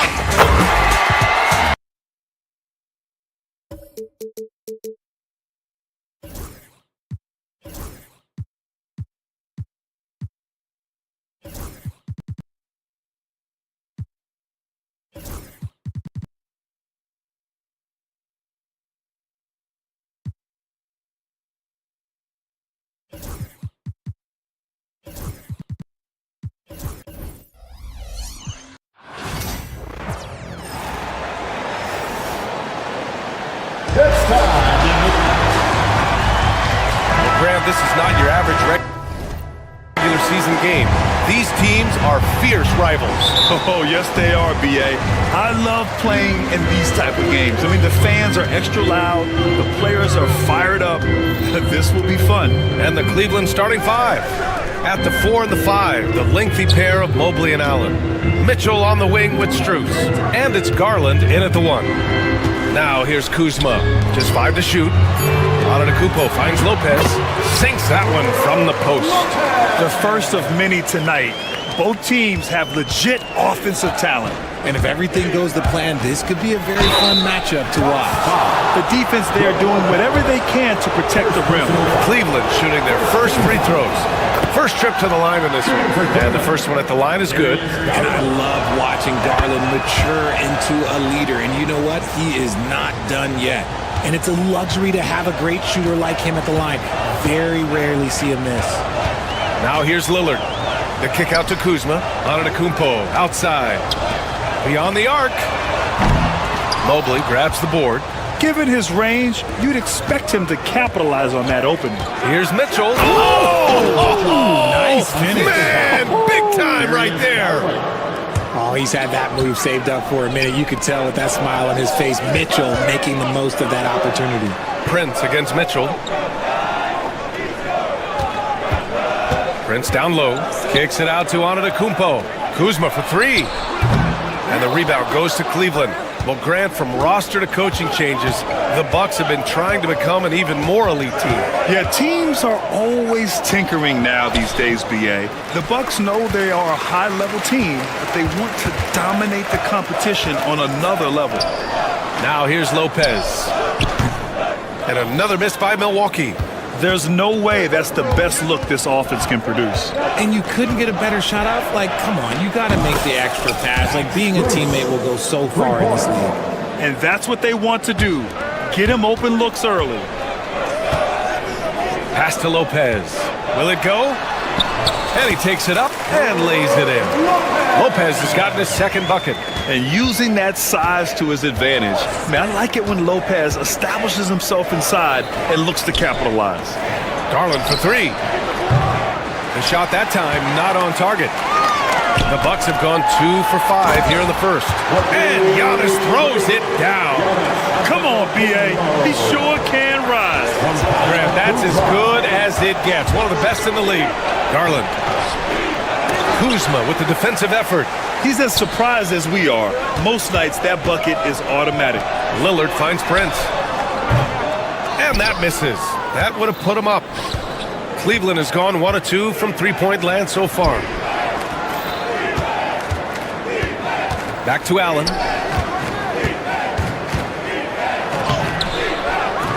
Grant, this is not your average regular season game. These teams are fierce rivals. Oh, yes, they are, B.A. I love playing in these type of games. I mean, the fans are extra loud. The players are fired up. This will be fun. And the Cleveland starting five. At the 4 and the 5, the lengthy pair of Mobley and Allen. Mitchell on the wing with Strus. And it's Garland in at the 1. Now here's Kuzma. Just 5 to shoot. Antetokounmpo finds Lopez. Sinks that one from the post. The first of many tonight. Both teams have legit offensive talent. And if everything goes to plan, this could be a very fun matchup to watch. The defense, they are doing whatever they can to protect the rim. Cleveland shooting their first free throws. First trip to the line in this one. And the first one at the line is good. And I love watching Garland mature into a leader. And you know what? He is not done yet. And it's a luxury to have a great shooter like him at the line. Very rarely see him miss. Now here's Lillard. The kick out to Kuzma. Antetokounmpo outside. Beyond the arc. Mobley grabs the board. Given his range, you'd expect him to capitalize on that opening. Here's Mitchell. Oh! Nice finish. Man, big time right there. Oh, he's had that move saved up for a minute. You could tell with that smile on his face, Mitchell making the most of that opportunity. Prince against Mitchell. Prince down low. Kicks it out to Antetokounmpo. Kuzma for 3. And the rebound goes to Cleveland. Well, Grant, from roster to coaching changes, the Bucks have been trying to become an even more elite team. Yeah, teams are always tinkering now these days, B.A. The Bucks know they are a high-level team, but they want to dominate the competition on another level. Now here's Lopez. And another miss by Milwaukee. There's no way that's the best look this offense can produce. And you couldn't get a better shot off? Like, come on, you got to make the extra pass. Like, being a teammate will go so far in this league. And that's what they want to do. Get him open looks early. Pass to Lopez. Will it go? And he takes it up and lays it in. Lopez has gotten his second bucket. And using that size to his advantage. Man, I like it when Lopez establishes himself inside and looks to capitalize. Garland for three. The shot that time not on target. The Bucks have gone 2 for 5 here in the first. And Giannis throws it down. Come on, B.A. He sure can rise. Graham, that's as good as it gets. One of the best in the league. Garland. Kuzma with the defensive effort. He's as surprised as we are. Most nights, that bucket is automatic. Lillard finds Prince. And that misses. That would have put him up. Cleveland has gone 1 of 2 from three-point land so far. Back to Allen.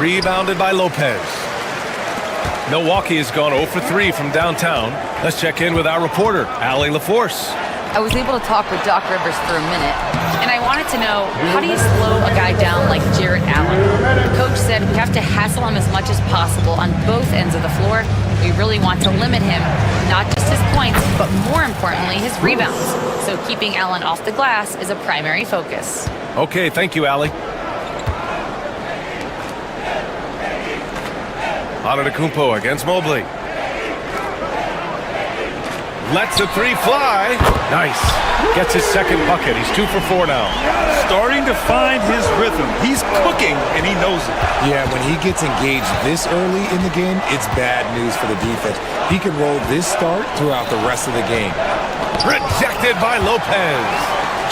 Rebounded by Lopez. Milwaukee has gone 0 for 3 from downtown. Let's check in with our reporter, Allie LaForce. I was able to talk with Doc Rivers for a minute, and I wanted to know, how do you slow a guy down like Jarrett Allen? The coach said we have to hassle him as much as possible on both ends of the floor. We really want to limit him, not just his points, but more importantly, his rebounds. So keeping Allen off the glass is a primary focus. Okay, thank you, Allie. Antetokounmpo against Mobley. Lets the three fly. Nice. Gets his second bucket. He's 2 for 4 now. Starting to find his rhythm. He's cooking, and he knows it. Yeah, when he gets engaged this early in the game, it's bad news for the defense. He can roll this start throughout the rest of the game. Rejected by Lopez.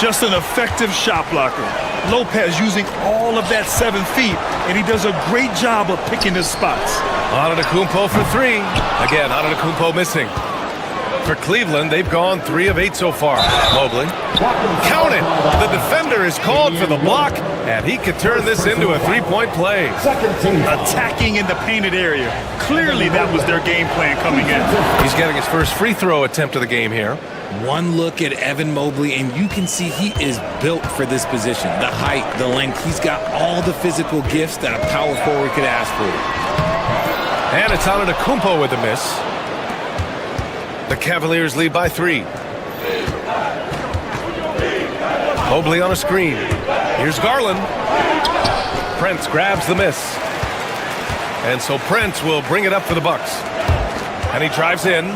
Just an effective shot blocker. Lopez using all of that 7 feet, and he does a great job of picking his spots. Antetokounmpo for 3. Again, Antetokounmpo missing. For Cleveland, they've gone 3 of 8 so far. Mobley. Count it! The defender is called for the block, and he could turn this into a three-point play. Attacking in the painted area. Clearly that was their game plan coming in. He's getting his first free throw attempt of the game here. One look at Evan Mobley, and you can see he is built for this position. The height, the length, he's got all the physical gifts that a power forward could ask for. And it's Antetokounmpo with the miss. The Cavaliers lead by 3. Mobley on a screen. Here's Garland. Prince grabs the miss. And so Prince will bring it up for the Bucks. And he drives in.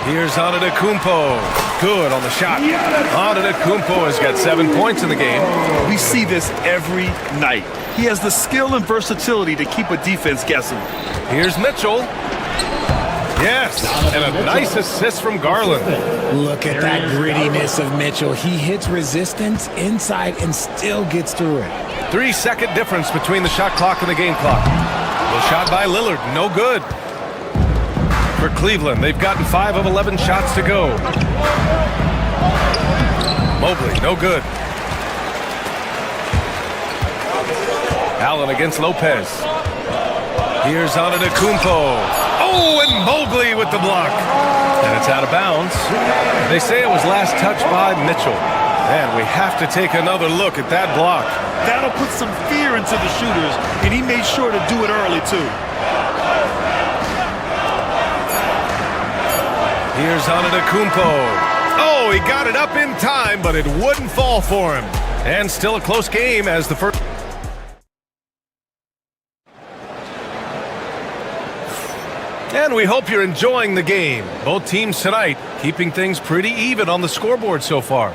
Here's Antetokounmpo. Good on the shot. Antetokounmpo has got 7 points in the game. We see this every night. He has the skill and versatility to keep a defense guessing. Here's Mitchell. Yes, and a nice assist from Garland. Look at that grittiness of Mitchell. He hits resistance inside and still gets through it. 3-second difference between the shot clock and the game clock. The shot by Lillard, no good. For Cleveland, they've gotten 5 of 11 shots to go. Mobley, no good. Allen against Lopez. Here's Antetokounmpo. Oh, and Mobley with the block. And it's out of bounds. They say it was last touched by Mitchell. And we have to take another look at that block. That'll put some fear into the shooters, and he made sure to do it early, too. Here's Antetokounmpo. Oh, he got it up in time, but it wouldn't fall for him. And still a close game as the first... And we hope you're enjoying the game. Both teams tonight keeping things pretty even on the scoreboard so far.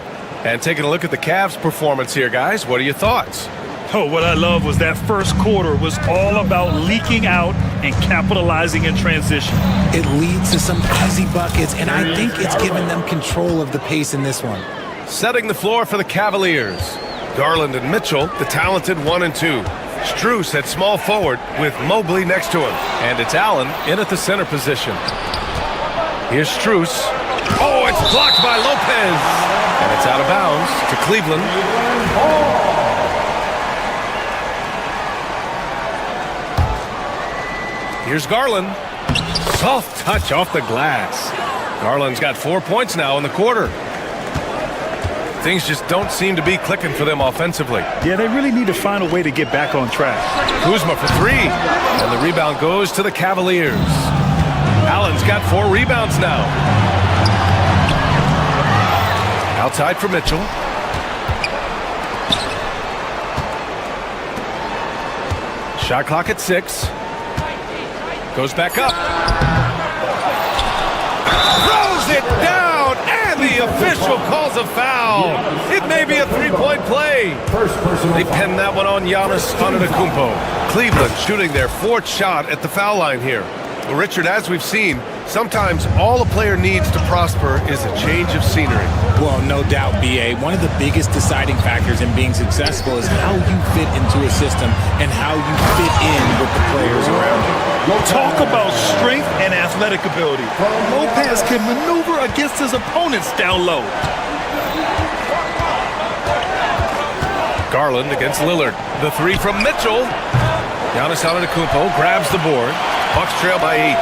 And taking a look at the Cavs' performance here, guys. What are your thoughts? Oh, what I love was that first quarter was all about leaking out and capitalizing in transition. It leads to some easy buckets, and I think it's given them control of the pace in this one. Setting the floor for the Cavaliers. Garland and Mitchell, the talented 1 and 2. Strus at small forward with Mobley next to him. And it's Allen in at the center position. Here's Strus. Oh, it's blocked by Lopez. And it's out of bounds to Cleveland. Here's Garland. Soft touch off the glass. Garland's got 4 points now in the quarter. Things just don't seem to be clicking for them offensively. Yeah, they really need to find a way to get back on track. Kuzma for 3. And the rebound goes to the Cavaliers. Allen's got 4 rebounds now. Outside for Mitchell. Shot clock at 6. Goes back up. Throws it down, and the official calls a foul. It may be a 3-point play. They pinned that one on Giannis Antetokounmpo. Cleveland shooting their 4th shot at the foul line here. Well, Richard, as we've seen, sometimes all a player needs to prosper is a change of scenery. Well, no doubt, B.A. One of the biggest deciding factors in being successful is how you fit into a system and how you fit in with the players around you. Talk about strength and athletic ability. Lopez can maneuver against his opponents down low. Garland against Lillard. The 3 from Mitchell. Giannis Antetokounmpo grabs the board. Bucks trail by 8.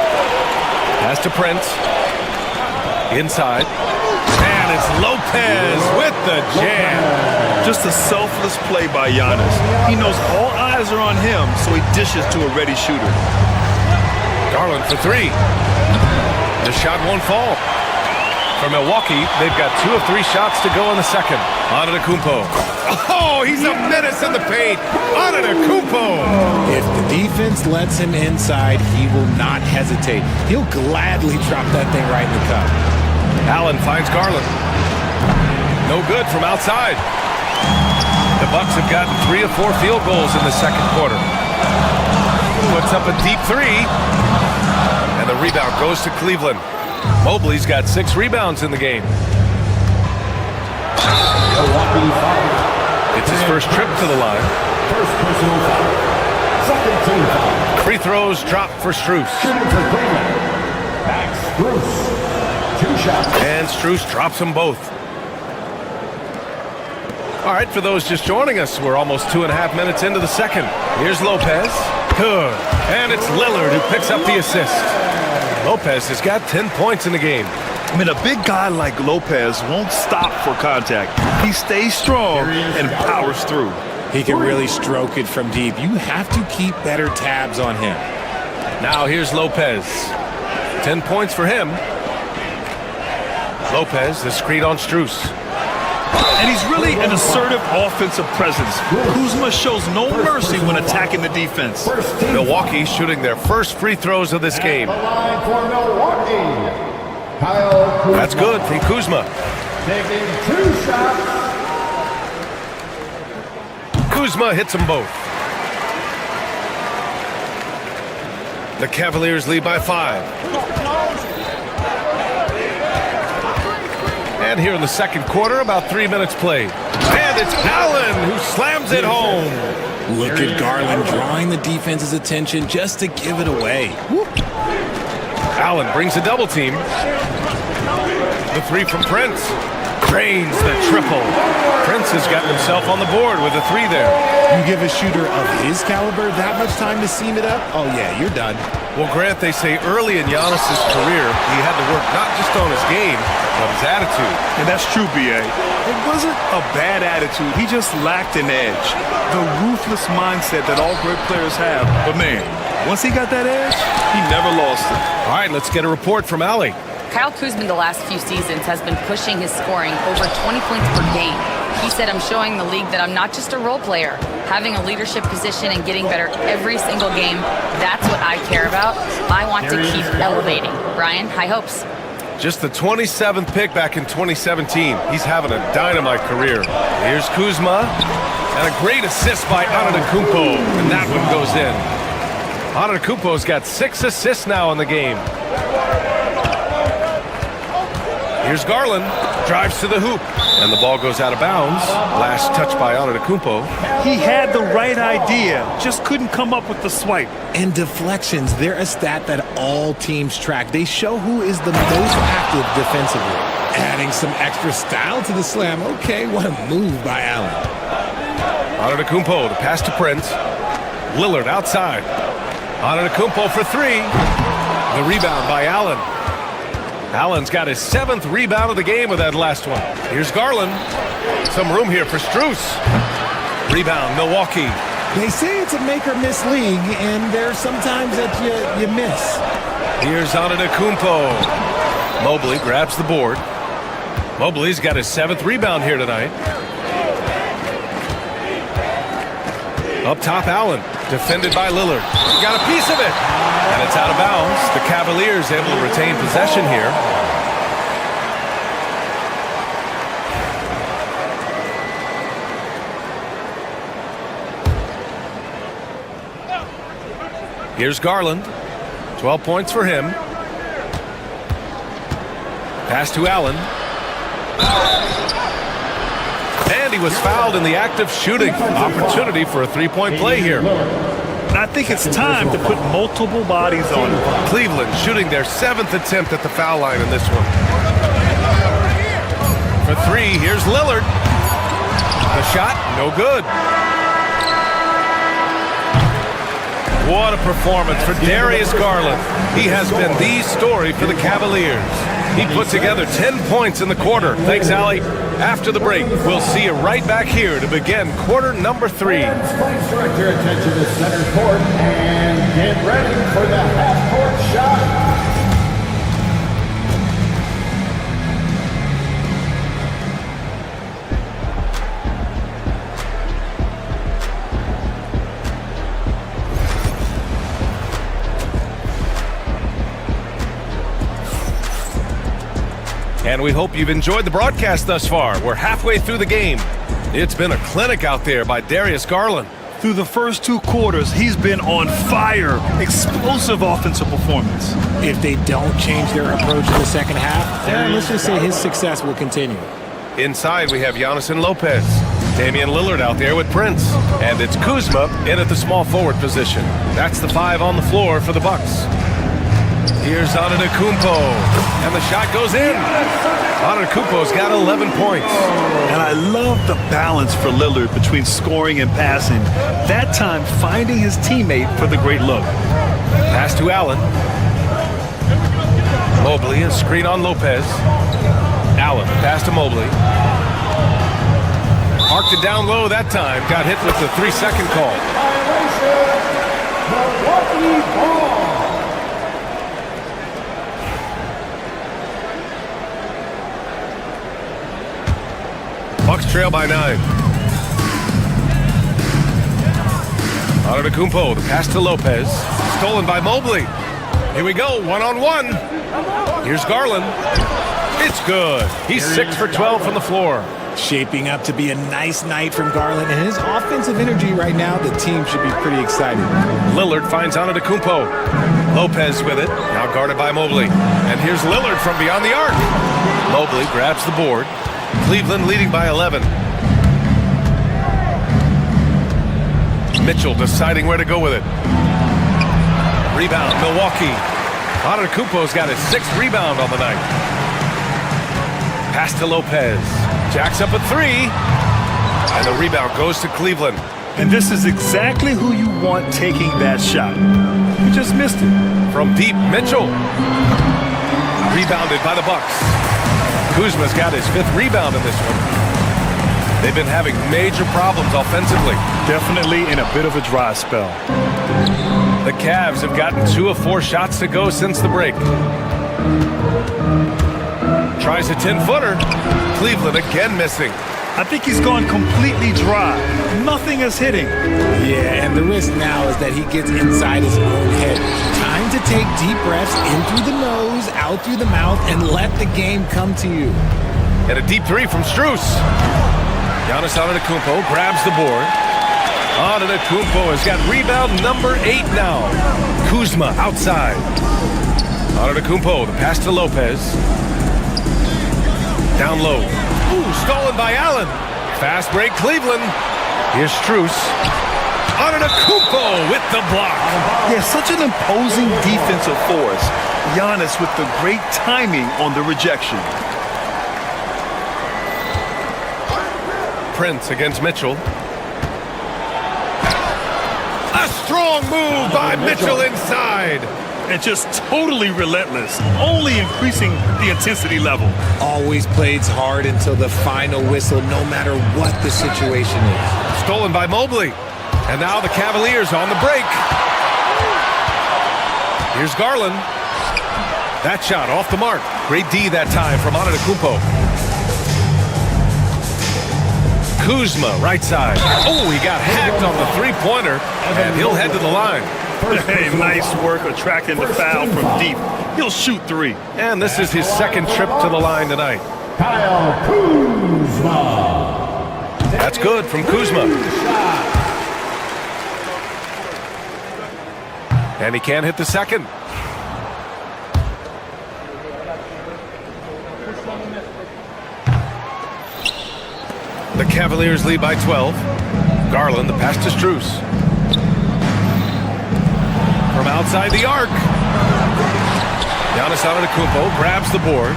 Pass to Prince. Inside. And it's Lopez with the jam. Just a selfless play by Giannis. He knows all eyes are on him, so he dishes to a ready shooter. Garland for 3. The shot won't fall. For Milwaukee, they've got 2 of 3 shots to go in the second. Antetokounmpo. Oh, he's a menace in the paint. Antetokounmpo. If the defense lets him inside, he will not hesitate. He'll gladly drop that thing right in the cup. Allen finds Garland. No good from outside. The Bucks have gotten 3 of 4 field goals in the second quarter. Puts up a deep 3. And the rebound goes to Cleveland. Mobley's got 6 rebounds in the game. It's his first trip to the line. First personal foul. Second team foul. Free throws drop for Strus. Shooting for Cleveland. Max Strus. 2 shots. And Strus drops them both. All right, for those just joining us, we're almost 2.5 minutes into the second. Here's Lopez. Good. And it's Lillard who picks up the assist. Lopez has got 10 points in the game. I mean, a big guy like Lopez won't stop for contact. He stays strong and powers through. He can really stroke it from deep. You have to keep better tabs on him. Now here's Lopez. 10 points for him. Lopez, the screen on Strus. And he's really an assertive offensive presence. Kuzma shows no mercy when attacking the defense. Milwaukee shooting their first free throws of this game. That's good from Kuzma. Taking 2 shots. Kuzma hits them both. The Cavaliers lead by 5. And here in the second quarter, about 3 minutes played. And it's Allen who slams it home. Look at Garland drawing the defense's attention just to give it away. Allen brings a double team. The 3 from Prince. Drains the triple. Prince has gotten himself on the board with a 3 there. You give a shooter of his caliber that much time to seam it up? Oh, yeah, you're done. Well, Grant, they say early in Giannis' career, he had to work not just on his game, but his attitude. And that's true, B.A. It wasn't a bad attitude. He just lacked an edge. The ruthless mindset that all great players have. But, man, once he got that edge, he never lost it. All right, let's get a report from Allie. Kyle Kuzma the last few seasons has been pushing his scoring over 20 points per game. He said, I'm showing the league that I'm not just a role player. Having a leadership position and getting better every single game, that's what I care about. I want to keep elevating. Brian, high hopes. Just the 27th pick back in 2017. He's having a dynamite career. Here's Kuzma. And a great assist by Antetokounmpo. And that one goes in. Antetokounmpo's got 6 assists now in the game. Here's Garland, drives to the hoop, and the ball goes out of bounds. Last touch by Antetokounmpo. He had the right idea, just couldn't come up with the swipe. And deflections, they're a stat that all teams track. They show who is the most active defensively. Adding some extra style to the slam. Okay, what a move by Allen. Antetokounmpo, the pass to Prince. Lillard outside. Antetokounmpo for three. The rebound by Allen. Allen's got his 7th rebound of the game with that last one. Here's Garland. Some room here for Strus. Rebound, Milwaukee. They say it's a make-or-miss league, and there's sometimes that you miss. Here's Antetokounmpo. Mobley grabs the board. Mobley's got his 7th rebound here tonight. Up top, Allen. Defended by Lillard. Got a piece of it. And it's out of bounds. The Cavaliers able to retain possession here. Here's Garland. 12 points for him. Pass to Allen. And he was fouled in the act of shooting. Opportunity for a three-point play here. I think it's time to put multiple bodies on it. Cleveland shooting their 7th attempt at the foul line in this one. For three, here's Lillard. The shot, no good. What a performance for Darius Garland. He has been the story for the Cavaliers. He put together 10 points in the quarter. Thanks, Allie. After the break, we'll see you right back here to begin quarter number 3. Please direct your attention to center court and get ready for the half-court shot. And we hope you've enjoyed the broadcast thus far. We're halfway through the game. It's been a clinic out there by Darius Garland. Through the first 2 quarters, he's been on fire. Explosive offensive performance. If they don't change their approach in the second half, then let's just say his success will continue. Inside, we have Giannis and Lopez. Damian Lillard out there with Prince. And it's Kuzma in at the small forward position. That's the 5 on the floor for the Bucks. Here's Antetokounmpo, and the shot goes in. Antetokounmpo's got 11 points. And I love the balance for Lillard between scoring and passing. That time, finding his teammate for the great look. Pass to Allen. Mobley, a screen on Lopez. Allen, pass to Mobley. Marked it down low that time. Got hit with the 3-second call. Milwaukee ball. Bucks trail by 9. Antetokounmpo, the pass to Lopez. Stolen by Mobley. Here we go, one-on-one. Here's Garland. It's good. He's 6 for 12 from the floor. Shaping up to be a nice night from Garland, and his offensive energy right now, the team should be pretty excited. Lillard finds Antetokounmpo. Lopez with it, now guarded by Mobley. And here's Lillard from beyond the arc. Mobley grabs the board. Cleveland leading by 11. Mitchell deciding where to go with it. Rebound, Milwaukee. Antetokounmpo's got his 6th rebound on the night. Pass to Lopez. Jacks up a 3. And the rebound goes to Cleveland. And this is exactly who you want taking that shot. He just missed it. From deep, Mitchell. Rebounded by the Bucks. Kuzma's got his 5th rebound in this one. They've been having major problems offensively. Definitely in a bit of a dry spell. The Cavs have gotten 2 of 4 shots to go since the break. Tries a 10-footer. Cleveland again missing. I think he's gone completely dry. Nothing is hitting. Yeah, and the risk now is that he gets inside his own head. Time to take deep breaths in through the nose, out through the mouth, and let the game come to you. And a deep 3 from Strus. Giannis Antetokounmpo grabs the board. Antetokounmpo has got rebound number 8 now. Kuzma outside. Antetokounmpo, the pass to Lopez. Down low. Ooh, stolen by Allen. Fast break, Cleveland. Here's Strus. Antetokounmpo with the block. Yeah, such an imposing defensive force. Giannis with the great timing on the rejection. Prince against Mitchell. A strong move by Mitchell inside. And just totally relentless, only increasing the intensity level. Always plays hard until the final whistle, no matter what the situation is. Stolen by Mobley. And now the Cavaliers on the break. Here's Garland. That shot off the mark. Great D that time from Antetokounmpo. Kuzma, right side. Oh, he got hacked on the three-pointer, and he'll head to the line. Hey, nice work attracting the foul from deep. He'll shoot three. And this is his second trip to the line tonight. Kyle Kuzma. That's good from Kuzma. And he can't hit the second. The Cavaliers lead by 12. Garland, the pass to Strus. From outside the arc. Giannis Antetokounmpo grabs the board.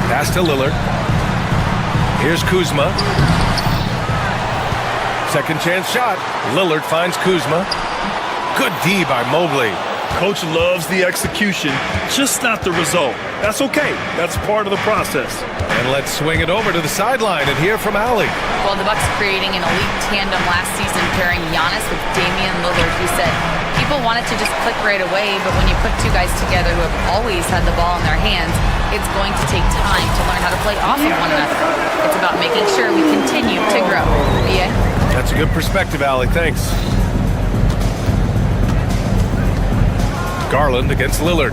Pass to Lillard. Here's Kuzma. Second chance shot. Lillard finds Kuzma. Good D by Mobley. Coach loves the execution, just not the result. That's okay. That's part of the process. And let's swing it over to the sideline and hear from Allie. Well, the Bucks creating an elite tandem last season pairing Giannis with Damian Lillard. He said people wanted to just click right away, but when you put two guys together who have always had the ball in their hands, it's going to take time to learn how to play off of one another. It's about making sure we continue to grow. Yeah. That's a good perspective, Allie. Thanks. Garland against Lillard.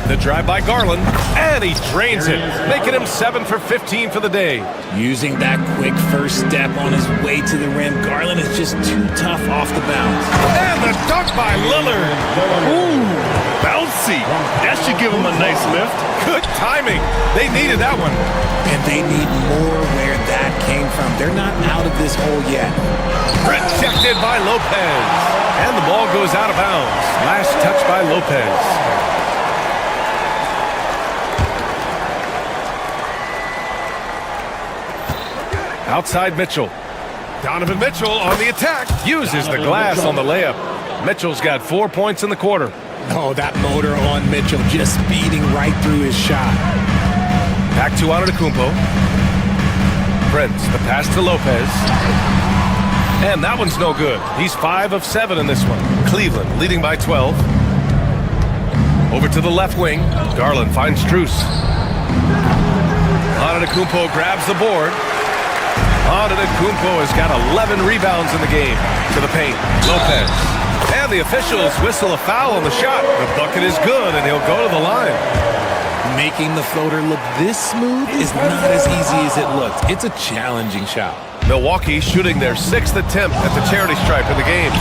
The drive by Garland, and he drains it, making him 7 for 15 for the day. Using that quick first step on his way to the rim, Garland is just too tough off the bounce. And the dunk by Lillard. Ooh, bouncy. That should give him a nice lift. Good timing. They needed that one. And they need more where that came from. They're not out of this hole yet. Rejected by Lopez. And the ball goes out of bounds. Last touch by Lopez. Outside Mitchell. Donovan Mitchell on the attack. Uses the glass on the layup. Mitchell's got 4 points in the quarter. Oh, that motor on Mitchell just speeding right through his shot. Back to Antetokounmpo. Prince, the pass to Lopez. And that one's no good. He's 5 of 7 in this one. Cleveland leading by 12. Over to the left wing. Garland finds Strus. Antetokounmpo grabs the board. Antetokounmpo has got 11 rebounds in the game. To the paint. Lopez. And the officials whistle a foul on the shot. The bucket is good, and he'll go to the line. Making the floater look this smooth is not as easy as it looks. It's a challenging shot. Milwaukee shooting their 6th attempt at the charity stripe of the game.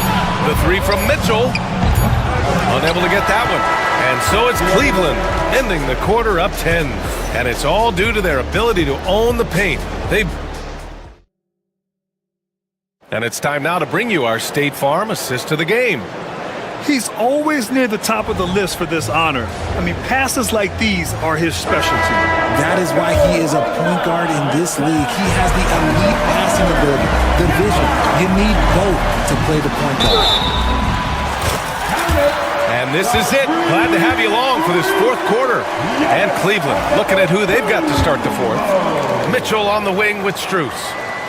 The three from Mitchell. Unable to get that one. And so it's Cleveland ending the quarter up 10. And it's all due to their ability to own the paint. And it's time now to bring you our State Farm assist to the game. He's always near the top of the list for this honor. I mean, passes like these are his specialty. That is why he is a point guard in this league. He has the elite passing ability, the vision. You need both to play the point guard. And this is it. Glad to have you along for this fourth quarter. And Cleveland looking at who they've got to start the fourth. Mitchell on the wing with Strus.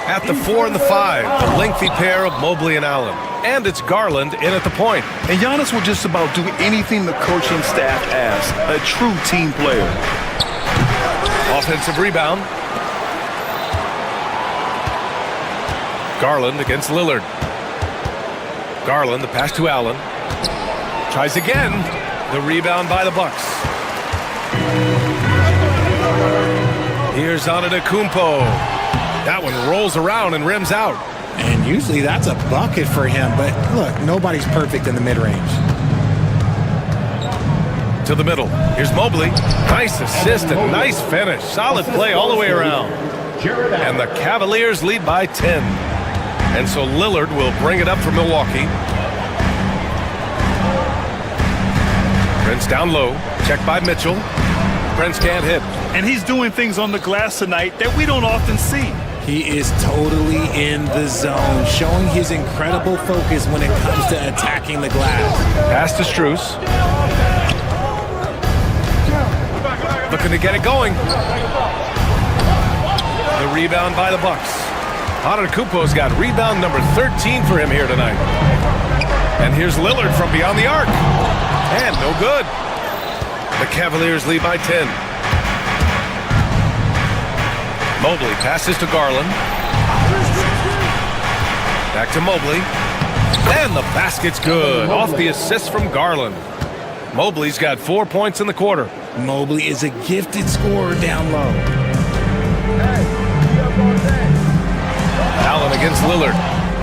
At the 4 and the 5, the lengthy pair of Mobley and Allen. And it's Garland in at the point. And Giannis will just about do anything the coaching staff asks. A true team player. Offensive rebound. Garland against Lillard. Garland, the pass to Allen. Tries again. The rebound by the Bucks. Here's Antetokounmpo. That one rolls around and rims out. And usually that's a bucket for him, but look, nobody's perfect in the mid-range. To the middle. Here's Mobley. Nice assist and nice finish. Solid play all the way around. And the Cavaliers lead by 10. And so Lillard will bring it up for Milwaukee. Prince down low. Checked by Mitchell. Prince can't hit. And he's doing things on the glass tonight that we don't often see. He is totally in the zone, showing his incredible focus when it comes to attacking the glass. Pass to Strus. Looking to get it going. The rebound by the Bucks. Antetokounmpo's got rebound number 13 for him here tonight. And here's Lillard from beyond the arc. And no good. The Cavaliers lead by 10. Mobley passes to Garland. Back to Mobley. And the basket's good. Off the assist from Garland. Mobley's got 4 points in the quarter. Mobley is a gifted scorer down low. Allen against Lillard.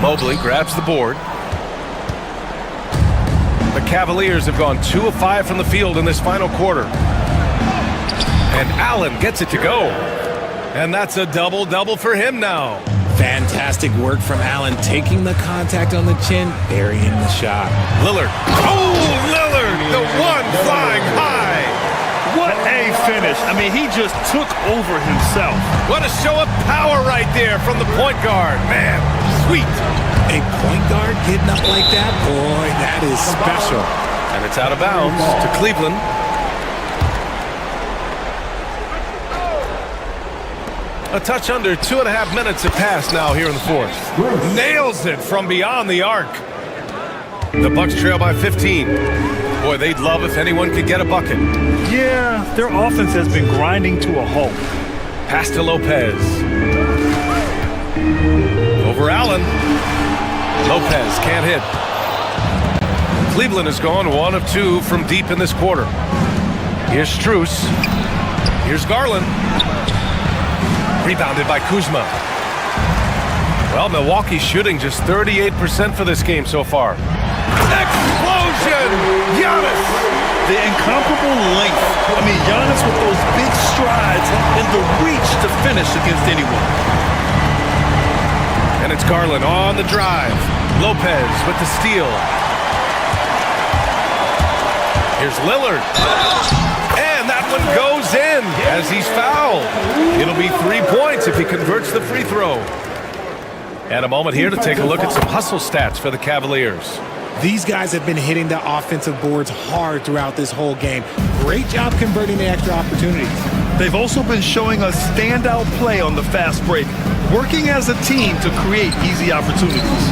Mobley grabs the board. The Cavaliers have gone 2 of 5 from the field in this final quarter. And Allen gets it to go. And that's a double-double for him now. Fantastic work from Allen, taking the contact on the chin, burying the shot. Lillard. Oh, Lillard! The one flying high. What a finish. I mean, he just took over himself. What a show of power right there from the point guard. Man, sweet. A point guard getting up like that? Boy, that is special. And it's out of bounds to Cleveland. A touch under 2.5 minutes have passed now here in the fourth. Nails it from beyond the arc. The Bucks trail by 15. Boy, they'd love if anyone could get a bucket. Yeah, their offense has been grinding to a halt. Pass to Lopez. Over Allen. Lopez can't hit. Cleveland has gone 1 of 2 from deep in this quarter. Here's Strus. Here's Garland. Rebounded by Kuzma. Well, Milwaukee's shooting just 38% for this game so far. Explosion! Giannis! The incomparable length. I mean, Giannis with those big strides and the reach to finish against anyone. And it's Garland on the drive. Lopez with the steal. Here's Lillard. And that one goes in as he's fouled. It'll be 3 points if he converts the free throw. And a moment here to take a look at some hustle stats for the Cavaliers. These guys have been hitting the offensive boards hard throughout this whole game. Great job converting the extra opportunities. They've also been showing us standout play on the fast break, working as a team to create easy opportunities.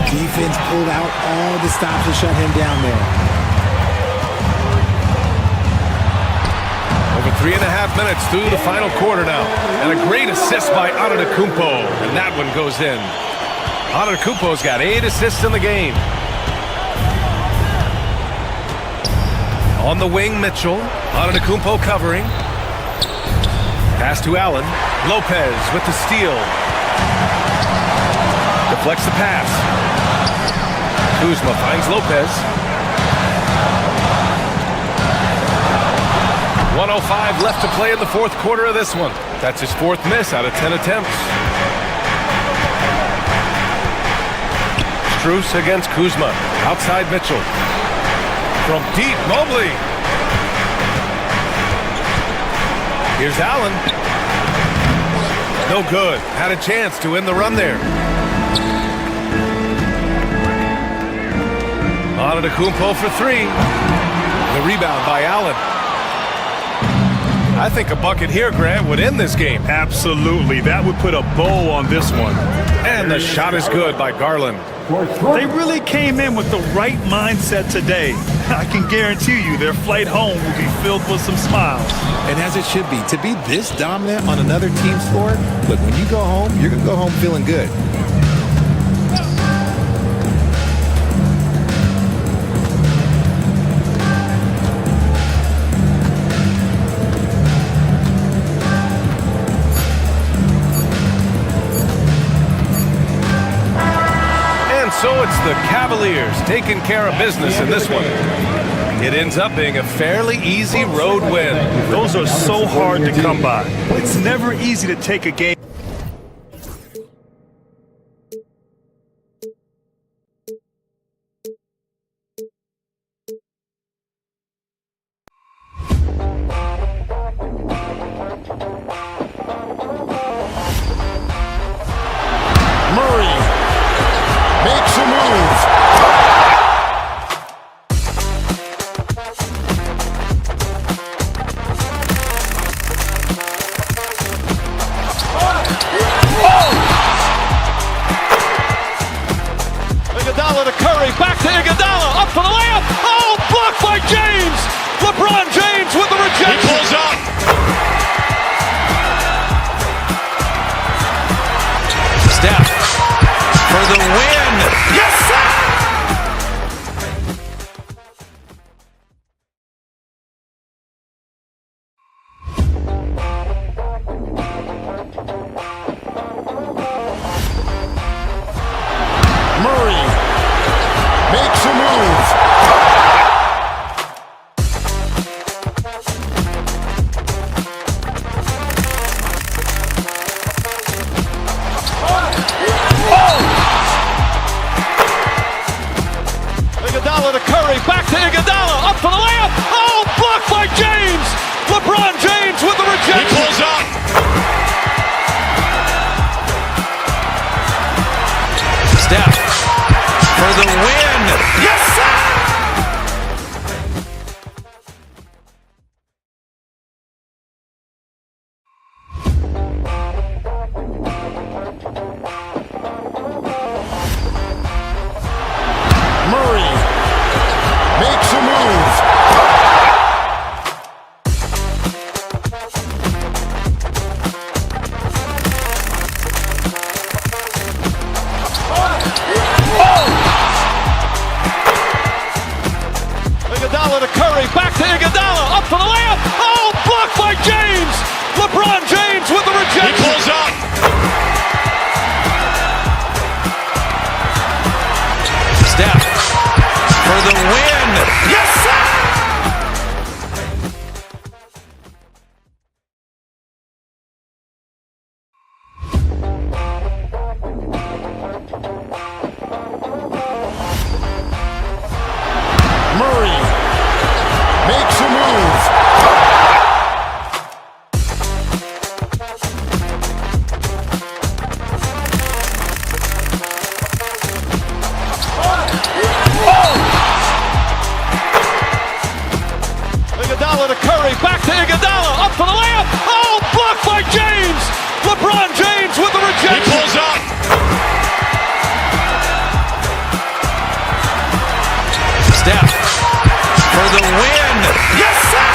Defense pulled out all the stops to shut him down there. Over 3.5 minutes through the final quarter now. And a great assist by Antetokounmpo. And that one goes in. Antetokounmpo's got 8 assists in the game. On the wing, Mitchell. Antetokounmpo covering. Pass to Allen. Lopez with the steal. Deflects the pass. Kuzma finds Lopez. 1:05 left to play in the fourth quarter of this one. That's his 4th miss out of 10 attempts. Strus against Kuzma. Outside Mitchell. From deep, Mobley. Here's Allen. No good. Had a chance to win the run there. Antetokounmpo for 3. The rebound by Allen. I think a bucket here, Grant, would end this game. Absolutely. That would put a bow on this one. And the shot is good by Garland. They really came in with the right mindset today. I can guarantee you their flight home will be filled with some smiles. And as it should be, to be this dominant on another team's floor, look, when you go home, you're going to go home feeling good. So it's the Cavaliers taking care of business in this one. It ends up being a fairly easy road win. Those are so hard to come by. It's never easy to take a game. Iguodala to Curry, back to Iguodala, up for the layup. Oh, blocked by James. LeBron James with the rejection. He pulls up. Steph for the win. Yes, sir! Murray makes a move. Iguodala to Curry, back to Iguodala, up for the layup. Oh, blocked by James. LeBron James with the rejection. He pulls up. Steph for the win. Yes, sir! Murray makes a move. Iguodala to Curry, back to Iguodala, up for the layup. Oh, blocked by James. LeBron James with the rejection. He pulls up. Steph for the win. Yes, sir! Murray makes a move. Iguodala to Curry, back to Iguodala, up for the layup. Oh, blocked by James. LeBron James with the rejection. He pulls up. Steph for the win. Yes, sir!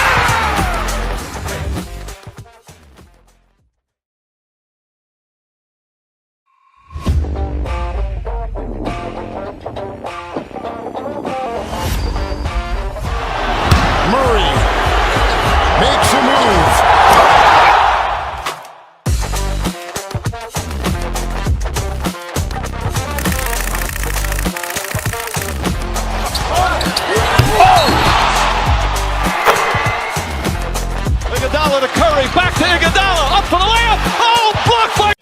Murray makes a move. Iguodala to Curry, back to Iguodala, up for the layup. Oh, blocked by...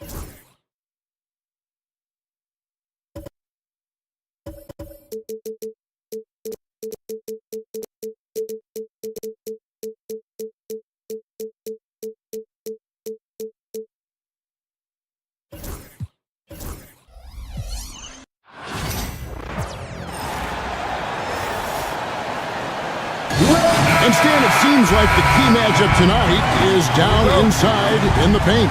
And Stan, it seems like the key matchup tonight is down inside in the paint.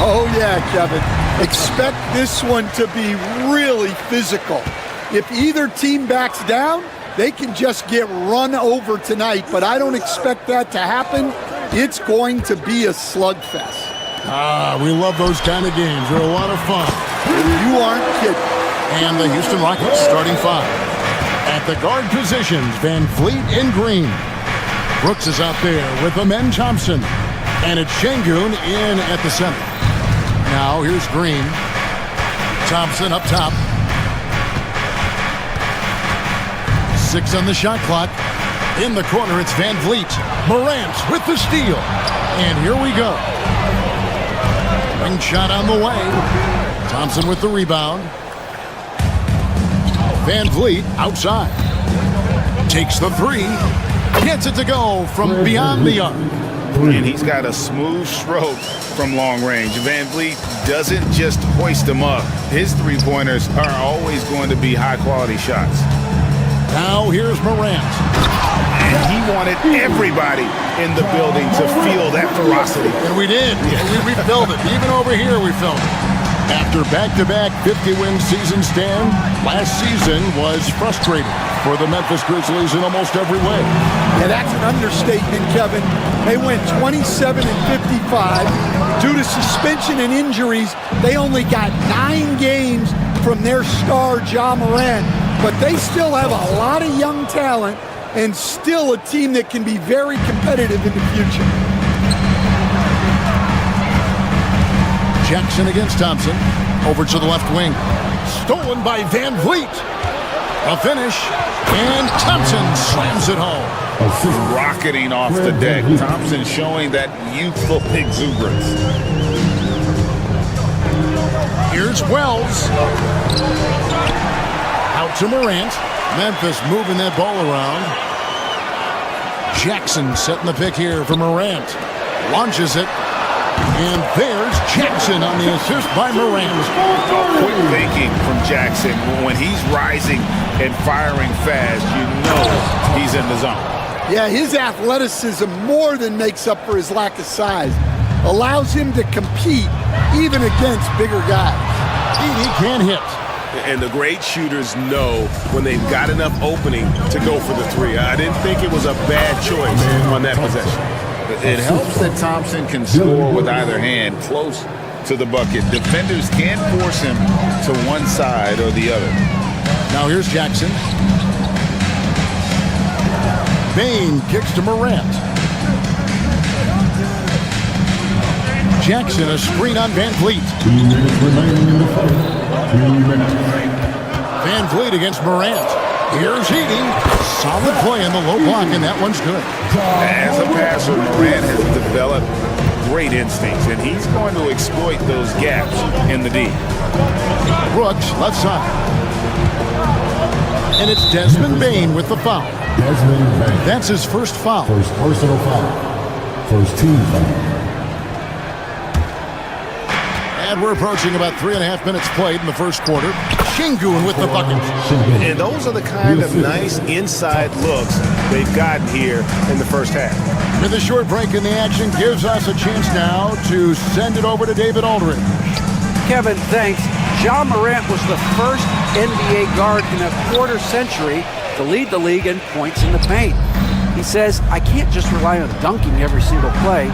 Oh, yeah, Kevin. Expect this one to be really physical. If either team backs down, they can just get run over tonight, but I don't expect that to happen. It's going to be a slugfest. Ah, we love those kind of games. They're a lot of fun. You aren't kidding. And the Houston Rockets starting five. At the guard positions, Van Vliet in green. Brooks is out there with Amen Thompson. And it's Şengün in at the center. Now here's Green. Thompson up top. 6 on the shot clock. In the corner, it's Van Vliet. Morant with the steal. And here we go. Ring shot on the way. Thompson with the rebound. Van Vliet outside. Takes the three. Gets it to go from beyond the arc. And he's got a smooth stroke from long range. Van Vliet doesn't just hoist them up. His three-pointers are always going to be high-quality shots. Now here's Morant. And he wanted everybody in the building to feel that ferocity. And we did. We felt it. Even over here we felt it. After back-to-back 50-win seasons, Stan, last season was frustrating for the Memphis Grizzlies in almost every way. Yeah, that's an understatement, Kevin. They went 27 and 55. Due to suspension and injuries, they only got 9 games from their star, Ja Morant. But they still have a lot of young talent and still a team that can be very competitive in the future. Jackson against Thompson. Over to the left wing. Stolen by Van Vliet. A finish. And Thompson slams it home. Rocketing off the deck. Thompson showing that youthful exuberance. Here's Wells. Out to Morant. Memphis moving that ball around. Jackson setting the pick here for Morant. Launches it. And there's Jackson on the assist by Morant. Quick thinking from Jackson. When he's rising and firing fast, you know he's in the zone. Yeah, his athleticism more than makes up for his lack of size. Allows him to compete even against bigger guys. He can't hit. And the great shooters know when they've got enough opening to go for the three. I didn't think it was a bad choice on that possession. It helps that Thompson can score with either hand close to the bucket. Defenders can't force him to one side or the other. Now here's Jackson. Bane kicks to Morant. Jackson, a screen on Van Vliet. 2 minutes remaining in the fight. 2 minutes. Van Vliet against Morant. Here's Heating. Solid play in the low block, and that one's good. As a passer, Morant has developed great instincts, and he's going to exploit those gaps in the D. Brooks, left side. And it's Desmond Bane with the foul. Desmond Bane. That's his first foul. First personal foul. First team foul. And we're approaching about 3.5 minutes played in the first quarter. Şengün with the bucket. And those are the kind of nice inside looks they've gotten here in the first half. With a short break in the action gives us a chance now to send it over to David Aldridge. Kevin, thanks. Ja Morant was the first NBA guard in a quarter century to lead the league in points in the paint. He says, I can't just rely on dunking every single play,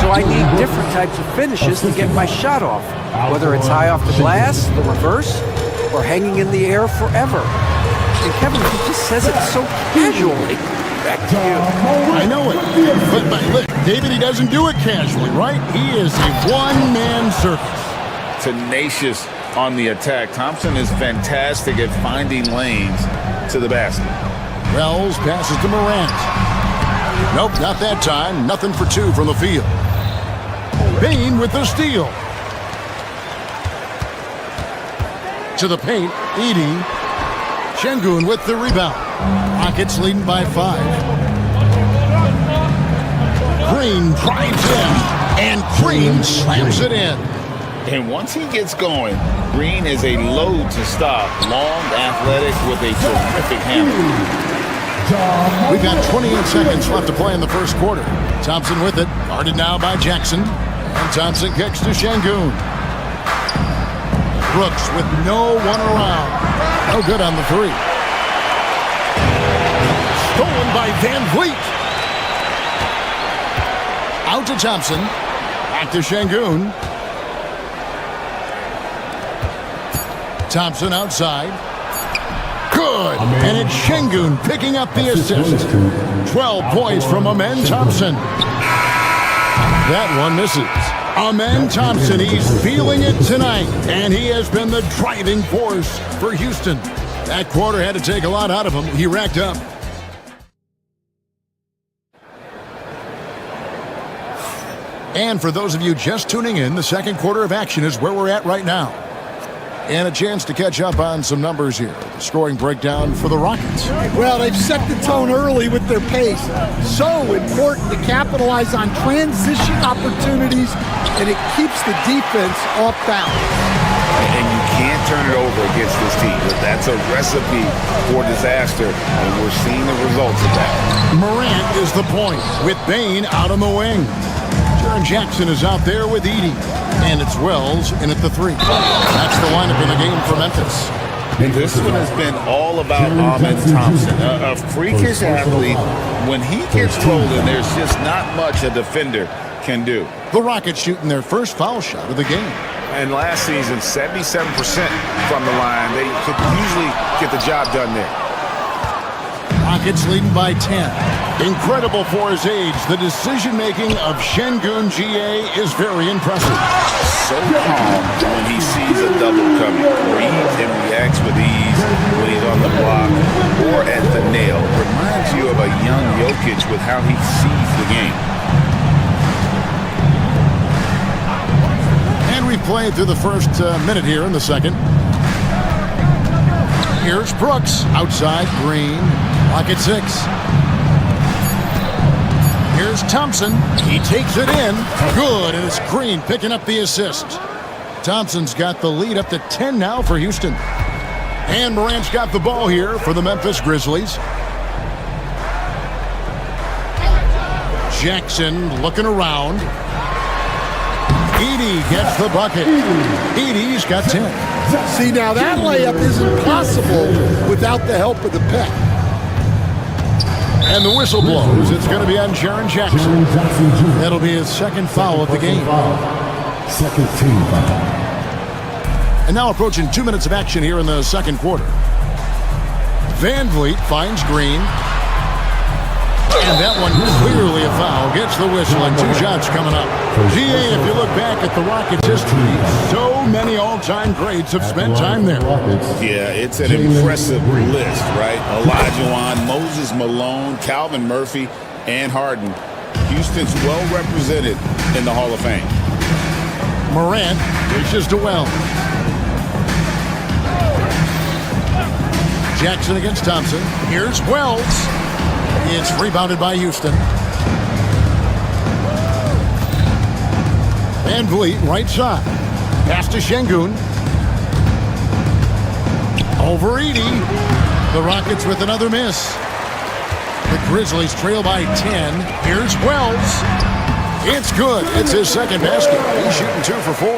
so I need different types of finishes to get my shot off, whether it's high off the glass, the reverse, or hanging in the air forever. And Kevin, he just says it so casually. Back to you. I know it. But look, David, he doesn't do it casually, right? He is a one-man circus. Tenacious on the attack. Thompson is fantastic at finding lanes to the basket. Wells passes to Morant. Nope, not that time. Nothing for 2 from the field. Bane with the steal. To the paint, Edey. Şengün with the rebound. Rockets leading by 5. Green drives in, and Green slams it in. And once he gets going, Green is a load to stop. Long, athletic, with a terrific hammer. We've got 28 seconds left to play in the first quarter. Thompson with it, guarded now by Jackson. And Thompson kicks to Şengün. Brooks with no one around. No good on the 3. Stolen by Van Vliet. Out to Thompson. Back to Şengün. Thompson outside. Good. And it's Şengün picking up the assist. 12 points from Amen Thompson. That one misses. Amen Thompson, he's feeling it tonight. And he has been the driving force for Houston. That quarter had to take a lot out of him. He racked up. And for those of you just tuning in, the second quarter of action is where we're at right now. And a chance to catch up on some numbers here. The scoring breakdown for the Rockets. Well, they've set the tone early with their pace. So important to capitalize on transition opportunities, and it keeps the defense off balance. And you can't turn it over against this team. That's a recipe for disaster, and we're seeing the results of that. Morant is the point, with Bane out on the wing. Jaren Jackson is out there with Edey. And it's Wells in at the 3. That's the lineup in the game for Memphis. This one has been all about Ahmed Thompson, a freakish athlete. When he gets rolling, there's just not much a defender can do. The Rockets shooting their first foul shot of the game. And last season, 77% from the line. They could usually get the job done there. Rockets leading by 10. Incredible for his age. The decision-making of Şengün G.A. is very impressive. So calm when he sees a double coming. Reads and reacts with ease when he's on the block or at the nail. Reminds you of a young Jokic with how he sees the game. And we've played through the first minute here in the second. Here's Brooks outside Green. Lock at 6. Here's Thompson. He takes it in. Good, and it's Green picking up the assist. Thompson's got the lead up to 10 now for Houston. And Morant's got the ball here for the Memphis Grizzlies. Jackson looking around. Edey gets the bucket. Edey's got 10. See, now that layup isn't possible without the help of the pick. And the whistle blows. It's going to be on Jaren Jackson. That'll be his second foul of the game. Second team foul. And now approaching 2 minutes of action here in the second quarter. Van Vliet finds Green. And that one clearly a foul. Gets the whistle and 2 shots coming up. G.A., if you look back at the Rockets' history, so many all-time greats have spent time there. Yeah, it's an impressive list, right? Olajuwon, Moses Malone, Calvin Murphy, and Harden. Houston's well represented in the Hall of Fame. Morant reaches to Wells. Jackson against Thompson. Here's Wells. It's rebounded by Houston. Van Vliet, right side. Pass to Şengün. Over Edey. The Rockets with another miss. The Grizzlies trail by 10. Here's Wells. It's good. It's his second basket. He's shooting 2 for 4.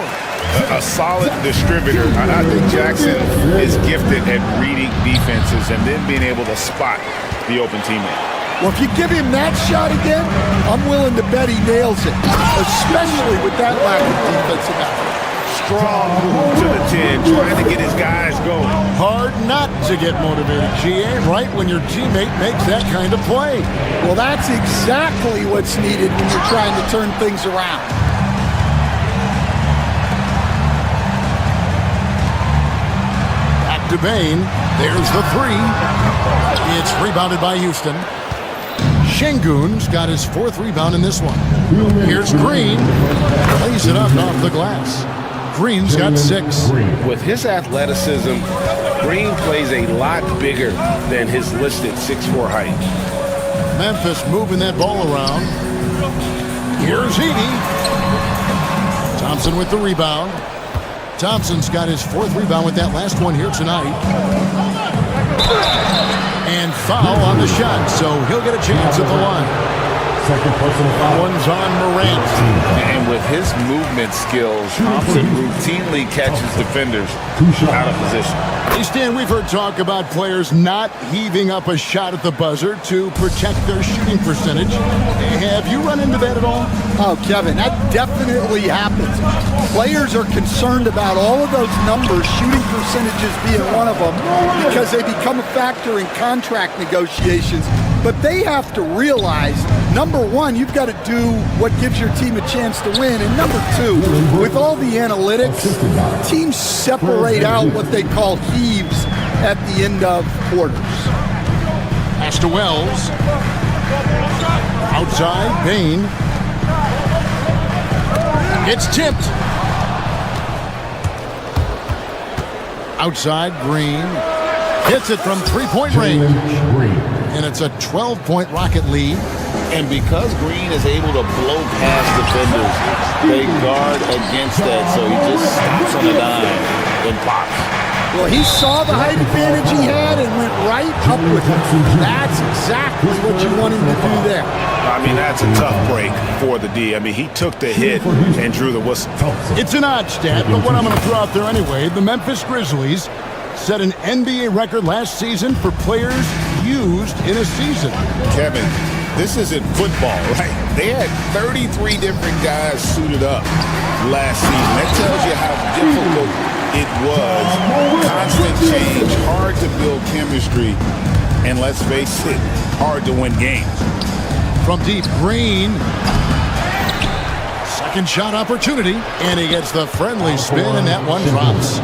A solid distributor. I think Jackson is gifted at reading defenses and then being able to spot the open teammate. Well, if you give him that shot again, I'm willing to bet he nails it, especially with that lack of defensive effort. Strong to the 10, trying to get his guys going. Hard not to get motivated, G.A., right when your teammate makes that kind of play. Well, that's exactly what's needed when you're trying to turn things around. Back to Bain. There's the 3. It's rebounded by Houston. Şengün's got his 4th rebound in this one. Here's Green. Lays it up off the glass. Green's got 6. With his athleticism, Green plays a lot bigger than his listed 6'4" height. Memphis moving that ball around. Here's Edey. Thompson with the rebound. Thompson's got his 4th rebound with that last one here tonight. And foul on the shot, so he'll get a chance at the line. Second personal foul. One's on Morant. And with his movement skills, Thompson routinely catches defenders out of position. Hey, Stan, we've heard talk about players not heaving up a shot at the buzzer to protect their shooting percentage. Have you run into that at all? Oh, Kevin, that definitely happens. Players are concerned about all of those numbers, shooting percentages being one of them, because they become a factor in contract negotiations. But they have to realize, number one, you've got to do what gives your team a chance to win. And number 2, with all the analytics, teams separate out what they call heaves at the end of quarters. Pass to Wells. Outside, Bain. It's tipped. Outside, Green. Hits it from 3-point range. And it's a 12-point Rocket lead. And because Green is able to blow past defenders, they guard against that, so he just stops on a dime and pops. Well, he saw the height advantage he had and went right up with him. That's exactly what you want him to do there. I mean, that's a tough break for the D. I mean, he took the hit and drew the whistle. It's an odd stat, but what I'm going to throw out there anyway, the Memphis Grizzlies set an NBA record last season for players used in a season. Kevin, this isn't football, right? They had 33 different guys suited up last season. That tells you how difficult it was. Constant change, hard to build chemistry, and let's face it, hard to win games. From deep, Green. Second shot opportunity, and he gets the friendly spin, and that one drops.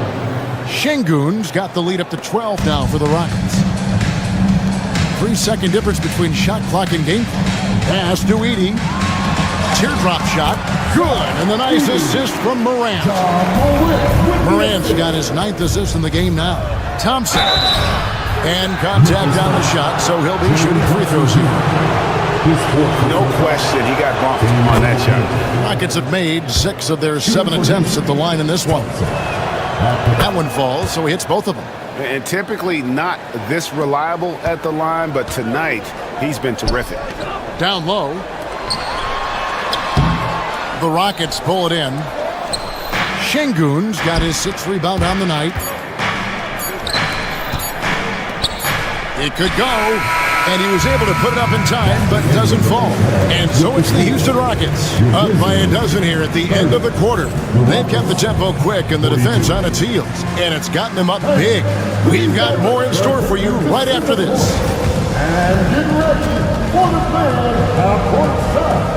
Şengün's got the lead up to 12 now for the Rockets. 3-second difference between shot clock and game clock. Pass to Edey. Teardrop shot. Good. And the nice assist from Morant. Morant's got his 9th assist in the game now. Thompson. And contact on the shot, so he'll be shooting free throws here. No question, he got bumped on that shot. Rockets have made 6 of their 7 attempts at the line in this one. That one falls, so he hits both of them. And typically not this reliable at the line, but tonight he's been terrific. Down low. The Rockets pull it in. Şengün's got his 6th rebound on the night. It could go, and he was able to put it up in time, but doesn't fall. And so it's the Houston Rockets, up by a dozen here at the end of the quarter. They've kept the tempo quick and the defense on its heels, and it's gotten them up big. We've got more in store for you right after this. And get ready for the fan half-court shot.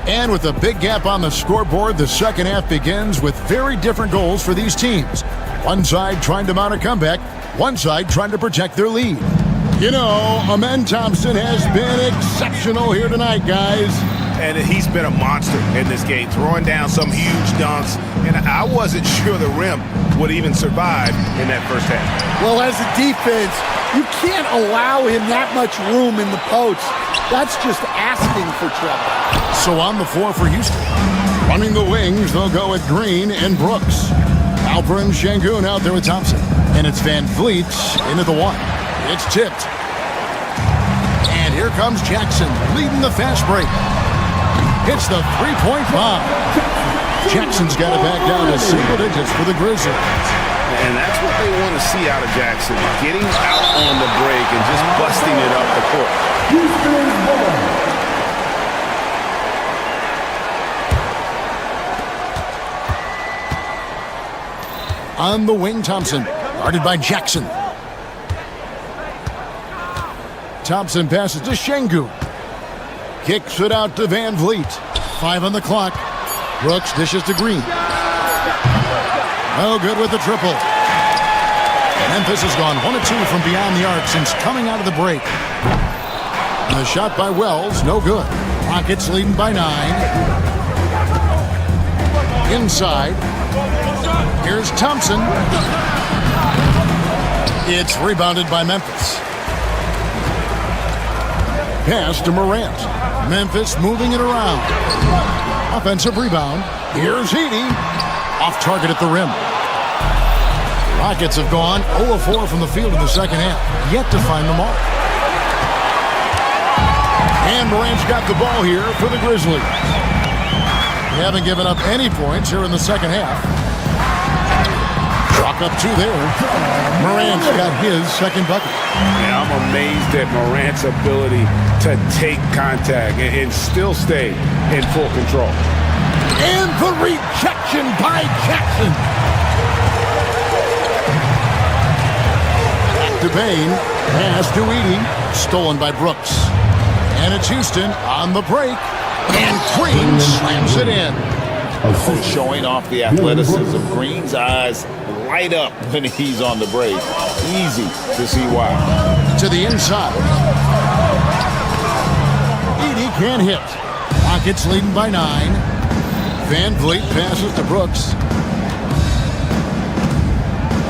And with a big gap on the scoreboard, the second half begins with very different goals for these teams. One side trying to mount a comeback, one side trying to protect their lead. You know, Amen Thompson has been exceptional here tonight, guys. And he's been a monster in this game, throwing down some huge dunks. And I wasn't sure the rim would even survive in that first half. Well, as a defense, you can't allow him that much room in the post. That's just asking for trouble. So on the floor for Houston. Running the wings, they'll go with Green and Brooks. Alperen Şengün out there with Thompson. And it's Van Vliet into the one. It's tipped. And here comes Jackson leading the fast break. Hits the three-point bomb. Jackson's got it back down to single digits for the Grizzlies. And that's what they want to see out of Jackson. Getting out on the break and just busting it up the court. On the wing, Thompson, guarded by Jackson. Thompson passes to Şengün. Kicks it out to Van Vliet. 5 on the clock. Brooks dishes to Green. No good with the triple. Memphis has gone 1 of 2 from beyond the arc since coming out of the break. And the shot by Wells, no good. Rockets leading by 9. Inside. Here's Thompson. It's rebounded by Memphis. Pass to Morant. Memphis moving it around. Offensive rebound. Here's Edey. Off target at the rim. Rockets have gone 0 of 4 from the field in the second half. Yet to find the mark. And Morant's got the ball here for the Grizzlies. They haven't given up any points here in the second half. Chalk up 2 there. Morant's got his second bucket. Yeah, I'm amazed at Morant's ability to take contact and still stay in full control. And the rejection by Jackson. Back to Bain. Pass to Edey. Stolen by Brooks. And it's Houston on the break. And Green slams it in. Showing off the athleticism. Green's eyes light up when he's on the break. Easy to see why. To the inside. Edey can't hit. Rockets leading by 9. Van Vliet passes to Brooks.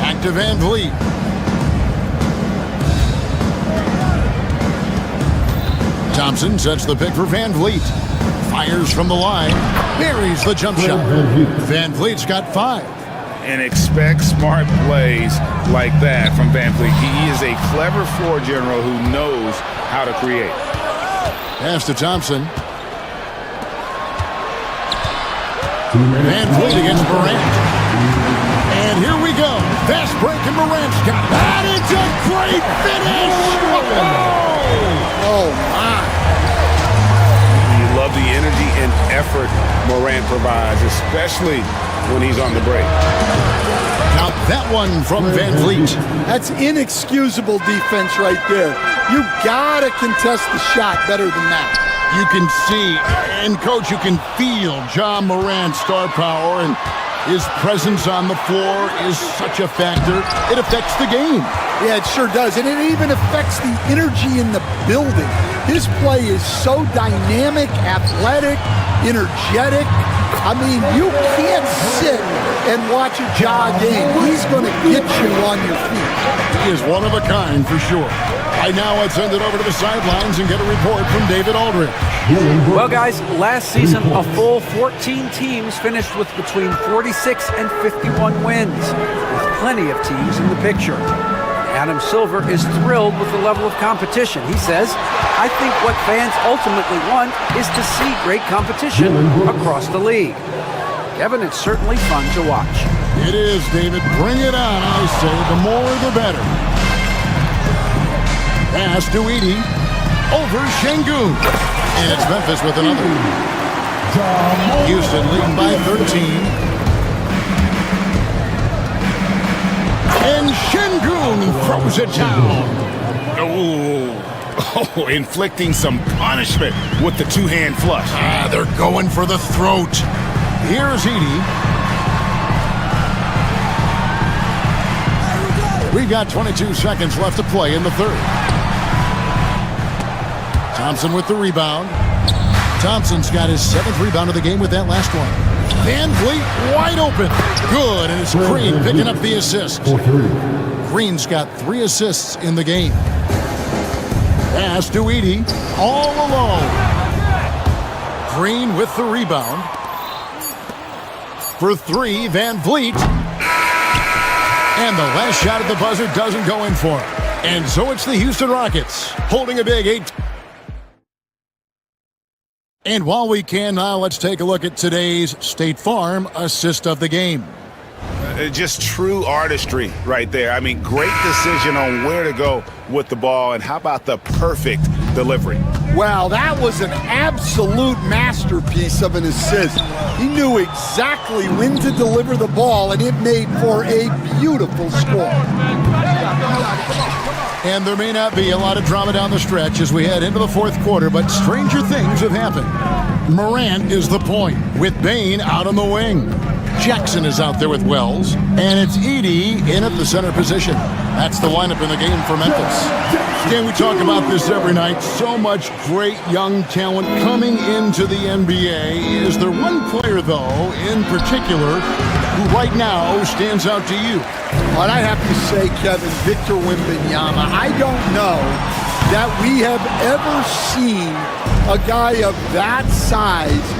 Back to Van Vliet. Thompson sets the pick for Van Vliet. Fires from the line. Buries the jump shot. Van Vliet's got 5. And expect smart plays like that from Van Vliet. He is a clever floor general who knows how to create. Pass to Thompson. Van Vliet against Morant. And here we go. Fast break and Morant's got it. And it's a great finish. Oh, my. You love the energy and effort Morant provides, especially when he's on the break. Now that one from Van Vliet. That's inexcusable defense right there. You gotta contest the shot better than that. You can see, and Coach, you can feel John Morant's star power, and his presence on the floor is such a factor. It affects the game. Yeah, it sure does, and it even affects the energy in the building. His play is so dynamic, athletic, energetic. I mean, you can't sit and watch a Ja game. He's going to get you on your feet. He is one of a kind for sure. Right now, let's send it over to the sidelines and get a report from David Aldridge. Well, guys, last season, a full 14 teams finished with between 46 and 51 wins, with plenty of teams in the picture. Adam Silver is thrilled with the level of competition. He says, I think what fans ultimately want is to see great competition across the league. Kevin, it's certainly fun to watch. It is, David. Bring it on, I say. The more, the better. Pass to Edey. Over Şengün. And it's Memphis with another. Houston leading by 13. And Şengün throws it down. Oh, inflicting some punishment with the two-hand flush. They're going for the throat. Here's Edey. We've got 22 seconds left to play in the third. Thompson with the rebound. Thompson's got his 7th rebound of the game with that last one. Van Vliet wide open. Good, and it's Green picking up the assist. Green's got 3 assists in the game. Pass to Edey, all alone. Green with the rebound. For 3, Van Vliet. And the last shot at the buzzer doesn't go in for him. And so it's the Houston Rockets holding a big 8. And while we can now, let's take a look at today's State Farm assist of the game. Just true artistry right there. I mean, great decision on where to go with the ball, and how about the perfect delivery? Wow, that was an absolute masterpiece of an assist. He knew exactly when to deliver the ball, and it made for a beautiful score. And there may not be a lot of drama down the stretch as we head into the fourth quarter, but stranger things have happened. Morant is the point, with Bane out on the wing. Jackson is out there with Wells, and it's Edey in at the center position. That's the lineup in the game for Memphis. Again, we talk about this every night. So much great young talent coming into the NBA. Is there one player, though, in particular, who right now stands out to you? Well, I have to say, Kevin, Victor Wembanyama. I don't know that we have ever seen a guy of that size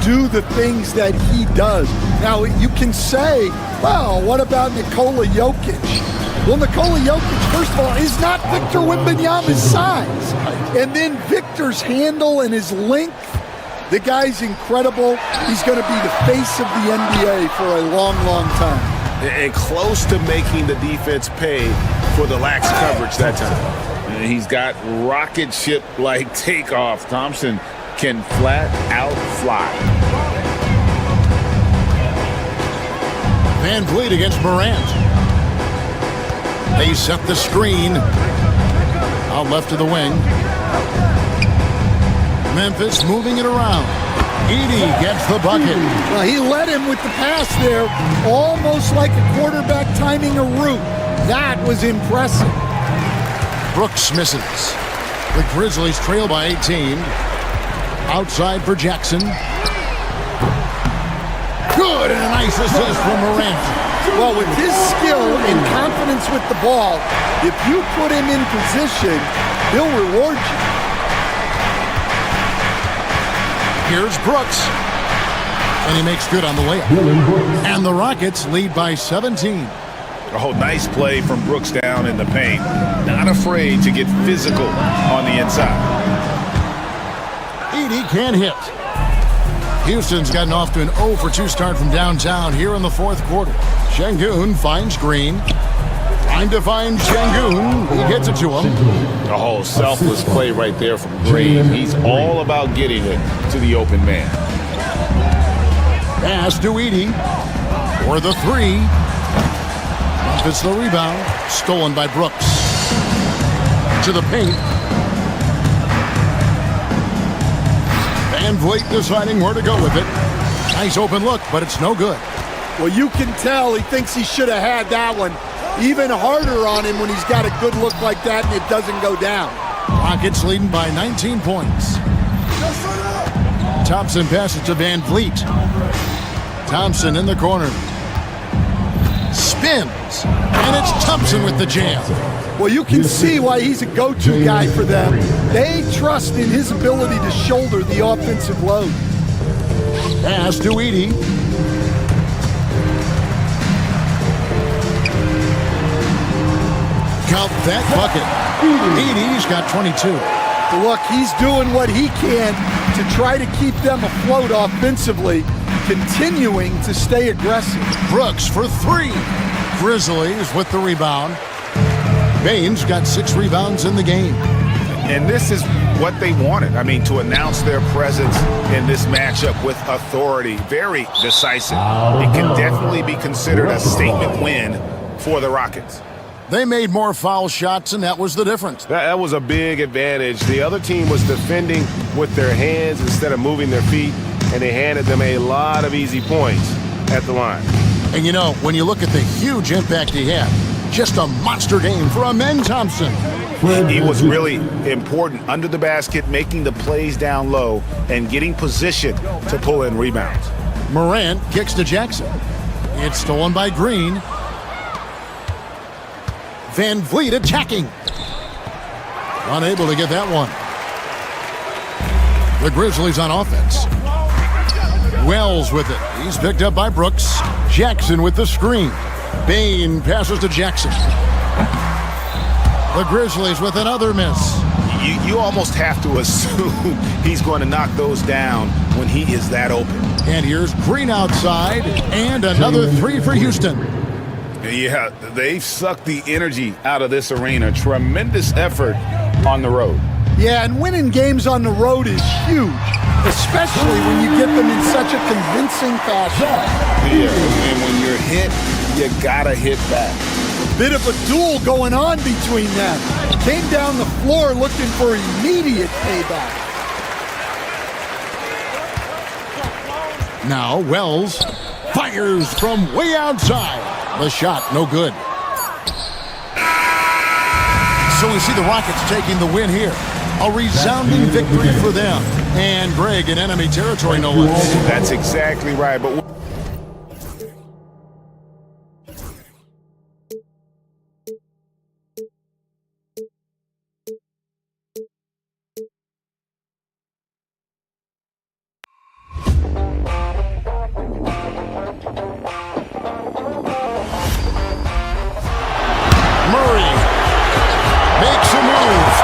do the things that he does. Now, you can say, well, what about Nikola Jokic? Well, Nikola Jokic, first of all, is not Victor Wembanyama's size. And then Victor's handle and his length, the guy's incredible. He's going to be the face of the NBA for a long, long time. And close to making the defense pay for the lax coverage that time. And he's got rocket ship-like takeoff. Thompson can flat out fly. Van Vliet against Morant. They set the screen out left of the wing. Memphis moving it around. Edey gets the bucket. Well, he led him with the pass there, almost like a quarterback timing a route. That was impressive. Brooks misses. The Grizzlies trail by 18. Outside for Jackson. Good, and a nice assist from Morant. Well, with his skill and confidence with the ball, if you put him in position, he'll reward you. Here's Brooks. And he makes good on the layup. And the Rockets lead by 17. Oh, nice play from Brooks down in the paint. Not afraid to get physical on the inside. Edey can't hit. Houston's gotten off to an 0 for 2 start from downtown here in the fourth quarter. Şengün finds Green. Time to find Şengün. He gets it to him. Oh, selfless play right there from Green. He's all about getting it to the open man. Pass to Edey for the 3. It's the rebound. Stolen by Brooks. To the paint. Van Vliet deciding where to go with it. Nice open look, but it's no good. Well, you can tell he thinks he should have had that one. Even harder on him when he's got a good look like that and it doesn't go down. Rockets leading by 19 points. Thompson passes to Van Vliet. Thompson in the corner. Spins. And it's Thompson with the jam. Well, you can see why he's a go-to guy for them. They trust in his ability to shoulder the offensive load. Pass to Edey. Count that bucket. Edey's got 22. Look, he's doing what he can to try to keep them afloat offensively, continuing to stay aggressive. Brooks for 3. Grizzlies with the rebound. Baines got 6 rebounds in the game. And this is what they wanted. I mean, to announce their presence in this matchup with authority. Very decisive. It can definitely be considered a statement win for the Rockets. They made more foul shots, and that was the difference. That was a big advantage. The other team was defending with their hands instead of moving their feet, and they handed them a lot of easy points at the line. And you know, when you look at the huge impact he had, just a monster game for Amen Thompson. He was really important under the basket, making the plays down low and getting position to pull in rebounds. Morant kicks to Jackson. It's stolen by Green. Van Vliet attacking. Unable to get that one. The Grizzlies on offense. Wells with it. He's picked up by Brooks. Jackson with the screen. Bane passes to Jackson. The Grizzlies with another miss. You almost have to assume he's going to knock those down when he is that open. And here's Green outside. And another 3 for Houston. Yeah, they've sucked the energy out of this arena. Tremendous effort on the road. Yeah, and winning games on the road is huge, especially when you get them in such a convincing fashion. Yeah, and when you're hit, you gotta hit back. Bit of a duel going on between them. Came down the floor looking for immediate payback. Now Wells fires from way outside. The shot, no good. So we see the Rockets taking the win here. A resounding victory for them. And Greg in enemy territory, no less. That's exactly right. But Murray makes a move.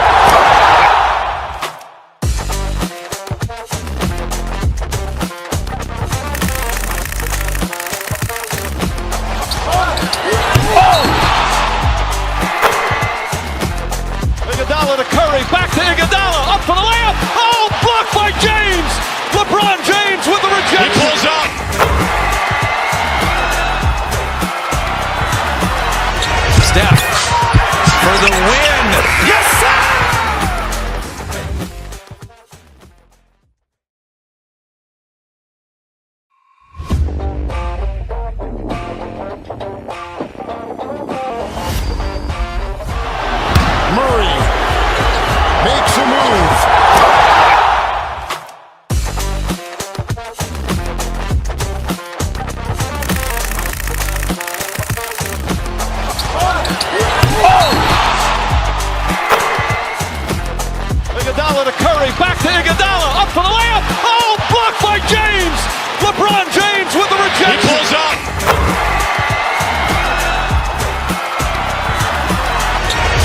Iguodala to Curry, back to Iguodala, up for the layup. Oh, blocked by James. LeBron James with the rejection. He pulls up. Steph for the win. Yes, sir! Murray makes a move. Iguodala to Curry, back to Iguodala, up for the layup. Oh, blocked by James. LeBron James with the rejection. He pulls up.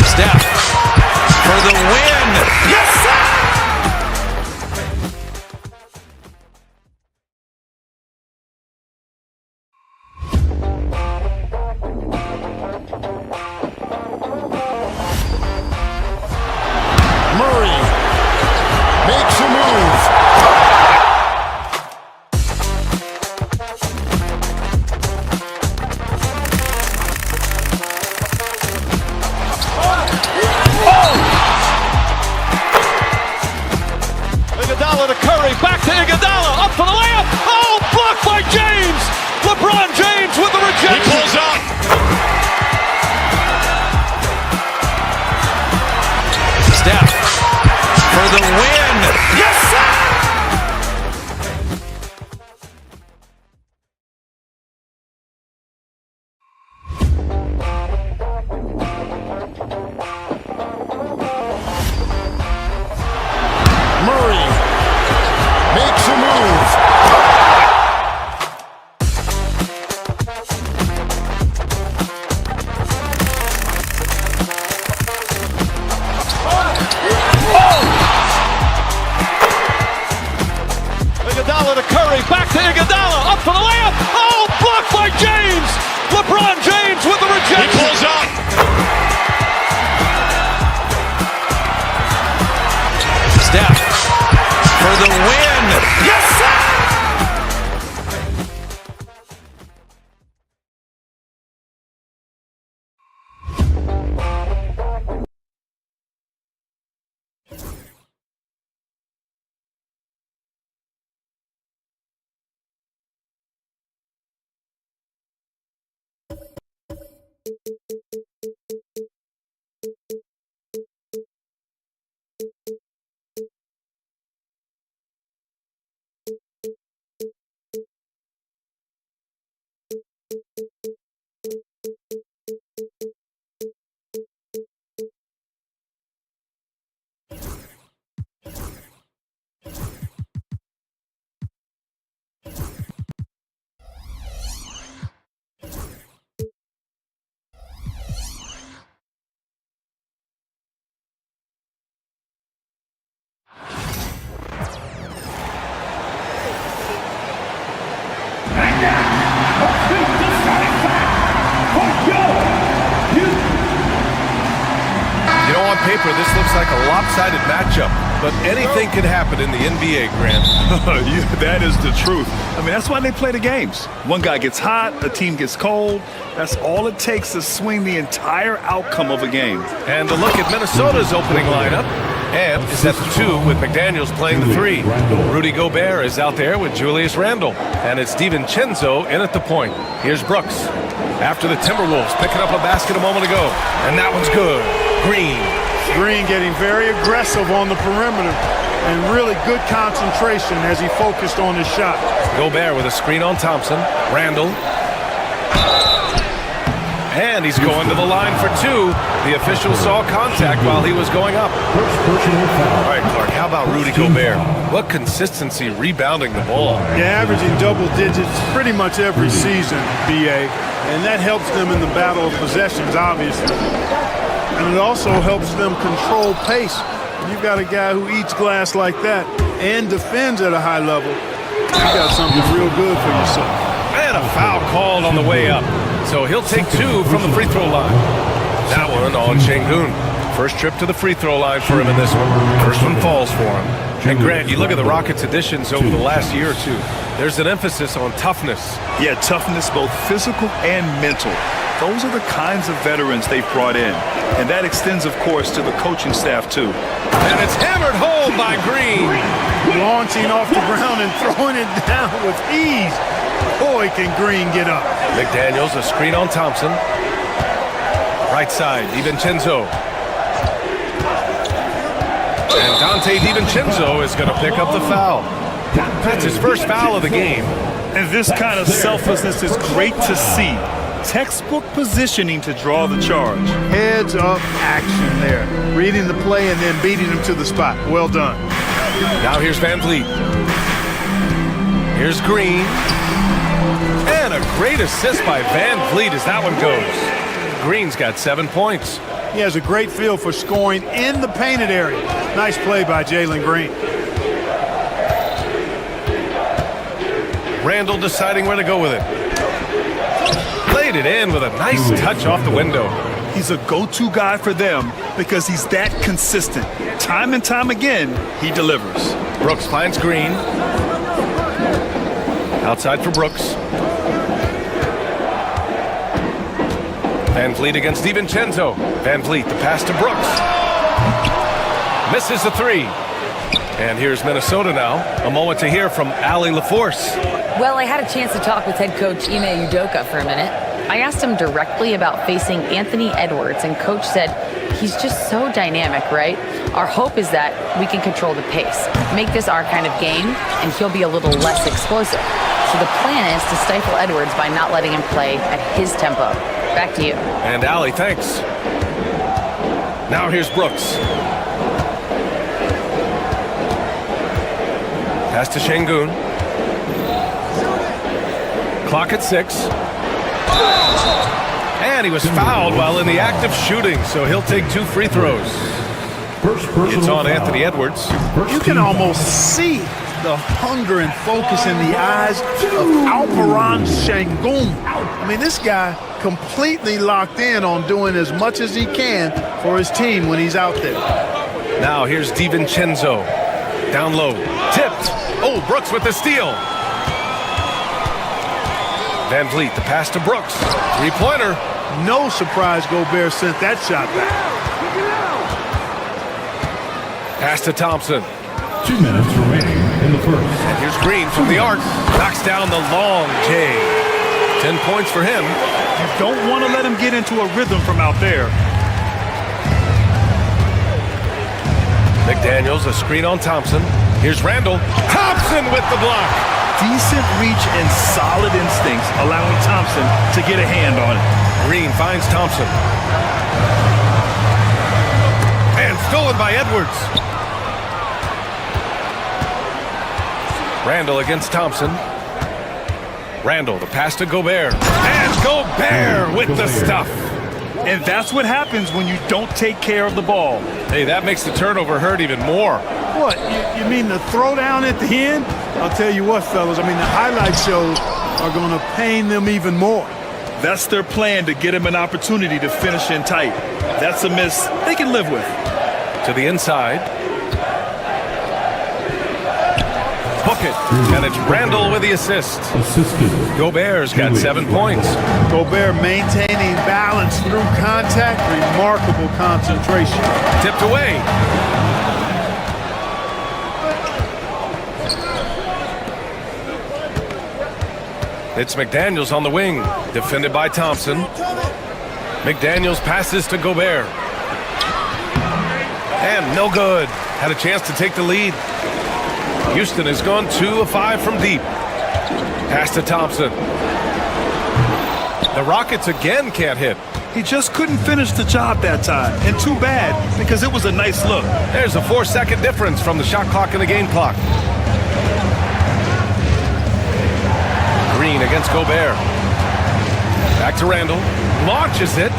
Steph for the win. Yes, sir! Murray makes a move. Iguodala to Curry, back to Iguodala, up for the layup. Oh, blocked by James. LeBron James with the rejection. He pulls up. Steph for the win. Yes, sir! Murray makes a move. Iguodala to Curry, back to Iguodala, up for the layup. Oh, blocked by James. LeBron James with the rejection. He pulls up. Steph for the win. Yes, sir! You know, on paper, this looks like a lopsided matchup, but anything can happen in the NBA, Grant. Yeah, that is the truth. I mean, that's why they play the games. One guy gets hot, the team gets cold. That's all it takes to swing the entire outcome of a game. And a look at Minnesota's opening lineup. And is at the 2 with McDaniels playing the 3. Rudy Gobert is out there with Julius Randle. And it's DiVincenzo in at the point. Here's Brooks. After the Timberwolves picking up a basket a moment ago. And that one's good. Green getting very aggressive on the perimeter and really good concentration as he focused on his shot. Gobert with a screen on Thompson. Randle. And he's going to the line for 2. The official saw contact while he was going up. All right, Clark, how about Rudy Gobert? What consistency rebounding the ball. Yeah, averaging double digits pretty much every season, BA. And that helps them in the battle of possessions, obviously. And it also helps them control pace. You've got a guy who eats glass like that and defends at a high level. You got something real good for yourself. And a foul called on the way up. So he'll take 2 from the free throw line. That one on Şengün. First trip to the free throw line for him in this one. First one falls for him. And Grant, you look at the Rockets' additions over the last year or two. There's an emphasis on toughness. Yeah, toughness, both physical and mental. Those are the kinds of veterans they've brought in. And that extends, of course, to the coaching staff, too. And it's hammered home by Green. Launching off the ground and throwing it down with ease. Boy, can Green get up. McDaniels, a screen on Thompson. Right side, DiVincenzo. And Dante DiVincenzo is going to pick up the foul. That's his first foul of the game. And this kind of selflessness is great to see. Textbook positioning to draw the charge. Heads up action there. Reading the play and then beating him to the spot. Well done. Now here's Van Vliet. Here's Green. And a great assist by Van Vliet as that one goes. Green's got 7 points. He has a great feel for scoring in the painted area. Nice play by Jalen Green. Randall deciding where to go with it. Laid it in with a nice touch off the window. He's a go-to guy for them because he's that consistent. Time and time again, he delivers. Brooks finds Green. Outside for Brooks. Van Vliet against DiVincenzo. Van Vliet, the pass to Brooks. Misses the three. And here's Minnesota now. A moment to hear from Allie LaForce. Well, I had a chance to talk with head coach Ime Udoka for a minute. I asked him directly about facing Anthony Edwards, and coach said he's just so dynamic, right? Our hope is that we can control the pace, make this our kind of game, and he'll be a little less explosive. So the plan is to stifle Edwards by not letting him play at his tempo. Back to you. And Allie, thanks. Now here's Brooks. Pass to Şengün. Clock at 6. And he was fouled while in the act of shooting, so he'll take 2 free throws. It's on Anthony Edwards. You can almost see the hunger and focus in the eyes of Alperen Şengün. I mean, this guy completely locked in on doing as much as he can for his team when he's out there. Now here's DiVincenzo. Down low. Tipped. Oh, Brooks with the steal. Van Vliet, the pass to Brooks. Three-pointer. No surprise Gobert sent that shot back. Pass to Thompson. 2 minutes remaining in the first. And here's Green from the arc. Knocks down the long J. 10 points for him. You don't want to let him get into a rhythm from out there. McDaniels, a screen on Thompson. Here's Randall. Thompson with the block. Decent reach and solid instincts, allowing Thompson to get a hand on it. Green finds Thompson. And stolen by Edwards. Randall against Thompson. Randall, the pass to Gobert. And Gobert with the stuff. And that's what happens when you don't take care of the ball. Hey, that makes the turnover hurt even more. What, you mean the throwdown at the end? I'll tell you what, fellas, I mean, the highlight shows are going to pain them even more. That's their plan, to get him an opportunity to finish in tight. That's a miss they can live with. To the inside. Book it. And it's Randall with the assist. Gobert's got 7 points. Gobert maintaining balance through contact. Remarkable concentration. Tipped away. It's McDaniels on the wing. Defended by Thompson. McDaniels passes to Gobert. And no good. Had a chance to take the lead. Houston has gone 2 of 5 from deep. Pass to Thompson. The Rockets again can't hit. He just couldn't finish the job that time. And too bad, because it was a nice look. There's a 4-second difference from the shot clock and the game clock. Green against Gobert. Back to Randall. Launches it.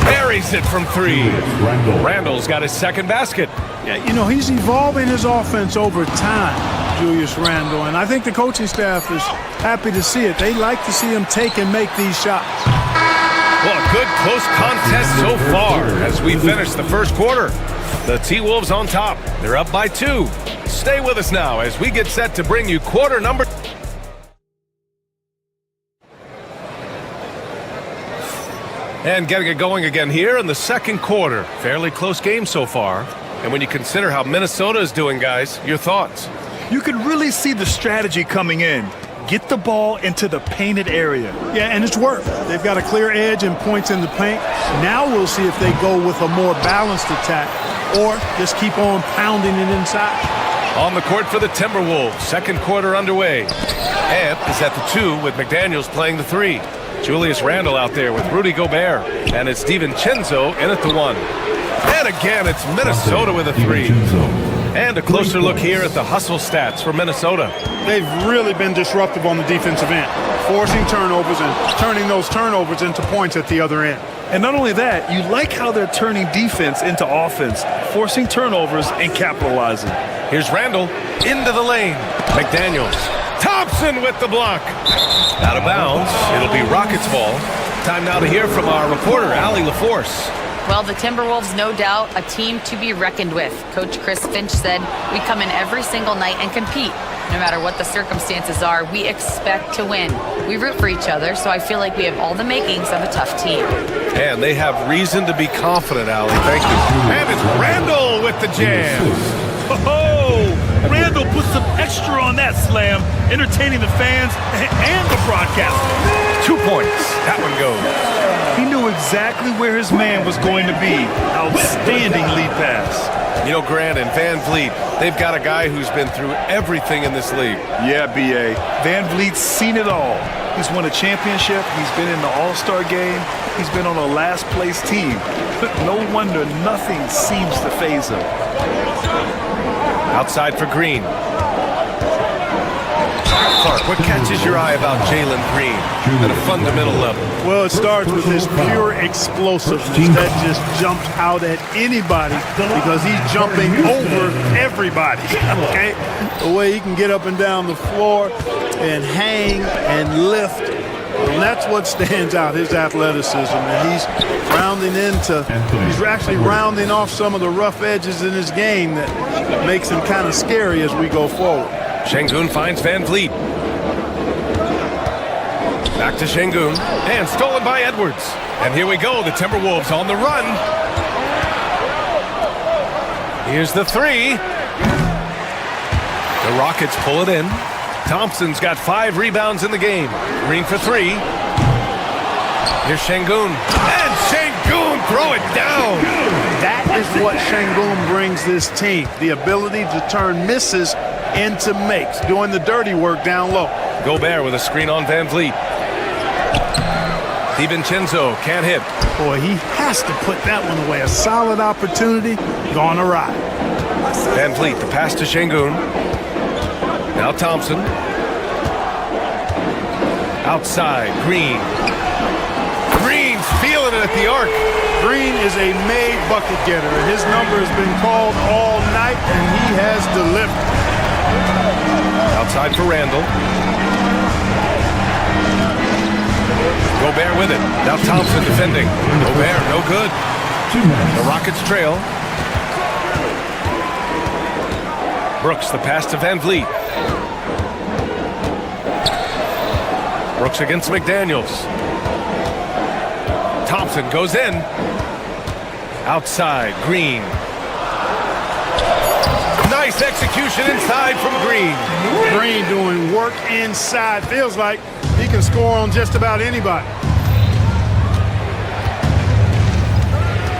Buries it from 3. Randall's got his second basket. Yeah, you know, he's evolving his offense over time, Julius Randle, and I think the coaching staff is happy to see it. They like to see him take and make these shots. Well, a good close contest so far as we finish the first quarter. The T-Wolves on top. They're up by 2. Stay with us now as we get set to bring you quarter number. And getting it going again here in the second quarter. Fairly close game so far. And when you consider how Minnesota is doing, guys, your thoughts? You can really see the strategy coming in. Get the ball into the painted area. Yeah, and it's worked. They've got a clear edge and points in the paint. Now we'll see if they go with a more balanced attack or just keep on pounding it inside. On the court for the Timberwolves. Second quarter underway. Amp is at the 2 with McDaniels playing the 3. Julius Randle out there with Rudy Gobert. And it's DiVincenzo in at the 1. And again, it's Minnesota with a 3. And a closer look here at the hustle stats for Minnesota. They've really been disruptive on the defensive end, forcing turnovers and turning those turnovers into points at the other end. And not only that, you like how they're turning defense into offense, forcing turnovers and capitalizing. Here's Randall into the lane. McDaniels. Thompson with the block. Out of bounds. It'll be Rockets ball. Time now to hear from our reporter, Allie LaForce. Well, the Timberwolves, no doubt, a team to be reckoned with. Coach Chris Finch said, we come in every single night and compete. No matter what the circumstances are, we expect to win. We root for each other, so I feel like we have all the makings of a tough team. And they have reason to be confident, Allie. Thank you. And it's Randall with the jam. Oh, Randall put some extra on that slam, entertaining the fans and the broadcast. 2 points. That one goes. He knew exactly where his man was going to be. Outstanding lead pass. You know, Grant and Van Vliet, they've got a guy who's been through everything in this league. Yeah, B.A. Van Vliet's seen it all. He's won a championship. He's been in the All-Star game. He's been on a last-place team. No wonder nothing seems to faze him. Outside for Green. Clark, what catches your eye about Jalen Green at a fundamental level? Well, it starts with his pure explosiveness that just jumps out at anybody because he's jumping over everybody, okay? The way he can get up and down the floor and hang and lift, and that's what stands out, his athleticism. And he's actually rounding off some of the rough edges in his game that makes him kind of scary as we go forward. Şengün finds Van Vliet. Back to Şengün, and stolen by Edwards. And here we go, the Timberwolves on the run. Here's the three. The Rockets pull it in. Thompson's got 5 rebounds in the game. Green for 3. Here's Şengün. And Şengün throw it down. That is what Şengün brings this team, the ability to turn misses into makes, doing the dirty work down low. Gobert with a screen on Van Vliet. DiVincenzo can't hit. Boy, he has to put that one away. A solid opportunity, gone awry. Van Vliet, the pass to Şengün. Now Thompson. Outside, Green. Green's feeling it at the arc. Green is a made bucket getter, and his number has been called all night, and he has delivered. Outside for Randall. Gobert with it. Now Thompson defending. Gobert, no good. The Rockets trail. Brooks, the pass to Van Vliet. Brooks against McDaniels. Thompson goes in. Outside, Green. Nice execution inside from Green. Green doing work inside. Feels like he can score on just about anybody.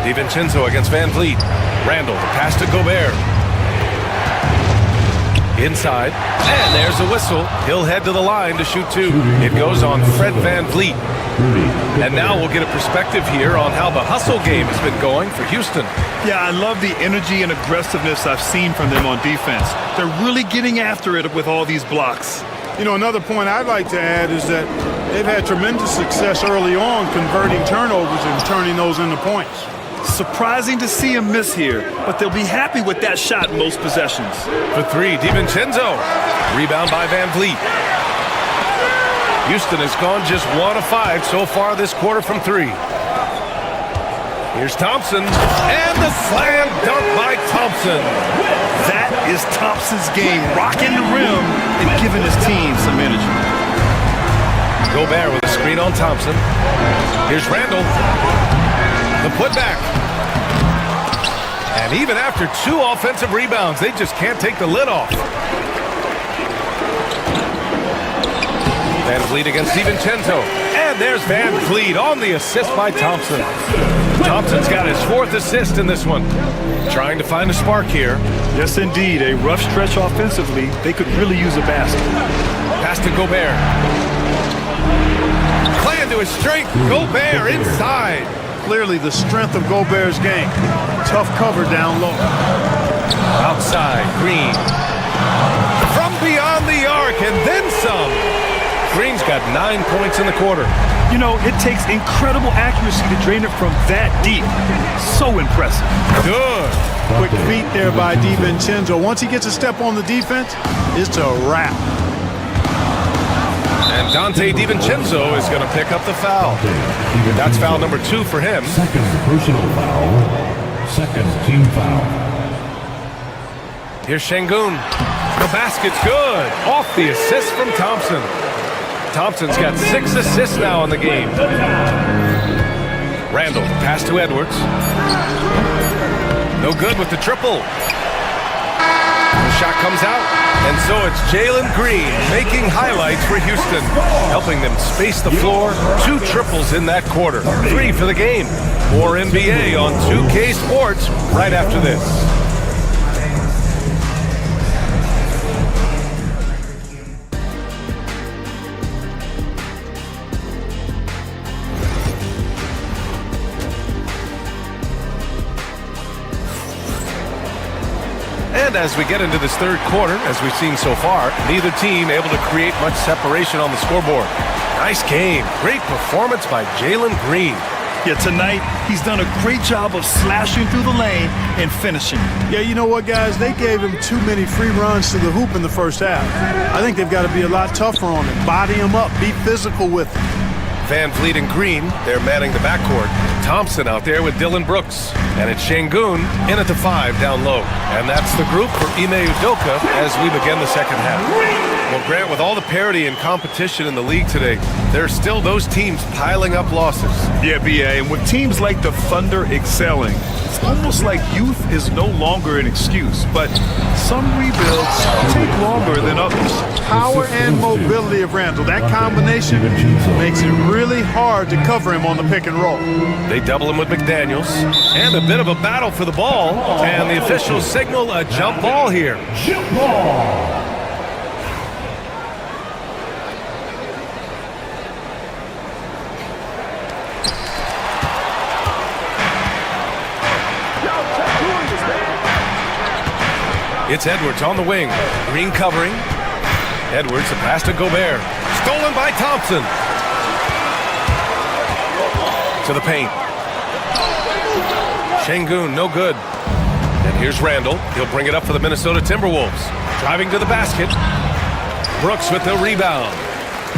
DiVincenzo against Van Vliet. Randall, the pass to Gobert. Inside, and there's a whistle. He'll head to the line to shoot 2. It goes on Fred Van Vliet. And now we'll get a perspective here on how the hustle game has been going for Houston. Yeah, I love the energy and aggressiveness I've seen from them on defense. They're really getting after it with all these blocks. You know, another point I'd like to add is that they've had tremendous success early on converting turnovers and turning those into points. Surprising to see him miss here, but they'll be happy with that shot most possessions. For 3, DiVincenzo. Rebound by Van Vliet. Houston has gone just 1 of 5 so far this quarter from 3. Here's Thompson, and the slam dunk by Thompson. That is Thompson's game, rocking the rim and giving his team some energy. Gobert with a screen on Thompson. Here's Randall. The putback. And even after 2 offensive rebounds, they just can't take the lid off. Van Vliet against DiVincenzo. And there's Van Vliet on the assist by Thompson. Thompson's got his 4th assist in this one. Trying to find a spark here. Yes, indeed. A rough stretch offensively. They could really use a basket. Pass to Gobert. Playing to his strength. Gobert inside. Clearly the strength of Gobert's game. Tough cover down low. Outside, Green. From beyond the arc, and then some. Green's got 9 points in the quarter. You know, it takes incredible accuracy to drain it from that deep. So impressive. Good. Quick feet there by DiVincenzo. Once he gets a step on the defense, it's a wrap. And Dante DiVincenzo is going to pick up the foul. That's foul number 2 for him. Second personal foul. Second team foul. Here's Şengün. The basket's good. Off the assist from Thompson. Thompson's got 6 assists now in the game. Randall, pass to Edwards. No good with the triple. The shot comes out, and so it's Jalen Green making highlights for Houston, helping them space the floor. 2 triples in that quarter. 3 for the game. More NBA on 2K Sports right after this. And as we get into this third quarter, as we've seen so far, neither team able to create much separation on the scoreboard. Nice game. Great performance by Jalen Green. Yeah, tonight, he's done a great job of slashing through the lane and finishing. Yeah, you know what, guys? They gave him too many free runs to the hoop in the first half. I think they've got to be a lot tougher on him. Body him up. Be physical with him. Van Vliet and Green, they're manning the backcourt. Thompson out there with Dylan Brooks. And it's Şengün in at the 5 down low. And that's the group for Ime Udoka as we begin the second half. Well, Grant, with all the parity and competition in the league today, there are still those teams piling up losses. Yeah, B.A., and with teams like the Thunder excelling, it's almost like youth is no longer an excuse, but some rebuilds take longer than others. Power and mobility of Randall, that combination makes it really hard to cover him on the pick and roll. They double him with McDaniels, and a bit of a battle for the ball, and the officials signal a jump ball here. Jump ball. It's Edwards on the wing. Green covering. Edwards, a pass to Gobert. Stolen by Thompson. To the paint. Şengün, no good. And here's Randall. He'll bring it up for the Minnesota Timberwolves. Driving to the basket. Brooks with the rebound.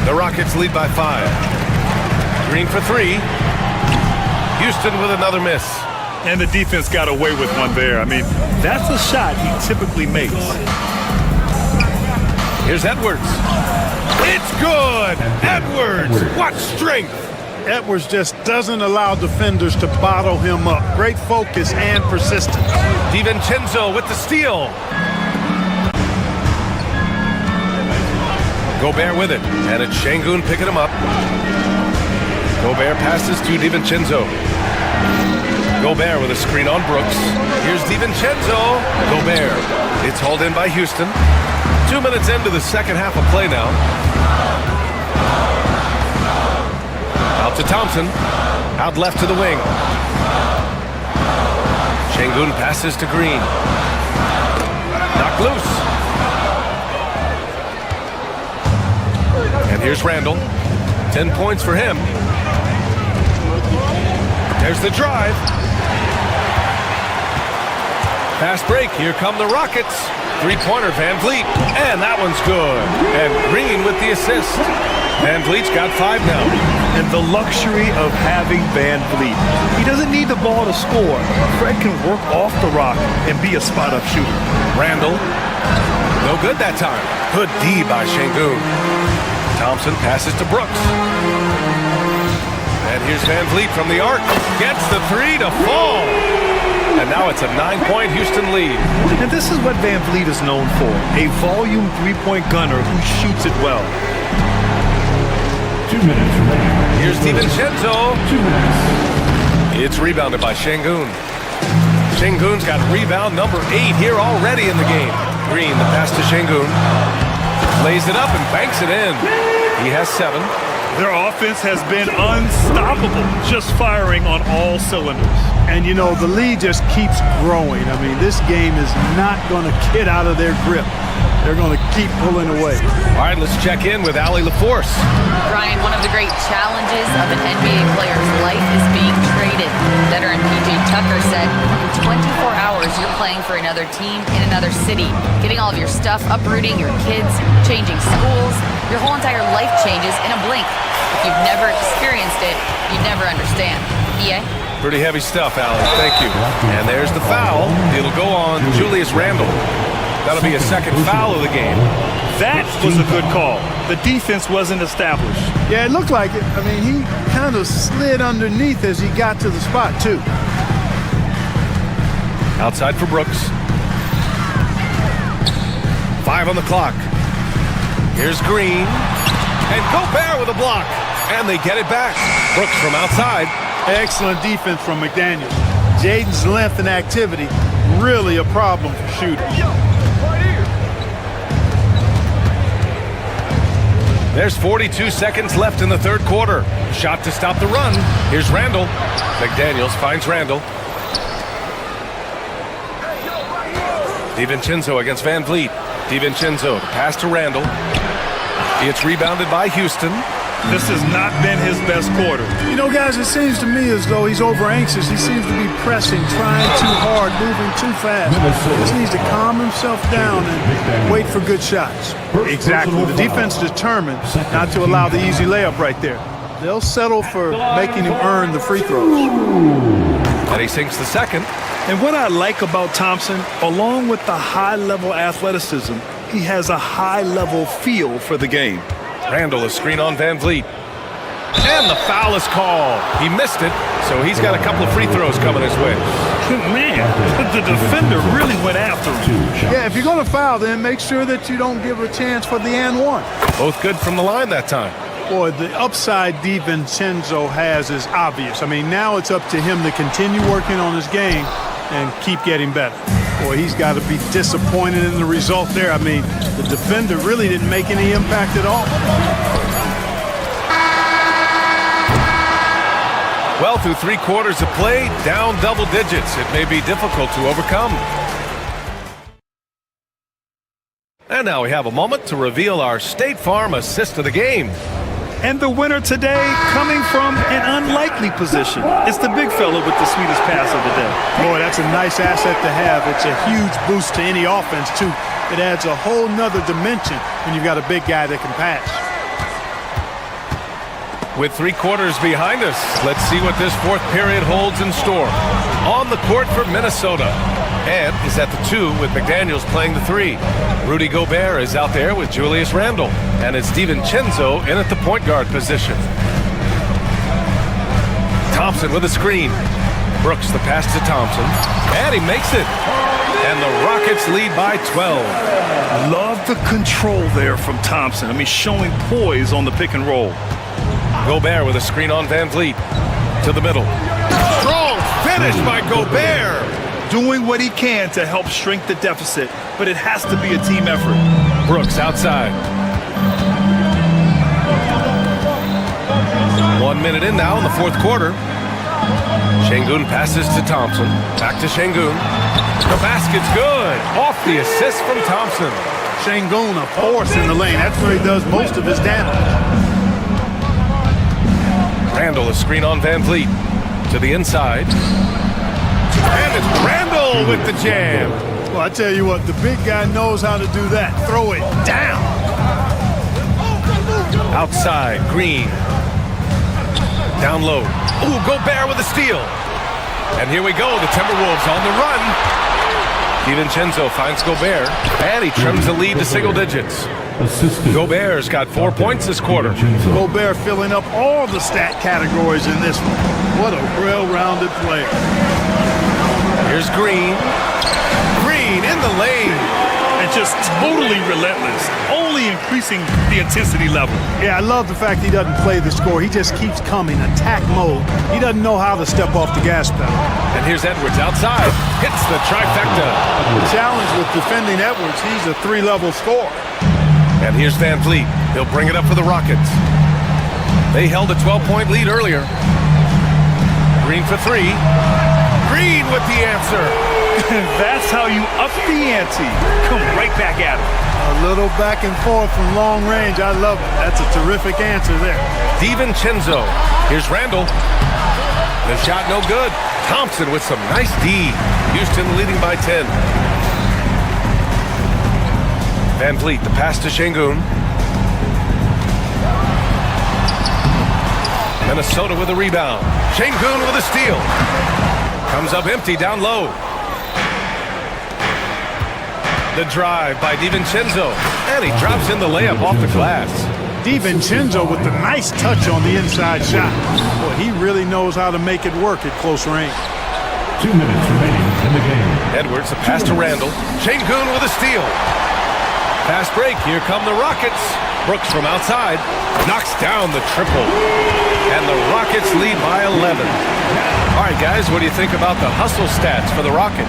The Rockets lead by 5. Green for 3. Houston with another miss. And the defense got away with one there. I mean, that's a shot he typically makes. Here's Edwards. It's good! Edwards! What strength! Edwards just doesn't allow defenders to bottle him up. Great focus and persistence. DiVincenzo with the steal. Gobert with it. And it's Şengün picking him up. Gobert passes to DiVincenzo. Gobert with a screen on Brooks. Here's DiVincenzo. Gobert. It's hauled in by Houston. 2 minutes into the second half of play now. Out to Thompson. Out left to the wing. Şengün passes to Green. Knocked loose. And here's Randall. 10 points for him. There's the drive. Fast break. Here come the Rockets. Three-pointer, Van Vliet. And that one's good. And Green with the assist. Van Vliet's got 5 now. And the luxury of having Van Vliet. He doesn't need the ball to score. Fred can work off the rock and be a spot-up shooter. Randall. No good that time. Good D by Şengün. Thompson passes to Brooks. And here's Van Vliet from the arc. Gets the 3 to fall. And now it's a 9-point Houston lead. And this is what Van Vliet is known for. A volume three-point gunner who shoots it well. 2 minutes remaining. Here's DiVincenzo. 2 minutes. It's rebounded by Şengün. Şengün's got rebound number 8 here already in the game. Green, the pass to Şengün. Lays it up and banks it in. He has 7. Their offense has been unstoppable, just firing on all cylinders. And, you know, the lead just keeps growing. I mean, this game is not going to get out of their grip. They're going to keep pulling away. All right, let's check in with Allie LaForce. Brian, one of the great challenges of an NBA player's life is being traded. Veteran P.J. Tucker said, in 24 hours, you're playing for another team in another city, getting all of your stuff, uprooting your kids, changing schools. Your whole entire life changes in a blink. If you've never experienced it, you never understand. EA? Pretty heavy stuff, Allie. Thank you. And there's the foul. It'll go on Julius Randle. That'll be a second foul of the game. That was a good call. The defense wasn't established. Yeah, it looked like it. I mean, he kind of slid underneath as he got to the spot, too. Outside for Brooks. 5 on the clock. Here's Green. And Gobert with a block. And they get it back. Brooks from outside. Excellent defense from McDaniels. Jaden's length and activity, really a problem for shooters. There's 42 seconds left in the third quarter. Shot to stop the run. Here's Randle. McDaniels finds Randle. DiVincenzo against Van Vliet. DiVincenzo, the pass to Randle. It's rebounded by Houston. This has not been his best quarter. You know, guys, it seems to me as though he's over anxious. He seems to be pressing, trying too hard, moving too fast. He just needs to calm himself down and wait for good shots. Exactly. The defense determined not to allow the easy layup right there. They'll settle for making him earn the free throws. And he sinks the second. And what I like about Thompson, along with the high-level athleticism, he has a high-level feel for the game. Randle, a screen on Van Vliet. And the foul is called. He missed it, so he's got a couple of free throws coming his way. Man, the defender really went after him. Yeah, if you're going to foul, then make sure that you don't give a chance for the and one. Both good from the line that time. Boy, the upside DiVincenzo has is obvious. I mean, now it's up to him to continue working on his game and keep getting better. Boy, he's got to be disappointed in the result there. I mean, the defender really didn't make any impact at all. Well, through 3 quarters of play, down double digits. It may be difficult to overcome. And now we have a moment to reveal our State Farm assist of the game. And the winner today coming from an unlikely position. It's the big fella with the sweetest pass of the day. Boy, that's a nice asset to have. It's a huge boost to any offense, too. It adds a whole nother dimension when you've got a big guy that can pass. With 3 quarters behind us, let's see what this fourth period holds in store. On the court for Minnesota. And is at the 2 with McDaniels playing the 3. Rudy Gobert is out there with Julius Randle. And it's DiVincenzo in at the point guard position. Thompson with a screen. Brooks the pass to Thompson. And he makes it. And the Rockets lead by 12. Love the control there from Thompson. I mean, showing poise on the pick and roll. Gobert with a screen on Van Vliet. To the middle. Strong finish by Gobert. Doing what he can to help shrink the deficit, but it has to be a team effort. Brooks outside. 1 minute in now in the fourth quarter. Şengün passes to Thompson. Back to Şengün. The basket's good. Off the assist from Thompson. Şengün, a force in the lane. That's where he does most of his damage. Randle, a screen on Van Vliet. To the inside. And it's Randle with the jam. Well, I tell you what, the big guy knows how to do that. Throw it down. Outside, Green. Down low. Ooh, Gobert with a steal. And here we go, the Timberwolves on the run. DiVincenzo finds Gobert, and he trims the lead to single digits. Gobert's got 4 points this quarter. Gobert filling up all the stat categories in this one. What a well-rounded player. Here's Green. Green in the lane. And just totally relentless, only increasing the intensity level. Yeah, I love the fact he doesn't play the score. He just keeps coming, attack mode. He doesn't know how to step off the gas pedal. And here's Edwards outside. Hits the trifecta. The challenge with defending Edwards, he's a 3-level scorer. And here's Van Vliet. He'll bring it up for the Rockets. They held a 12-point lead earlier. Green for three. Green with the answer. That's how you up the ante. Come right back at it. A little back and forth from long range. I love it. That's a terrific answer there. DiVincenzo. Here's Randall. The shot no good. Thompson with some nice D. Houston leading by 10. Van Vliet, the pass to Şengün. Minnesota with a rebound. Şengün with a steal. Comes up empty down low. The drive by DiVincenzo. And he drops in the layup off the glass. DiVincenzo with the nice touch on the inside shot. Boy, he really knows how to make it work at close range. 2 minutes remaining in the game. Edwards, a pass to Randall. Şengün with a steal. Fast break. Here come the Rockets. Brooks from outside knocks down the triple. And the Rockets lead by 11. All right, guys, what do you think about the hustle stats for the Rockets?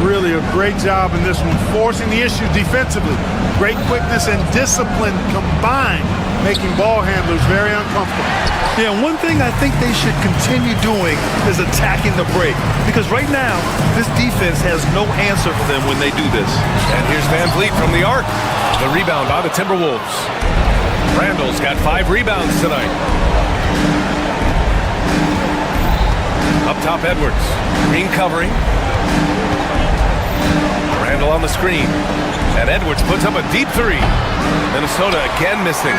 Really a great job in this one, forcing the issue defensively. Great quickness and discipline combined, making ball handlers very uncomfortable. Yeah, one thing I think they should continue doing is attacking the break. Because right now, this defense has no answer for them when they do this. And here's Van Vliet from the arc. The rebound by the Timberwolves. Randall's got 5 rebounds tonight. Up top, Edwards. Green covering. Randall on the screen. And Edwards puts up a deep three. Minnesota again missing.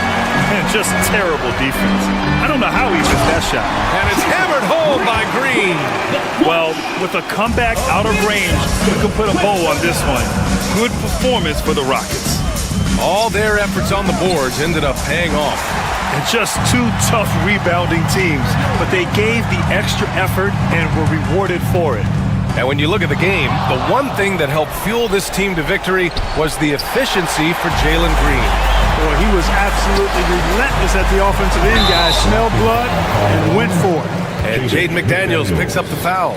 And just terrible defense. I don't know how he missed that shot. And it's hammered home by Green. Well, with a comeback out of range, we could put a bow on this one. Good performance for the Rockets. All their efforts on the boards ended up paying off. And just two tough rebounding teams, but they gave the extra effort and were rewarded for it. And when you look at the game, the one thing that helped fuel this team to victory was the efficiency for Jalen Green. Boy, he was absolutely relentless at the offensive end, guys. Smelled blood and went for it. And Jaden McDaniels picks up the foul.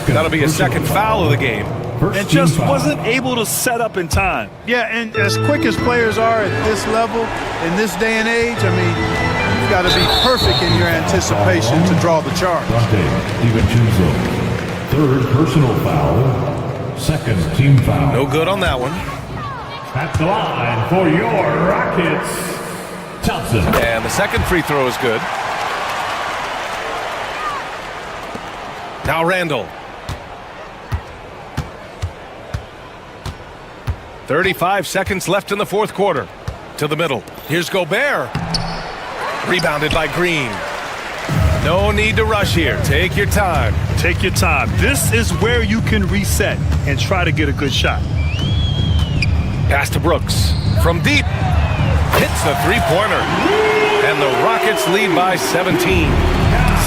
That'll be a second foul of the game. And just wasn't able to set up in time. Yeah, and as quick as players are at this level, in this day and age, I mean, you've got to be perfect in your anticipation to draw the charge. DiVincenzo. Third personal foul. Second team foul. No good on that one. At the line for your Rockets, Thompson. And the second free throw is good. Now Randall. 35 seconds left in the fourth quarter. To the middle. Here's Gobert. Rebounded by Green. No need to rush here. Take your time. Take your time. This is where you can reset and try to get a good shot. Pass to Brooks. From deep. Hits the three-pointer. And the Rockets lead by 17.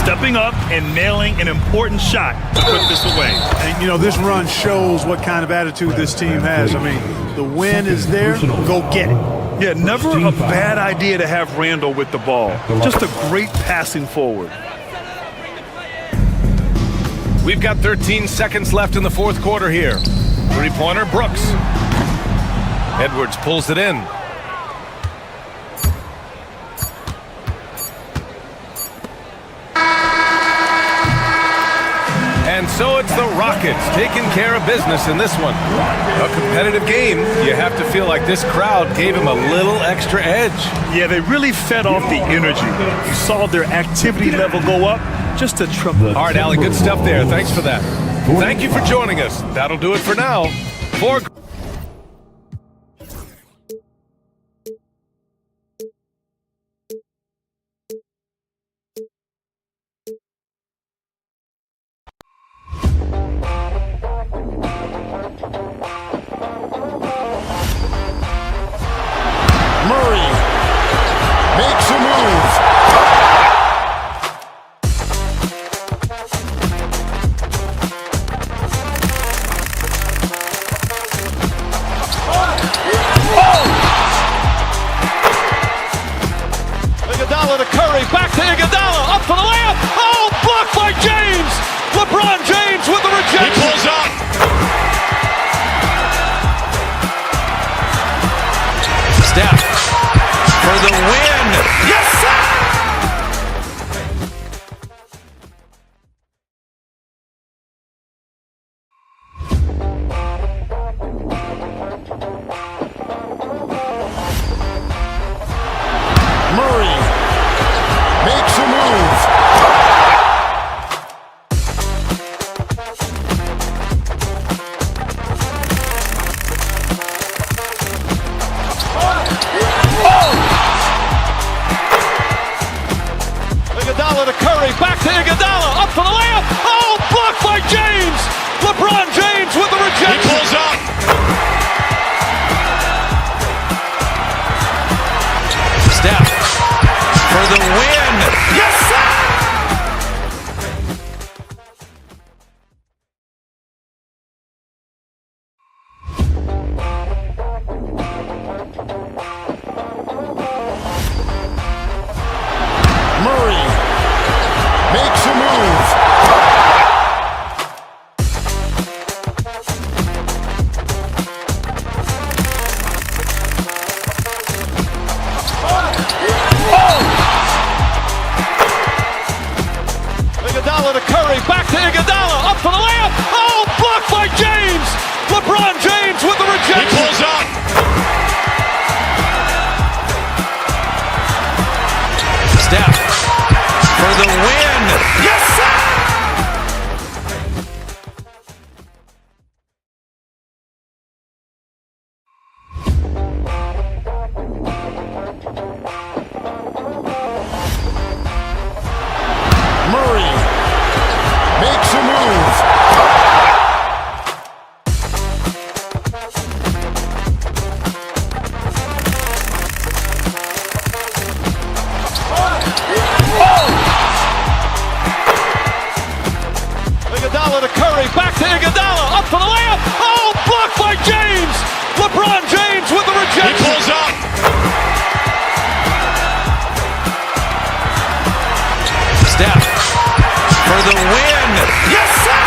Stepping up and nailing an important shot to put this away. And, you know, this run shows what kind of attitude this team has. I mean, the win is there. Go get it. Yeah, never a bad idea to have Randall with the ball. Just a great passing forward. We've got 13 seconds left in the fourth quarter here. Three-pointer, Brooks. Edwards pulls it in. And so it's the Rockets taking care of business in this one. A competitive game. You have to feel like this crowd gave him a little extra edge. Yeah, they really fed off the energy. You saw their activity level go up. Just a tremendous. All right, Allie, good stuff there. Thanks for that. Thank you for joining us. That'll do it for now. For Murray makes a move. Iguodala to Curry, back to Iguodala, up for the layup. Oh, blocked by James. LeBron James with the rejection. He pulls up. Steph for the win. Yes, sir! Iguodala to Curry, back to Iguodala, up for the layup. Oh, blocked by James. LeBron James with the rejection. He pulls up. Steph for the win. Yes, sir! Murray makes a move. Iguodala to Curry, back to Iguodala, up for the layup. Oh, blocked by James. LeBron James with the rejection. He pulls up. Steph for the win. Yes, sir! Murray makes a move. Iguodala to Curry, back to Iguodala, up for the layup. Oh, blocked by James. LeBron James with the rejection. He pulls up. Steph for the win. Yes, sir!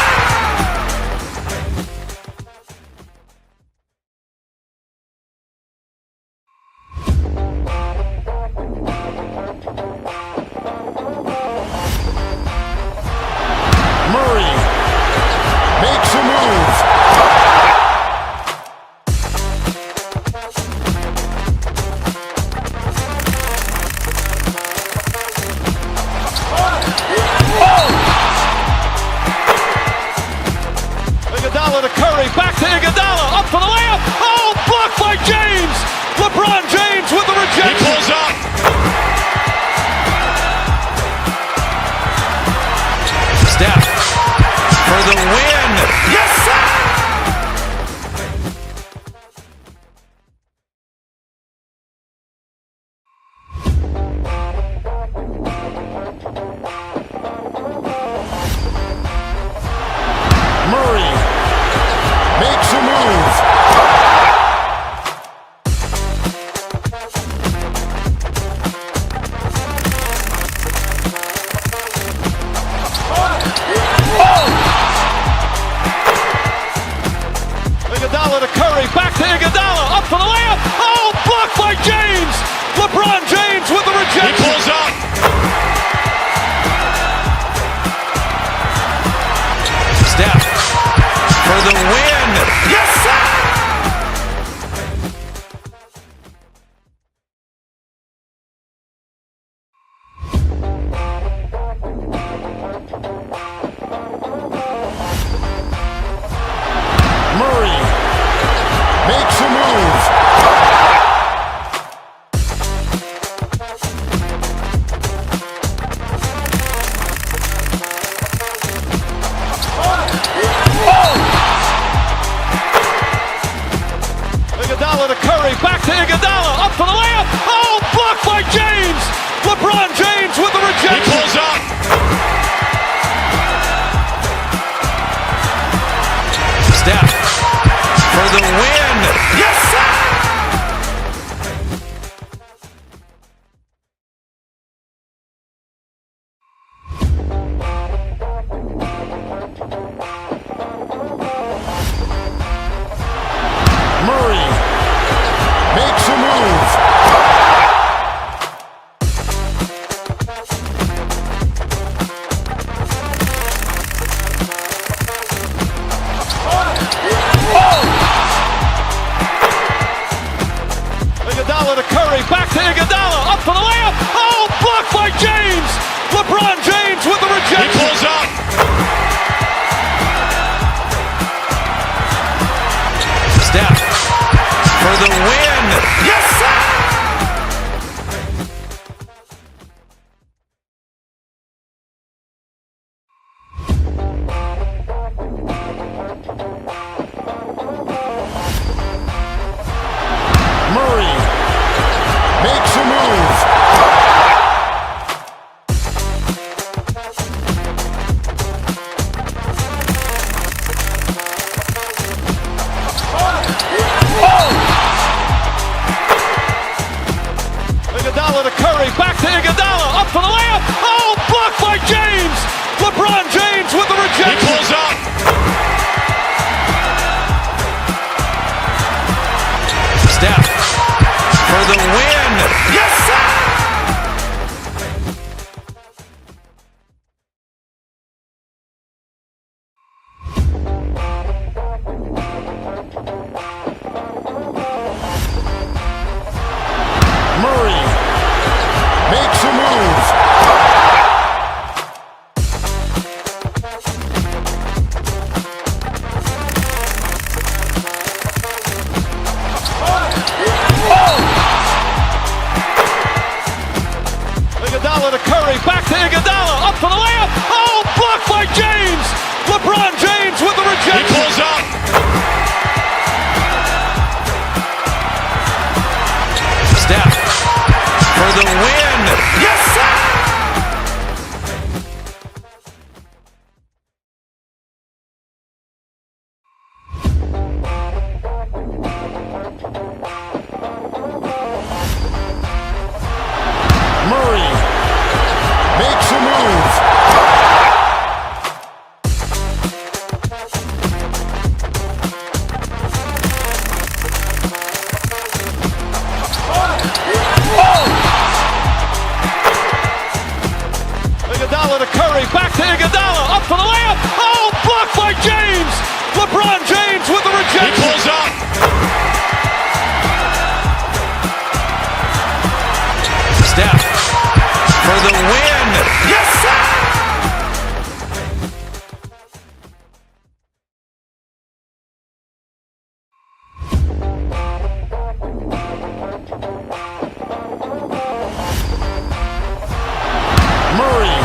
Murray makes a move. Iguodala to Curry, back to Iguodala, up for the layup. Oh, blocked by James. LeBron James with the rejection. He pulls up. Steph for the win. Yes, sir! Murray makes a move. Iguodala to Curry, back to Iguodala, up for the layup. Oh, blocked by James. LeBron James with the rejection. He pulls up. Steph for the win. Yes, sir! Murray makes a move. Iguodala to Curry, back to Iguodala, up for the layup. Oh, blocked by James. LeBron James with the rejection. He pulls up. Steph for the win. Yes, sir! Murray makes a move. Iguodala to Curry, back to Iguodala, up for the layup. Oh, blocked by James. LeBron James with the rejection. He pulls up. Steph for the win. Yes, sir! Iguodala to Curry, back to Iguodala, up for the layup. Oh, blocked by James. LeBron James with the rejection. He pulls up. Steph for the win. Yes, sir! Murray makes a move. Iguodala to Curry, back to Iguodala, up for the layup. Oh, blocked by James. LeBron James with the rejection. He pulls up. Steph for the win. Yes, sir! Murray makes a move. Iguodala to Curry, back to Iguodala, up for the layup. Oh, blocked by James. LeBron James with the rejection. He pulls up. Steph for the win. Yes, sir! Murray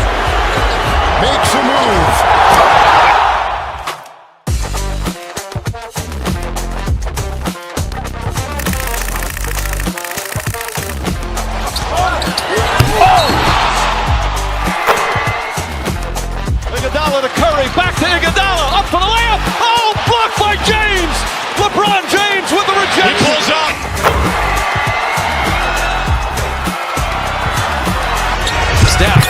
makes a move. Iguodala to Curry, back to Iguodala, up for the layup. Oh, blocked by James. LeBron James with the rejection. He pulls up. Steph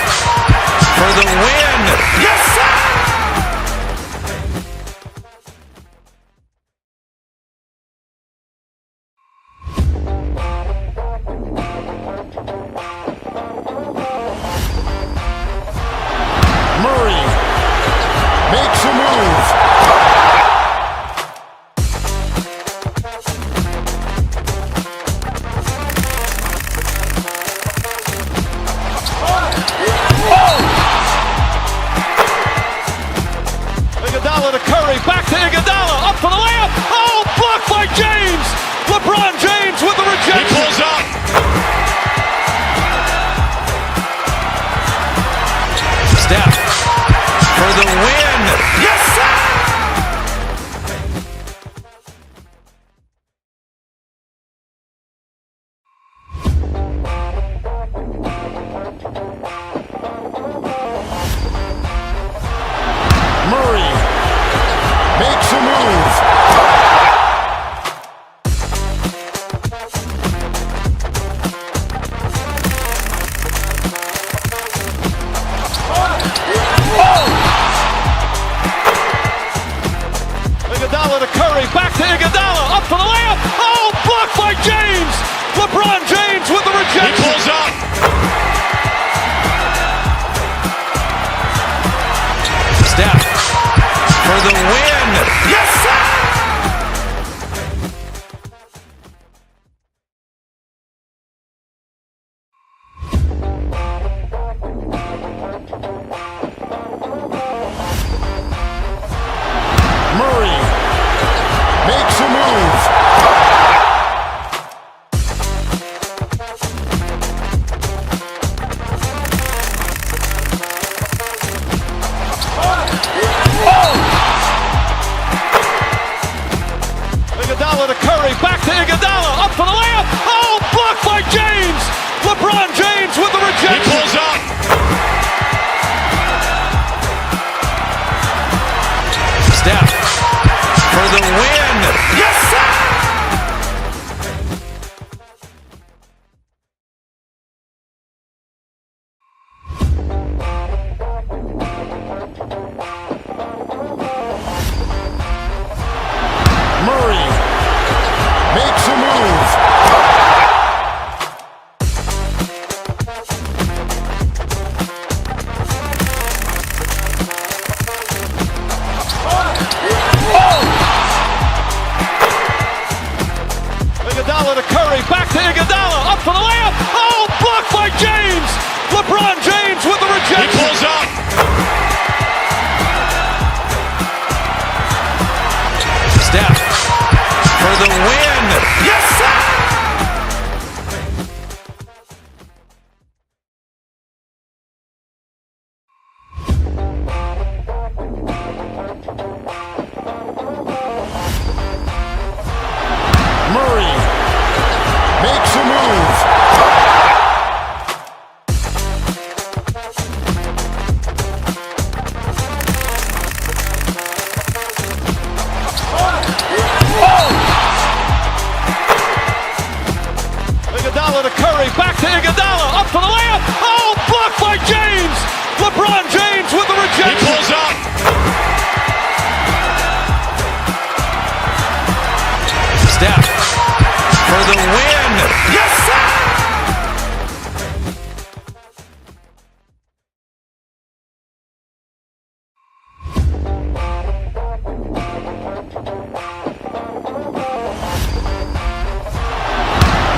for the win. Yes, sir! Murray makes a move. Iguodala to Curry, back to Iguodala, up for the layup. Oh, blocked by James. LeBron James with the rejection. He pulls up. Steph for the win. Yes, sir! Murray makes a move. to Curry, back to Iguodala, up for the layup. Oh, blocked by James. LeBron James with the rejection. He pulls up. Steph for the win. Yes, sir! Murray makes a move. Iguodala to Curry, back to Iguodala, up for the layup. Oh, blocked by James. LeBron James with the rejection. He pulls up. Steph for the win. Yes, sir!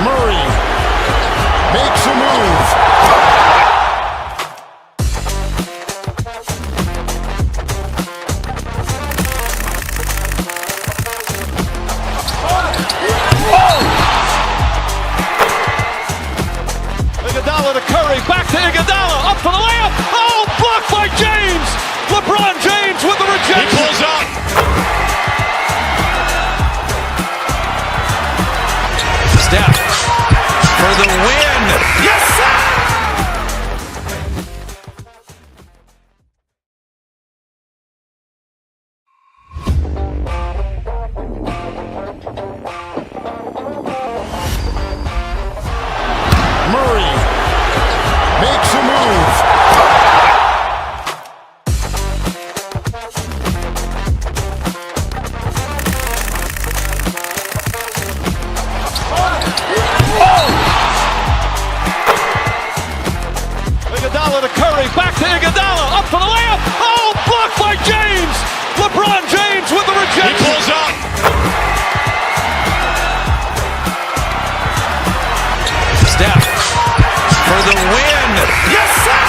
Murray makes a move. Iguodala to Curry, back to Iguodala, up for the layup. Oh, blocked by James. LeBron James with the rejection. He pulls up. Steph for the win. Yes, sir! Murray makes a move. Iguodala to Curry, back to Iguodala, up for the layup. Oh, blocked by James. LeBron James with the He rejection. pulls up. Steph for the win. Yes, sir!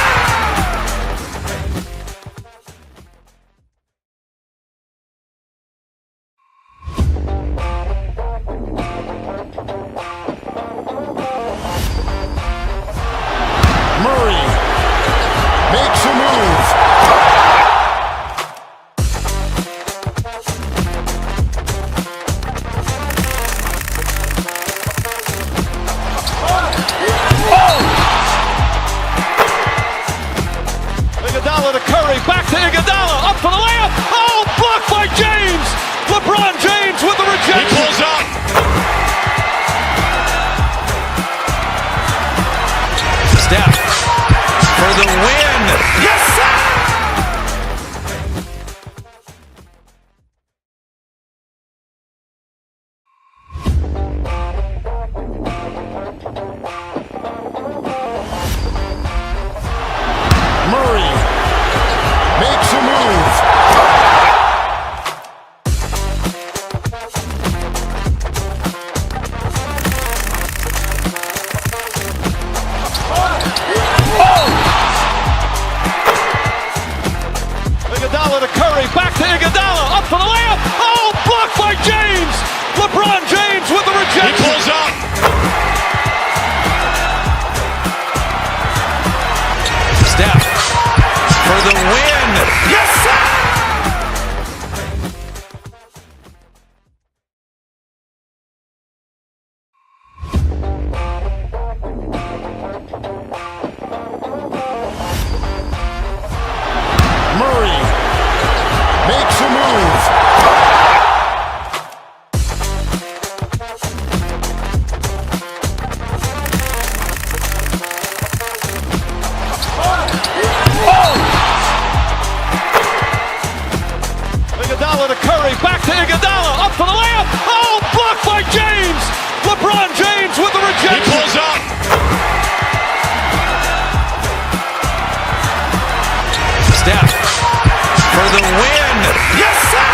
Murray makes a move. Iguodala to Curry, back to Iguodala, up for the layup. Oh, blocked by James. LeBron James with the He rejection. pulls up. Steph for the win. Yes, sir! Murray makes a move. Iguodala to Curry, back to Iguodala, up for the layup. Oh, blocked by James. LeBron James with the He rejection. pulls up. Steph for the win. Yes, sir! Murray makes a move. Iguodala to Curry, back to Iguodala, up for the layup. Oh, blocked by James. LeBron James with the He rejection. pulls up. Steph for the win. Yes, sir!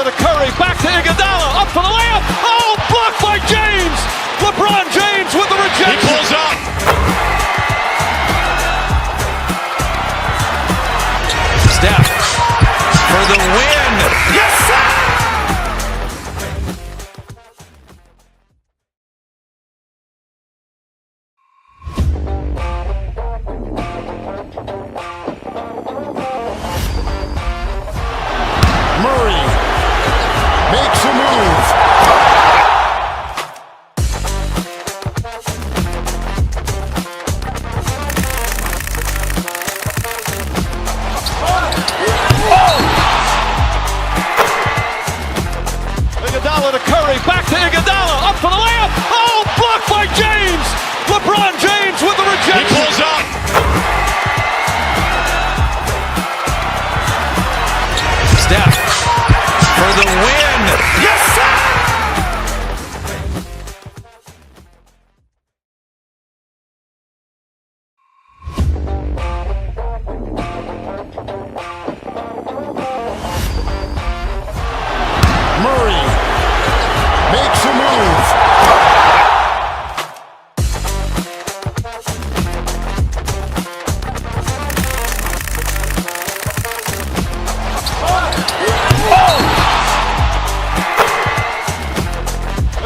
to Curry, back to Iguodala, up for the layup. Oh, blocked by James. LeBron James with the rejection. He pulls up. Steph for the win. Yes, sir! Murray makes a move. Iguodala to Curry, back to Iguodala, up for the layup. Oh, blocked by James. LeBron James with the rejection. He pulls up. Steph for the win. Yes, sir! Murray makes a move.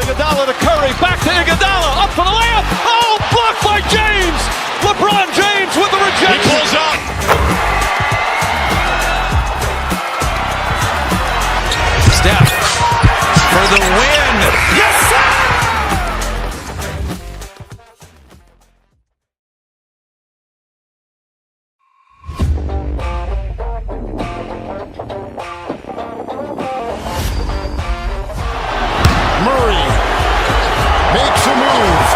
Iguodala to Curry, back to Iguodala, up for the layup. Oh, blocked by James. LeBron James with the rejection. He pulls up. Steph for the win. Yes, sir! Murray makes a move.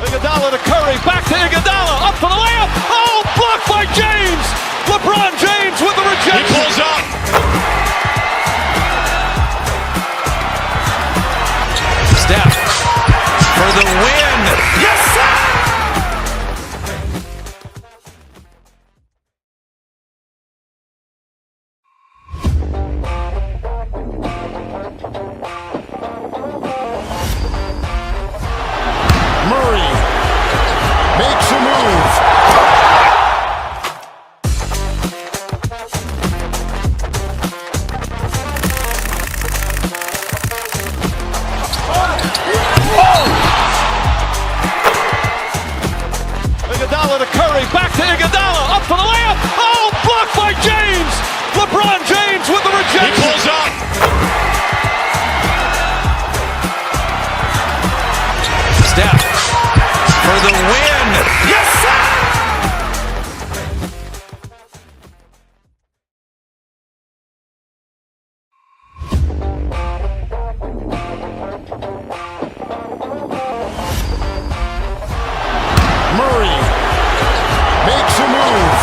Iguodala to Curry, back to Iguodala, up for the layup. Oh, blocked by James. LeBron James with the rejection. He pulls up. Steph for the win. Yes, sir! Murray makes a move. Iguodala to Curry, back to Iguodala, up for the layup. Oh, blocked by James. LeBron James with the rejection. He pulls up. Steph for the win. Yes, sir! Murray makes a move.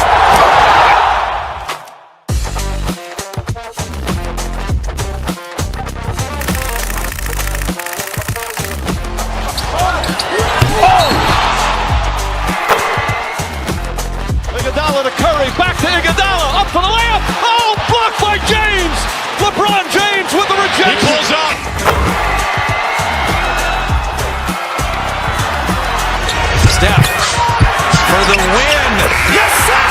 Iguodala to Curry, back to Iguodala, up for the layup. Oh, blocked by James. LeBron James with the rejection. He pulls up. Steph for the win. Yes, sir!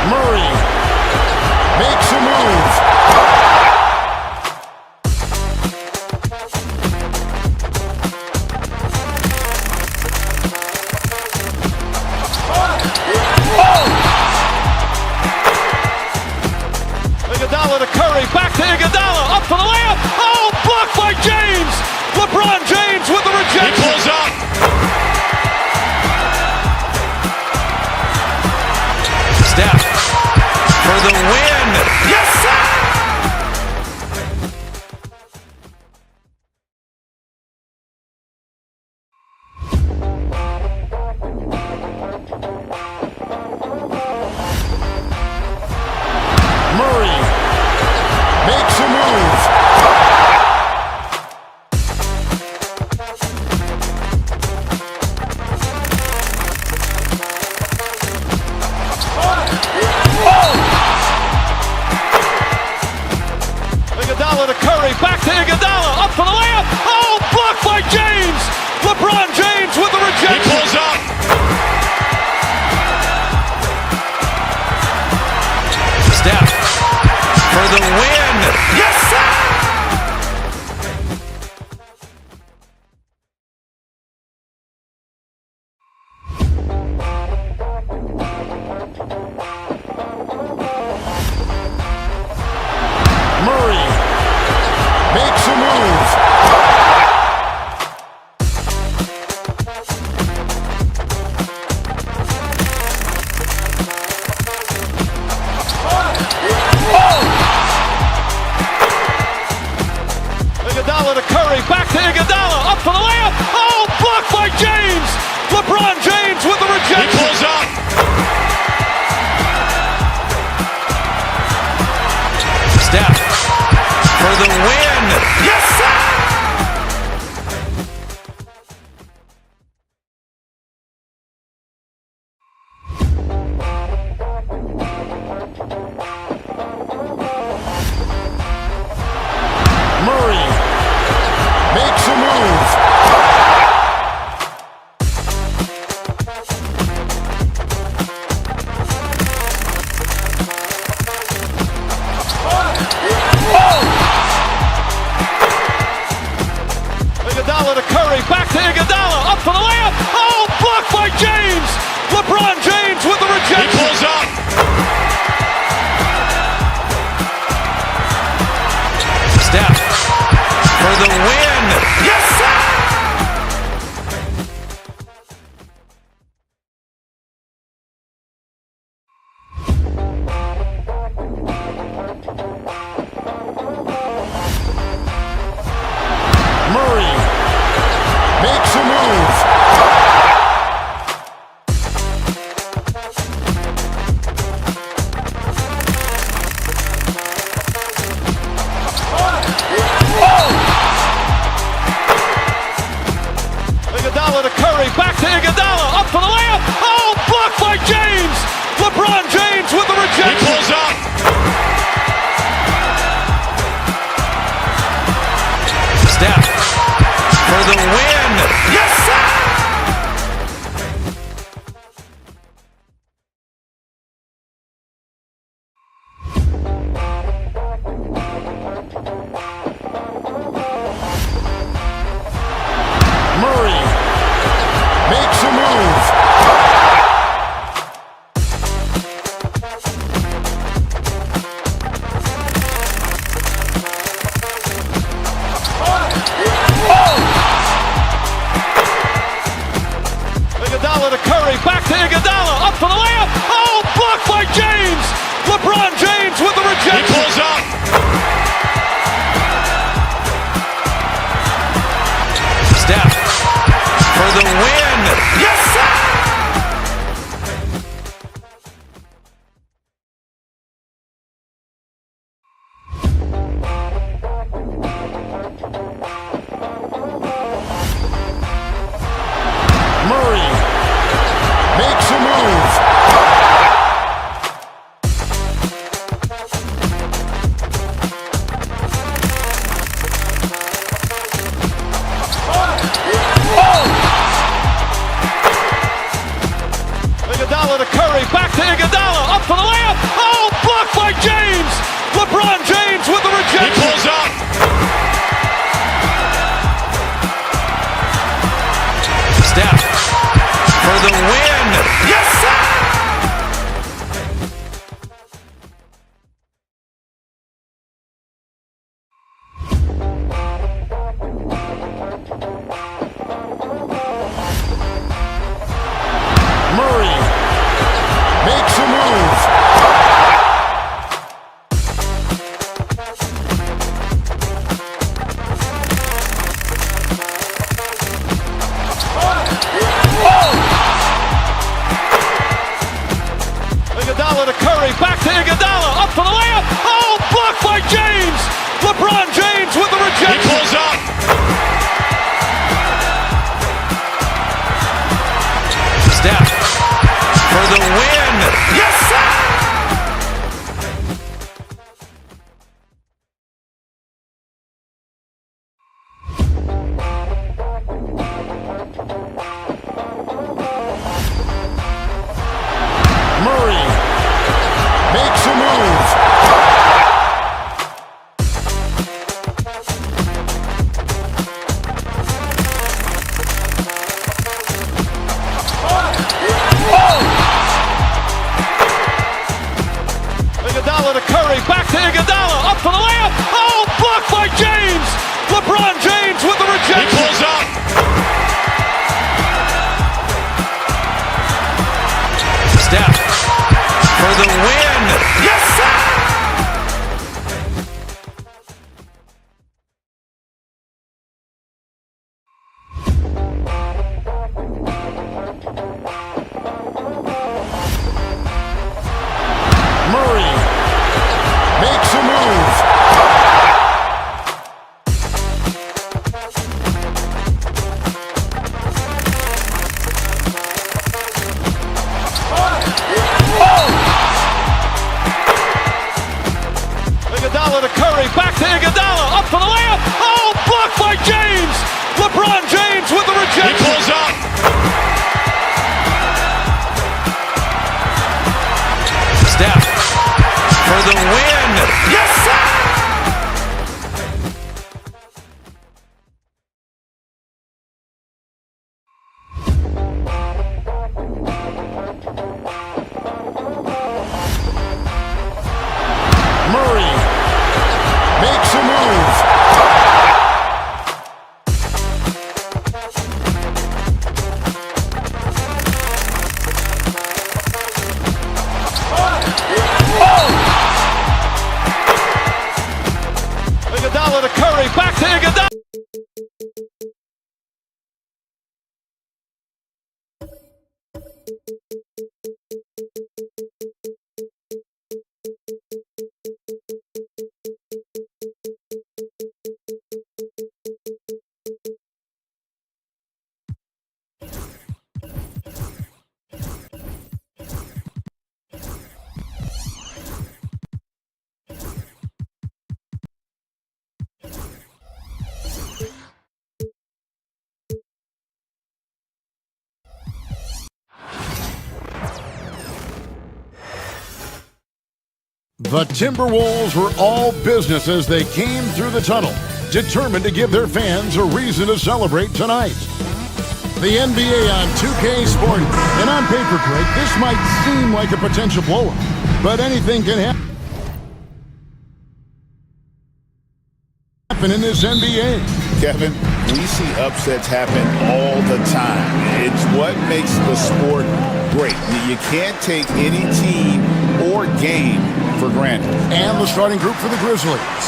Murray makes a move. Curry, back to Iguodala, up for the layup. Oh, blocked by James. LeBron James with the rejection. He pulls up. Steph for the win. Yes, sir! Murray makes a move. Iguodala to Curry, back to Iguodala, up for the layup. Oh, blocked by James. LeBron James with the rejection. He pulls up. Steph for the win. Yes, sir! Murray makes a move. Iguodala to Curry, back to Iguodala, up for the layup. Oh, blocked by James. LeBron James with the rejection. He pulls up. Steph for the win. Yes, sir! Murray makes a move. Iguodala to Curry, back to Iguodala, up for the layup. Oh, blocked by James. LeBron James with the rejection. He pulls up. Steph for the win. Yes, sir! Murray makes a move. Iguodala to Curry, back to Iguodala, up for the layup. Oh, blocked by James. LeBron James with the rejection. He pulls up. Steph for the win. Yes, sir! Murray makes a move. Iguodala to Curry, back to Iguodala, up for the layup. Oh, blocked by James. LeBron James with the rejection. He pulls up. Steph for the win. Yes, sir! Murray makes a move. Iguodala to Curry, back to Iguodala, up for the layup. Oh, blocked by James. LeBron James with the rejection. He pulls up. Steph for the win. Yes, sir! The Timberwolves were all business as they came through the tunnel, determined to give their fans a reason to celebrate tonight. The NBA on 2K Sport, and on paper, Greg, this might seem like a potential blowout, but anything can happen in this NBA. Kevin, we see upsets happen all the time. It's what makes the sport great. You can't take any team or game for granted. And the starting group for the Grizzlies.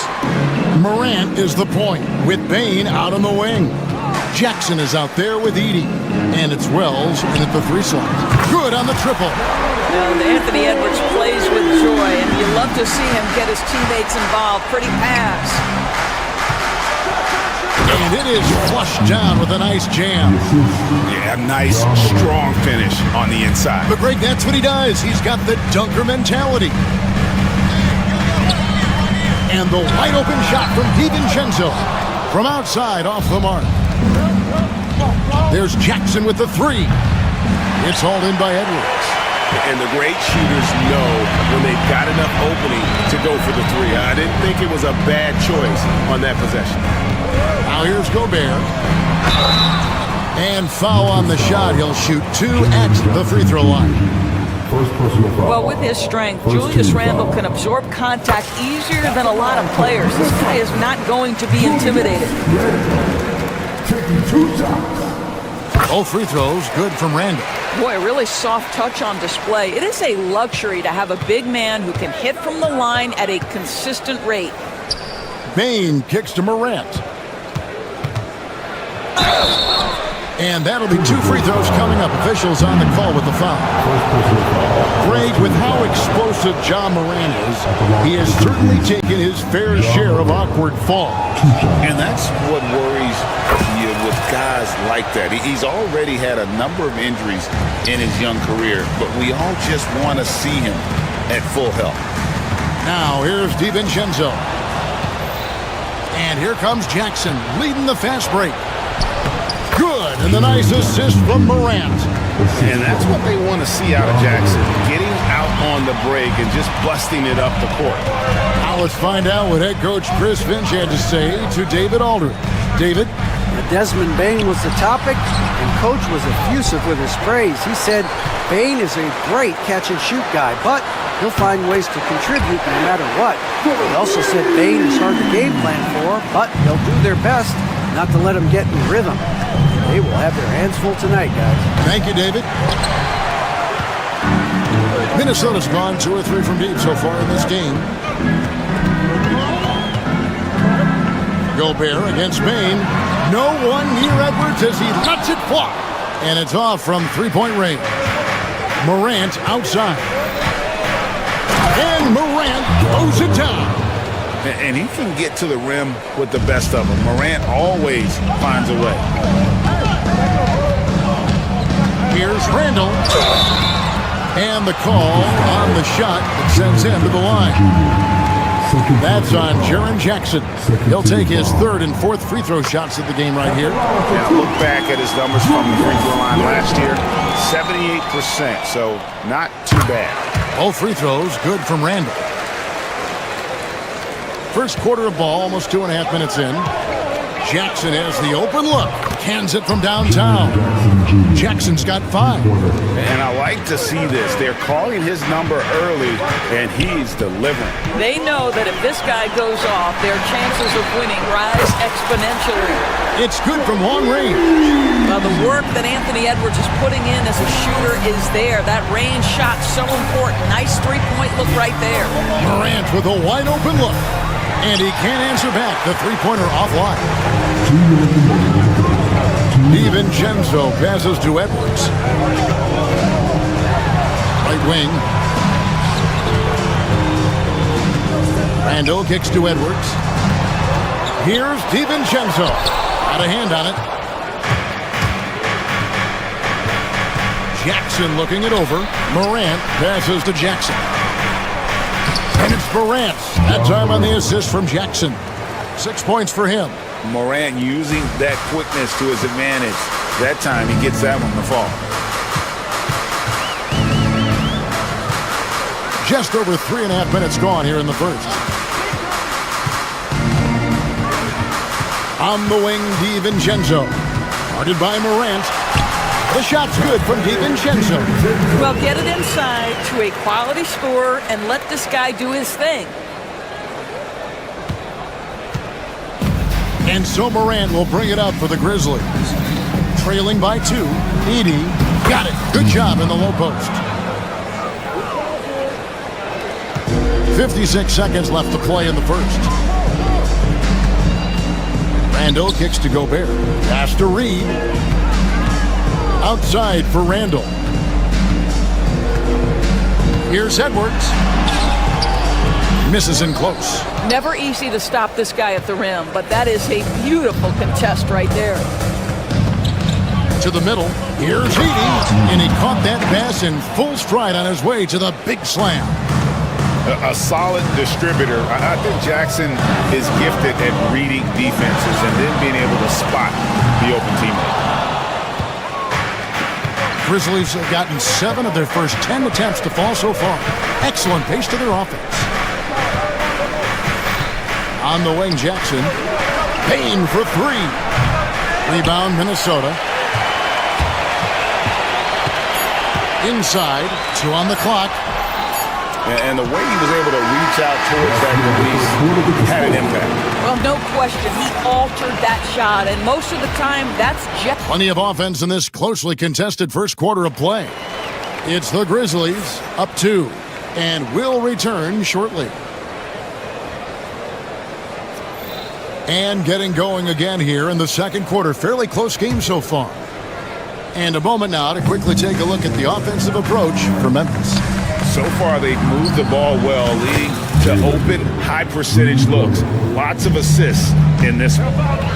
Morant is the point, with Bane out on the wing. Jackson is out there with Edey. And it's Wells in at the 3 slot. Good on the triple. And Anthony Edwards plays with joy, and you love to see him get his teammates involved. Pretty pass. And it is flushed down with a nice jam. Yeah, nice, strong finish on the inside. But Greg, that's what he does. He's got the dunker mentality. And the wide open shot from DiVincenzo. From outside, off the mark. There's Jackson with the 3. It's hauled in by Edwards. And the great shooters know when they've got enough opening to go for the 3. I didn't think it was a bad choice on that possession. Now here's Gobert. And foul on the shot. He'll shoot 2 at the free throw line. Well, with his strength, Julius Randle can absorb contact easier than a lot of players. This guy is not going to be intimidated. Both free throws good from Randle. Boy, a really soft touch on display. It is a luxury to have a big man who can hit from the line at a consistent rate. Bane kicks to Morant. And that'll be 2 free throws coming up. Officials on the call with the foul. Greg, with how explosive Ja Morant is, he has certainly taken his fair share of awkward falls. And that's what worries you with guys like that. He's already had a number of injuries in his young career, but we all just want to see him at full health. Now here's DiVincenzo. And here comes Jackson leading the fast break. Good, and the nice assist from Morant. And that's what they want to see out of Jackson, getting out on the break and just busting it up the court. Now let's find out what head coach Chris Finch had to say to David Aldridge. David? Desmond Bane was the topic, and Coach was effusive with his praise. He said Bane is a great catch-and-shoot guy, but he'll find ways to contribute no matter what. He also said Bane is hard to game plan for, but they'll do their best not to let him get in rhythm. They will have their hands full tonight, guys. Thank you, David. Minnesota's gone 2 or 3 from deep so far in this game. Gobert against Bane. No one near Edwards as he lets it fly. And it's off from 3-point range. Morant outside. And Morant throws it down. And he can get to the rim with the best of them. Morant always finds a way. Here's Randle. And the call on the shot that sends him to the line. That's on Jaren Jackson. He'll take his 3rd and 4th free throw shots of the game right here. Now look back at his numbers from the free throw line last year. 78%, so not too bad. Both free throws good from Randle. First quarter of ball, almost 2.5 minutes in. Jackson has the open look. Cans it from downtown. Jackson's got 5. And I like to see this. They're calling his number early, and he's delivering. They know that if this guy goes off, their chances of winning rise exponentially. It's good from long range. Well, the work that Anthony Edwards is putting in as a shooter is there. That range shot so important. Nice 3-point look right there. Morant with a wide open look. And he can't answer back. The 3-pointer offline. DiVincenzo passes to Edwards. Right wing. Randle kicks to Edwards. Here's DiVincenzo. Got a hand on it. Jackson looking it over. Morant passes to Jackson. And it's Morant. That time on the assist from Jackson. 6 points for him. Morant using that quickness to his advantage. That time he gets that one to fall. Just over 3.5 minutes gone here in the first. On the wing, DiVincenzo. Guarded by Morant. The shot's good from DiVincenzo. Well, get it inside to a quality scorer and let this guy do his thing. And so Morant will bring it up for the Grizzlies. Trailing by 2. Edey got it. Good job in the low post. 56 seconds left to play in the first. Randall kicks to Gobert. Pass to Reed. Outside for Randall. Here's Edwards. Misses in close. Never easy to stop this guy at the rim, but that is a beautiful contest right there. To the middle. Here's Edey. And he caught that pass in full stride on his way to the big slam. A solid distributor. I think Jackson is gifted at reading defenses and then being able to spot the open teammate. Grizzlies have gotten 7 of their first 10 attempts to fall so far. Excellent pace to their offense. On the wing, Jackson. Payne for 3. Rebound, Minnesota. Inside, 2 on the clock. And the way he was able to reach out towards that release had an impact. Well, no question. He altered that shot, and most of the time, that's just... Plenty of offense in this closely contested first quarter of play. It's the Grizzlies up 2 and will return shortly. And getting going again here in the second quarter. Fairly close game so far. And a moment now to quickly take a look at the offensive approach for Memphis. So far, they've moved the ball well, leading to open, high-percentage looks. Lots of assists in this one.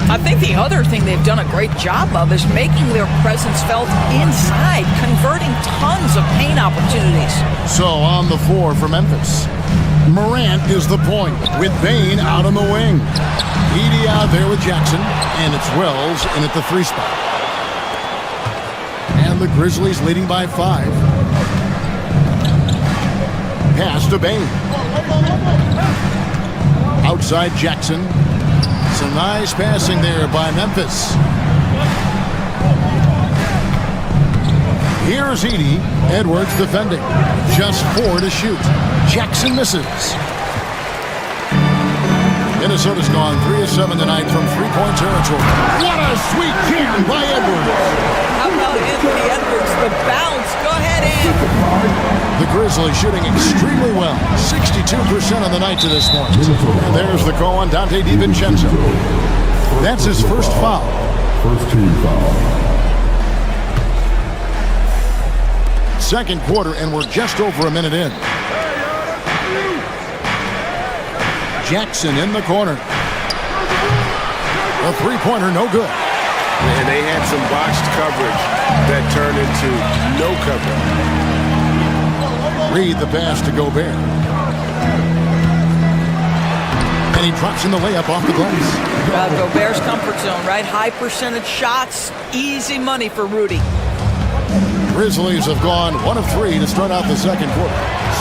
I think the other thing they've done a great job of is making their presence felt inside, converting tons of paint opportunities. So on the floor for Memphis, Morant is the point with Bane out on the wing. Edey out there with Jackson, and it's Wells in at the 3 spot. And the Grizzlies leading by 5. Pass to Bane. Outside Jackson. Some nice passing there by Memphis. Here's Edey. Edwards defending. Just 4 to shoot. Jackson misses. Minnesota's gone 3 of 7 tonight from 3-point territory. What a sweet jam by Edwards. How about Anthony Edwards? The bounce. Go ahead, Ant. The Grizzlies shooting extremely well. 62% on the night to this point. And there's the call on Dante DiVincenzo. That's his first foul. First team foul. Second quarter, and we're just over a minute in. Jackson in the corner. A 3-pointer, no good. And they had some botched coverage that turned into no coverage. Reed the pass to Gobert. And he drops in the layup off the glass. Gobert's comfort zone, right? High percentage shots, easy money for Rudy. Grizzlies have gone 1 of 3 to start out the second quarter.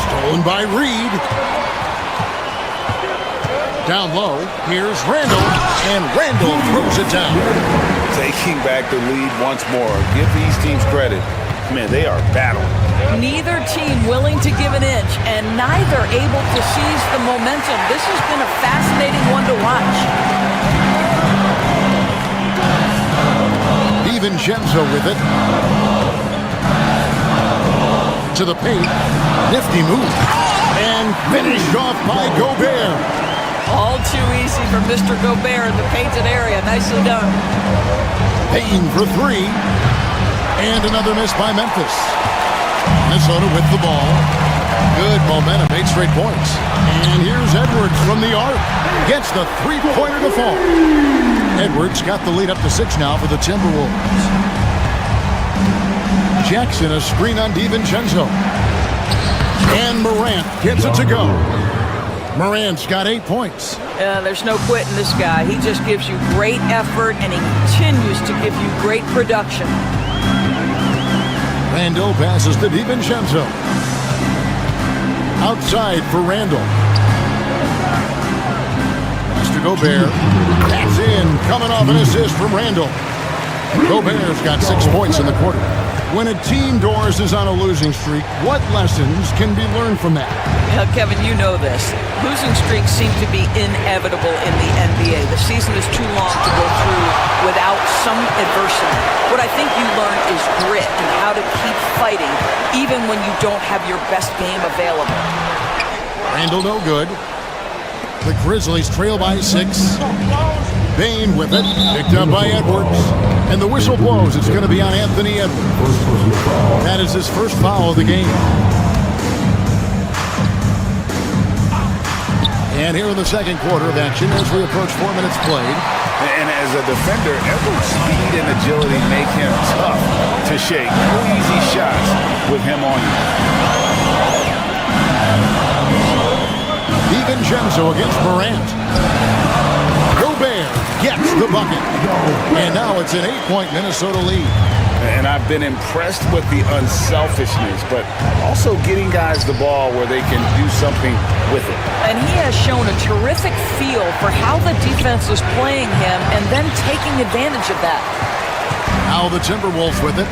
Stolen by Reed. Down low, here's Randall, and Randall throws it down. Taking back the lead once more. Give these teams credit. Man, they are battling. Neither team willing to give an inch, and neither able to seize the momentum. This has been a fascinating one to watch. DiVincenzo with it. To the paint. Nifty move. And finished off by Gobert. All too easy for Mr. Gobert in the painted area. Nicely done. Payne for 3. And another miss by Memphis. Minnesota with the ball. Good momentum, 8 straight points. And here's Edwards from the arc. Gets the 3-pointer to fall. Edwards got the lead up to 6 now for the Timberwolves. Jackson, a screen on DiVincenzo. And Morant gets it to go. Morant's got 8 points. There's no quitting this guy. He just gives you great effort, and he continues to give you great production. Randall passes to DiVincenzo. Outside for Randall. Pass to Gobert. That's in. Coming off an assist from Randall. Gobert's got 6 points in the quarter. When a team, Doris, is on a losing streak, what lessons can be learned from that? Yeah, Kevin, you know this. Losing streaks seem to be inevitable in the NBA. The season is too long to go through without some adversity. What I think you learn is grit and how to keep fighting even when you don't have your best game available. Randall no good. The Grizzlies trail by 6. Bain with it, picked up by Edwards. And the whistle blows. It's going to be on Anthony Edwards. That is his first foul of the game. And here in the second quarter of action as we approach 4 minutes played. And as a defender, Edwards' speed and agility make him tough to shake. No easy shots with him on you. DiVincenzo against Morant. Gobert gets the bucket. And now it's an 8-point Minnesota lead. And I've been impressed with the unselfishness, but also getting guys the ball where they can do something with it. And he has shown a terrific feel for how the defense is playing him and then taking advantage of that. Now the Timberwolves with it.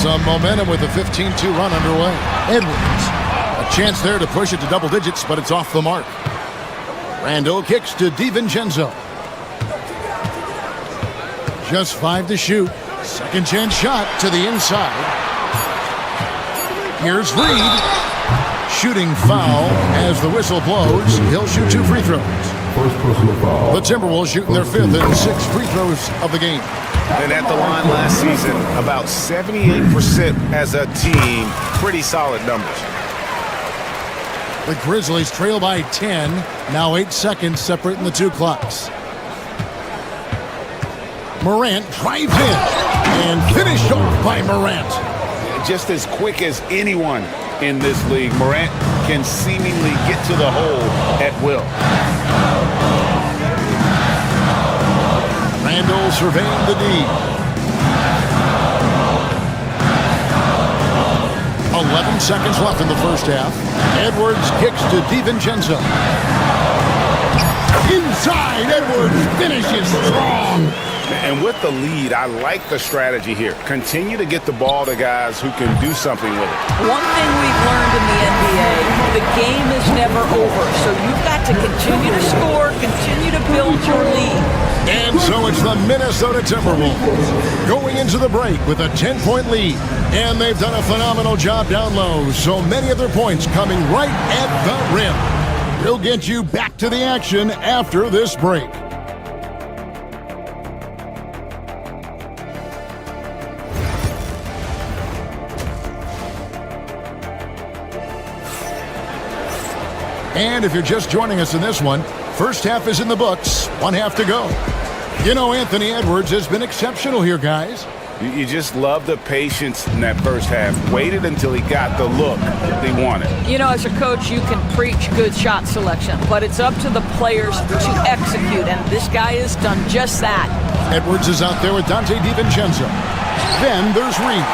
Some momentum with a 15-2 run underway. Edwards. A chance there to push it to double digits, but it's off the mark. Randall kicks to DiVincenzo. Just 5 to shoot. Second chance shot to the inside. Here's Reed. Shooting foul as the whistle blows. He'll shoot 2 free throws. The Timberwolves shooting their 5th and 6th free throws of the game. And at the line last season, about 78% as a team. Pretty solid numbers. The Grizzlies trail by 10. Now 8 seconds separating the 2 clocks. Morant drives in and finished off by Morant. Just as quick as anyone in this league, Morant can seemingly get to the hole at will. Randall surveying the D. 11 seconds left in the first half. Edwards kicks to DiVincenzo. Inside, Edwards finishes strong. And with the lead, I like the strategy here. Continue to get the ball to guys who can do something with it. One thing we've learned in the NBA, the game is never over. So you've got to continue to score, continue to build your lead. And so it's the Minnesota Timberwolves going into the break with a 10-point lead. And they've done a phenomenal job down low. So many of their points coming right at the rim. We'll get you back to the action after this break. And if you're just joining us in this one, first half is in the books, 1 half to go. You know, Anthony Edwards has been exceptional here, guys. You just love the patience in that first half. Waited until he got the look they wanted. You know, as a coach, you can preach good shot selection, but it's up to the players to execute, and this guy has done just that. Edwards is out there with Dante DiVincenzo. Then there's Reed.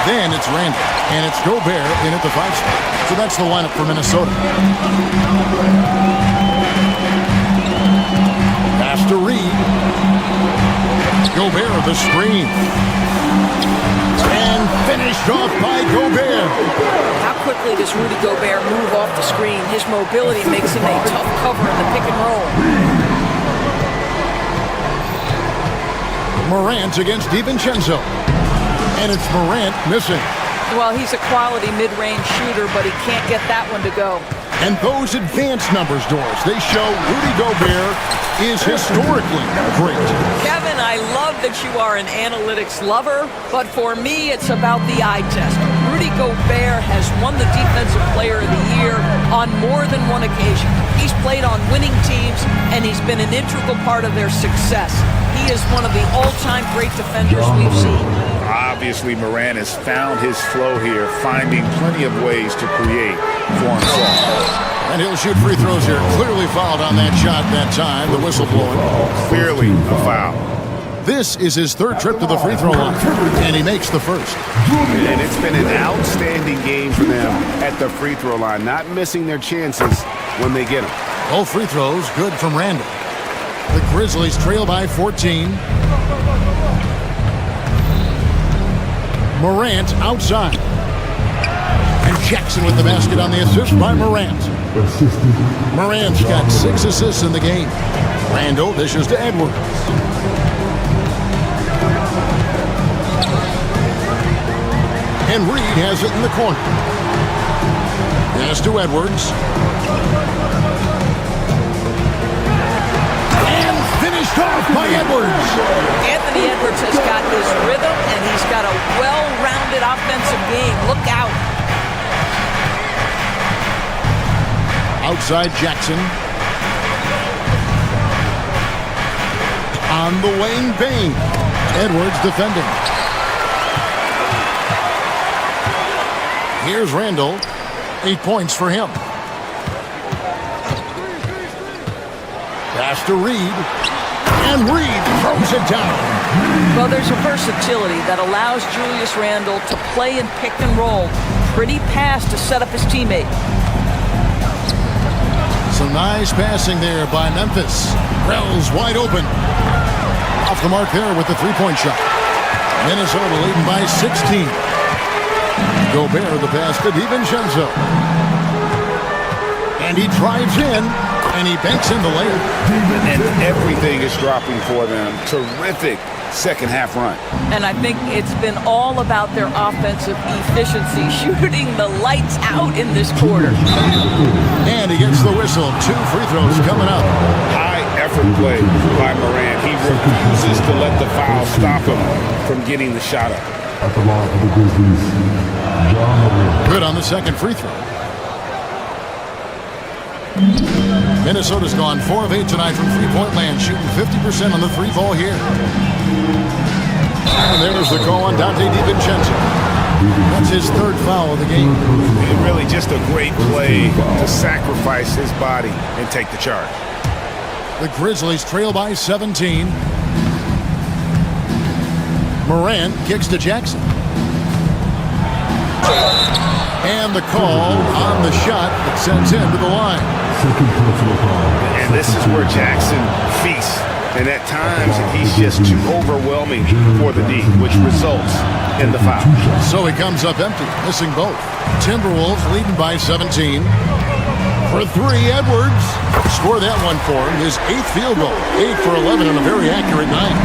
Then it's Randall. And it's Gobert in at the 5 spot. So that's the lineup for Minnesota. Pass to Reed. Gobert with the screen. And finished off by Gobert. How quickly does Rudy Gobert move off the screen? His mobility makes him a tough cover in the pick and roll. Morant against DiVincenzo. And it's Morant missing. Well, he's a quality mid-range shooter, but he can't get that one to go. And those advanced numbers, Doris, they show Rudy Gobert is historically great. Kevin, I love that you are an analytics lover, but for me, it's about the eye test. Rudy Gobert has won the Defensive Player of the Year on more than one occasion. He's played on winning teams, and he's been an integral part of their success. He is one of the all-time great defenders we've seen. Obviously, Morant has found his flow here, finding plenty of ways to create for himself. And he'll shoot free throws here. Clearly fouled on that shot that time. The whistle blowing. Clearly a foul. This is his third trip to the free throw line, and he makes the first. And it's been an outstanding game for them at the free throw line, not missing their chances when they get them. Both free throws good from Randall. The Grizzlies trail by 14. Morant outside. And Jackson with the basket on the assist by Morant. Morant's got 6 assists in the game. Randall dishes to Edwards. And Reed has it in the corner. Pass to Edwards. And finished off by Edwards. Anthony Edwards has got his rhythm, and he's got a well-rounded offensive game. Look out. Outside Jackson. On the wing, Bain. Edwards defending. Here's Randall. 8 points for him. Pass to Reed. And Reed throws it down. Well, there's a versatility that allows Julius Randle to play in pick and roll. Pretty pass to set up his teammate. Some nice passing there by Memphis. Rel's wide open. Off the mark there with the three-point shot. Minnesota leading by 16. Gobert the pass to DiVincenzo. And he drives in, and he banks in the layup. And everything is dropping for them. Terrific second-half run. And I think it's been all about their offensive efficiency, shooting the lights out in this quarter. And he gets the whistle. 2 free throws coming up. High-effort play by Morant. He refuses to let the foul stop him from getting the shot up. Good on the second free throw. Minnesota's gone 4 of 8 tonight from three-point land, shooting 50% on the three ball here. And there's the call on Dante DiVincenzo. That's his 3rd foul of the game. And really just a great play to sacrifice his body and take the charge. The Grizzlies trail by 17. Morant kicks to Jackson. And the call on the shot that sends him to the line. And this is where Jackson feasts. And at times, he's just too overwhelming for the D, which results in the foul. So he comes up empty, missing both. Timberwolves leading by 17. For 3, Edwards. Score that one for him. His 8th field goal. 8 for 11 on a very accurate night.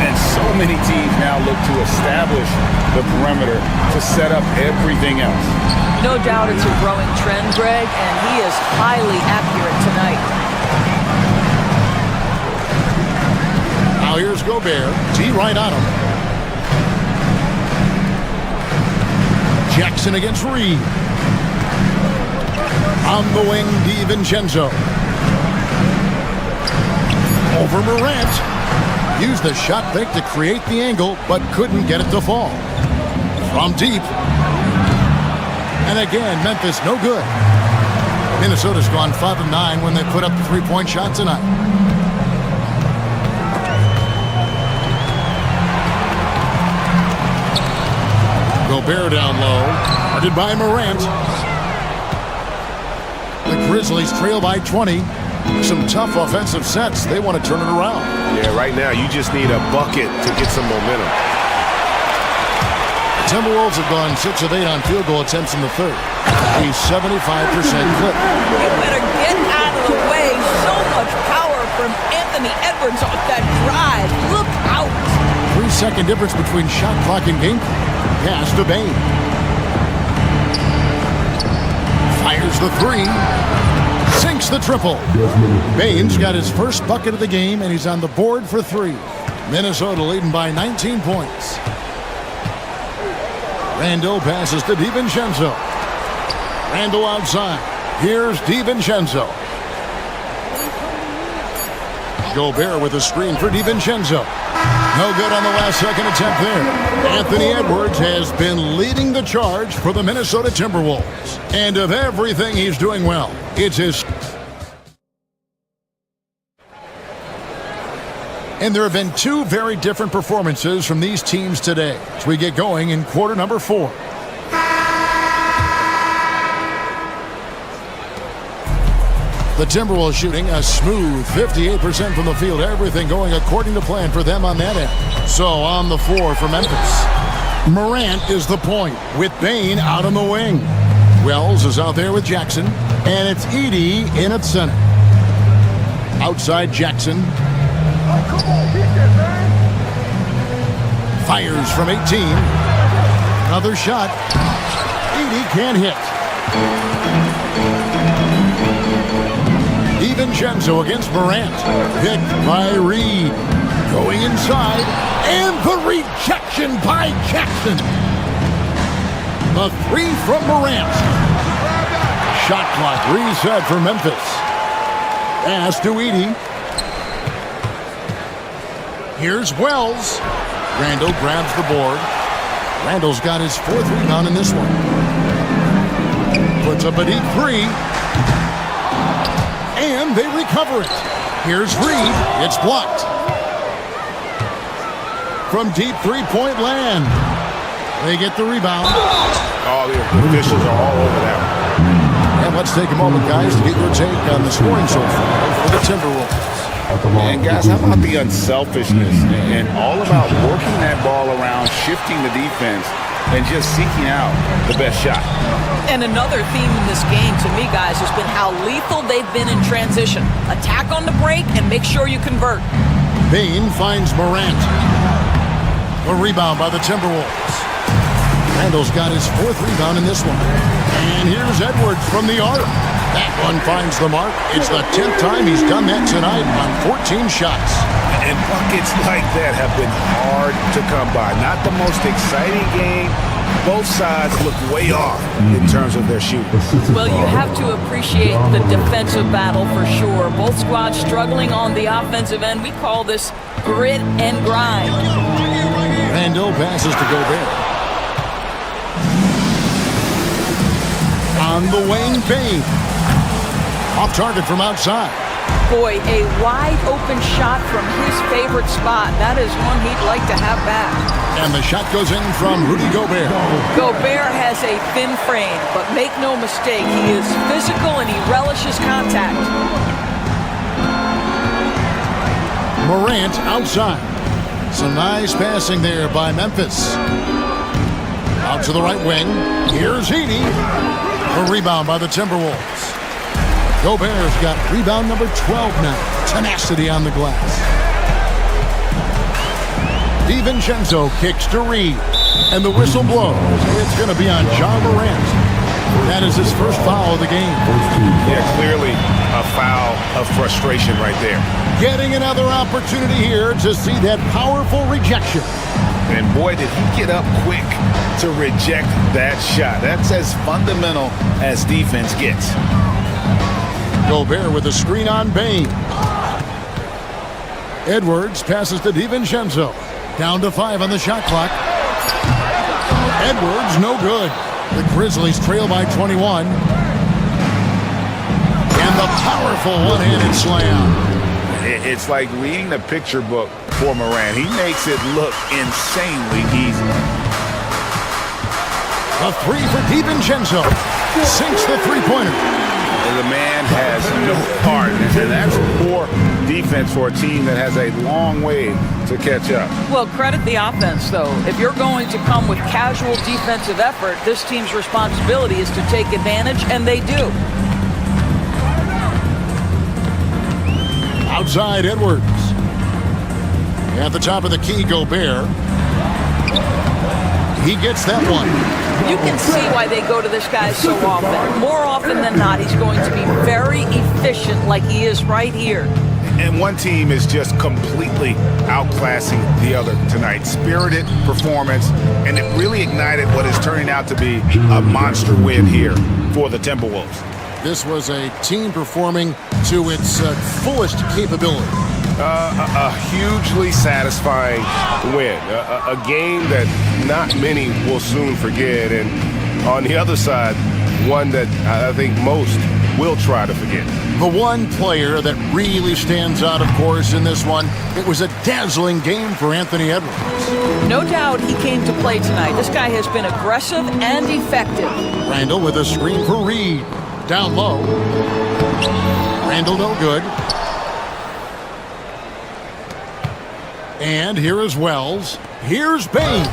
And so many teams now look to establish the perimeter to set up everything else. No doubt it's a growing trend, Greg, and he is highly accurate tonight. Now here's Gobert. T right on him. Jackson against Reed. On the wing, DiVincenzo. Over Morant. Used the shot fake to create the angle, but couldn't get it to fall. From deep. And again, Memphis no good. Minnesota's gone 5 of 9 when they put up the three-point shot tonight. Gobert down low. Guarded by Morant. The Grizzlies trail by 20. Some tough offensive sets. They want to turn it around. Yeah, right now you just need a bucket to get some momentum. The Timberwolves have gone 6 of 8 on field goal attempts in the third. A 75% clip. You better get out of the way. So much power from Anthony Edwards off that drive. Look out. 3-second difference between shot clock and game clock. Pass to Bain. Fires the 3. Sinks the triple. Bain's got his first bucket of the game, and he's on the board for 3. Minnesota leading by 19 points. Randall passes to DiVincenzo. Randall outside. Here's DiVincenzo. Gobert with a screen for DiVincenzo. No good on the last second attempt there. Anthony Edwards has been leading the charge for the Minnesota Timberwolves. And of everything he's doing well, it's his... And there have been two very different performances from these teams today as we get going in quarter number 4. The Timberwolves shooting a smooth 58% from the field. Everything going according to plan for them on that end. So on the floor for Memphis, Morant is the point with Bane out on the wing. Wells is out there with Jackson, and it's Edey in at center. Outside Jackson. Fires from 18. Another shot. Edey can't hit. DiVincenzo against Morant. Picked by Reed. Going inside. And the rejection by Jackson. The 3 from Morant. Shot clock reset for Memphis. Pass to Edey. Here's Wells. Randall grabs the board. Randall's got his 4th rebound in this one. Puts up a deep 3. And they recover it. Here's Reed. It's blocked. From deep three-point land. They get the rebound. Oh, the officials are all over that one. And let's take a moment, guys, to get your take on the scoring so far for the Timberwolves. And guys, how about the unselfishness and all about working that ball around, shifting the defense, and just seeking out the best shot. And another theme in this game to me, guys, has been how lethal they've been in transition. Attack on the break and make sure you convert. Bane finds Morant. A rebound by the Timberwolves. Randall's got his 4th rebound in this one. And here's Edwards from the arc. That one finds the mark. It's the 10th time he's done that tonight on 14 shots. And buckets like that have been hard to come by. Not the most exciting game. Both sides look way off in terms of their shooting. Well, you have to appreciate the defensive battle for sure. Both squads struggling on the offensive end. We call this grit and grind. Randall passes to Gobert. On the wing, Bane. Off target from outside. Boy, a wide-open shot from his favorite spot. That is one he'd like to have back. And the shot goes in from Rudy Gobert. Gobert has a thin frame, but make no mistake, he is physical and he relishes contact. Morant outside. Some nice passing there by Memphis. Out to the right wing. Here's Edey. A rebound by the Timberwolves. Gobert's got rebound number 12 now. Tenacity on the glass. DiVincenzo kicks to Reed. And the whistle blows. It's going to be on John Morant. That is his first foul of the game. Yeah, clearly a foul of frustration right there. Getting another opportunity here to see that powerful rejection. And boy, did he get up quick to reject that shot. That's as fundamental as defense gets. Gobert with a screen on Bane. Edwards passes to DiVincenzo. Down to 5 on the shot clock. Edwards, no good. The Grizzlies trail by 21. And the powerful one-handed slam. It's like reading the picture book for Morant. He makes it look insanely easy. A 3 for DiVincenzo. Sinks the three-pointer. The man has no heart, and that's poor defense for a team that has a long way to catch up. Well, credit the offense, though. If you're going to come with casual defensive effort, this team's responsibility is to take advantage, and they do. Outside Edwards. At the top of the key, Gobert. He gets that one. You can see why they go to this guy so often. More often than not, he's going to be very efficient like he is right here. And one team is just completely outclassing the other tonight. Spirited performance, and it really ignited what is turning out to be a monster win here for the Timberwolves. This was a team performing to its fullest capability. A hugely satisfying win. A game that not many will soon forget. And on the other side, one that I think most will try to forget. The one player that really stands out, of course, in this one It was a dazzling game for Anthony Edwards. No doubt he came to play tonight. This guy has been aggressive and effective. Randall with a screen for Reed. Down low. Randall no good. And here is Wells. Here's Bain.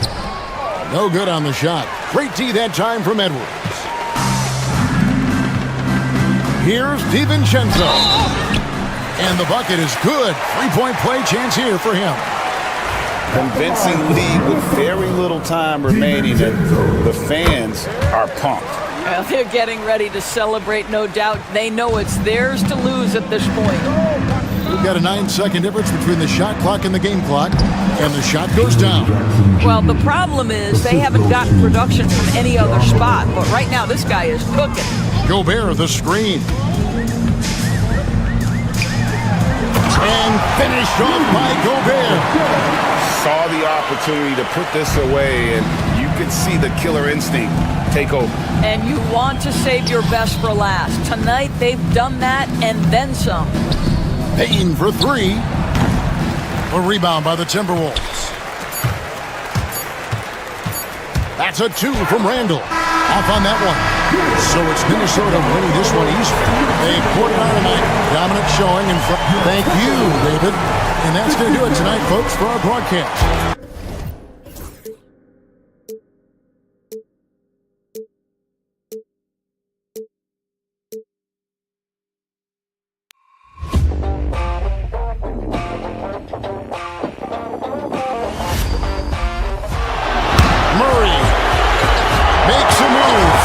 No good on the shot. Great D that time from Edwards. Here's DiVincenzo. And the bucket is good. Three-point play chance here for him. Convincing lead with very little time remaining, and the fans are pumped. Well, they're getting ready to celebrate, no doubt. They know it's theirs to lose at this point. We've got a 9-second difference between the shot clock and the game clock, and the shot goes down. Well, the problem is they haven't gotten production from any other spot, but right now this guy is cooking. Gobert, the screen. And finished off by Gobert. Saw the opportunity to put this away, and you could see the killer instinct take over. And you want to save your best for last. Tonight they've done that and then some. Payne for three. A rebound by the Timberwolves. That's a two from Randall. Off on that one. So it's Minnesota winning this one easily. They poured it on tonight. Dominant showing in front. Thank you, David. And that's going to do it tonight, folks, for our broadcast. Murray makes a move.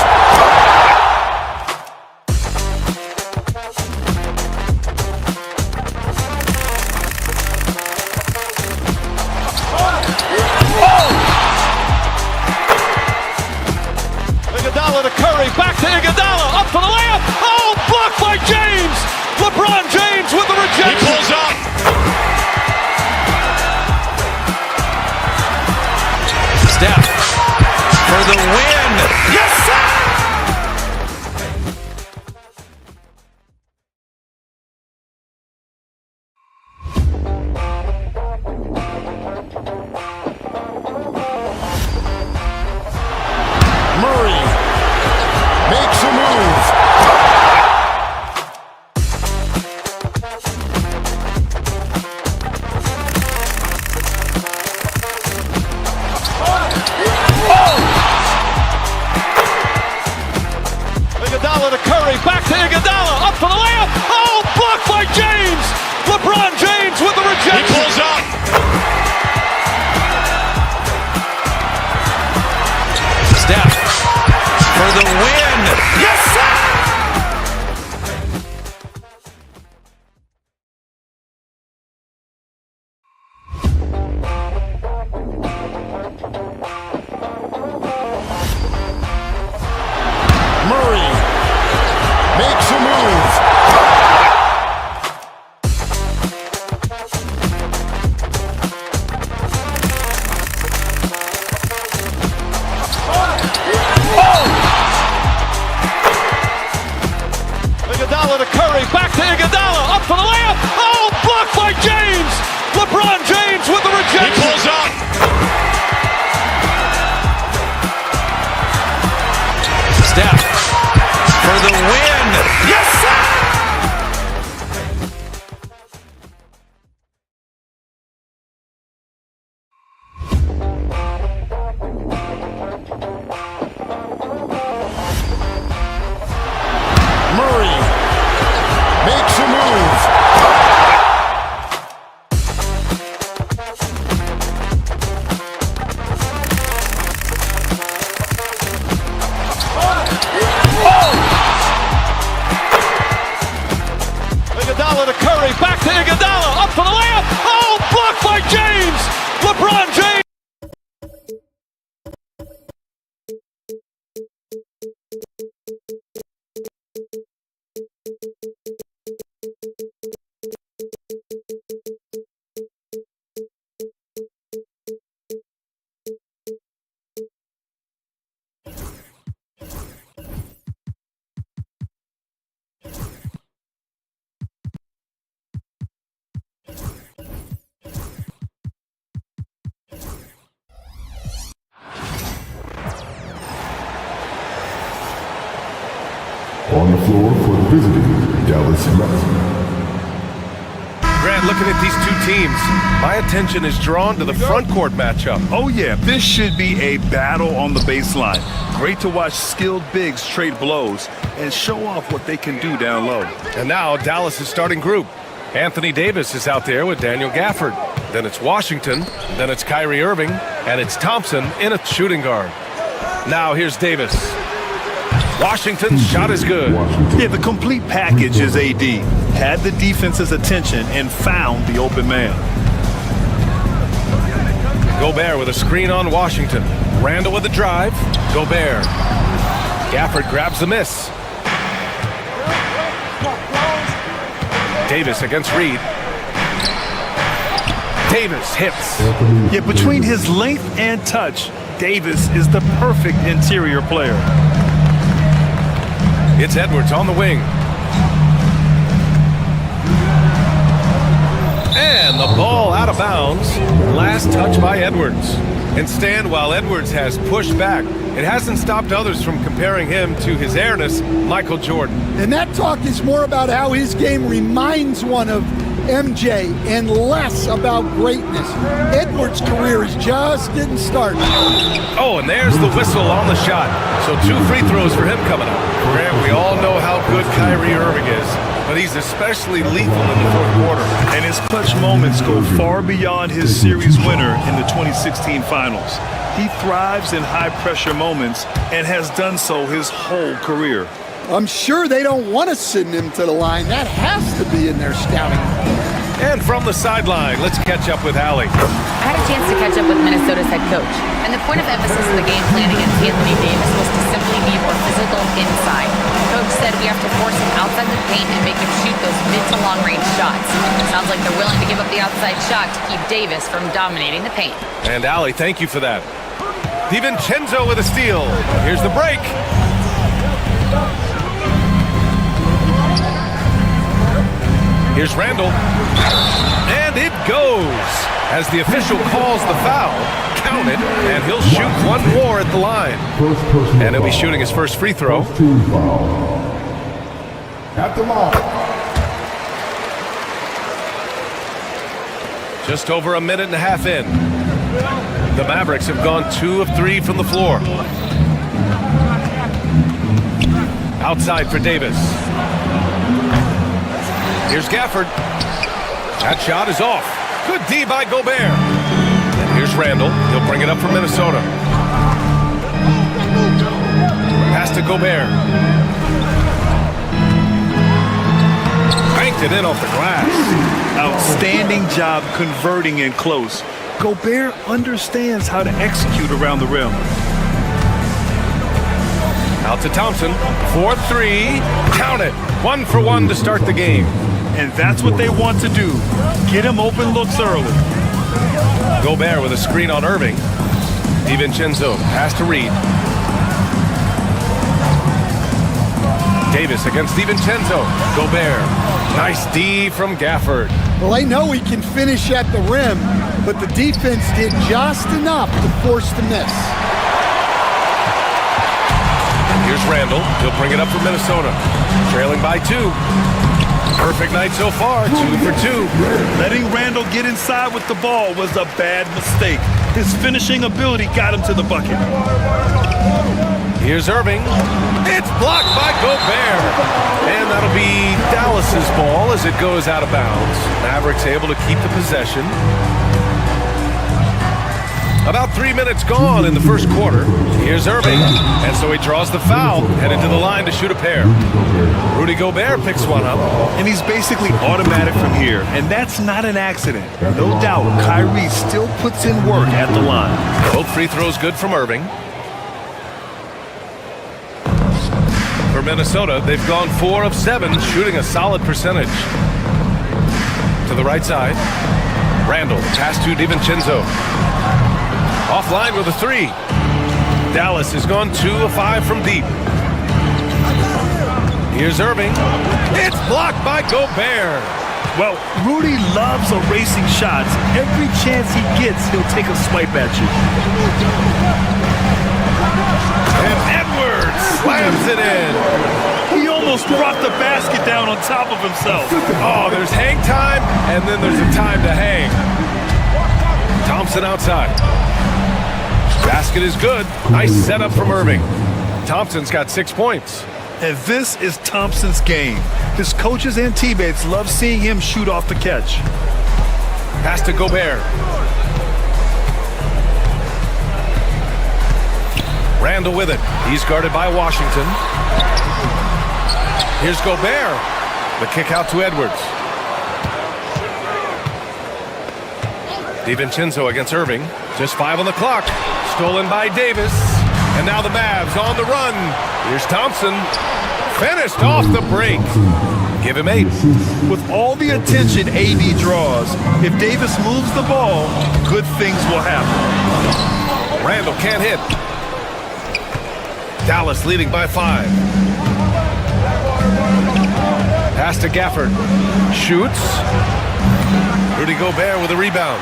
Iguodala to Curry, back to Iguodala, up for the layup. Oh, blocked by James. LeBron James with the rejection. He pulls up. Steph for the win. Yes, sir! Murray makes a move. Iguodala to Curry, back to Iguodala, up for the layup. Oh, blocked by James. LeBron James with the rejection. He pulls up. Steph for the win. Yes, sir! Murray makes a move. Iguodala to Curry, back to Iguodala, up for the layup. Oh, blocked by James. LeBron James with the rejection. He pulls up. Steph for the win. Yes, sir! Murray makes a move. On the floor for the visiting Dallas Mavericks. Grant, looking at these two teams, my attention is drawn to the front court matchup. Oh, yeah, this should be a battle on the baseline. Great to watch skilled bigs trade blows and show off what they can do down low. And now Dallas' starting group. Anthony Davis is out there with Daniel Gafford. Then it's Washington, then it's Kyrie Irving, and it's Thompson in a shooting guard. Now here's Davis. Washington's shot is good. Yeah, the complete package is AD. Had the defense's attention and found the open man. Gobert with a screen on Washington. Randall with a drive. Gobert. Gafford grabs the miss. Davis against Reed. Davis hits. Yeah, between his length and touch, Davis is the perfect interior player. It's Edwards on the wing. And the ball out of bounds. Last touch by Edwards. And Stan, while Edwards has pushed back, it hasn't stopped others from comparing him to his airness, Michael Jordan. And that talk is more about how his game reminds one of MJ and less about greatness. Edwards' career is just getting started. Oh, and there's the whistle on the shot. So 2 free throws for him coming up. Grant, we all know how good Kyrie Irving is, but he's especially lethal in the fourth quarter. And his clutch moments go far beyond his series winner in the 2016 finals. He thrives in high-pressure moments and has done so his whole career. I'm sure they don't want to send him to the line. That has to be in their scouting. And from the sideline, let's catch up with Allie. I had a chance to catch up with Minnesota's head coach, and the point of emphasis of the game plan against Anthony Davis was to simply be more physical inside. Coach said we have to force him outside the paint and make him shoot those mid to long range shots. It sounds like they're willing to give up the outside shot to keep Davis from dominating the paint. And Allie, thank you for that. DiVincenzo with a steal. Here's the break. Here's Randall. And it goes. As the official calls the foul, count it, and he'll shoot one more at the line. And he'll be shooting his first free throw. At the line. Just over a minute and a half in. The Mavericks have gone 2 of 3 from the floor. Outside for Davis. Here's Gafford. That shot is off. Good D by Gobert. And here's Randall. He'll bring it up for Minnesota. Pass to Gobert. Banked it in off the glass. Outstanding job converting in close. Gobert understands how to execute around the rim. Out to Thompson. 4-3. Count it. 1 for 1 to start the game. And that's what they want to do. Get him open looks early. Gobert with a screen on Irving. DiVincenzo. Pass to Reed. Davis against DiVincenzo. Gobert. Nice D from Gafford. Well, they know he can finish at the rim, but the defense did just enough to force the miss. Here's Randall. He'll bring it up for Minnesota. Trailing by 2. Perfect night so far. 2 for 2. Letting Randall get inside with the ball was a bad mistake. His finishing ability got him to the bucket. Here's Irving. It's blocked by Gobert. And that'll be Dallas's ball as it goes out of bounds. Mavericks able to keep the possession. About 3 minutes gone in the first quarter. Here's Irving. And so he draws the foul, headed to the line to shoot a pair. Rudy Gobert picks one up. And he's basically automatic from here. And that's not an accident. No doubt, Kyrie still puts in work at the line. Both free throws good from Irving. For Minnesota, they've gone 4 of 7, shooting a solid percentage. To the right side. Randall, pass to DiVincenzo. Offline with a 3. Dallas has gone 2 of 5 from deep. Here's Irving. It's blocked by Gobert. Well, Rudy loves erasing shots. Every chance he gets, he'll take a swipe at you. And Edwards slams it in. He almost almost brought the basket down on top of himself. Oh, there's hang time, and then there's a time to hang. Thompson outside. Basket is good. Nice setup from Irving. Thompson's got 6 points. And this is Thompson's game. His coaches and teammates love seeing him shoot off the catch. Pass to Gobert. Randall with it. He's guarded by Washington. Here's Gobert. The kick out to Edwards. DiVincenzo against Irving. Just 5 on the clock. Stolen by Davis. And now the Mavs on the run. Here's Thompson. Finished off the break. Give him 8. With all the attention AD draws, if Davis moves the ball, good things will happen. Randall can't hit. Dallas leading by 5. Pass to Gafford. Shoots. Rudy Gobert with a rebound.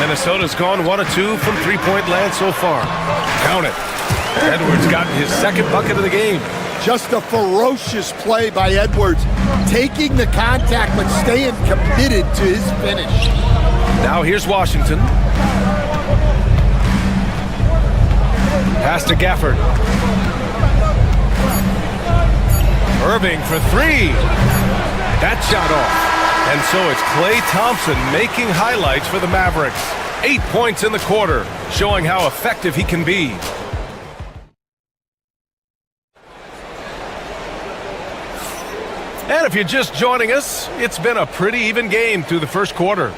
Minnesota's gone 1 of 2 from three-point land so far. Count it. Edwards got his second bucket of the game. Just a ferocious play by Edwards, taking the contact but staying committed to his finish. Now here's Washington. Pass to Gafford. Irving for 3. That shot off. And so it's Klay Thompson making highlights for the Mavericks. 8 points in the quarter, showing how effective he can be. And if you're just joining us, it's been a pretty even game through the first quarter.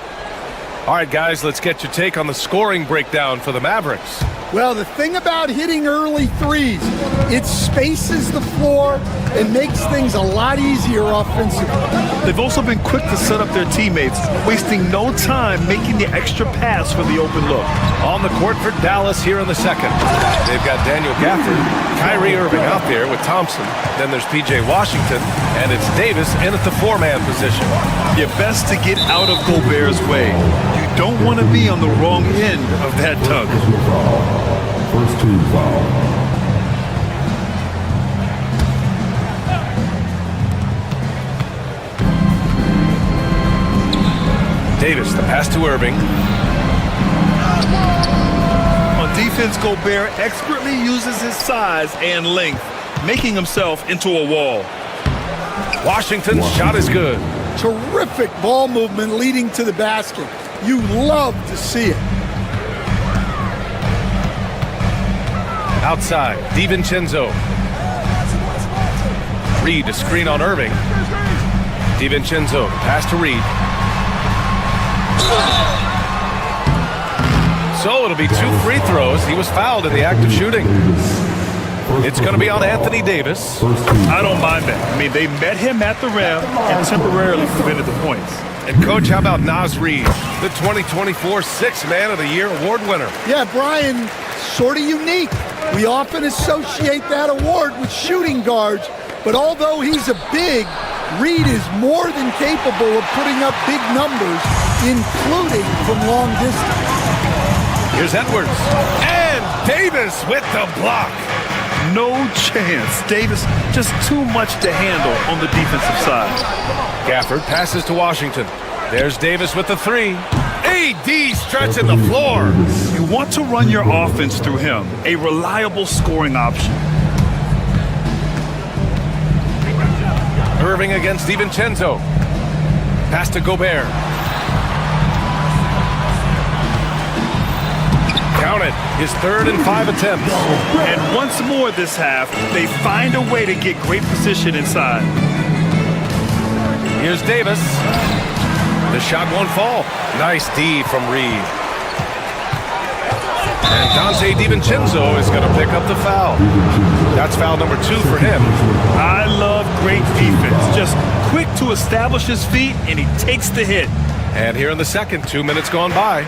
All right, guys, let's get your take on the scoring breakdown for the Mavericks. Well, the thing about hitting early threes, it spaces the floor and makes things a lot easier offensively. They've also been quick to set up their teammates, wasting no time making the extra pass for the open look. On the court for Dallas here in the second. They've got Daniel Gafford, Kyrie Irving out there with Thompson. Then there's P.J. Washington, and it's Davis in at the 4-man position. You're best to get out of Gobert's way. You don't want to be on the wrong end of that tug. First team foul. Davis, the pass to Irving. On defense, Gobert expertly uses his size and length, making himself into a wall. Washington's shot is good. Terrific ball movement leading to the basket. You love to see it. Outside, DiVincenzo. Reed, a screen on Irving. DiVincenzo, pass to Reed. So it'll be 2 free throws. He was fouled in the act of shooting. It's going to be on Anthony Davis. I don't mind that. I mean, they met him at the rim and temporarily prevented the points. And, Coach, how about Naz Reid, the 2024 Sixth Man of the Year award winner? Yeah, Brian, sort of unique. We often associate that award with shooting guards, but although he's a big, Reid is more than capable of putting up big numbers, including from long distance. Here's Edwards. And Davis with the block. No chance. Davis just too much to handle on the defensive side. Gafford passes to Washington. There's Davis with the 3. AD stretching the floor. You want to run your offense through him, a reliable scoring option. Irving against DiVincenzo. Pass to Gobert. Count it. His 3rd and 5 attempts. And once more this half, they find a way to get great position inside. Here's Davis. The shot won't fall. Nice D from Reed. And Dante DiVincenzo is going to pick up the foul. That's foul number 2 for him. I love great defense. Just quick to establish his feet, and he takes the hit. And here in the second, 2 minutes gone by.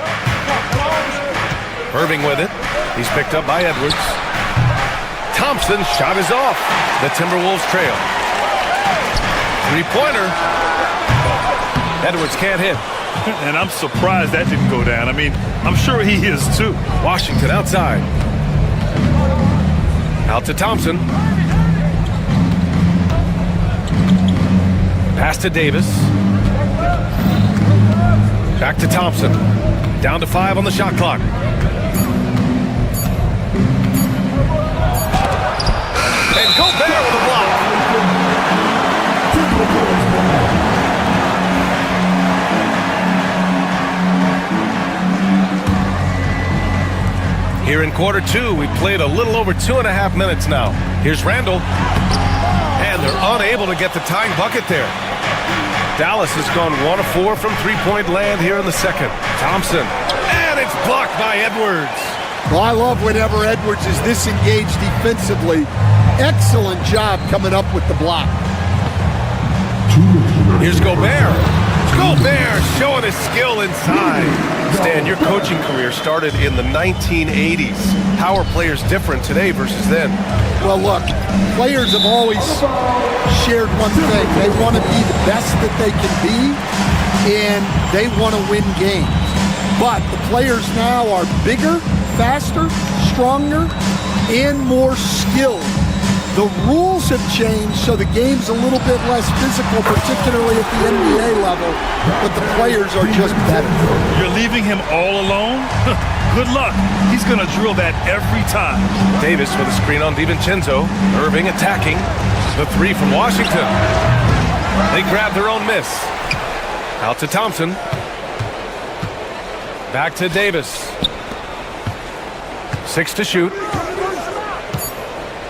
Irving with it. He's picked up by Edwards. Thompson's shot is off. The Timberwolves trail. 3-pointer. Edwards can't hit. And I'm surprised that didn't go down. I mean, I'm sure he is too. Washington outside. Out to Thompson. Pass to Davis. Back to Thompson. Down to 5 on the shot clock. And Gobert with a block. Here in quarter 2, we played a little over 2.5 minutes now. Here's Randall. And they're unable to get the tying bucket there. Dallas has gone 1 of 4 from three-point land here in the second. Thompson. And it's blocked by Edwards. Well, I love whenever Edwards is disengaged defensively. Excellent job coming up with the block. Here's Gobert. Gobert showing his skill inside. Stan, your coaching career started in the 1980s. How are players different today versus then? Well, look, players have always shared one thing. They want to be the best that they can be, and they want to win games. But the players now are bigger, faster, stronger, and more skilled. The rules have changed, so the game's a little bit less physical, particularly at the NBA level, but the players are just better. You're leaving him all alone? Good luck. He's going to drill that every time. Davis with a screen on DiVincenzo. Irving attacking. The 3 from Washington. They grab their own miss. Out to Thompson. Back to Davis. 6 to shoot.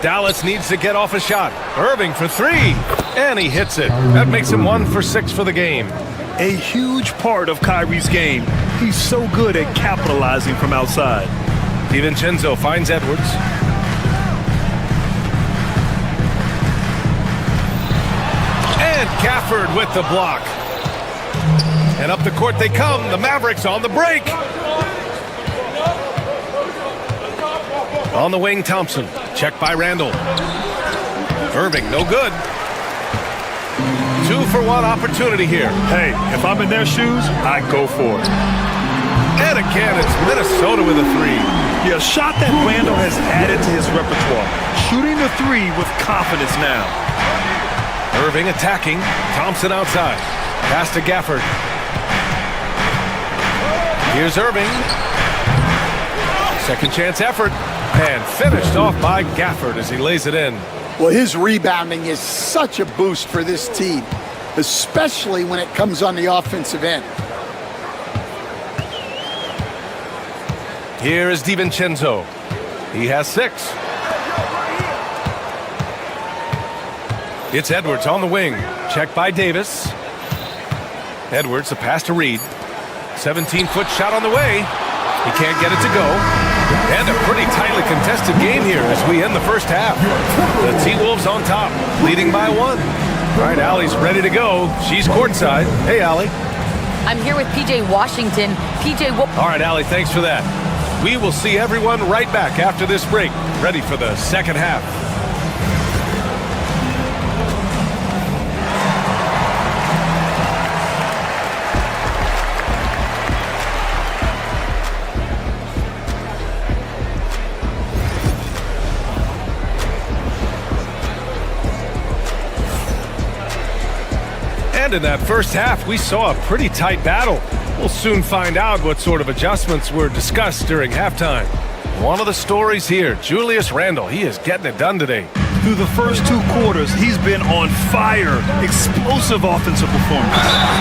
Dallas needs to get off a shot. Irving for 3. And he hits it. That makes him 1 for 6 for the game. A huge part of Kyrie's game. He's so good at capitalizing from outside. DiVincenzo finds Edwards. And Gafford with the block. And up the court they come. The Mavericks on the break. On the wing, Thompson. Check by Randall. Irving, no good. 2 for 1 opportunity here. Hey, if I'm in their shoes, I go for it. And again, it's Minnesota with a 3. Yeah, a shot that Randall has added to his repertoire. Shooting the 3 with confidence now. Irving attacking. Thompson outside. Pass to Gafford. Here's Irving. Second chance effort. And finished off by Gafford as he lays it in. Well, his rebounding is such a boost for this team, especially when it comes on the offensive end. Here is DiVincenzo. He has 6. It's Edwards on the wing. Checked by Davis. Edwards, a pass to Reed. 17-foot shot on the way. He can't get it to go. And a pretty tightly contested game here as we end the first half. The T-Wolves on top, leading by 1. All right, Allie's ready to go. She's courtside. Hey, Allie. I'm here with PJ Washington. PJ, all right, Allie, thanks for that. We will see everyone right back after this break, ready for the second half. And in that first half, we saw a pretty tight battle. We'll soon find out what sort of adjustments were discussed during halftime. One of the stories here, Julius Randle. He is getting it done today. Through the first 2 quarters, he's been on fire. Explosive offensive performance.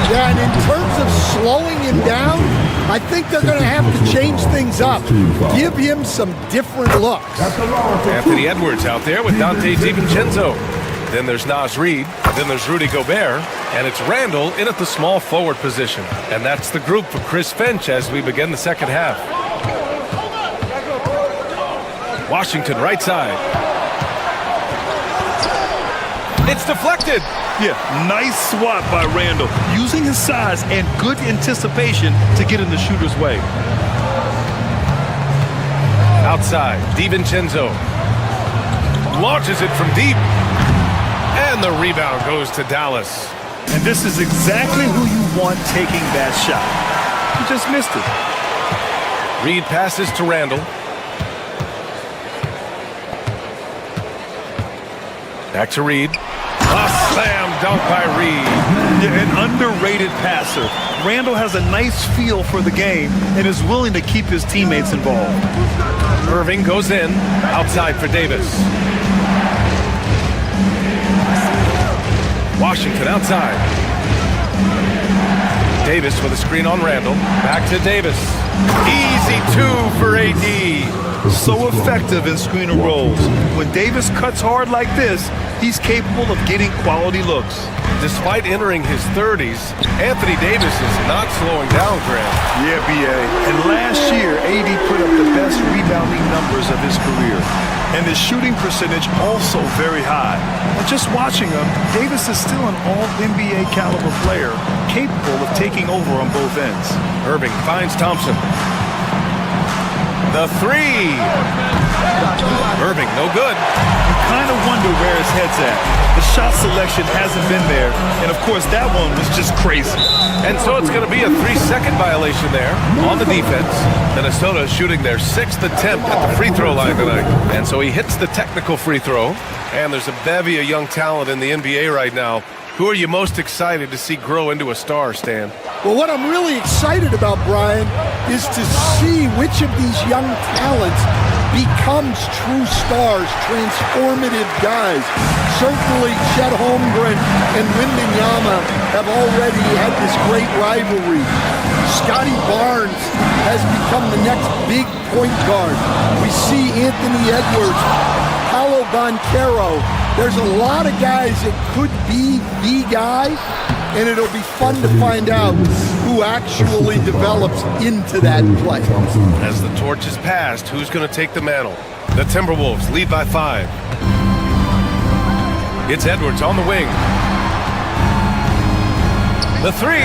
Yeah, and in terms of slowing him down, I think they're going to have to change things up. Give him some different looks. Anthony Edwards out there with Dante DiVincenzo. Then there's Naz Reid. Then there's Rudy Gobert. And it's Randall in at the small forward position. And that's the group for Chris Finch as we begin the second half. Washington right side. It's deflected. Yeah, nice swat by Randall. Using his size and good anticipation to get in the shooter's way. Outside, DiVincenzo. Launches it from deep. And the rebound goes to Dallas. And this is exactly who you want taking that shot. He just missed it. Reed passes to Randall. Back to Reed. A slam dunk by Reed. Yeah, an underrated passer. Randall has a nice feel for the game and is willing to keep his teammates involved. Irving goes in, outside for Davis. Washington outside. Davis with a screen on Randall. Back to Davis. Easy 2 for AD. So effective in screen and rolls. When Davis cuts hard like this, he's capable of getting quality looks. Despite entering his 30s, Anthony Davis is not slowing down, Graham. Yeah, B.A. And last year, AD put up the best rebounding numbers of his career. And his shooting percentage also very high. And just watching him, Davis is still an all-NBA caliber player, capable of taking over on both ends. Irving finds Thompson. The 3. Irving, no good. You kind of wonder where his head's at. The shot selection hasn't been there. And, of course, that one was just crazy. And so it's going to be a 3-second violation there on the defense. Minnesota is shooting their 6th attempt at the free throw line tonight. And so he hits the technical free throw. And there's a bevy of young talent in the NBA right now. Who are you most excited to see grow into a star, Stan? Well, what I'm really excited about, Brian, is to see which of these young talents becomes true stars, transformative guys. Certainly, Chet Holmgren and Wembanyama have already had this great rivalry. Scotty Barnes has become the next big point guard. We see Anthony Edwards, Paolo Banchero. There's a lot of guys that could be the guy, and it'll be fun to find out who actually develops into that play. As the torch is passed, who's going to take the mantle? The Timberwolves lead by 5. It's Edwards on the wing. The 3.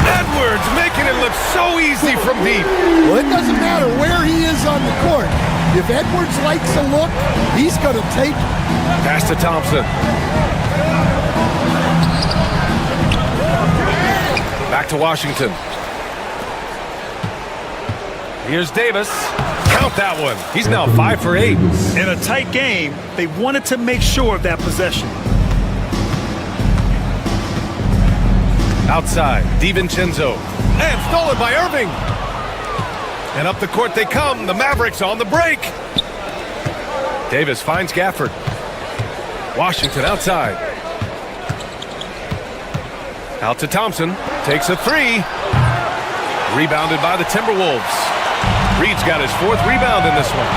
Edwards making it look so easy from deep. Well, it doesn't matter where he is on the court. If Edwards likes a look, he's going to take it. Pass to Thompson. Back to Washington. Here's Davis. Count that one. He's now 5 for 8. In a tight game, they wanted to make sure of that possession. Outside, DiVincenzo. And stolen by Irving. And up the court they come. The Mavericks on the break. Davis finds Gafford. Washington outside. Out to Thompson. Takes a 3. Rebounded by the Timberwolves. Reed's got his 4th rebound in this one.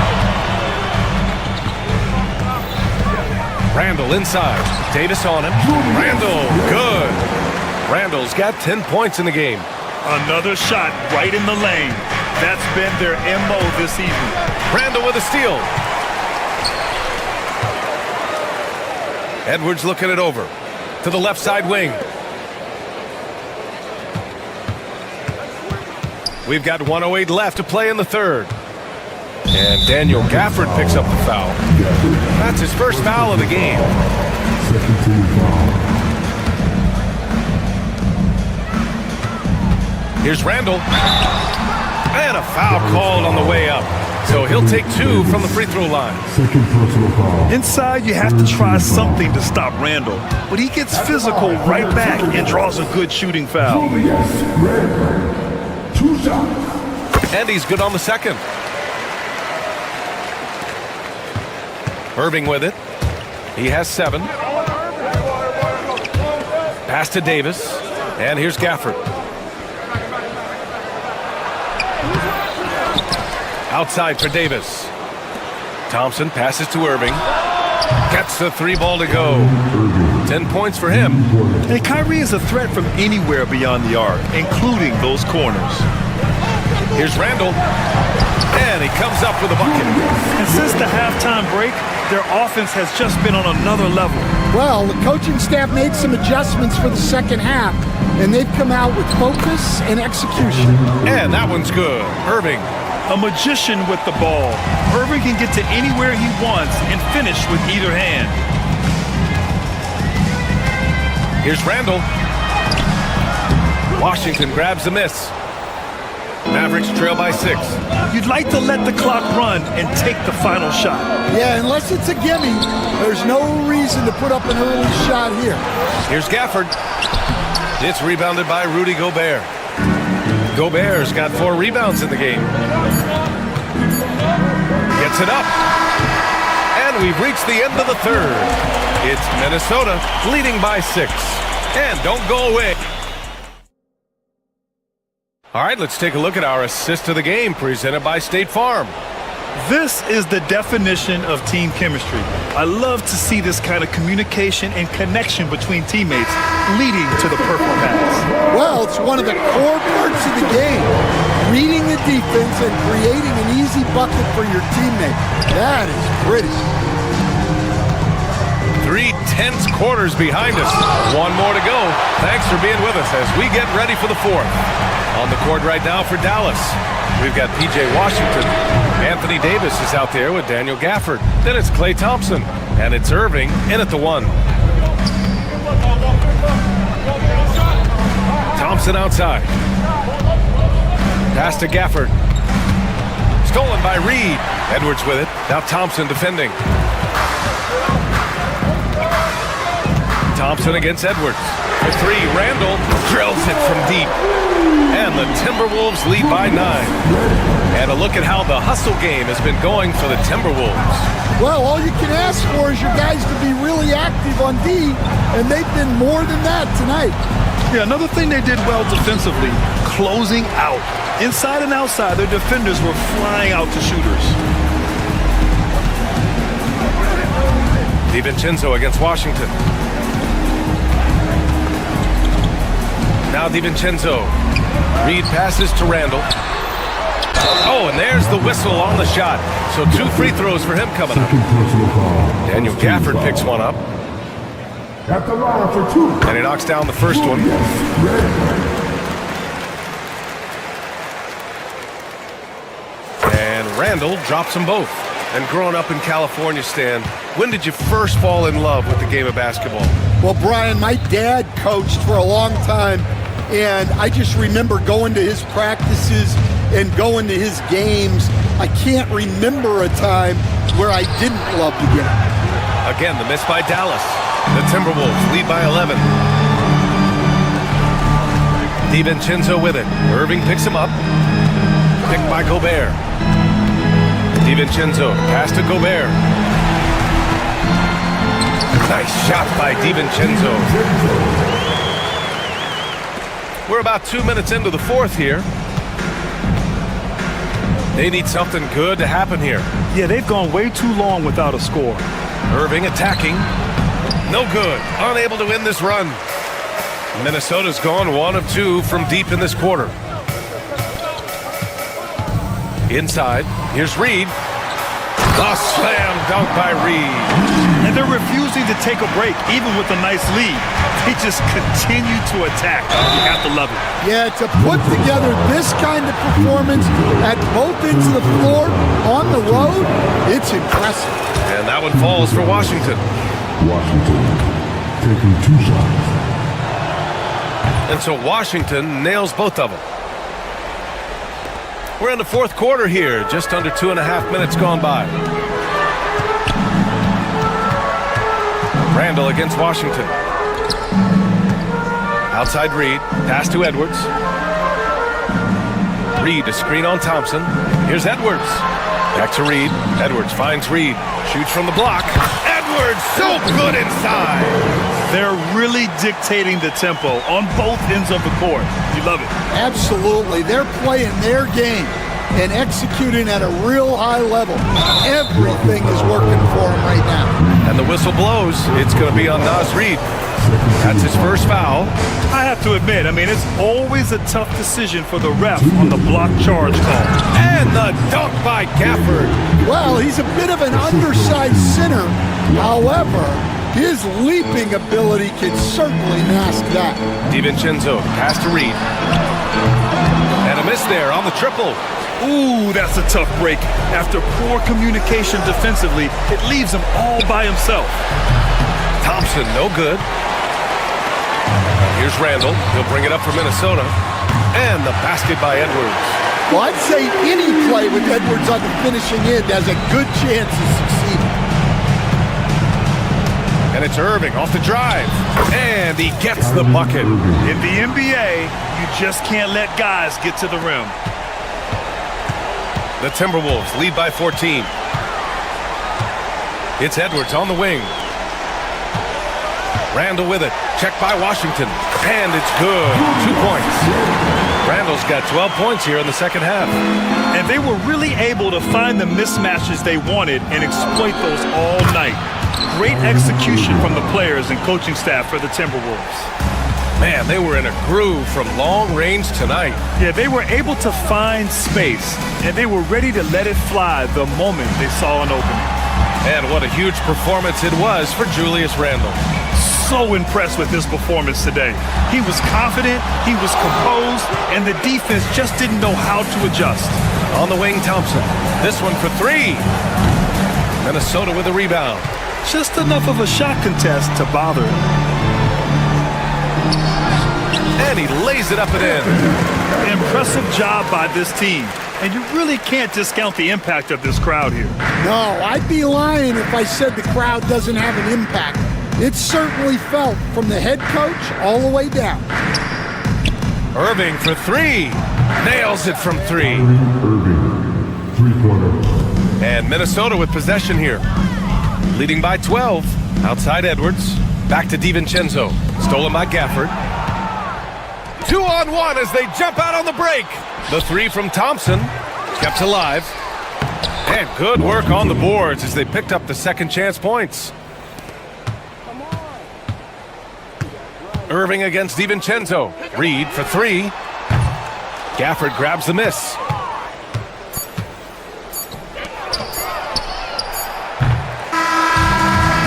Randall inside. Davis on him. Randall, good. Randall's got 10 points in the game. Another shot right in the lane. That's been their MO this evening. Randall with a steal. Edwards looking it over to the left side wing. We've got 1:08 left to play in the 3rd. And Daniel Gafford picks up the foul. That's his first foul of the game. Second team foul. Here's Randall. And a foul called on the way up. So he'll take 2 from the free throw line. Second personal foul. Inside, you have to try something to stop Randall. But he gets physical right back and draws a good shooting foul. Yes, Randall. 2 shots. And he's good on the second. Irving with it. He has 7. Pass to Davis. And here's Gafford. Outside for Davis. Thompson passes to Irving. Gets the 3 ball to go. 10 points for him. And Kyrie is a threat from anywhere beyond the arc, including those corners. Here's Randall. And he comes up with a bucket. And since the halftime break, their offense has just been on another level. Well, the coaching staff made some adjustments for the second half, and they've come out with focus and execution. And that one's good. Irving. A magician with the ball. Irving can get to anywhere he wants and finish with either hand. Here's Randall. Washington grabs the miss. Mavericks trail by 6. You'd like to let the clock run and take the final shot. Yeah, unless it's a gimme, there's no reason to put up an early shot here. Here's Gafford. It's rebounded by Rudy Gobert. Gobert's got 4 rebounds in the game. Gets it up. And we've reached the end of the third. It's Minnesota leading by 6. And don't go away. All right, let's take a look at our assist of the game presented by State Farm. This is the definition of team chemistry. I love to see this kind of communication and connection between teammates leading to the purple pass. Well, it's one of the core parts of the game. Reading the defense and creating an easy bucket for your teammate. That is pretty. 3 tense quarters behind us. 1 more to go. Thanks for being with us as we get ready for the 4th. On the court right now for Dallas, we've got P.J. Washington. Anthony Davis is out there with Daniel Gafford. Then it's Klay Thompson. And it's Irving in at the 1. Thompson outside. Pass to Gafford. Stolen by Reed. Edwards with it. Now Thompson defending. Thompson against Edwards. For 3, Randall drills it from deep. And the Timberwolves lead by 9. And a look at how the hustle game has been going for the Timberwolves. Well, all you can ask for is your guys to be really active on D, and they've been more than that tonight. Yeah, another thing they did well defensively, closing out. Inside and outside, their defenders were flying out to shooters. DiVincenzo against Washington. Now DiVincenzo. Reed passes to Randall. Oh, and there's the whistle on the shot. So 2 free throws for him coming up. Daniel Gafford picks one up. At the line for 2. And he knocks down the first one. And Randall drops them both. And growing up in California, Stan, when did you first fall in love with the game of basketball? Well, Brian, my dad coached for a long time, and I just remember going to his practices and going to his games. I can't remember a time where I didn't love the game. Again, the miss by Dallas. The Timberwolves lead by 11. DiVincenzo with it. Irving picks him up. Picked by Gobert. DiVincenzo, pass to Gobert. Nice shot by DiVincenzo. We're about 2 minutes into the 4th here. They need something good to happen here. Yeah, they've gone way too long without a score. Irving attacking. No good. Unable to win this run. Minnesota's gone 1 of 2 from deep in this quarter. Inside, here's Reed. A slam dunk by Reed. And they're refusing to take a break, even with a nice lead. They just continue to attack. You have to love it. Yeah, to put together this kind of performance at both ends of the floor on the road, it's impressive. And that one falls for Washington. Washington taking 2 shots. And so Washington nails both of them. We're in the 4th quarter here, just under 2.5 minutes gone by. Randall against Washington. Outside Reed, pass to Edwards. Reed, a screen on Thompson. Here's Edwards. Back to Reed. Edwards finds Reed. Shoots from the block. Edwards, so good inside. They're really dictating the tempo on both ends of the court. You love it. Absolutely. They're playing their game and executing at a real high level. Everything is working for them right now. And the whistle blows. It's going to be on Naz Reed. That's his first foul. I have to admit, it's always a tough decision for the ref on the block charge call. And the dunk by Gafford. Well, he's a bit of an undersized center. However, his leaping ability can certainly mask that. DiVincenzo, pass to Reed. And a miss there on the triple. Ooh, that's a tough break. After poor communication defensively, it leaves him all by himself. Thompson, no good. Here's Randall. He'll bring it up for Minnesota. And the basket by Edwards. Well, I'd say any play with Edwards on the finishing end has a good chance of succeeding. And it's Irving off the drive. And he gets the bucket. In the NBA, you just can't let guys get to the rim. The Timberwolves lead by 14. It's Edwards on the wing. Randall with it. Checked by Washington. And it's good. 2 points. Randall's got 12 points here in the second half. And they were really able to find the mismatches they wanted and exploit those all night. Great execution from the players and coaching staff for the Timberwolves. Man, they were in a groove from long range tonight. Yeah, they were able to find space, and they were ready to let it fly the moment they saw an opening. And what a huge performance it was for Julius Randle. So impressed with his performance today. He was confident, he was composed, and the defense just didn't know how to adjust. On the wing, Thompson. This one for three. Minnesota with a rebound. Just enough of a shot contest to bother him. And he lays it up and in. Impressive job by this team. And you really can't discount the impact of this crowd here. No, I'd be lying if I said the crowd doesn't have an impact. It's certainly felt from the head coach all the way down. Irving for three. Nails it from three. Irving, three-pointer. And Minnesota with possession here. Leading by 12. Outside Edwards. Back to DiVincenzo. Stolen by Gafford. 2-on-1 as they jump out on the break. The three from Thompson. Kept alive. And good work on the boards as they picked up the second chance points. Irving against DiVincenzo. Reed for three. Gafford grabs the miss.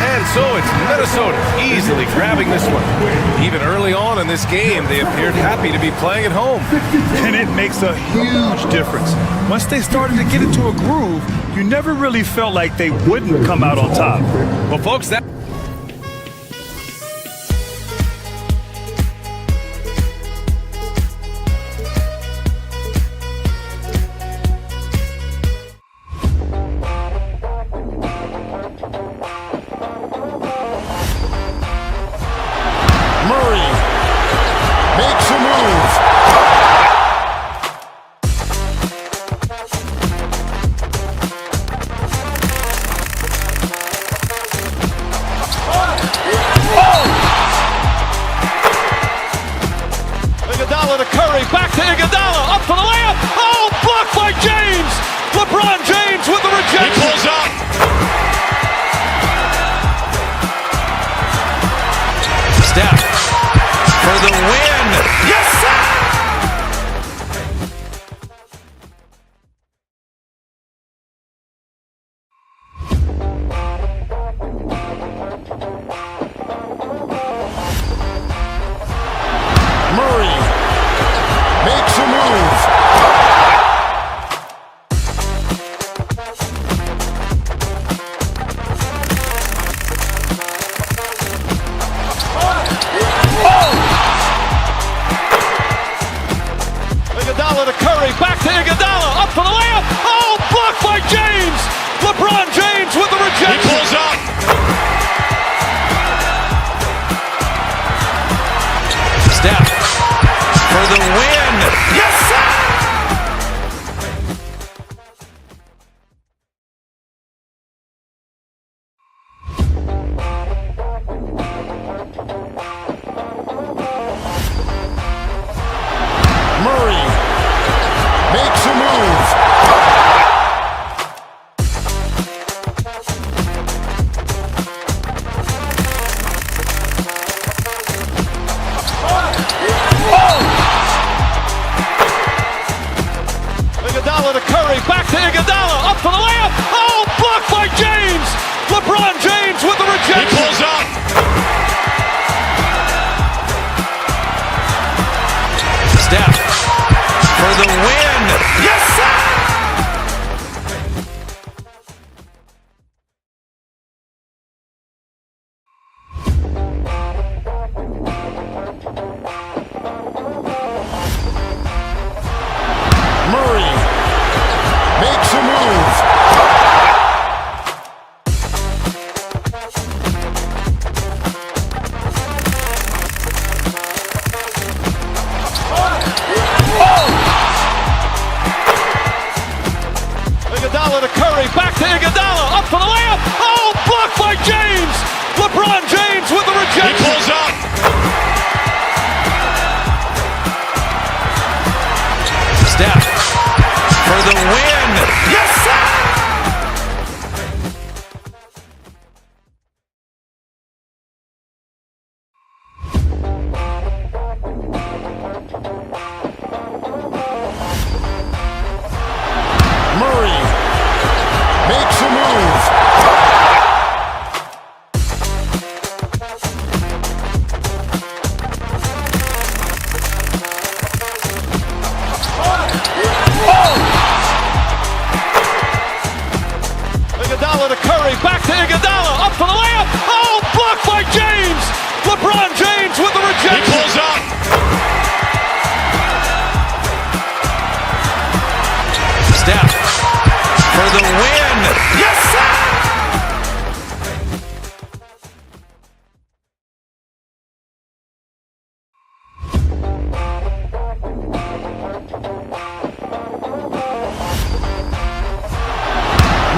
And so it's Minnesota easily grabbing this one. Even early on in this game, they appeared happy to be playing at home. And it makes a huge difference. Once they started to get into a groove, you never really felt like they wouldn't come out on top. Well, folks, that... Back to Iguodala, up for the layup. Oh, blocked by James. LeBron James with the rejection. He pulls up. Steph for the win. Yes, sir! Makes a move. Iguodala to Curry, back to Iguodala, up for the layup. Oh, blocked by James. LeBron James with the rejection. He pulls up. Steph for the win. Yes, sir! Murray makes a move. Iguodala to Curry, back to Iguodala, up for the layup. Oh, blocked by James. LeBron James with the rejection. He pulls up. Steph for the win. Yes, sir! Murray Iguodala to Curry, back to Iguodala, up for the layup. Oh, blocked by James. LeBron James with the rejection. He pulls up. Steph for the win. Yes, sir!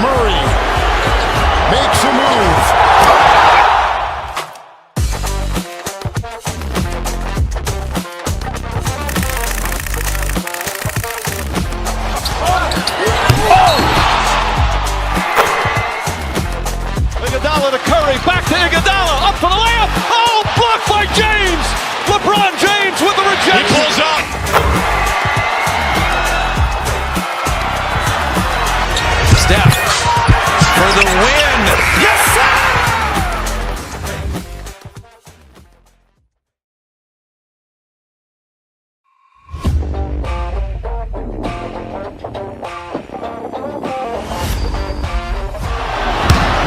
Murray makes a move. Iguodala to Curry, back to Iguodala, up for the layup. Oh, blocked by James. LeBron James with the rejection. He pulls up. Steph for the win. Yes, sir!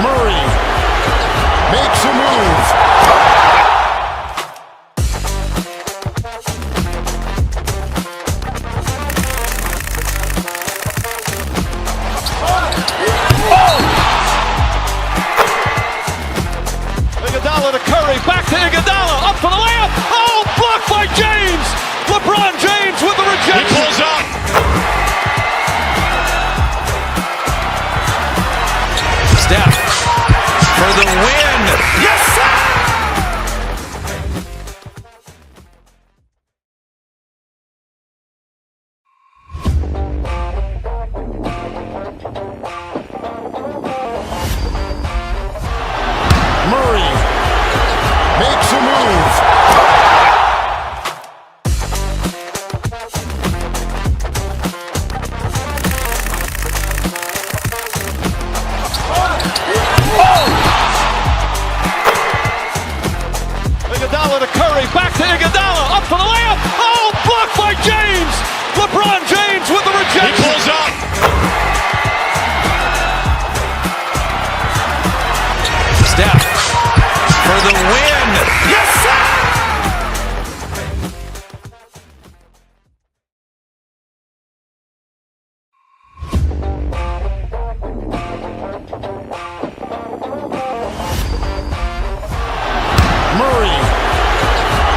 Murray makes a move. Iguodala to Curry, back to Iguodala, up for the layup. Oh, blocked by James. LeBron James with the rejection. He pulls up. Steph for the win. Yes, sir! Murray makes a move. Iguodala to Curry, back to Iguodala, up for the layup. Oh, blocked by James. LeBron James with the rejection. He pulls up. Steph for the win. Yes, sir! Murray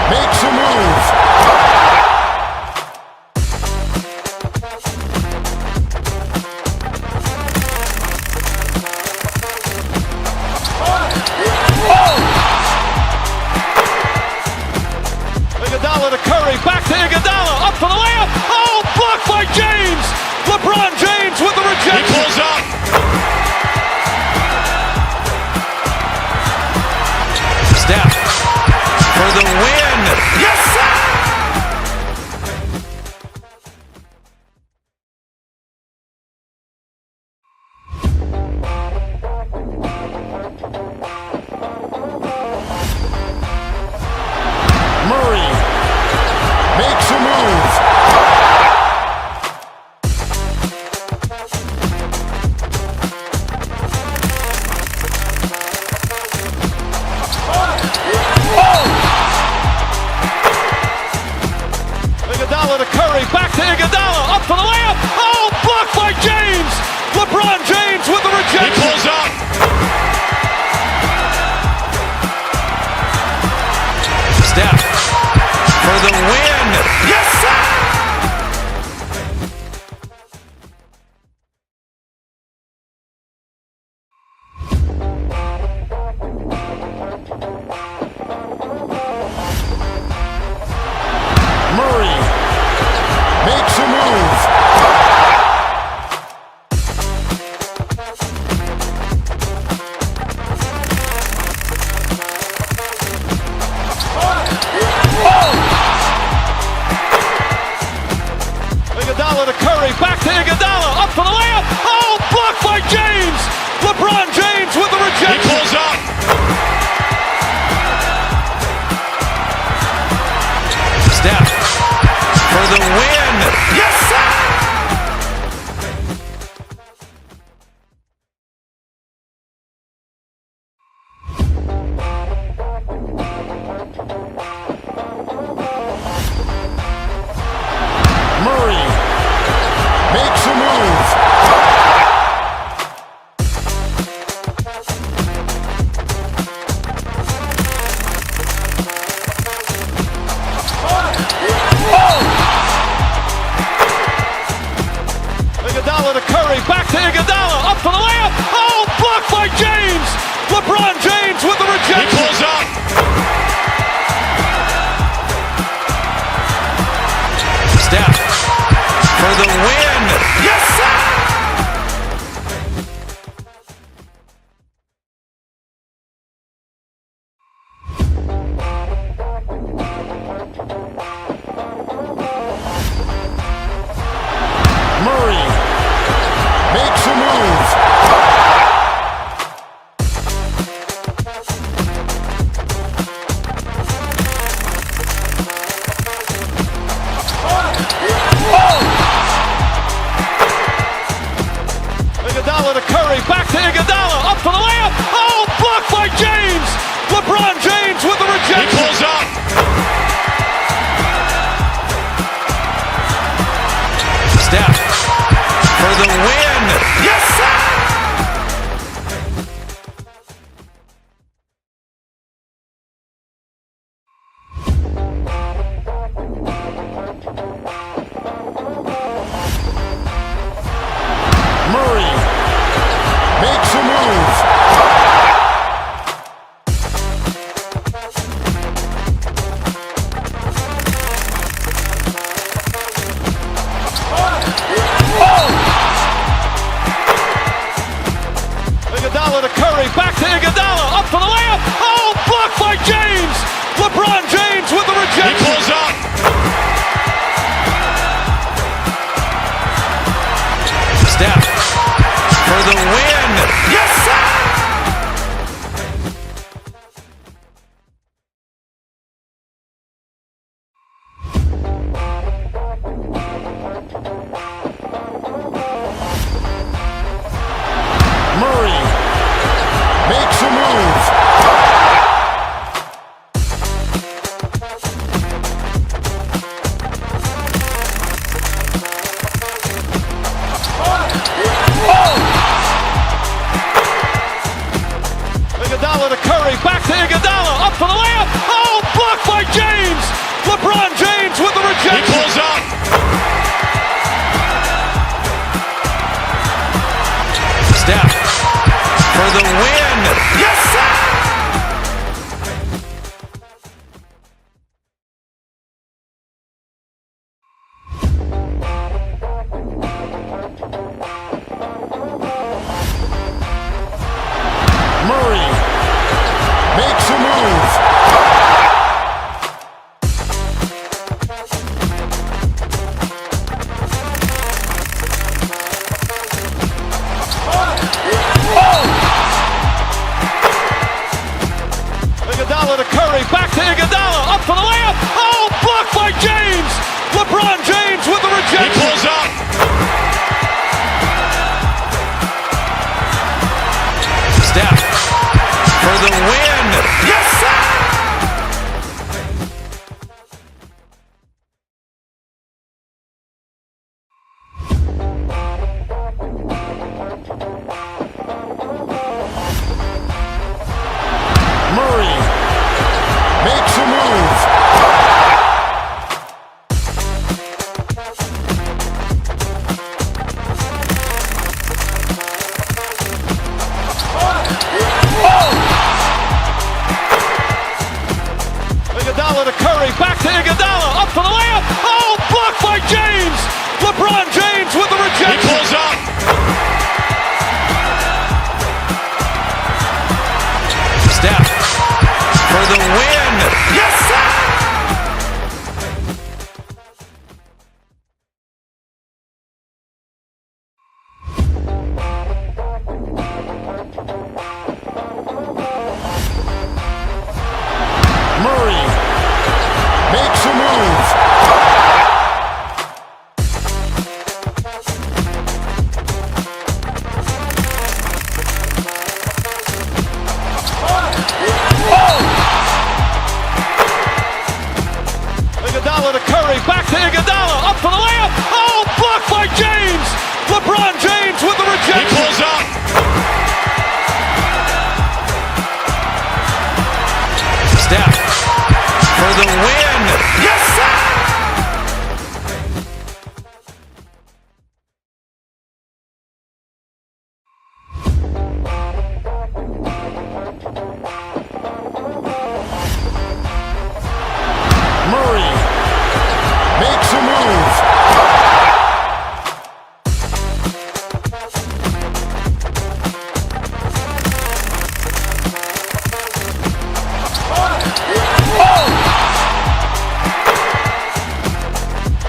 makes a move. Iguodala to Curry, back to Iguodala, up for the layup. Oh, blocked by James. LeBron James with the rejection. He pulls up. Steph for the win. Yes, sir! Murray makes a move. Iguodala to Curry, back to Iguodala, up for the layup. Oh, blocked by James. LeBron James with the rejection. He pulls up. Steph for the win. Yes, sir! Murray makes a move. Iguodala to Curry, back to Iguodala, up for the layup. Oh, blocked by James. LeBron James with the rejection. He pulls up. Steph for the win. Yes, sir! Iguodala, up for the layup. Oh, blocked by James. LeBron James with the rejection. He pulls up. Steph for the win. Yes, sir! Murray makes a move. Iguodala to Curry, back to Iguodala, up for the layup. Oh, blocked by James. LeBron James with the rejection. He pulls up. Steph for the win. Yes, sir! Murray makes a move. Iguodala to Curry, back to Iguodala, up for the layup. Oh, blocked by James. LeBron James with the rejection. He pulls up. Steph for the win. Yes, sir! Murray makes a move. Iguodala to Curry, back to Iguodala, up for the layup. Oh, blocked by James. LeBron James with the rejection. He pulls up. Steph for the win. Yes, sir! Murray makes a move. Iguodala to Curry, back to Iguodala, up for the layup. Oh, blocked by James. LeBron James with the rejection. He pulls up. Steph for the win. Yes, sir! Murray makes a move. Iguodala to Curry, back to Iguodala, up for the layup. Oh, blocked by James. LeBron James with the He rejection. pulls up. Steph for the win. Yes, sir! Murray makes a move.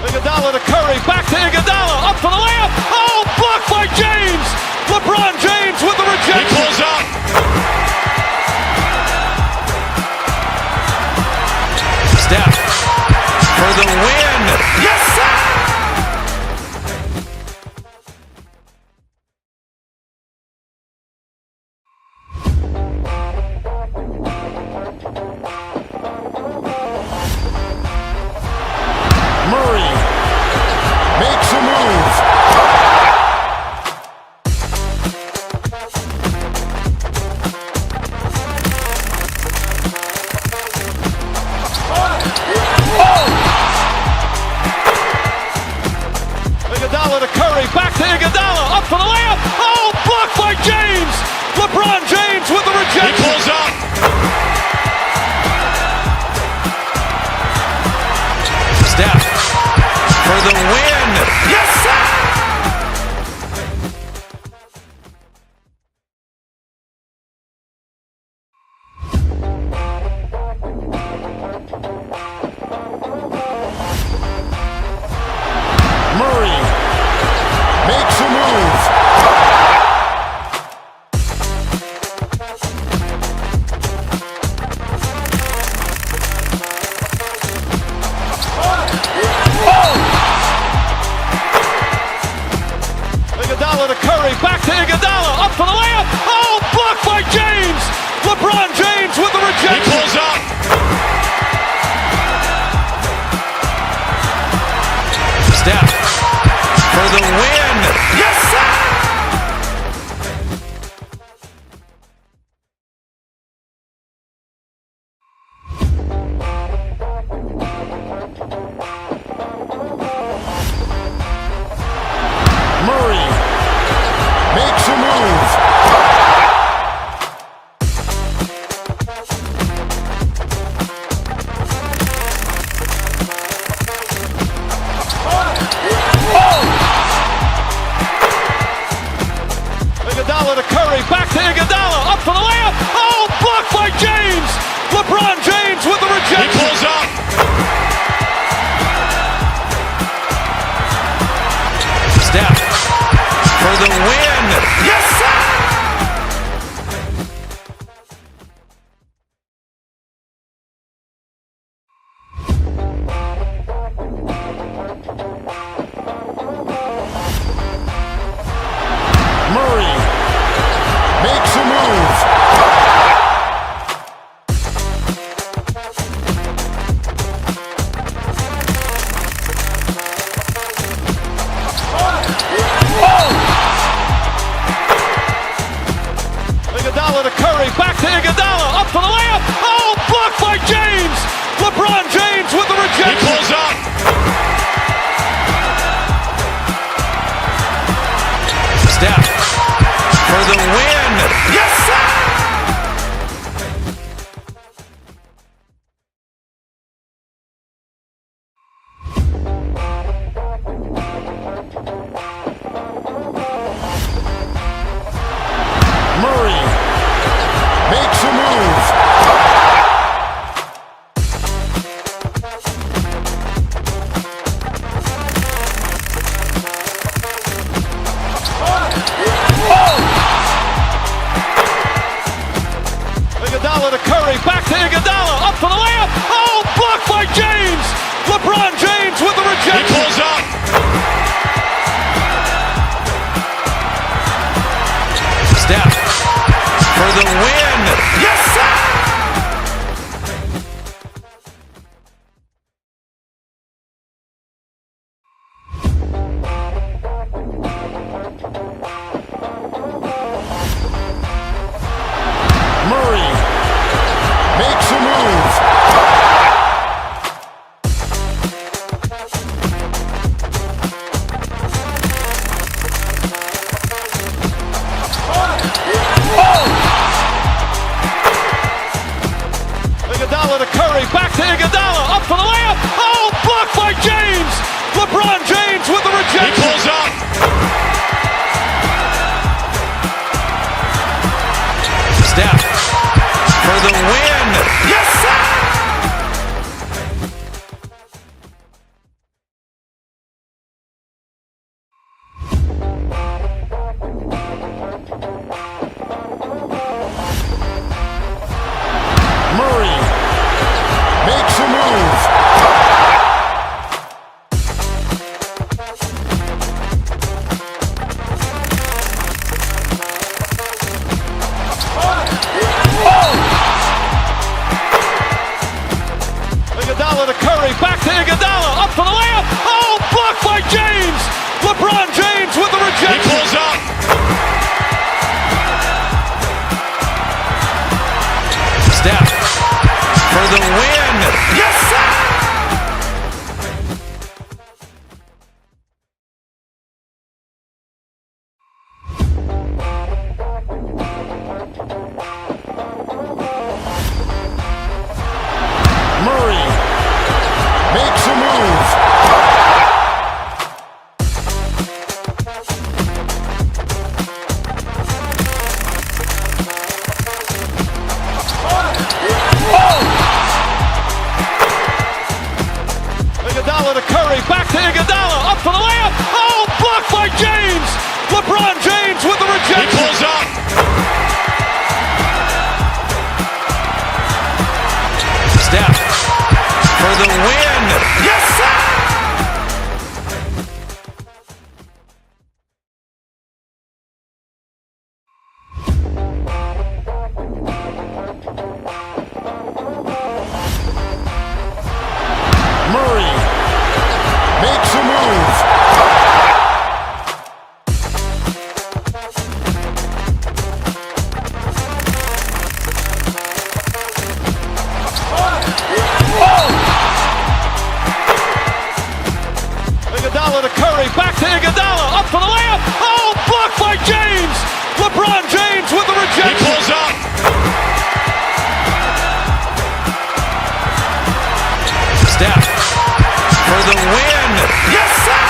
Iguodala to Curry, back to Iguodala, up for the layup. Oh, blocked by James. LeBron James with the He rejection. pulls up. Steph for the win. Yes, sir! Iguodala to Curry, back to Iguodala, up for the layup. Oh, blocked by James. LeBron James with the rejection. He pulls up. Steph for the win. Yes, sir! Murray makes a move. Iguodala to Curry, back to Iguodala, up for the layup. Oh, blocked by James. LeBron James with the rejection. He pulls up. Steph for the win. Yes, sir! Murray makes a move. Iguodala to Curry, back to Iguodala, up for the layup. Oh, blocked by James. LeBron James with the rejection. He pulls up. Steph for the win. Yes, sir! Murray makes a move. Iguodala to Curry, back to Iguodala, up for the layup. Oh, blocked by James. LeBron James with the rejection. He pulls up. Steph for the win. Yes, sir! Murray makes a move. Iguodala to Curry, back to Iguodala, up for the layup. Oh, blocked by James. LeBron James with the rejection. He pulls up. Steph for the win. Yes, sir! Murray makes a move. Iguodala to Curry, back to Iguodala, up for the layup. Oh, blocked by James. LeBron James with the rejection. He pulls up. Steph for the win. Yes, sir!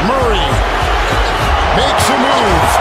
Murray makes a move.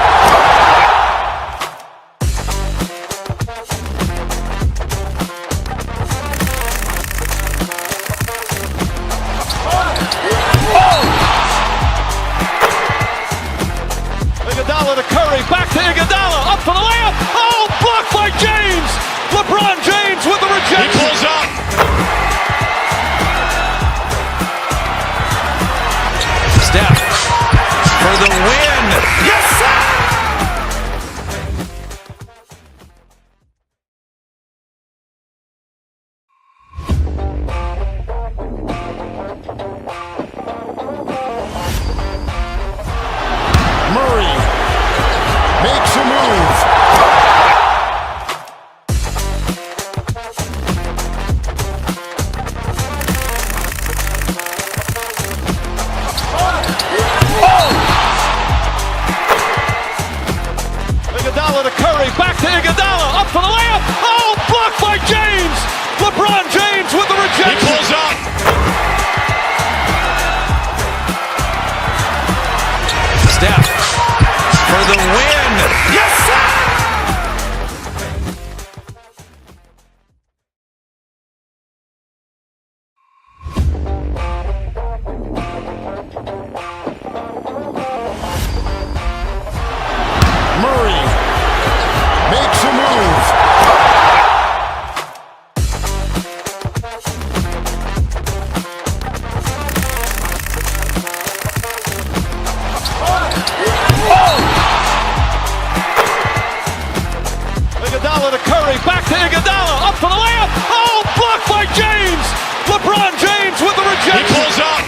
Iguodala, up for the layup. Oh, blocked by James. LeBron James with the rejection. He pulls up.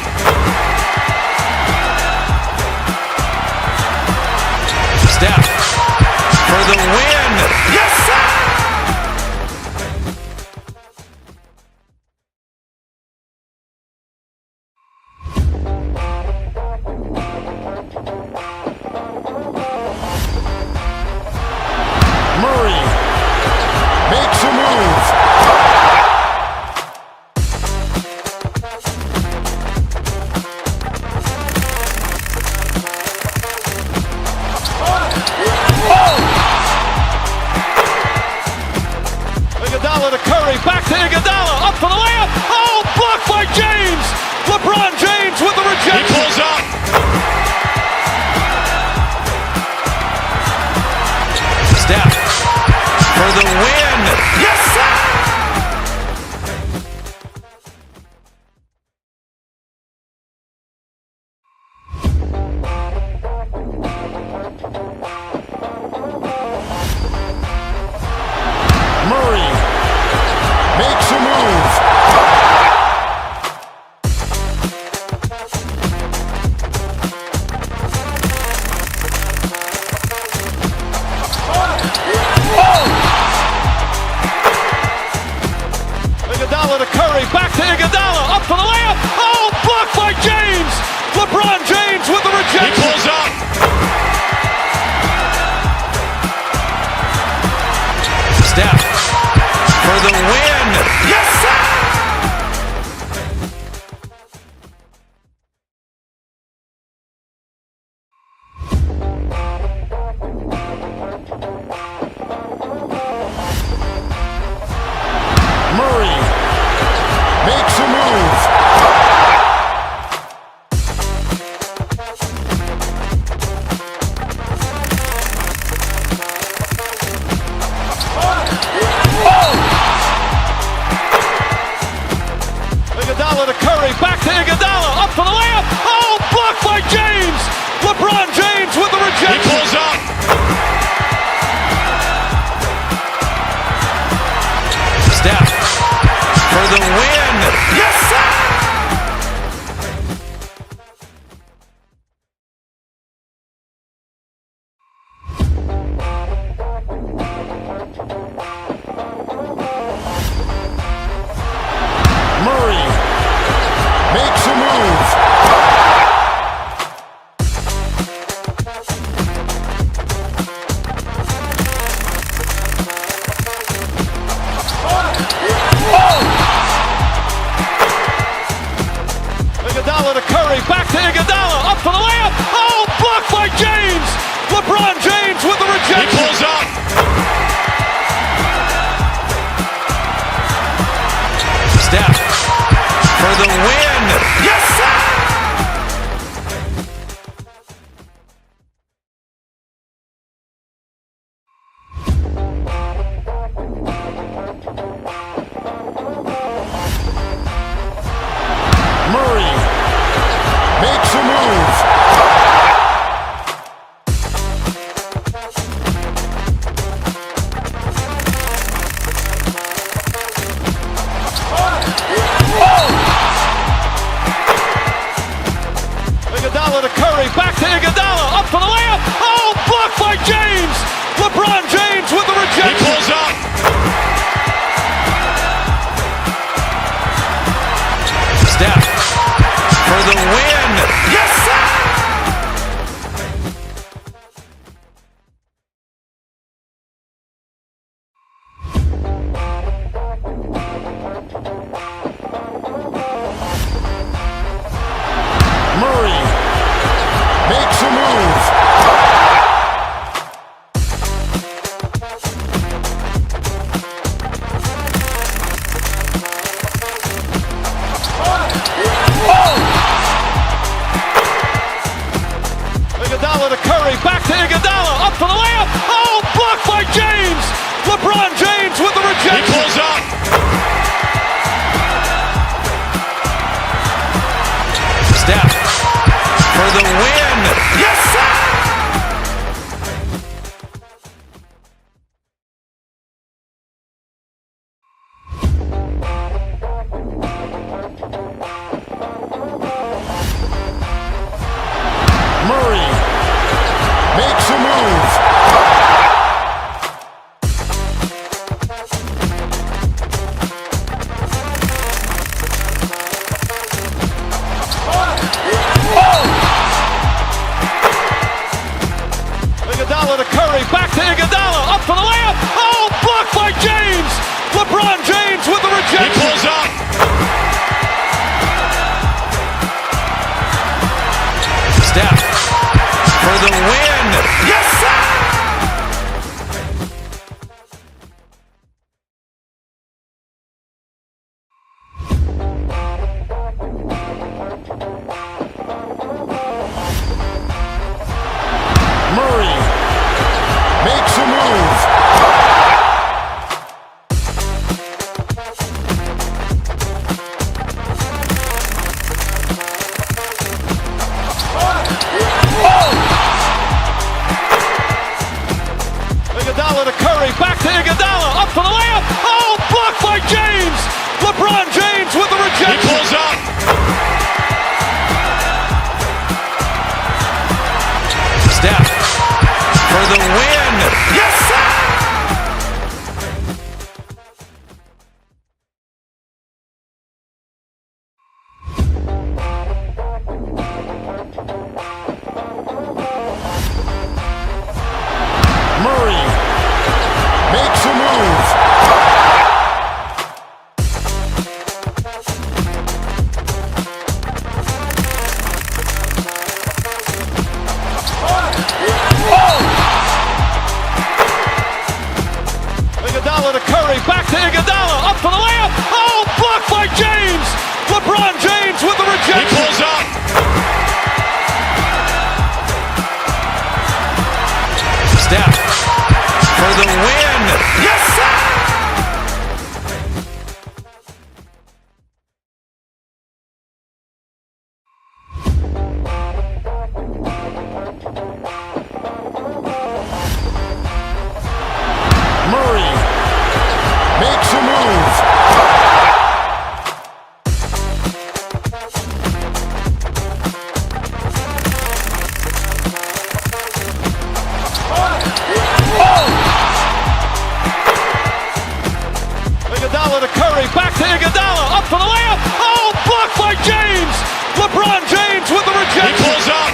Steph for the win. Yes, sir! Murray makes a move. Iguodala to Curry, back to Iguodala, up for the layup. Oh, blocked by James. LeBron James with the rejection. He pulls up. Steph for the win. Yes, sir! Murray makes a move. Iguodala to Curry, back to Iguodala, up for the layup. Oh, blocked by James. LeBron James with the rejection. He pulls up. Steph for the win. Yes, sir! Murray makes a move. Iguodala to Curry, back to Iguodala, up for the layup. Oh, blocked by James. LeBron James with the He rejection. pulls up. Steph for the win. Yes, sir! Murray makes a move. Iguodala to Curry, back to Iguodala, up for the layup. Oh, blocked by James. LeBron James with the He rejection. pulls up. Steph for the win. Yes, sir! Murray makes a move. Iguodala to Curry, back to Iguodala, up for the layup. Oh, blocked by James. LeBron James with the He rejection. pulls up. Steph for the win. Yes, sir! Murray makes a move. Iguodala to Curry, back to Iguodala, up for the layup. Oh, blocked by James. LeBron James with the He rejection. pulls up. Steph for the win. Yes, sir! Iguodala to Curry, back to Iguodala, up for the layup. Oh, blocked by James. LeBron James with the rejection. He pulls up.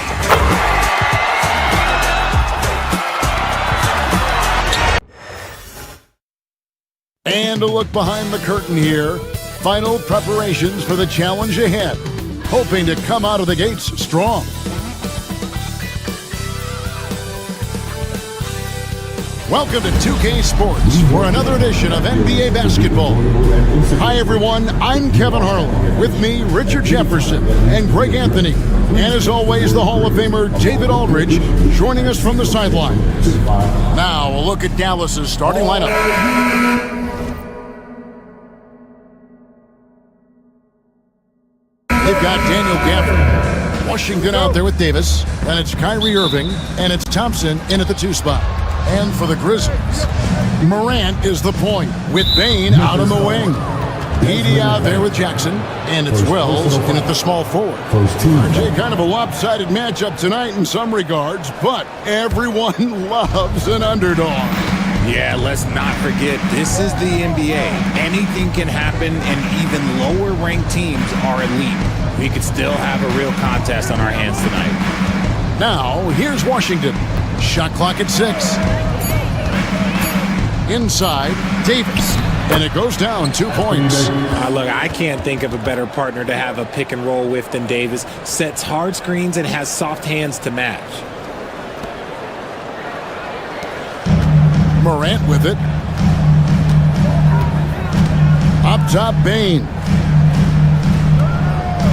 And a look behind the curtain here. Final preparations for the challenge ahead. Hoping to come out of the gates strong. Welcome to 2K Sports for another edition of NBA basketball. Hi everyone, I'm Kevin Harlan. With me, Richard Jefferson and Greg Anthony. And as always, the Hall of Famer David Aldridge joining us from the sidelines. Now, a look at Dallas's starting lineup. They've got Daniel Gafford. Washington out there with Davis. Then it's Kyrie Irving. And it's Thompson in at the 2 spot. And for the Grizzlies, Morant is the point with Bane out on the wing. Edey out there with Jackson. And it's Wells in at the small forward. RJ, kind of a lopsided matchup tonight in some regards, but everyone loves an underdog. Yeah, let's not forget, this is the NBA. Anything can happen, and even lower-ranked teams are elite. We could still have a real contest on our hands tonight. Now, here's Washington. Shot clock at 6. Inside, Davis. And it goes down 2 points. Look, I can't think of a better partner to have a pick and roll with than Davis. Sets hard screens and has soft hands to match. Morant with it. Up top, Bane.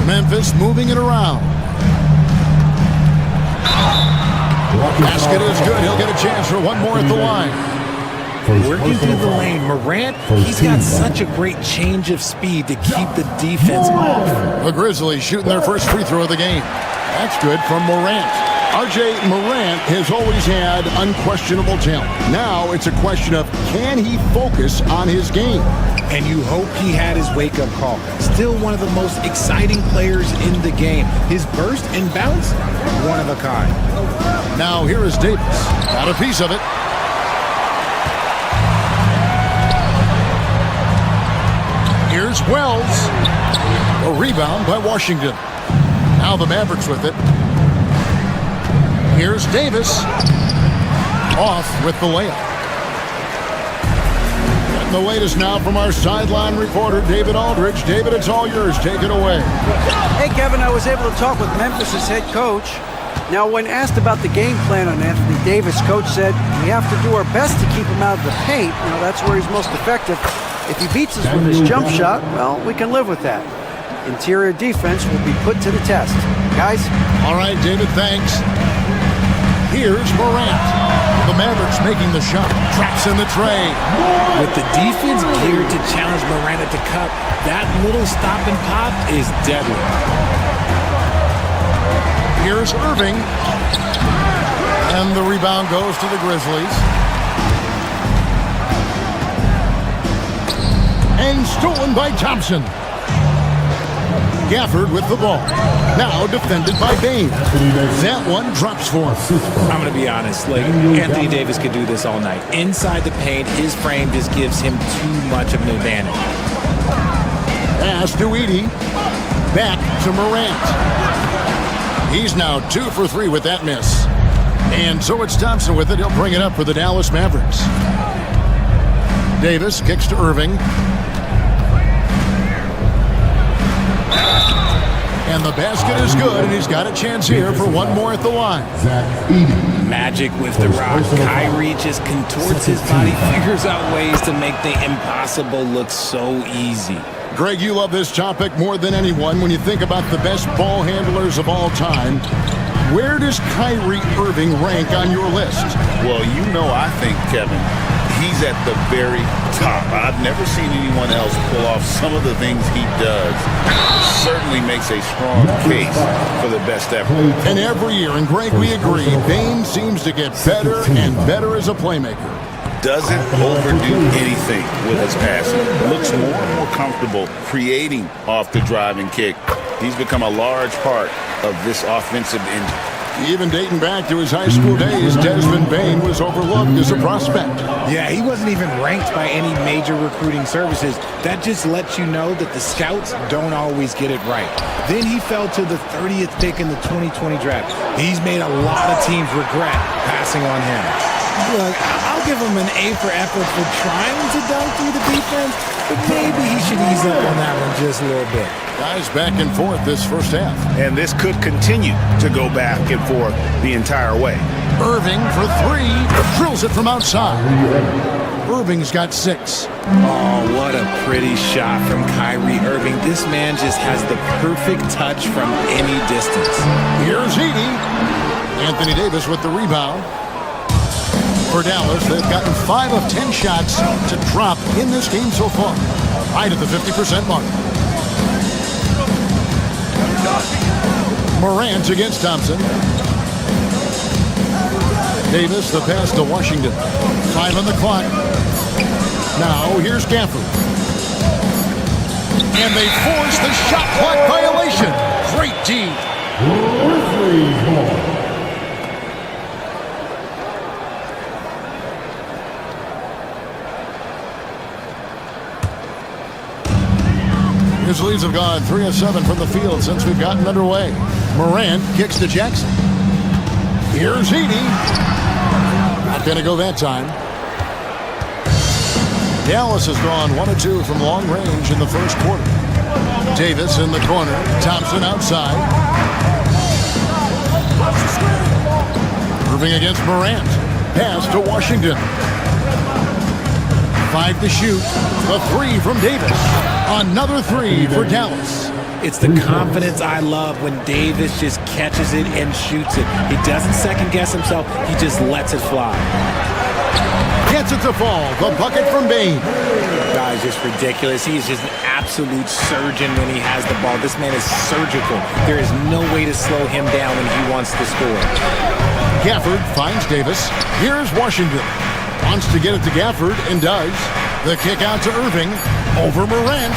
Memphis moving it around. Basket is good. He'll get a chance for one more at the line. Working through the lane, Morant, he's got such a great change of speed to keep the defense off. The Grizzlies shooting their first free throw of the game. That's good from Morant. RJ, Morant has always had unquestionable talent. Now it's a question of, can he focus on his game? And you hope he had his wake-up call. Still one of the most exciting players in the game. His burst and bounce, one of a kind. Now here is Davis. Got a piece of it. Here's Wells. A rebound by Washington. Now the Mavericks with it. Here's Davis. Off with the layup. And the latest now from our sideline reporter, David Aldridge. David, it's all yours. Take it away. Hey, Kevin, I was able to talk with Memphis' head coach. Now, when asked about the game plan on Anthony Davis, coach said, we have to do our best to keep him out of the paint. Now, that's where he's most effective. If he beats us with his jump shot, well, we can live with that. Interior defense will be put to the test. Guys? All right, David, thanks. Here's Morant. The Mavericks making the shot. Traps in the tray. With the defense geared to challenge Morant at the cup, that little stop and pop is deadly. Here's Irving. And the rebound goes to the Grizzlies. And stolen by Thompson. Gafford with the ball. Now defended by Bane. That one drops for him. I'm going to be honest. Anthony Davis could do this all night. Inside the paint, his frame just gives him too much of an advantage. Pass to Edey. Back to Morant. He's now 2 for 3 with that miss. And so it's Thompson with it. He'll bring it up for the Dallas Mavericks. Davis kicks to Irving. And the basket is good, and he's got a chance here for one more at the line. Magic with the rock. Kyrie just contorts his body, figures out ways to make the impossible look so easy. Greg, you love this topic more than anyone. When you think about the best ball handlers of all time, where does Kyrie Irving rank on your list? Well, I think, Kevin, he's at the very top. I've never seen anyone else pull off some of the things he does. Certainly makes a strong case for the best effort. And every year, and Greg, we agree, Bane seems to get better and better as a playmaker. Doesn't overdo anything with his passing. Looks more and more comfortable creating off the driving kick. He's become a large part of this offensive engine. Even dating back to his high school days, Desmond Bain was overlooked as a prospect. Yeah, he wasn't even ranked by any major recruiting services. That just lets you know that the scouts don't always get it right. Then he fell to the 30th pick in the 2020 draft. He's made a lot of teams regret passing on him. Look, I'll give him an A for effort for trying to dunk through the defense, but maybe he should ease up on that one just a little bit. Guys back and forth this first half. And this could continue to go back and forth the entire way. Irving for three, drills it from outside. Irving's got 6. Oh, what a pretty shot from Kyrie Irving. This man just has the perfect touch from any distance. Here's Edie. Anthony Davis with the rebound. For Dallas, they've gotten 5 of 10 shots to drop in this game so far. Right at the 50% mark. Morant against Thompson. Davis, the pass to Washington. 5 on the clock. Now, here's Gafford. And they force the shot clock violation. Great D. Grizzlies have gone 3 of 7 from the field since we've gotten underway. Morant kicks to Jackson. Here's Edie. Not going to go that time. Dallas has gone 1 of 2 from long range in the first quarter. Davis in the corner. Thompson outside. Irving against Morant. Pass to Washington. 5 to shoot. The 3 from Davis. Another 3 for Dallas. It's the confidence I love when Davis just catches it and shoots it. He doesn't second guess himself. He just lets it fly. Gets it to fall. The bucket from Bain. Guys, just ridiculous. He is just an absolute surgeon when he has the ball. This man is surgical. There is no way to slow him down when he wants to score. Gafford finds Davis. Here's Washington. Wants to get it to Gafford and does. The kick out to Irving. Over Morant.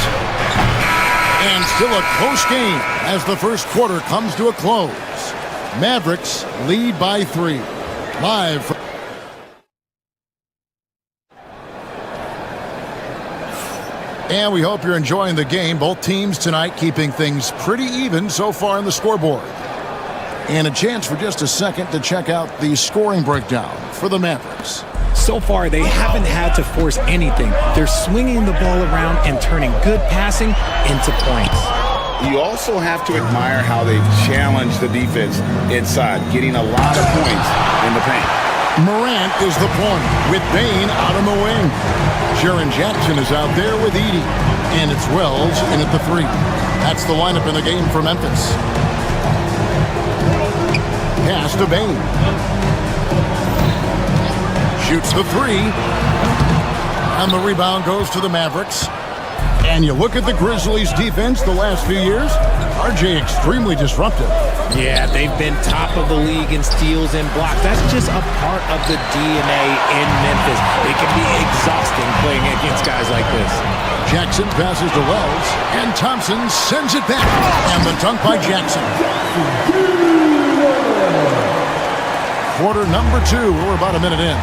And still a close game as the first quarter comes to a close. Mavericks lead by 3. Live from and we hope you're enjoying the game. Both teams tonight keeping things pretty even so far in the scoreboard. And a chance for just a second to check out the scoring breakdown for the Mavericks. So far, they haven't had to force anything. They're swinging the ball around and turning good passing into points. You also have to admire how they've challenged the defense inside, getting a lot of points in the paint. Morant is the point with Bain out on the wing. Jaren Jackson is out there with Edie. And it's Wells in at the 3. That's the lineup in the game for Memphis. Pass to Bain. Shoots the 3. And the rebound goes to the Mavericks. And you look at the Grizzlies' defense the last few years, RJ extremely disruptive. Yeah, they've been top of the league in steals and blocks. That's just a part of the DNA in Memphis. It can be exhausting playing against guys like this. Jackson passes to Wells, and Thompson sends it back. And the dunk by Jackson. Quarter number 2. We're about a minute in.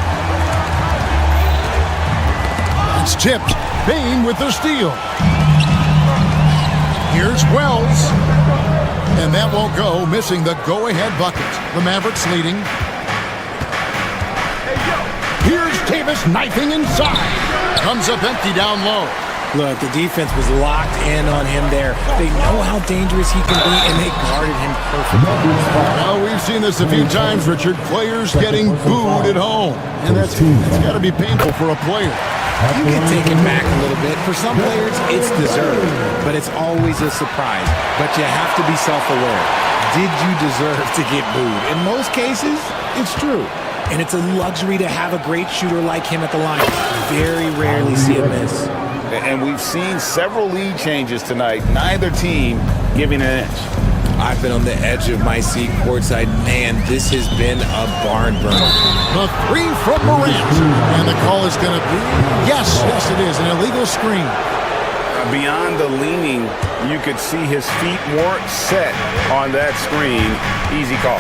It's tipped. Bain with the steal. Here's Wells. And that won't go, missing the go-ahead bucket. The Mavericks leading. Here's Davis knifing inside. Comes up empty down low. Look, the defense was locked in on him there. They know how dangerous he can be, and they guarded him perfectly. Well, we've seen this a few times, Richard. Players getting booed at home. And that's got to be painful for a player. You get taken back a little bit. For some players, it's deserved, but it's always a surprise. But you have to be self-aware. Did you deserve to get booed? In most cases, it's true. And it's a luxury to have a great shooter like him at the line. Very rarely see a miss. And we've seen several lead changes tonight. Neither team giving an inch. I've been on the edge of my seat courtside. Man, this has been a barn burner. The 3 from Morant. And the call is going to be, yes, it is, an illegal screen. Beyond the leaning, you could see his feet weren't set on that screen. Easy call.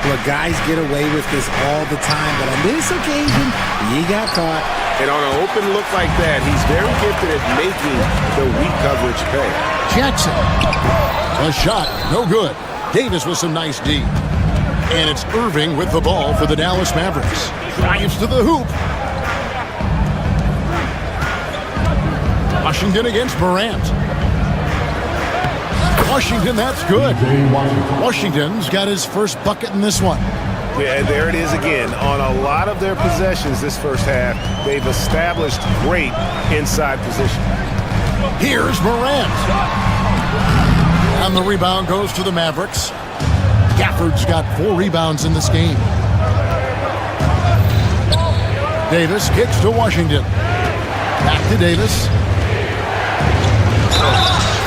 Look, guys get away with this all the time, but on this occasion, he got caught. And on an open look like that, he's very gifted at making the weak coverage pay. Jackson. A shot, no good. Davis with some nice D. And it's Irving with the ball for the Dallas Mavericks. Drives to the hoop. Washington against Morant. Washington, that's good. Washington's got his first bucket in this one. Yeah, there it is again. On a lot of their possessions this first half, they've established great inside position. Here's Morant. And the rebound goes to the Mavericks. Gafford's got 4 rebounds in this game. Davis kicks to Washington. Back to Davis.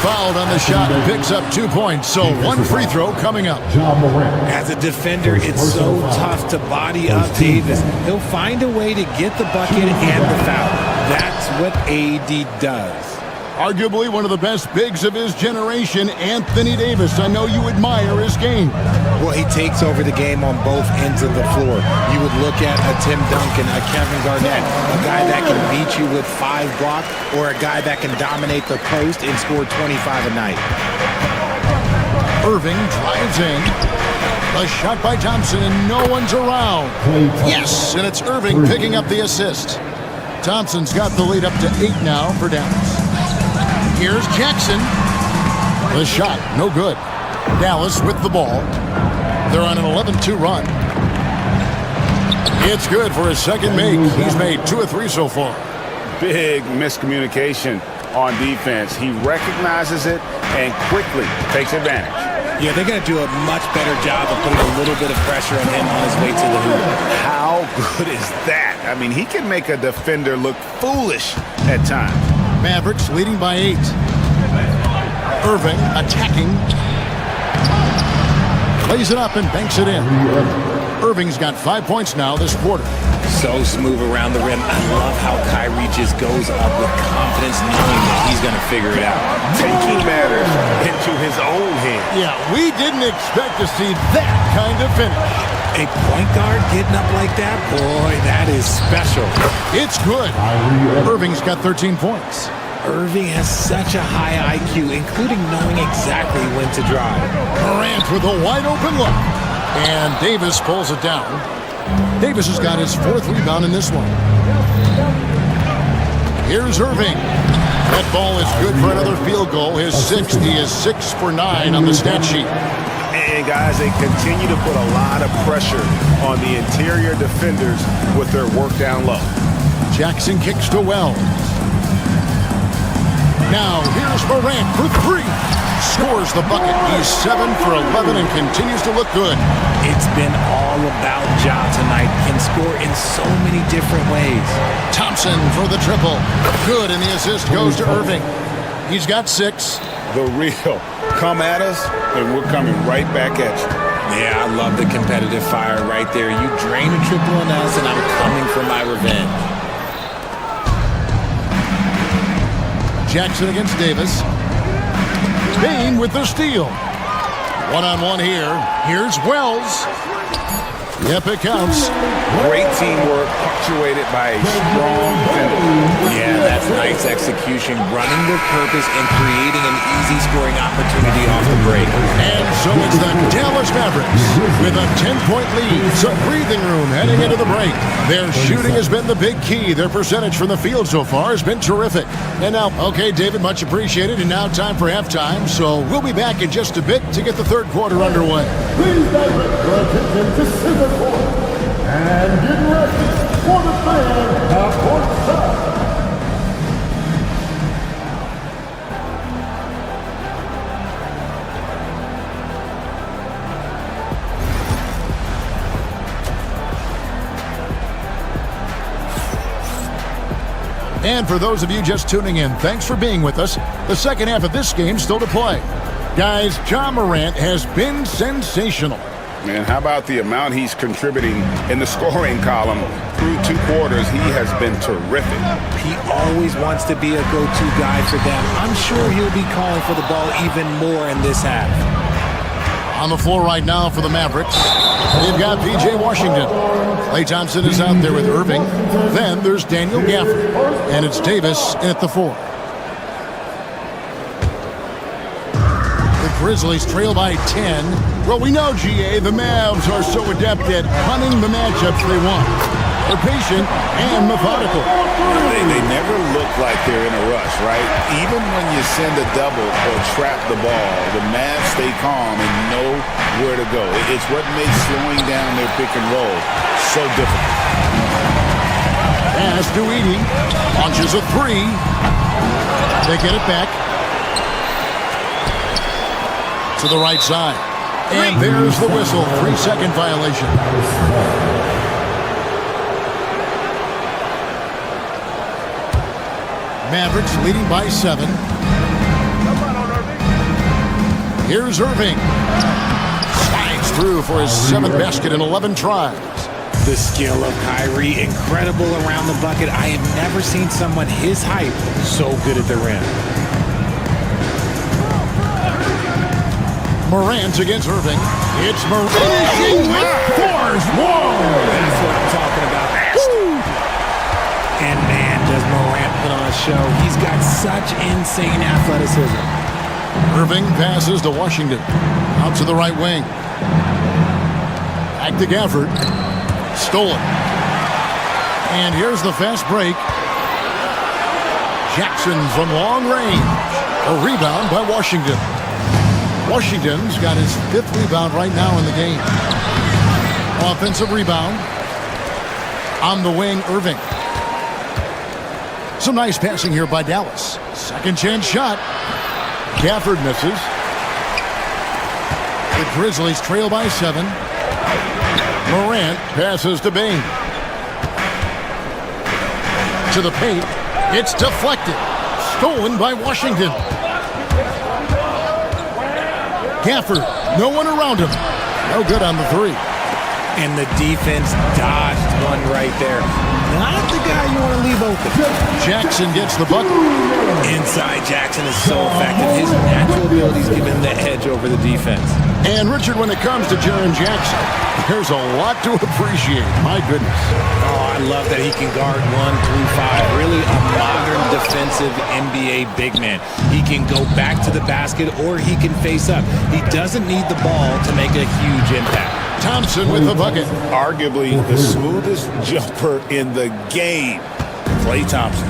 Fouled on the shot and picks up 2 points. So 1 free throw coming up. As a defender, it's so tough to body up Davis. He'll find a way to get the bucket and the foul. That's what AD does. Arguably one of the best bigs of his generation, Anthony Davis. I know you admire his game. Well, he takes over the game on both ends of the floor. You would look at a Tim Duncan, a Kevin Garnett, a guy that can beat you with 5 blocks, or a guy that can dominate the post and score 25 a night. Irving drives in. A shot by Thompson, and no one's around. Yes, and it's Irving picking up the assist. Thompson's got the lead up to 8 now for Dallas. Here's Jackson. The shot, no good. Dallas with the ball. They're on an 11-2 run. It's good for his second make. He's made 2 of 3 so far. Big miscommunication on defense. He recognizes it and quickly takes advantage. Yeah, they're going to do a much better job of putting a little bit of pressure on him on his way to the hoop. How good is that? I mean, he can make a defender look foolish at times. Mavericks leading by 8. Irving attacking. Plays it up and banks it in. Irving's got 5 points now this quarter. So smooth around the rim. I love how Kyrie just goes up with confidence, knowing that he's going to figure it out. Taking matters into his own hands. Yeah, we didn't expect to see that kind of finish. A point guard getting up like that, boy, that is special. It's good. Irving's got 13 points. Irving has such a high IQ, including knowing exactly when to drive. Morant with a wide open look. And Davis pulls it down. Davis has got his 4th rebound in this one. Here's Irving. That ball is good for another field goal. His 6th. He is 6 for 9 on the stat sheet. And guys, they continue to put a lot of pressure on the interior defenders with their work down low. Jackson kicks to Wells. Now here's Morant for 3. Scores the bucket. He's 7 for 11 and continues to look good. It's been all about Ja tonight. Can score in so many different ways. Thompson for the triple. Good, and the assist goes to Irving. He's got 6. The real. Come at us, and we're coming right back at you. Yeah, I love the competitive fire right there. You drain a triple on us, and I'm coming for my revenge. Jackson against Davis. Bain with the steal. One-on-one here. Here's Wells. Yep, it counts. Great teamwork, punctuated by a strong finish. Yeah, that's nice execution, running with purpose and creating an easy scoring opportunity off the break. And so it's the Dallas Mavericks with a 10-point lead. Some breathing room heading into the break. Their shooting has been the big key. Their percentage from the field so far has been terrific. And now, okay, David, much appreciated. And now time for halftime. So we'll be back in just a bit to get the third quarter underway. Please divert your attention to center court and get ready for the fan half-court shot. And for those of you just tuning in, thanks for being with us. The second half of this game still to play. Guys, Ja Morant has been sensational. Man, how about the amount he's contributing in the scoring column through 2 quarters? He has been terrific. He always wants to be a go-to guy for them. I'm sure he'll be calling for the ball even more in this half. On the floor right now for the Mavericks, they've got P.J. Washington. Klay Thompson is out there with Irving. Then there's Daniel Gafford. And it's Davis in at the 4. The Grizzlies trail by 10. Well, we know, GA, the Mavs are so adept at hunting the matchups they want. They're patient and methodical. They never look like they're in a rush, right? Even when you send a double or trap the ball, the Mavs stay calm and know where to go. It's what makes slowing down their pick and roll so difficult. As Duidi launches a 3. They get it back to the right side. And there's the whistle. 3-second violation. Mavericks leading by 7. Here's Irving. Slides through for his 7th basket in 11 tries. The skill of Kyrie, incredible around the bucket. I have never seen someone his height so good at the rim. Morant against Irving. It's Morant finishing with force. Whoa! That's what I'm talking about. And man, does Morant put on a show. He's got such insane athleticism. Irving passes to Washington. Out to the right wing. Back to Gafford. Stolen. And here's the fast break. Jackson from long range. A rebound by Washington. Washington's got his 5th rebound right now in the game. Offensive rebound. On the wing, Irving. Some nice passing here by Dallas. Second chance shot. Gafford misses. The Grizzlies trail by 7. Morant passes to Bain. To the paint. It's deflected. Stolen by Washington. Gafford, no one around him. No good on the 3. And the defense dodged one right there. Not the guy you want to leave open. Jackson gets the bucket. Inside Jackson is so effective. His natural abilities give him the edge over the defense. And Richard, when it comes to Jaren Jackson, there's a lot to appreciate. My goodness. Oh, I love that he can guard 1 through 5. Really a modern defensive NBA big man. He can go back to the basket or he can face up. He doesn't need the ball to make a huge impact. Thompson with the bucket. Arguably the smoothest jumper in the game. Klay Thompson.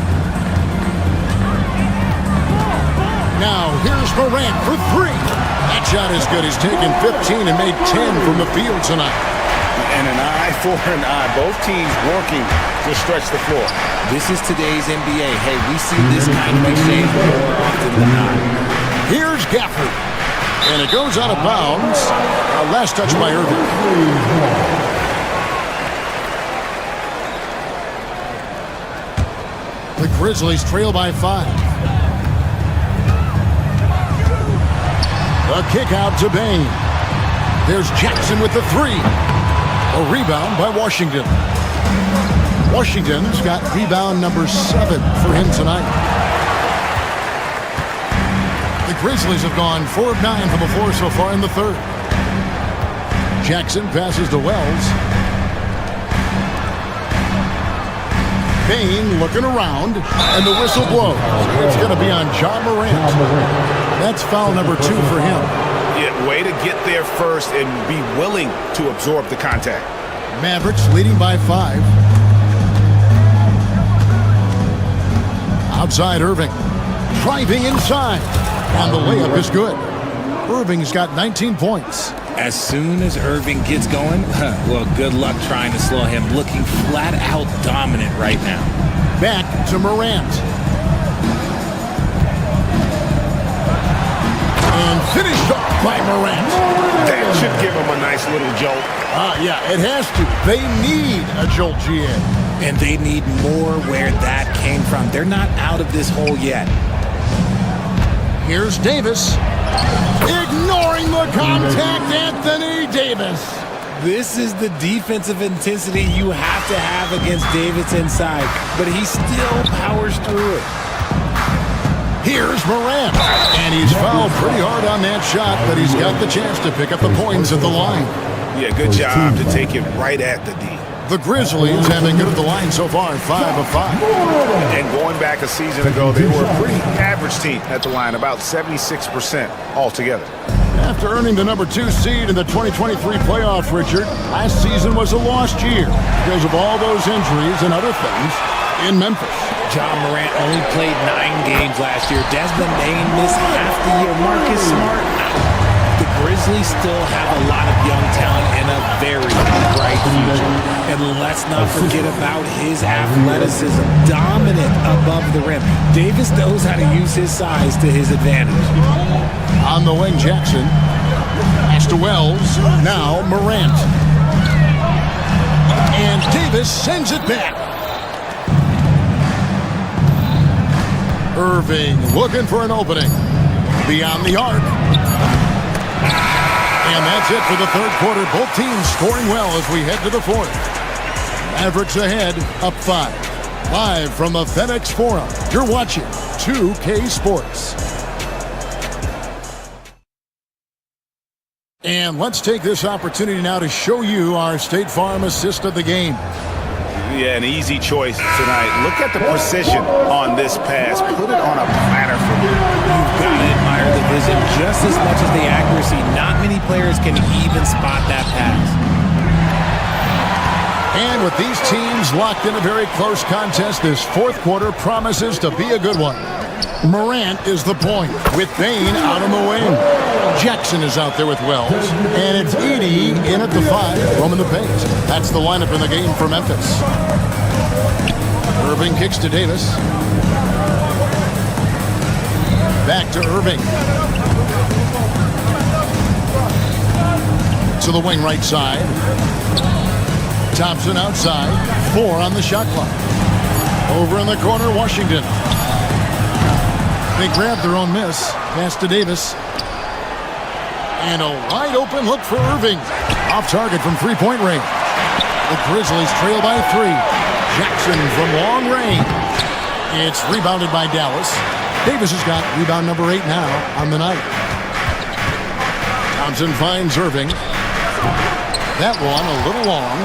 Now here's Morant for 3. That shot is good. He's taken 15 and made 10 from the field tonight. And an eye for an eye. Both teams working to stretch the floor. This is today's NBA. Hey, we see this kind of exchange more often than not. Here's Gafford. And it goes out of bounds. Last touch by Irving. The Grizzlies trail by 5. A kick out to Bain. There's Jackson with the 3. A rebound by Washington. Washington's got rebound number 7 for him tonight. The Grizzlies have gone 4 of 9 from the floor so far in the 3rd. Jackson passes to Wells. Bain looking around, and the whistle blows. It's going to be on Ja Morant. That's foul number 2 for him. Yeah, way to get there first and be willing to absorb the contact. Mavericks leading by 5. Outside Irving. Driving inside. And the layup is good. Irving's got 19 points. As soon as Irving gets going, well, good luck trying to slow him. Looking flat out dominant right now. Back to Morant. And finished off by Morant. That should give him a nice little jolt. Yeah, it has to. They need a jolt, GA. And they need more where that came from. They're not out of this hole yet. Here's Davis. Ignoring the contact, Anthony Davis. This is the defensive intensity you have to have against Davis inside, but he still powers through it. Here's Morant. And he's fouled pretty hard on that shot, but he's got the chance to pick up the points at the line. Yeah, good job to take it right at the D. The Grizzlies have been good at the line so far, 5 of 5. And going back a season ago, they were a pretty average team at the line, about 76% altogether. After earning the number 2 seed in the 2023 playoffs, Richard, last season was a lost year because of all those injuries and other things in Memphis. John Morant only played 9 games last year. Desmond Bain missed half the year. Marcus Smart out. The Grizzlies still have a lot of young talent and a very bright future. And let's not forget about his athleticism, dominant above the rim. Davis knows how to use his size to his advantage. On the wing, Jackson. Pass to Wells. Now Morant. And Davis sends it back. Irving looking for an opening. Beyond the arc. And that's it for the third quarter. Both teams scoring well as we head to the fourth. Mavericks ahead, up 5. Live from the FedEx Forum, you're watching 2K Sports. And let's take this opportunity now to show you our State Farm assist of the game. Yeah, an easy choice tonight. Look at the precision on this pass. Put it on a platter for me. You've got to admire the vision just as much as the accuracy. Not many players can even spot that pass. And with these teams locked in a very close contest, this fourth quarter promises to be a good one. Morant is the point with Bain out on the wing. Jackson is out there with Wells. And it's Edey in at the 5, roaming the paint. That's the lineup in the game for Memphis. Irving kicks to Davis. Back to Irving. To the wing right side. Thompson outside. 4 on the shot clock. Over in the corner, Washington. They grab their own miss. Pass to Davis. And a wide open look for Irving. Off target from three-point range. The Grizzlies trail by 3. Jackson from long range. It's rebounded by Dallas. Davis has got rebound number 8 now on the night. Thompson finds Irving. That one a little long.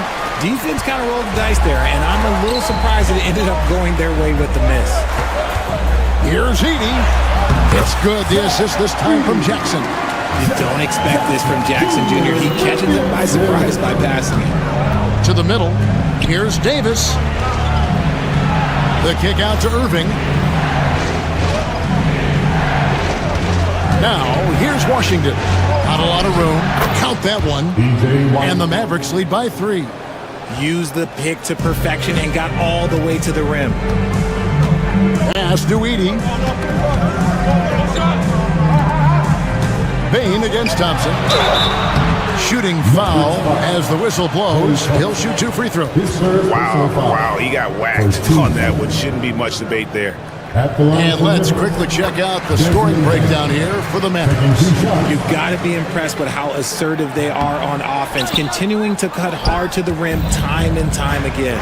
Defense kind of rolled the dice there, and I'm a little surprised it ended up going their way with the miss. Here's Edey. It's good. The assist this time from Jackson. You don't expect this from Jackson Jr. He catches them by surprise by passing it. To the middle. Here's Davis. The kick out to Irving. Now, here's Washington. Not a lot of room. Count that one. And the Mavericks lead by 3. Used the pick to perfection and got all the way to the rim. Pass to Edey. Bain against Thompson. Shooting foul as the whistle blows. He'll shoot 2 free throws. Wow, he got whacked on that one. Shouldn't be much debate there. And let's quickly check out the scoring breakdown here for the Mavericks. You've got to be impressed with how assertive they are on offense, continuing to cut hard to the rim time and time again.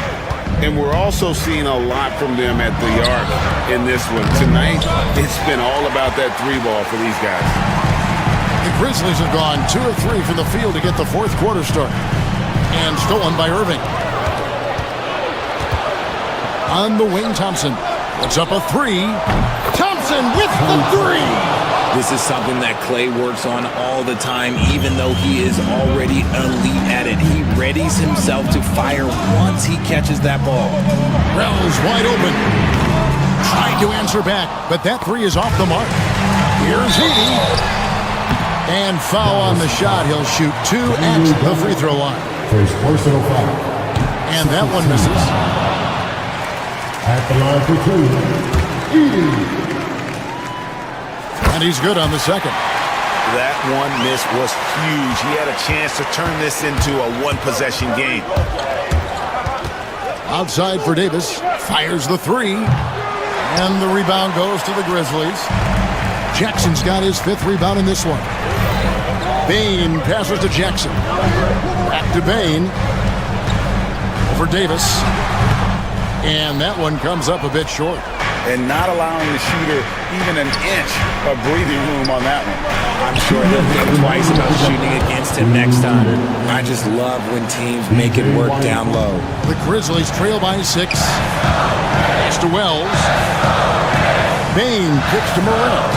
And we're also seeing a lot from them at the arc in this one. Tonight, it's been all about that 3 ball for these guys. The Grizzlies have gone 2 of 3 from the field to get the fourth quarter started. And stolen by Irving. On the wing, Thompson. It's up a 3. Thompson with the 3. This is something that Clay works on all the time, even though he is already elite at it. He readies himself to fire once he catches that ball. Wells wide open. Tried to answer back, but that 3 is off the mark. Here's Edey. And foul on the shot. He'll shoot 2 at the free throw line. First personal foul. And that one misses. At the line for 2, Edey. And he's good on the second. That one miss was huge. He had a chance to turn this into a one-possession game. Outside for Davis. Fires the 3. And the rebound goes to the Grizzlies. Jackson's got his 5th rebound in this one. Bain passes to Jackson. Back to Bain. Over Davis. And that one comes up a bit short. and not allowing the shooter even an inch of breathing room on that one. I'm sure he'll think twice about shooting against him next time. I just love when teams make it work down low. The Grizzlies trail by 6. Pass to Wells. Bain kicks to Morant.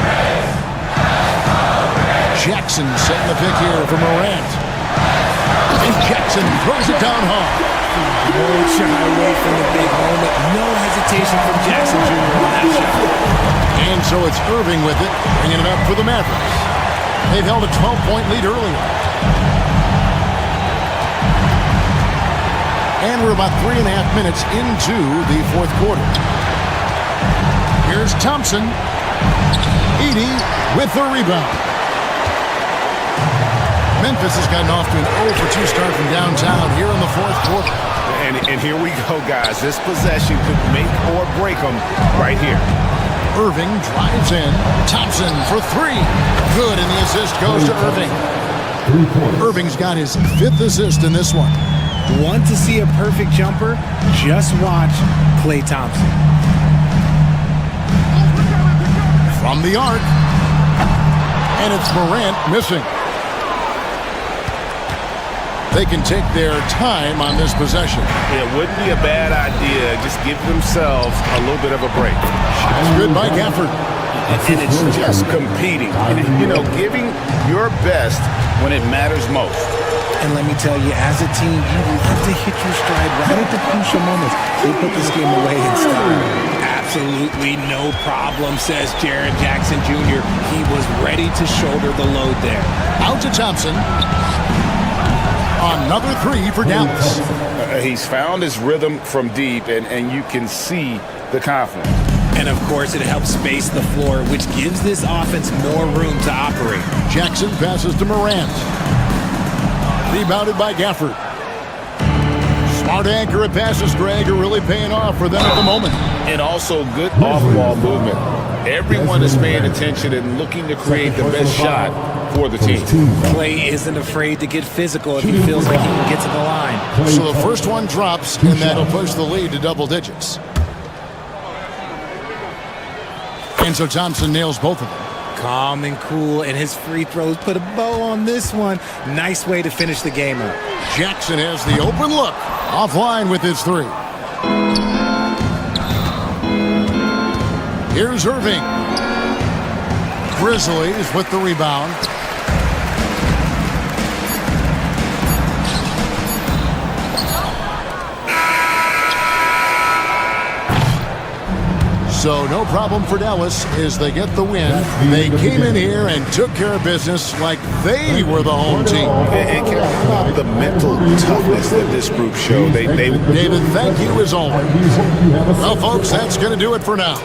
Jackson setting the pick here for Morant. And Jackson throws it down hard. Won't shy away from the big moment. No hesitation from Jackson Jr. on that shot. And so it's Irving with it, bringing it up for the Mavericks. They've held a 12-point lead earlier. And we're about 3.5 minutes into the fourth quarter. Here's Thompson. Edey with the rebound. Memphis has gotten off to an 0-for-2 start from downtown here in the fourth quarter. And here we go, guys. This possession could make or break them right here. Irving drives in. Thompson for 3. Good, and the assist goes to Irving. Irving's got his 5th assist in this one. Want to see a perfect jumper? Just watch Klay Thompson. From the arc. And it's Morant missing. They can take their time on this possession. It wouldn't be a bad idea. Just give themselves a little bit of a break. That's good by Gafford. And it's just competing. You know, giving your best when it matters most. And let me tell you, as a team, you love to hit your stride right at the crucial moments. They put this game away in style. Absolutely no problem, says Jaren Jackson Jr. He was ready to shoulder the load there. Out to Thompson. Another 3 for Dallas. He's found his rhythm from deep, and you can see the confidence. And, of course, it helps space the floor, which gives this offense more room to operate. Jackson passes to Morant. Rebounded by Gafford. Smart accurate passes, Greg, are really paying off for them at the moment. And also good off-ball movement. Everyone is paying attention and looking to create the best shot for the team. Klay isn't afraid to get physical if he feels like he can get to the line. So the first one drops, and that'll push the lead to double digits. And so Thompson nails both of them. Calm and cool, and his free throws put a bow on this one. Nice way to finish the game up. Jackson has the open look. Offline with his 3. Here's Irving. Grizzlies with the rebound. So no problem for Dallas as they get the win. They came in here and took care of business like they were the home team. And how about the mental toughness that this group showed? David, thank you as always. Well, folks, that's going to do it for now.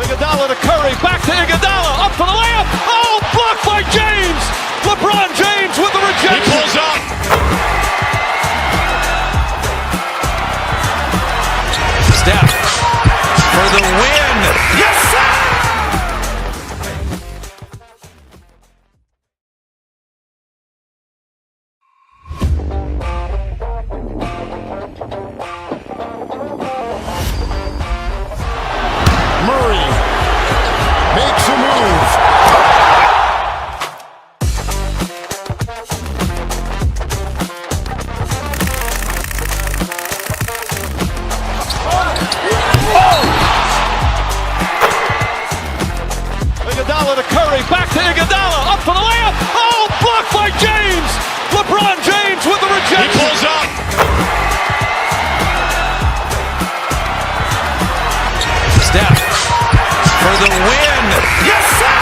Iguodala to Curry, back to Iguodala, up for the layup. Oh, blocked by James. LeBron James with the rejection. He pulls up. Steph for the win. Yes, sir! Murray makes a move. Iguodala to Curry, back to Iguodala, up for the layup. Oh, blocked by James. LeBron James with the rejection. He pulls up. Steph for the win. Yes, sir!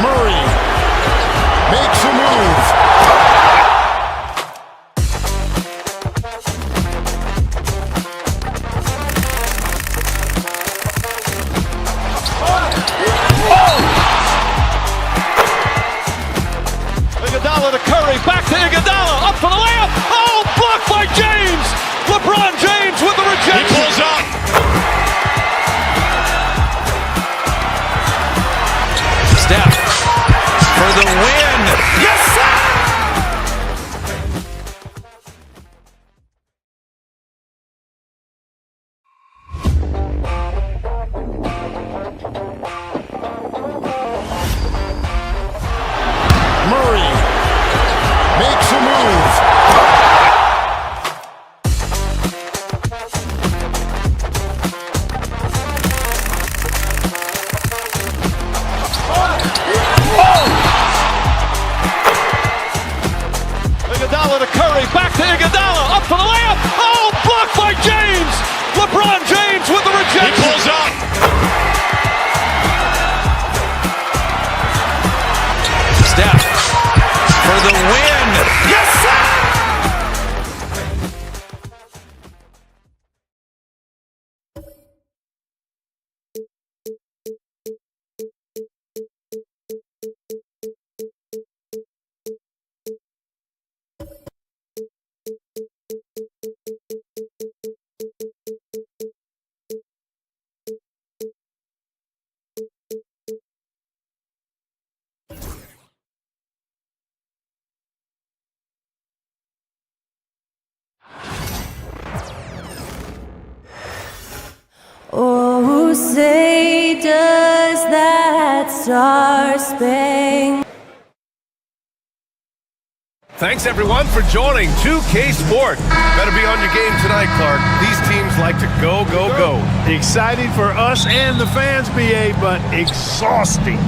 Murray makes a move. Iguodala to Curry, back to Iguodala, up for the layup. Oh, blocked by James. LeBron James with the rejection. He pulls up. Steph for the win. Yes, sir! Murray makes a move. Iguodala to Curry, back to Iguodala, up for the layup. Oh, blocked by James. LeBron James with the rejection. He pulls up. Steph for the win. Yes, sir! Oh, say does that star-spangled Thanks, everyone, for joining 2K Sport. Better be on your game tonight, Clark. These teams like to go, go, go. Exciting for us and the fans, BA, but exhausting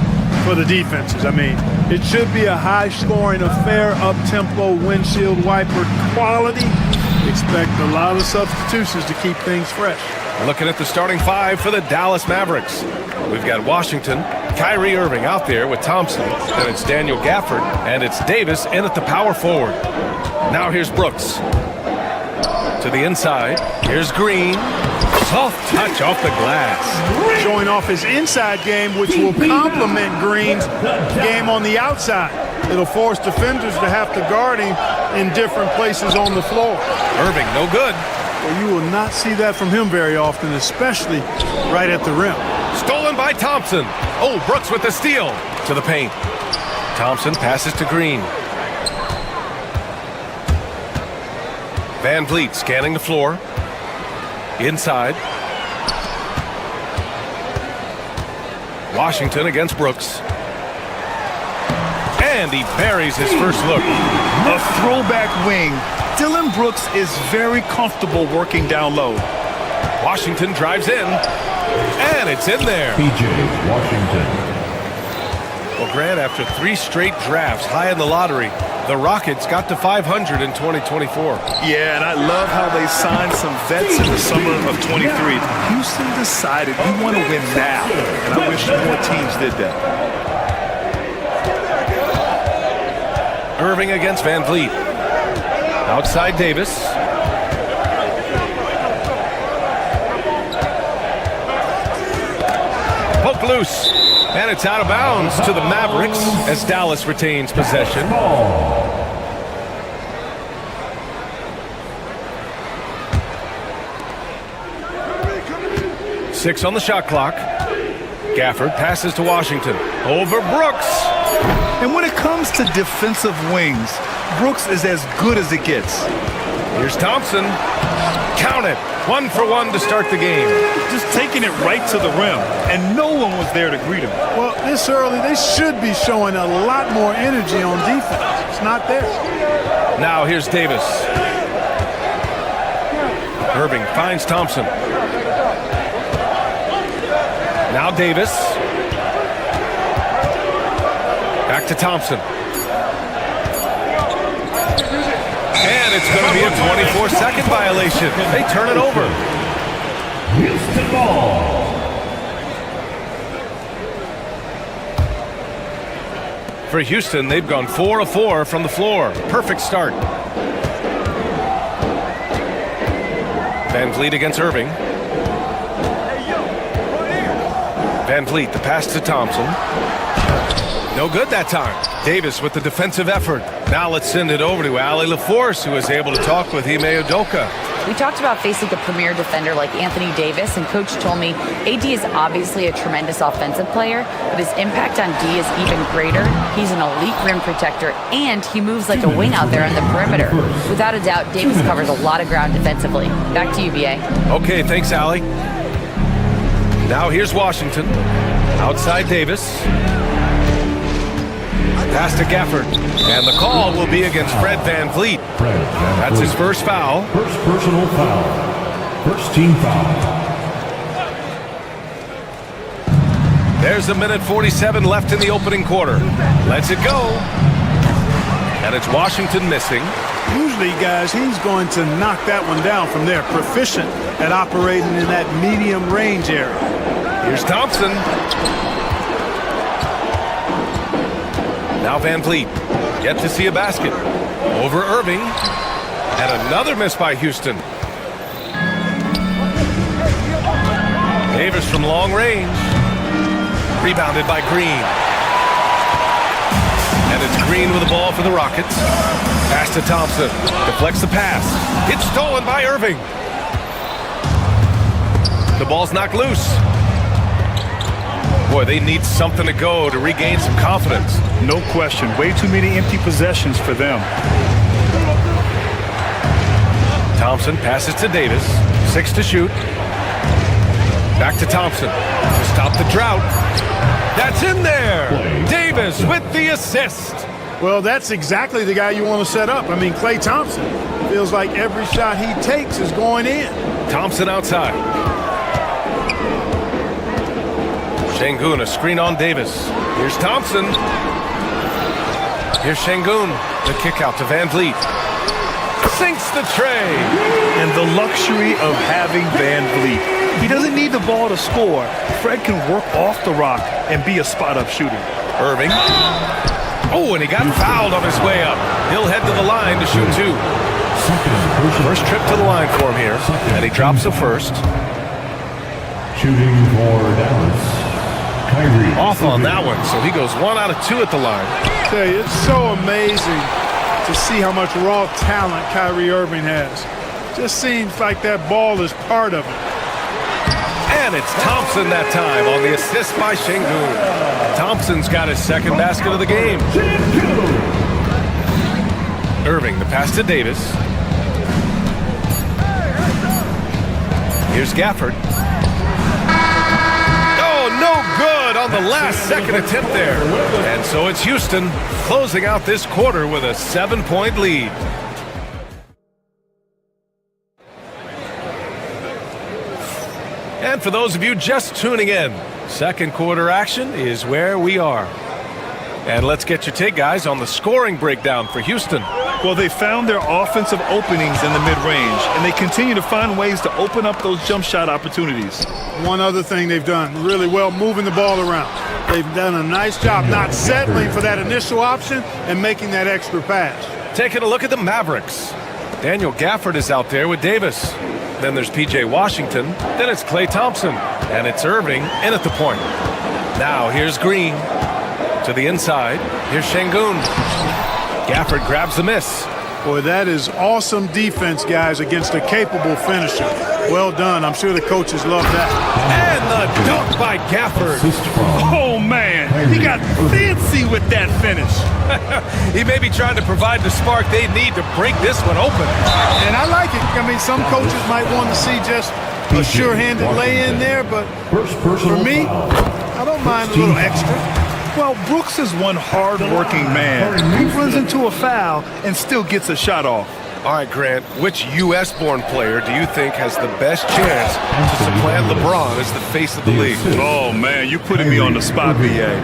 for the defenses. I mean, it should be a high-scoring affair, up-tempo, windshield wiper quality. Expect a lot of substitutions to keep things fresh. Looking at the starting five for the Dallas Mavericks. We've got Washington, Kyrie Irving out there with Thompson, and it's Daniel Gafford, and it's Davis in at the power forward. Now here's Brooks. To the inside, here's Green. Soft touch off the glass. Showing off his inside game, which will complement Green's game on the outside. It'll force defenders to have to guard him in different places on the floor. Irving, no good. Well, you will not see that from him very often, especially right at the rim. Stolen by Thompson. Oh, Brooks with the steal. To the paint. Thompson passes to Green. Van Vliet scanning the floor. Inside. Washington against Brooks. And he buries his first look. A throwback wing. Dylan Brooks is very comfortable working down low. Washington drives in. And it's in there. PJ Washington. Well, Grant, after 3 straight drafts high in the lottery, the Rockets got to 500 in 2024. Yeah, and I love how they signed some vets in the summer of 23. Houston decided we want to win now, and I wish more teams did that. Irving against Van Vliet. Outside Davis. Poke loose. And it's out of bounds to the Mavericks as Dallas retains possession. 6 on the shot clock. Gafford passes to Washington. Over Brooks. And when it comes to defensive wings, Brooks is as good as it gets. Here's Thompson. Count it. 1 for 1 to start the game. Just taking it right to the rim, and no one was there to greet him. Well, this early, they should be showing a lot more energy on defense. It's not there. Now here's Davis. Irving finds Thompson. Now Davis. Back to Thompson. And it's going to be a 24-second violation. They turn it over. Houston ball. For Houston, they've gone 4 of 4 from the floor. Perfect start. Van Vliet against Irving. Van Vliet, the pass to Thompson. No good that time. Davis with the defensive effort. Now let's send it over to Ali LaForce, who is able to talk with Ime Udoka. We talked about facing a premier defender like Anthony Davis, and Coach told me AD is obviously a tremendous offensive player, but his impact on D is even greater. He's an elite rim protector, and he moves like a wing out there on the perimeter. Without a doubt, Davis covers a lot of ground defensively. Back to you, BA. Okay, thanks, Allie. Now here's Washington. Outside Davis. Pass to Gafford. And the call will be against Fred Van Vliet. That's his first foul. First personal foul. First team foul. There's a minute 47 left in the opening quarter. Lets it go. And it's Washington missing. Usually, guys, he's going to knock that one down from there. Proficient at operating in that medium range area. Here's Thompson. Now Van Vliet. Yet to see a basket. Over Irving. And another miss by Houston. Davis from long range. Rebounded by Green. And it's Green with the ball for the Rockets. Pass to Thompson. Deflects the pass. It's stolen by Irving. The ball's knocked loose. Boy, they need something to go to regain some confidence. No question. Way too many empty possessions for them. Thompson passes to Davis. 6 to shoot. Back to Thompson to stop the drought. That's in there. Davis with the assist. Well, that's exactly the guy you want to set up. I mean, Klay Thompson feels like every shot he takes is going in. Thompson outside. Şengün, a screen on Davis. Here's Thompson. Here's Şengün. The kick out to Van Vliet. Sinks the tray. And the luxury of having Van Vliet. He doesn't need the ball to score. Fred can work off the rock and be a spot-up shooter. Irving. Oh, and he got fouled on his way up. He'll head to the line to shoot 2. First trip to the line for him here. And he drops the first. Shooting for Dallas. Kyrie. Off on that one, so he goes 1 out of 2 at the line. I tell you, it's so amazing to see how much raw talent Kyrie Irving has. Just seems like that ball is part of it. And it's Thompson that time on the assist by Şengün. Thompson's got his second basket of the game. Irving, the pass to Davis. Here's Gafford. Oh, no good on the last second attempt there. And so it's Houston closing out this quarter with a 7-point lead. And for those of you just tuning in, second quarter action is where we are. And let's get your take, guys, on the scoring breakdown for Houston. Well, they found their offensive openings in the mid-range, and they continue to find ways to open up those jump shot opportunities. One other thing they've done really well, moving the ball around. They've done a nice job not settling for that initial option and making that extra pass. Taking a look at the Mavericks. Daniel Gafford is out there with Davis. Then there's P.J. Washington. Then it's Klay Thompson. And it's Irving in at the point. Now here's Green. To the inside. Here's Şengün. Gafford grabs the miss. Boy, that is awesome defense, guys, against a capable finisher. Well done. I'm sure the coaches love that. And the dunk by Gafford. Oh, man. He got fancy with that finish. He may be trying to provide the spark they need to break this one open. And I like it. I mean, some coaches might want to see just a sure-handed lay-in there, but for me, I don't mind a little extra. Well, Brooks is one hard-working man. He runs into a foul and still gets a shot off. All right, Grant, which U.S.-born player do you think has the best chance to supplant LeBron as the face of the league? Oh, man, you're putting me on the spot, BA.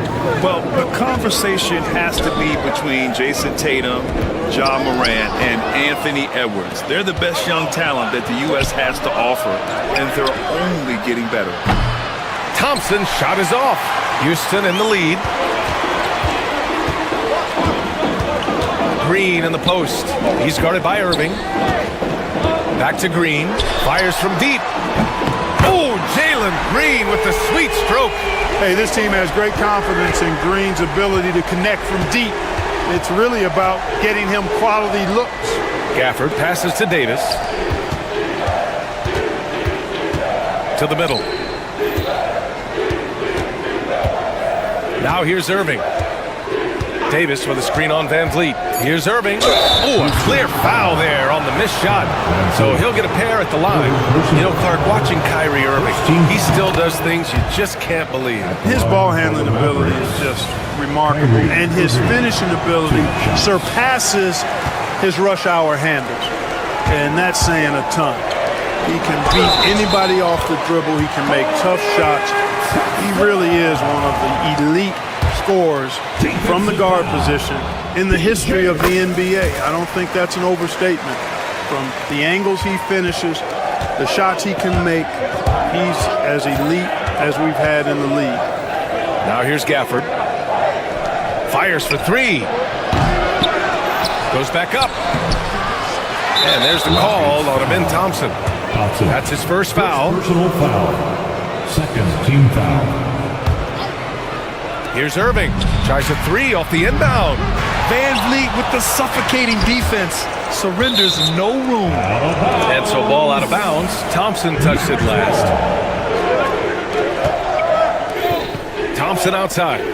Well, the conversation has to be between Jason Tatum, Ja Morant, and Anthony Edwards. They're the best young talent that the U.S. has to offer, and they're only getting better. Thompson's shot is off. Houston in the lead. Green in the post. He's guarded by Irving. Back to Green. Fires from deep. Oh, Jalen Green with the sweet stroke. Hey, this team has great confidence in Green's ability to connect from deep. It's really about getting him quality looks. Gafford passes to Davis. To the middle. Now here's Irving. Davis with a screen on Van Vliet. Here's Irving. Oh, a clear foul there on the missed shot. So he'll get a pair at the line. You know, Clark, watching Kyrie Irving, he still does things you just can't believe. His ball handling ability is just remarkable, and his finishing ability surpasses his rush hour handles, and that's saying a ton. He can beat anybody off the dribble. He can make tough shots. He really is one of the elite scorers from the guard position in the history of the NBA. I don't think that's an overstatement. From the angles he finishes, the shots he can make, he's as elite as we've had in the league. Now here's Gafford. Fires for three. Goes back up. And there's the call on Amin Thompson. That's his first foul. Personal foul. Second team foul. Here's Irving. Tries a three off the inbound. Van Vliet with the suffocating defense. Surrenders no room. And so ball out of bounds. Thompson touched it last. Thompson outside.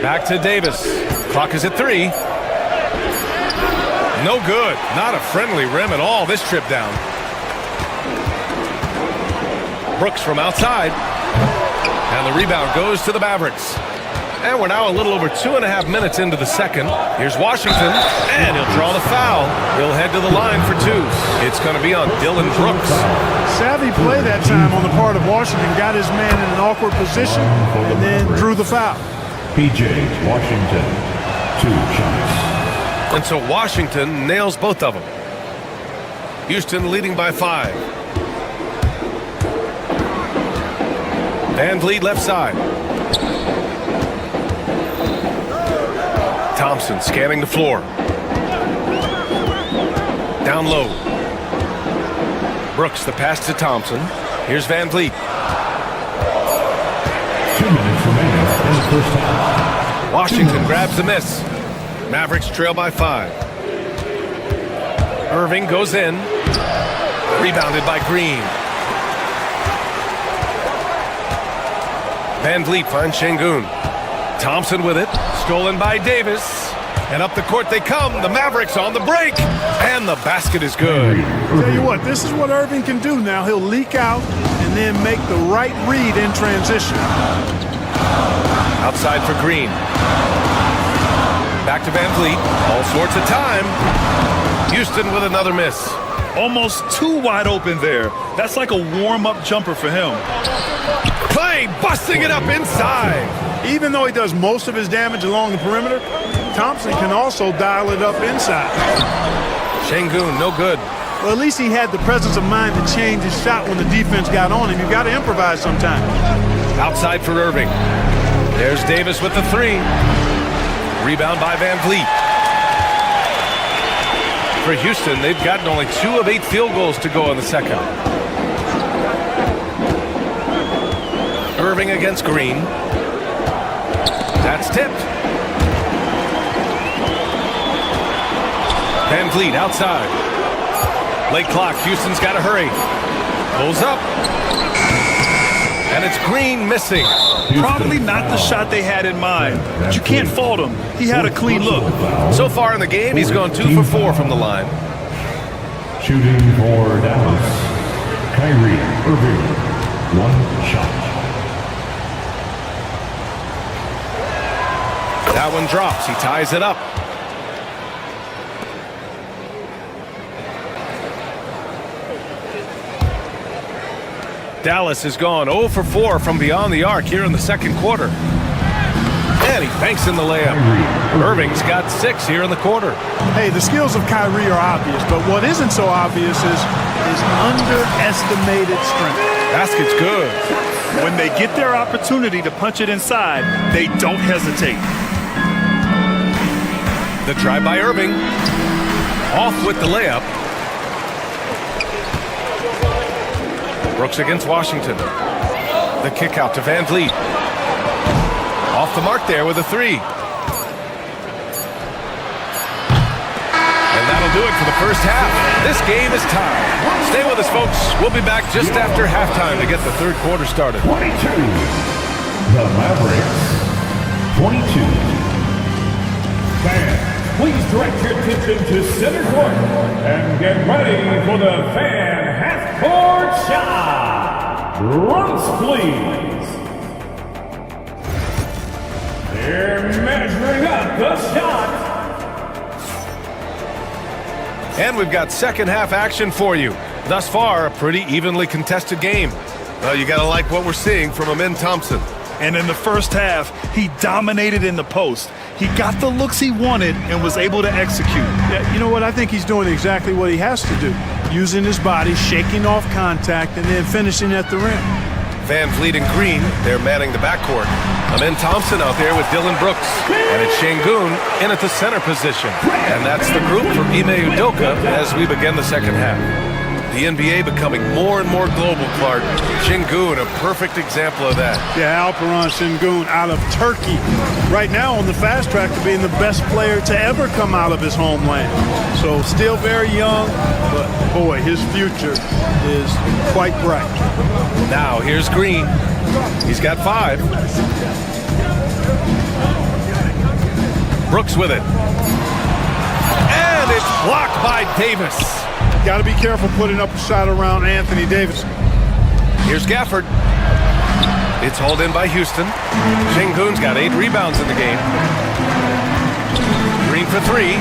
Back to Davis. Clock is at 3. No good. Not a friendly rim at all this trip down. Brooks from outside. And the rebound goes to the Mavericks. And we're now a little over 2.5 minutes into the second. Here's Washington, and he'll draw the foul. He'll head to the line for 2. It's going to be on Dylan Brooks. Savvy play that time on the part of Washington. Got his man in an awkward position and then drew the foul. PJ Washington, 2 shots. And so Washington nails both of them. Houston leading by 5. Van Vliet left side. Thompson scanning the floor. Down low. Brooks the pass to Thompson. Here's Van Vliet. 2 minutes remaining in the first half. Washington grabs the miss. Mavericks trail by 5. Irving goes in. Rebounded by Green. Van Vliet finds Şengün. Thompson with it. Stolen by Davis. And up the court they come. The Mavericks on the break. And the basket is good. Tell you what, this is what Irving can do now. He'll leak out and then make the right read in transition. Outside for Green. Back to Van Vliet. All sorts of time. Houston with another miss. Almost too wide open there. That's like a warm-up jumper for him. Clay busting it up inside. Even though he does most of his damage along the perimeter, Thompson can also dial it up inside. Şengün, no good. Well, at least he had the presence of mind to change his shot when the defense got on him. You've got to improvise sometimes. Outside for Irving. There's Davis with the 3. Rebound by Van Vliet. For Houston, they've gotten only 2 of 8 field goals to go in the second. Irving against Green. That's tipped. Van Vliet outside. Late clock. Houston's got to hurry. Pulls up. And it's Green missing. Probably not the shot they had in mind, but you can't fault him. He had a clean look. So far in the game, he's gone 2 for 4 from the line. Shooting for Dallas, Kyrie Irving, 1 shot. That one drops. He ties it up. Dallas has gone 0 for 4 from beyond the arc here in the second quarter. And he banks in the layup. Irving's got 6 here in the quarter. Hey, the skills of Kyrie are obvious, but what isn't so obvious is his underestimated strength. Basket's good. When they get their opportunity to punch it inside, they don't hesitate. The drive by Irving. Off with the layup. Brooks against Washington. The kick out to Van Vliet. Off the mark there with a three. And that'll do it for the first half. This game is tied. Stay with us, folks. We'll be back just after halftime to get the third quarter started. 22. The Mavericks. 22. Fans, please direct your attention to center court and get ready for the fan half-court shot. Runs, please. They're measuring up the shot. And we've got second half action for you. Thus far, a pretty evenly contested game. Well, you gotta like what we're seeing from Amin Thompson. And in the first half, he dominated in the post. He got the looks he wanted and was able to execute. Yeah, you know what? I think he's doing exactly what he has to do. Using his body, shaking off contact, and then finishing at the rim. Van Vliet and Green, they're manning the backcourt. Amin Thompson out there with Dylan Brooks. And it's Şengün in at the center position. And that's the group for Ime Udoka as we begin the second half. The NBA becoming more and more global, Clark. Şengün, a perfect example of that. Yeah, Alperen Şengün out of Turkey. Right now on the fast track to being the best player to ever come out of his homeland. So still very young, but boy, his future is quite bright. Now here's Green. He's got 5. Brooks with it. And it's blocked by Davis. Got to be careful putting up a shot around Anthony Davis. Here's Gafford. It's hauled in by Houston. Şengün's got 8 rebounds in the game. Green for 3.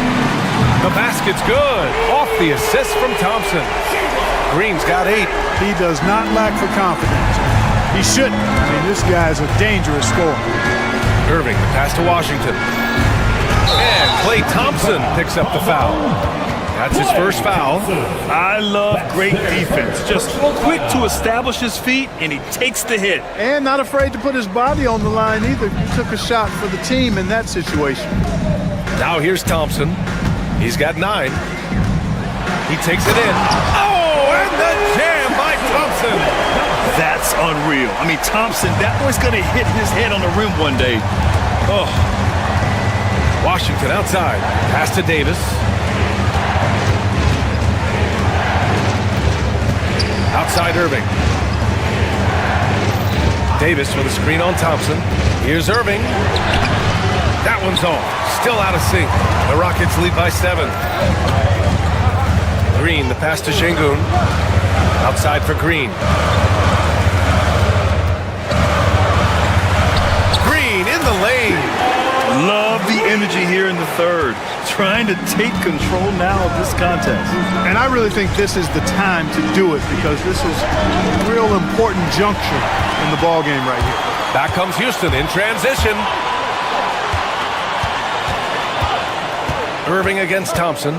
The basket's good. Off the assist from Thompson. Green's got 8. He does not lack for confidence. He shouldn't. I mean, this guy's a dangerous scorer. Irving, the pass to Washington. And Klay Thompson picks up the foul. That's his first foul. I love great defense. Just quick to establish his feet, and he takes the hit. And not afraid to put his body on the line either. He took a shot for the team in that situation. Now here's Thompson. He's got 9. He takes it in. Oh, and the jam by Thompson. That's unreal. I mean, Thompson, that boy's going to hit his head on the rim one day. Oh. Washington outside. Pass to Davis. Outside Irving. Davis with a screen on Thompson. Here's Irving. That one's off. Still out of sync. The Rockets lead by 7. Green, the pass to Şengün. Outside for Green. Green in the lane. Love the energy here in the third. Trying to take control now of this contest. And I really think this is the time to do it because this is a real important juncture in the ballgame right here. Back comes Houston in transition. Irving against Thompson.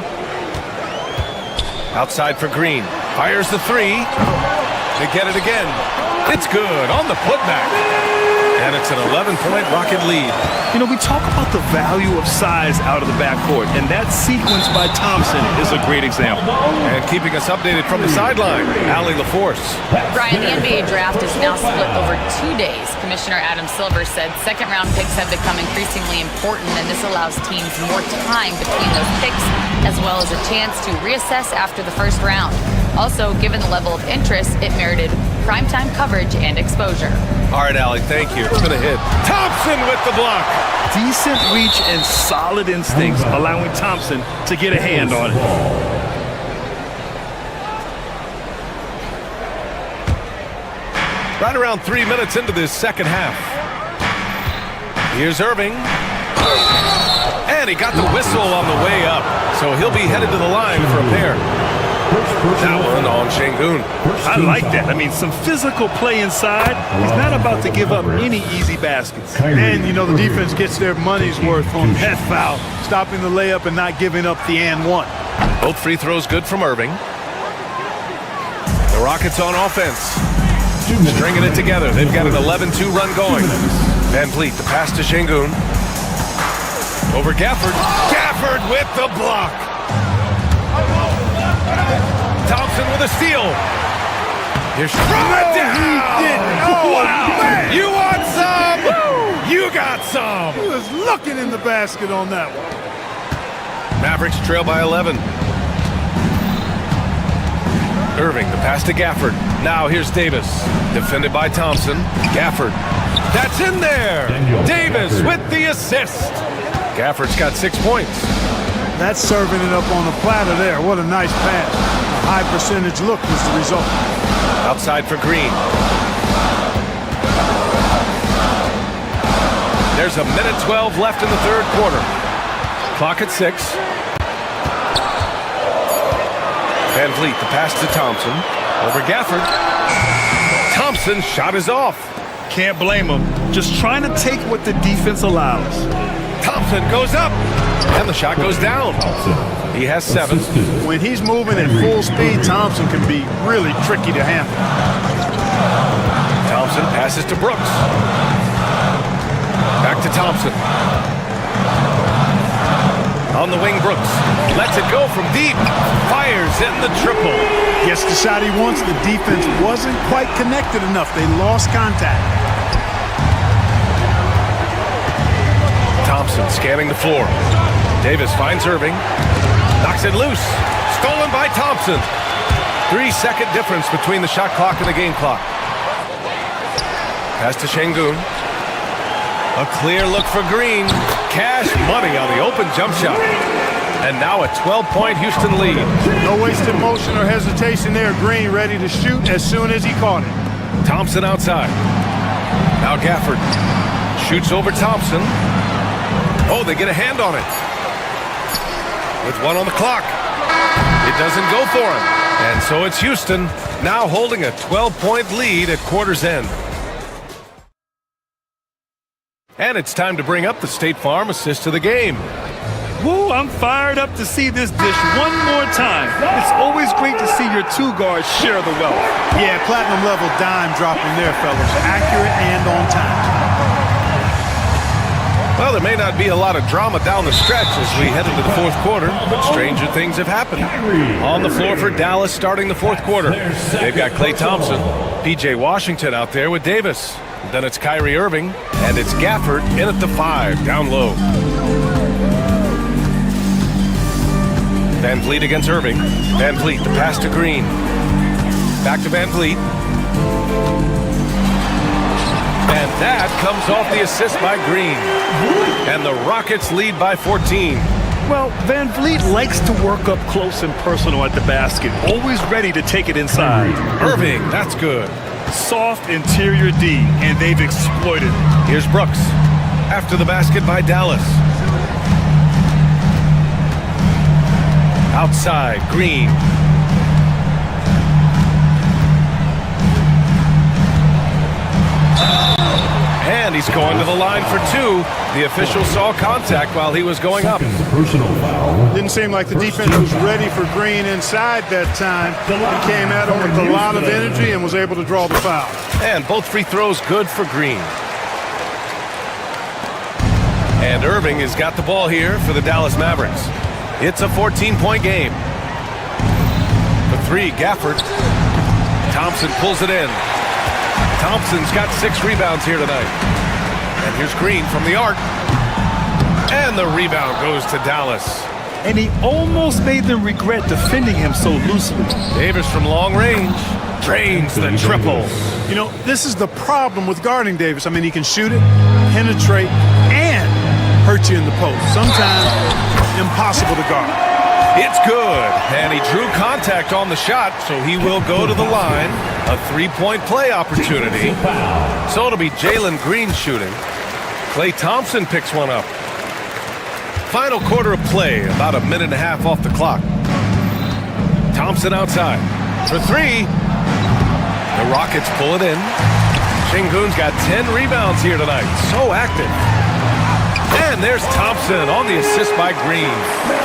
Outside for Green. Fires the 3. They get it again. It's good on the putback. And it's an 11-point Rocket lead. You know, we talk about the value of size out of the backcourt, and that sequence by Thompson is a great example. And keeping us updated from the sideline, Allie LaForce. Brian, the NBA draft is now split over 2 days. Commissioner Adam Silver said second-round picks have become increasingly important, and this allows teams more time between those picks, as well as a chance to reassess after the first round. Also, given the level of interest, it merited primetime coverage and exposure. All right, Allie, thank you. It's going to hit. Thompson with the block. Decent reach and solid instincts, allowing Thompson to get a hand on it. Right around 3 minutes into this second half. Here's Irving. And he got the whistle on the way up, so he'll be headed to the line for a pair. That one on Şengün. I like that. I mean, some physical play inside. He's not about to give up any easy baskets. And, you know, the defense gets their money's worth on that foul, stopping the layup and not giving up the and one. Both free throws good from Irving. The Rockets on offense. Stringing it together. They've got an 11-2 run going. Van Vliet, the pass to Şengün. Over Gafford. Gafford with the block. Thompson with a steal. Here's throw it down. Oh, wow. Man. You want some? Woo. You got some. He was looking in the basket on that one. Mavericks trail by 11. Irving, the pass to Gafford. Now here's Davis. Defended by Thompson. Gafford. That's in there. Davis with the assist. Gafford's got 6 points. That's serving it up on the platter there. What a nice pass. A high percentage look was the result. Outside for Green. There's a minute 12 left in the third quarter. Clock at 6. Van Vliet, the pass to Thompson. Over Gafford. Thompson's shot is off. Can't blame him. Just trying to take what the defense allows. Thompson goes up. And the shot goes down. He has 7. When he's moving at full speed, Thompson can be really tricky to handle. Thompson passes to Brooks. Back to Thompson. On the wing, Brooks lets it go from deep. Fires in the triple. Gets the shot he wants. The defense wasn't quite connected enough. They lost contact. Thompson scanning the floor. Davis finds Irving. Knocks it loose. Stolen by Thompson. 3-second difference between the shot clock and the game clock. Pass to Şengün. A clear look for Green. Cash money on the open jump shot. And now a 12-point Houston lead. No wasted motion or hesitation there. Green ready to shoot as soon as he caught it. Thompson outside. Now Gafford shoots over Thompson. Oh, they get a hand on it. With 1 on the clock. It doesn't go for him. And so it's Houston now holding a 12-point lead at quarter's end. And it's time to bring up the State Farm assist of the game. Woo, I'm fired up to see this dish one more time. It's always great to see your 2 guards share the wealth. Yeah, platinum level dime dropping there, fellas. Accurate and on time. Well, there may not be a lot of drama down the stretch as we head into the fourth quarter, but stranger things have happened. On the floor for Dallas starting the fourth quarter. They've got Klay Thompson, P.J. Washington out there with Davis. Then it's Kyrie Irving, and it's Gafford in at the 5, down low. Van Vliet against Irving. Van Vliet, the pass to Green. Back to Van Vliet. And that comes off the assist by Green. And the Rockets lead by 14. Well, Van Vliet likes to work up close and personal at the basket, always ready to take it inside. Irving, that's good. Soft interior D, and they've exploited it. Here's Brooks. After the basket by Dallas. Outside, Green. And he's going to the line for 2. The official saw contact while he was going up. Didn't seem like the defense was ready for Green inside that time. He came at him with a lot of energy and was able to draw the foul. And both free throws good for Green. And Irving has got the ball here for the Dallas Mavericks. It's a 14-point game. For 3, Gafford. Thompson pulls it in. Thompson's got 6 rebounds here tonight. And here's Green from the arc. And the rebound goes to Dallas. And he almost made them regret defending him so loosely. Davis from long range drains the triple. You know, this is the problem with guarding Davis. I mean, he can shoot it, penetrate, and hurt you in the post. Sometimes impossible to guard. It's good, and he drew contact on the shot, so he will go to the line. A 3-point play opportunity. So it'll be Jalen Green shooting. Klay Thompson picks one up. Final quarter of play, about a minute and a half off the clock. Thompson outside. For 3, the Rockets pull it in. Şengün's got 10 rebounds here tonight. So active. And there's Thompson on the assist by Green.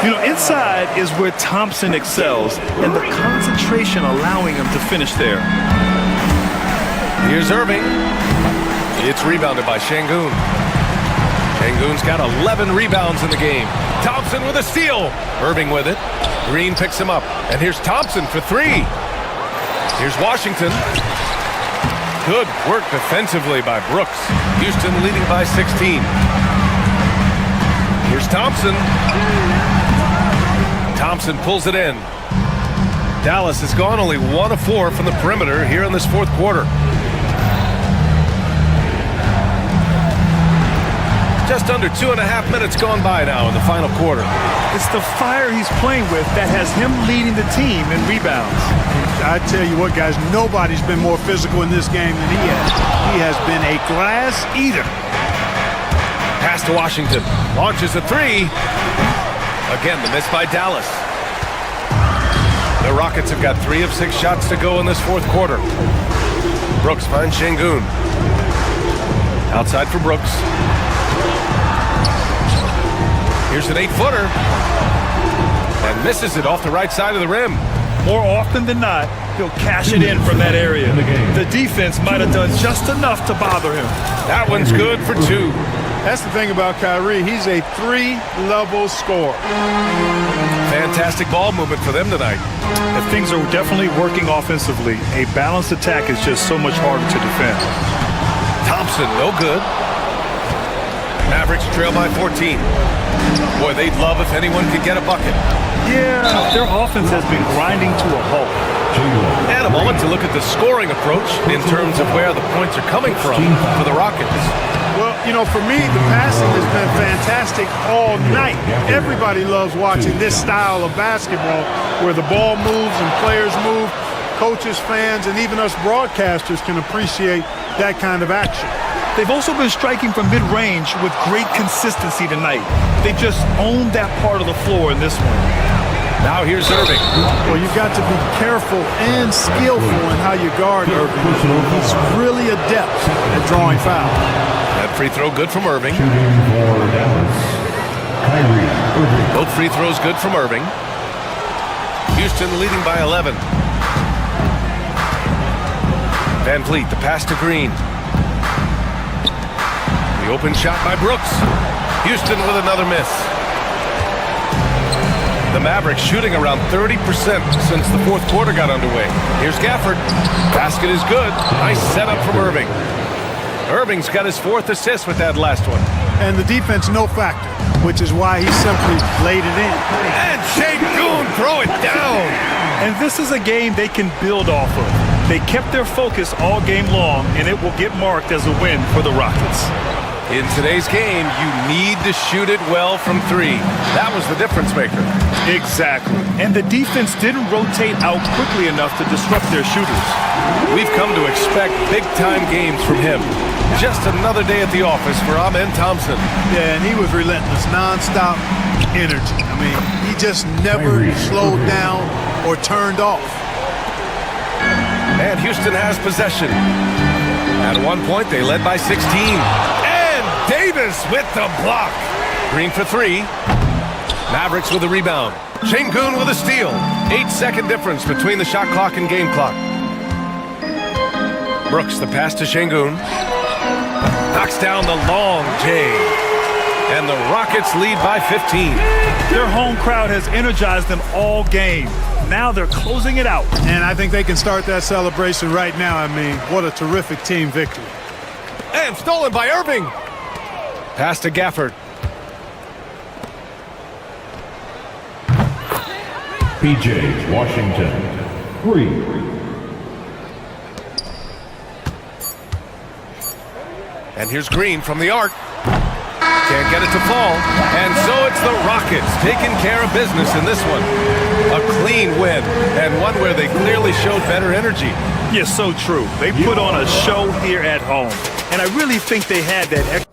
You know, inside is where Thompson excels, and the concentration allowing him to finish there. Here's Irving. It's rebounded by Şengün. Şengün's got 11 rebounds in the game. Thompson with a steal. Irving with it. Green picks him up. And here's Thompson for three. Here's Washington. Good work defensively by Brooks. Houston leading by 16. Here's Thompson. Thompson pulls it in. Dallas has gone only 1 of 4 from the perimeter here in this fourth quarter. Just under 2.5 minutes gone by now in the final quarter. It's the fire he's playing with that has him leading the team in rebounds. I tell you what, guys, nobody's been more physical in this game than he has. He has been a glass eater. Pass to Washington. Launches a three. Again, the miss by Dallas. The Rockets have got 3 of 6 shots to go in this fourth quarter. Brooks finds Şengün. Outside for Brooks. Here's an 8-footer. And misses it off the right side of the rim. More often than not, he'll cash it in from that area. The defense might have done just enough to bother him. That one's good for 2. That's the thing about Kyrie. He's a 3-level scorer. Fantastic ball movement for them tonight. If things are definitely working offensively, a balanced attack is just so much harder to defend. Thompson, no good. Mavericks trail by 14. Boy, they'd love if anyone could get a bucket. Yeah, their offense has been grinding to a halt. And a moment to look at the scoring approach in terms of where the points are coming from for the Rockets. Well, you know, for me, the passing has been fantastic all night. Everybody loves watching this style of basketball where the ball moves and players move. Coaches, fans, and even us broadcasters can appreciate that kind of action. They've also been striking from mid-range with great consistency tonight. They've just owned that part of the floor in this one. Now here's Irving. Well, you've got to be careful and skillful in how you guard Irving. He's really adept at drawing fouls. That free throw good from Irving. Both free throws good from Irving. Houston leading by 11. Van Vliet, the pass to Green. The open shot by Brooks. Houston with another miss. The Mavericks shooting around 30% since the fourth quarter got underway. Here's Gafford. Basket is good. Nice setup from Irving. Irving's got his 4th assist with that last one. And the defense no factor, which is why he simply laid it in. And Şengün throw it down. And this is a game they can build off of. They kept their focus all game long, and it will get marked as a win for the Rockets. In today's game, you need to shoot it well from 3. That was the difference maker. Exactly. And the defense didn't rotate out quickly enough to disrupt their shooters. We've come to expect big-time games from him. Just another day at the office for Amen Thompson. Yeah, and he was relentless, nonstop energy. I mean, he just never slowed down or turned off. And Houston has possession. At one point, they led by 16. And Davis with the block. Green for 3. Mavericks with a rebound. Şengün with a steal. 8-second difference between the shot clock and game clock. Brooks, the pass to Şengün. Knocks down the long J. And the Rockets lead by 15. Their home crowd has energized them all game. Now they're closing it out. And I think they can start that celebration right now. I mean, what a terrific team victory. And stolen by Irving. Pass to Gafford. PJ Washington, 3. And here's Green from the arc. Can't get it to fall. And so it's the Rockets taking care of business in this one. A clean win, and one where they clearly showed better energy. Yes, so true. They put on a show here at home. And I really think they had that extra.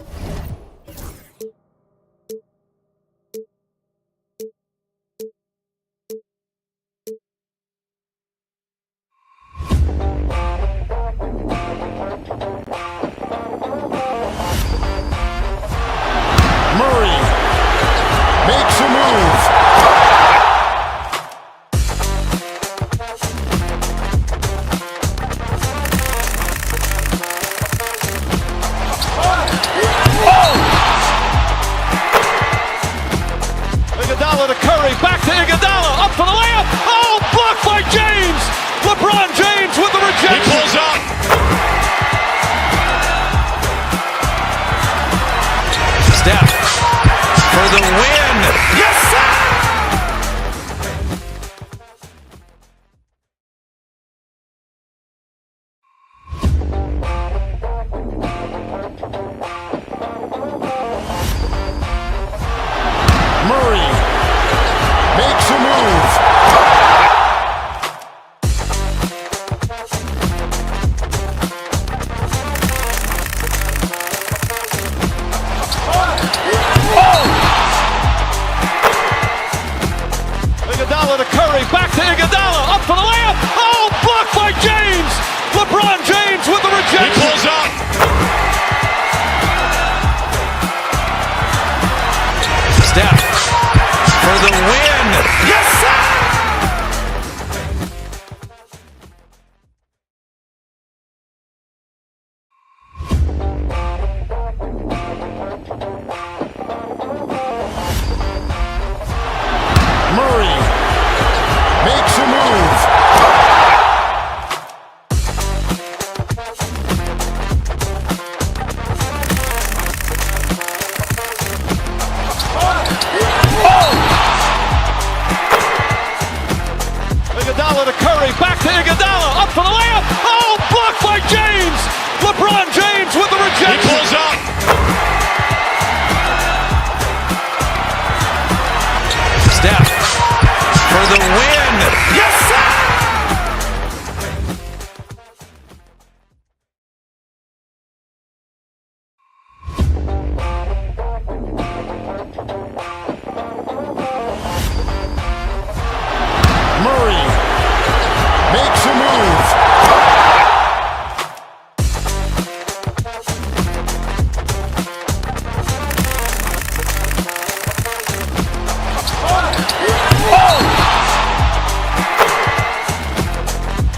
Makes a move. Steph for the win. Yes, sir! Murray makes a move. Iguodala to Curry, back to Iguodala, up for the layup. Oh, blocked by James. LeBron James with the rejection. He pulls up. Steph for the win. Yes, sir! Murray makes a move. Iguodala to Curry, back to Iguodala, up for the layup. Oh, blocked by James. LeBron James with the rejection. He pulls up. Steph for the win. Yes, sir! Murray makes a move.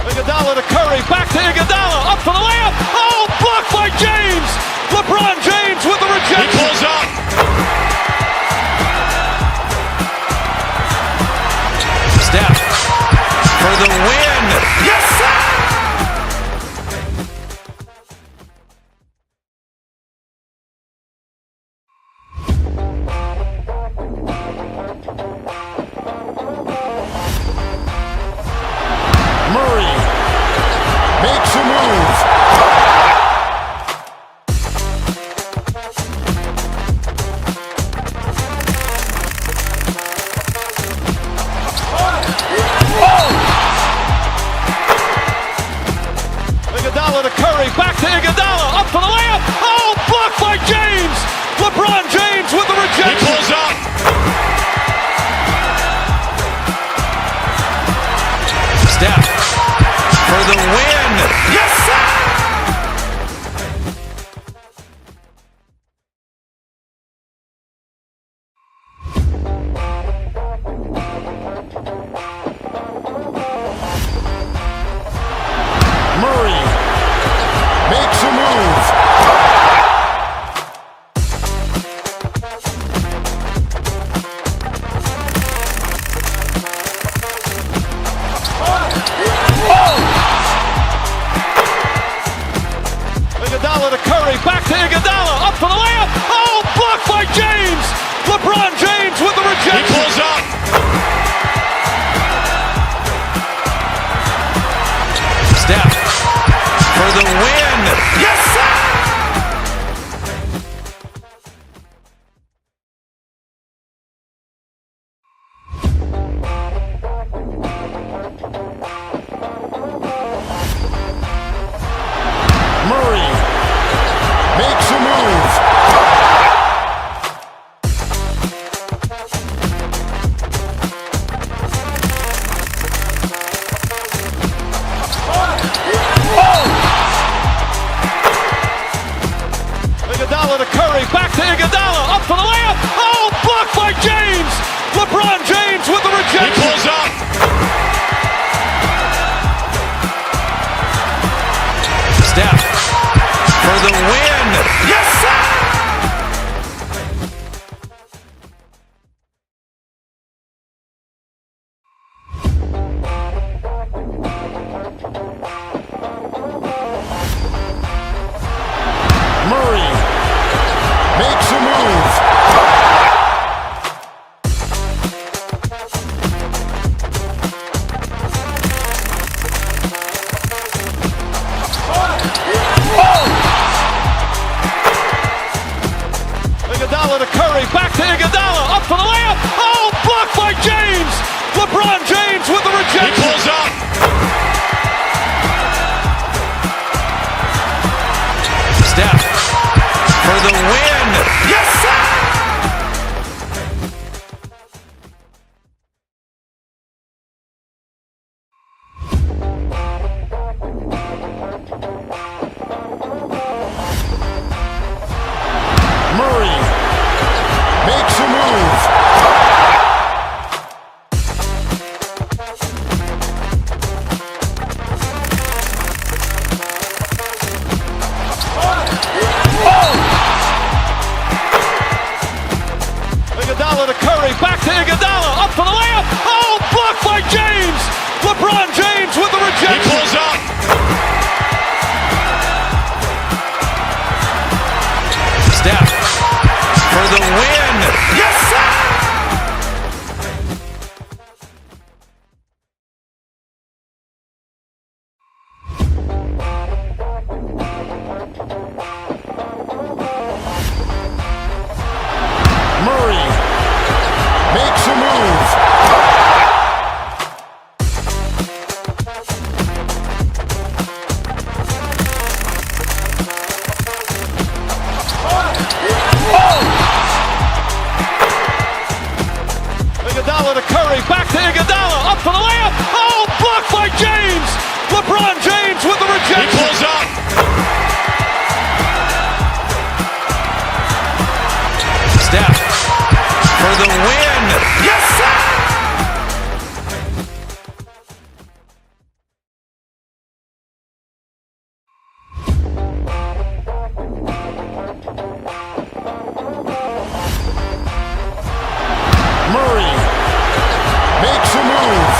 Iguodala to Curry, back to Iguodala, up for the layup. Oh, blocked by James. LeBron James with the rejection. He pulls up. Steph for the win. Yes, sir! Murray makes a move. Iguodala to Curry, back to Iguodala, up for the layup. Oh, blocked by James. LeBron James with the rejection. He pulls up. Steph for the win. Yes, sir! Murray makes a move. Iguodala to Curry, back to Iguodala, up for the layup. Oh, blocked by James. LeBron James with the rejection. He pulls up. Steph for the win. Yes, sir! Murray makes a move. Iguodala to Curry, back to Iguodala, up for the layup. Oh, blocked by James. LeBron James with the rejection. He pulls up. Steph for the win. Yes, sir! Murray makes a move. Iguodala to Curry, back to Iguodala, up for the layup. Oh, blocked by James. LeBron James with the rejection. He pulls up. Steph for the win. Yes, sir! Murray makes a move. Iguodala to Curry, back to Iguodala, up for the layup. Oh, blocked by James. LeBron James with the rejection. He pulls up. Steph for the win. Yes, sir! Murray makes a move. Iguodala to Curry, back to Iguodala, up for the layup. Oh, blocked by James. LeBron James with the rejection. He pulls up. Steph for the win. Yes, sir! Murray makes a move.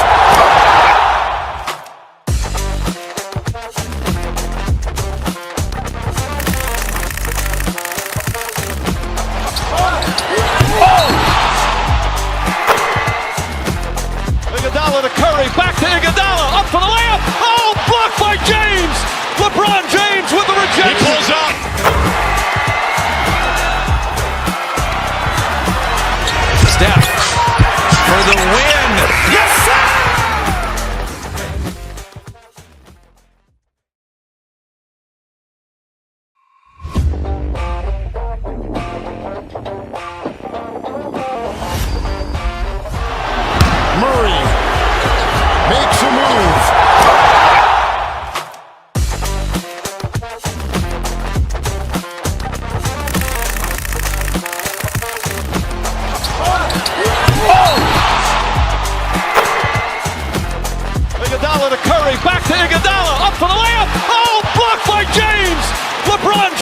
Iguodala to Curry, back to Iguodala, up for the layup. Oh, blocked by James. LeBron James with the rejection. He pulls up. Steph for the win. Yes,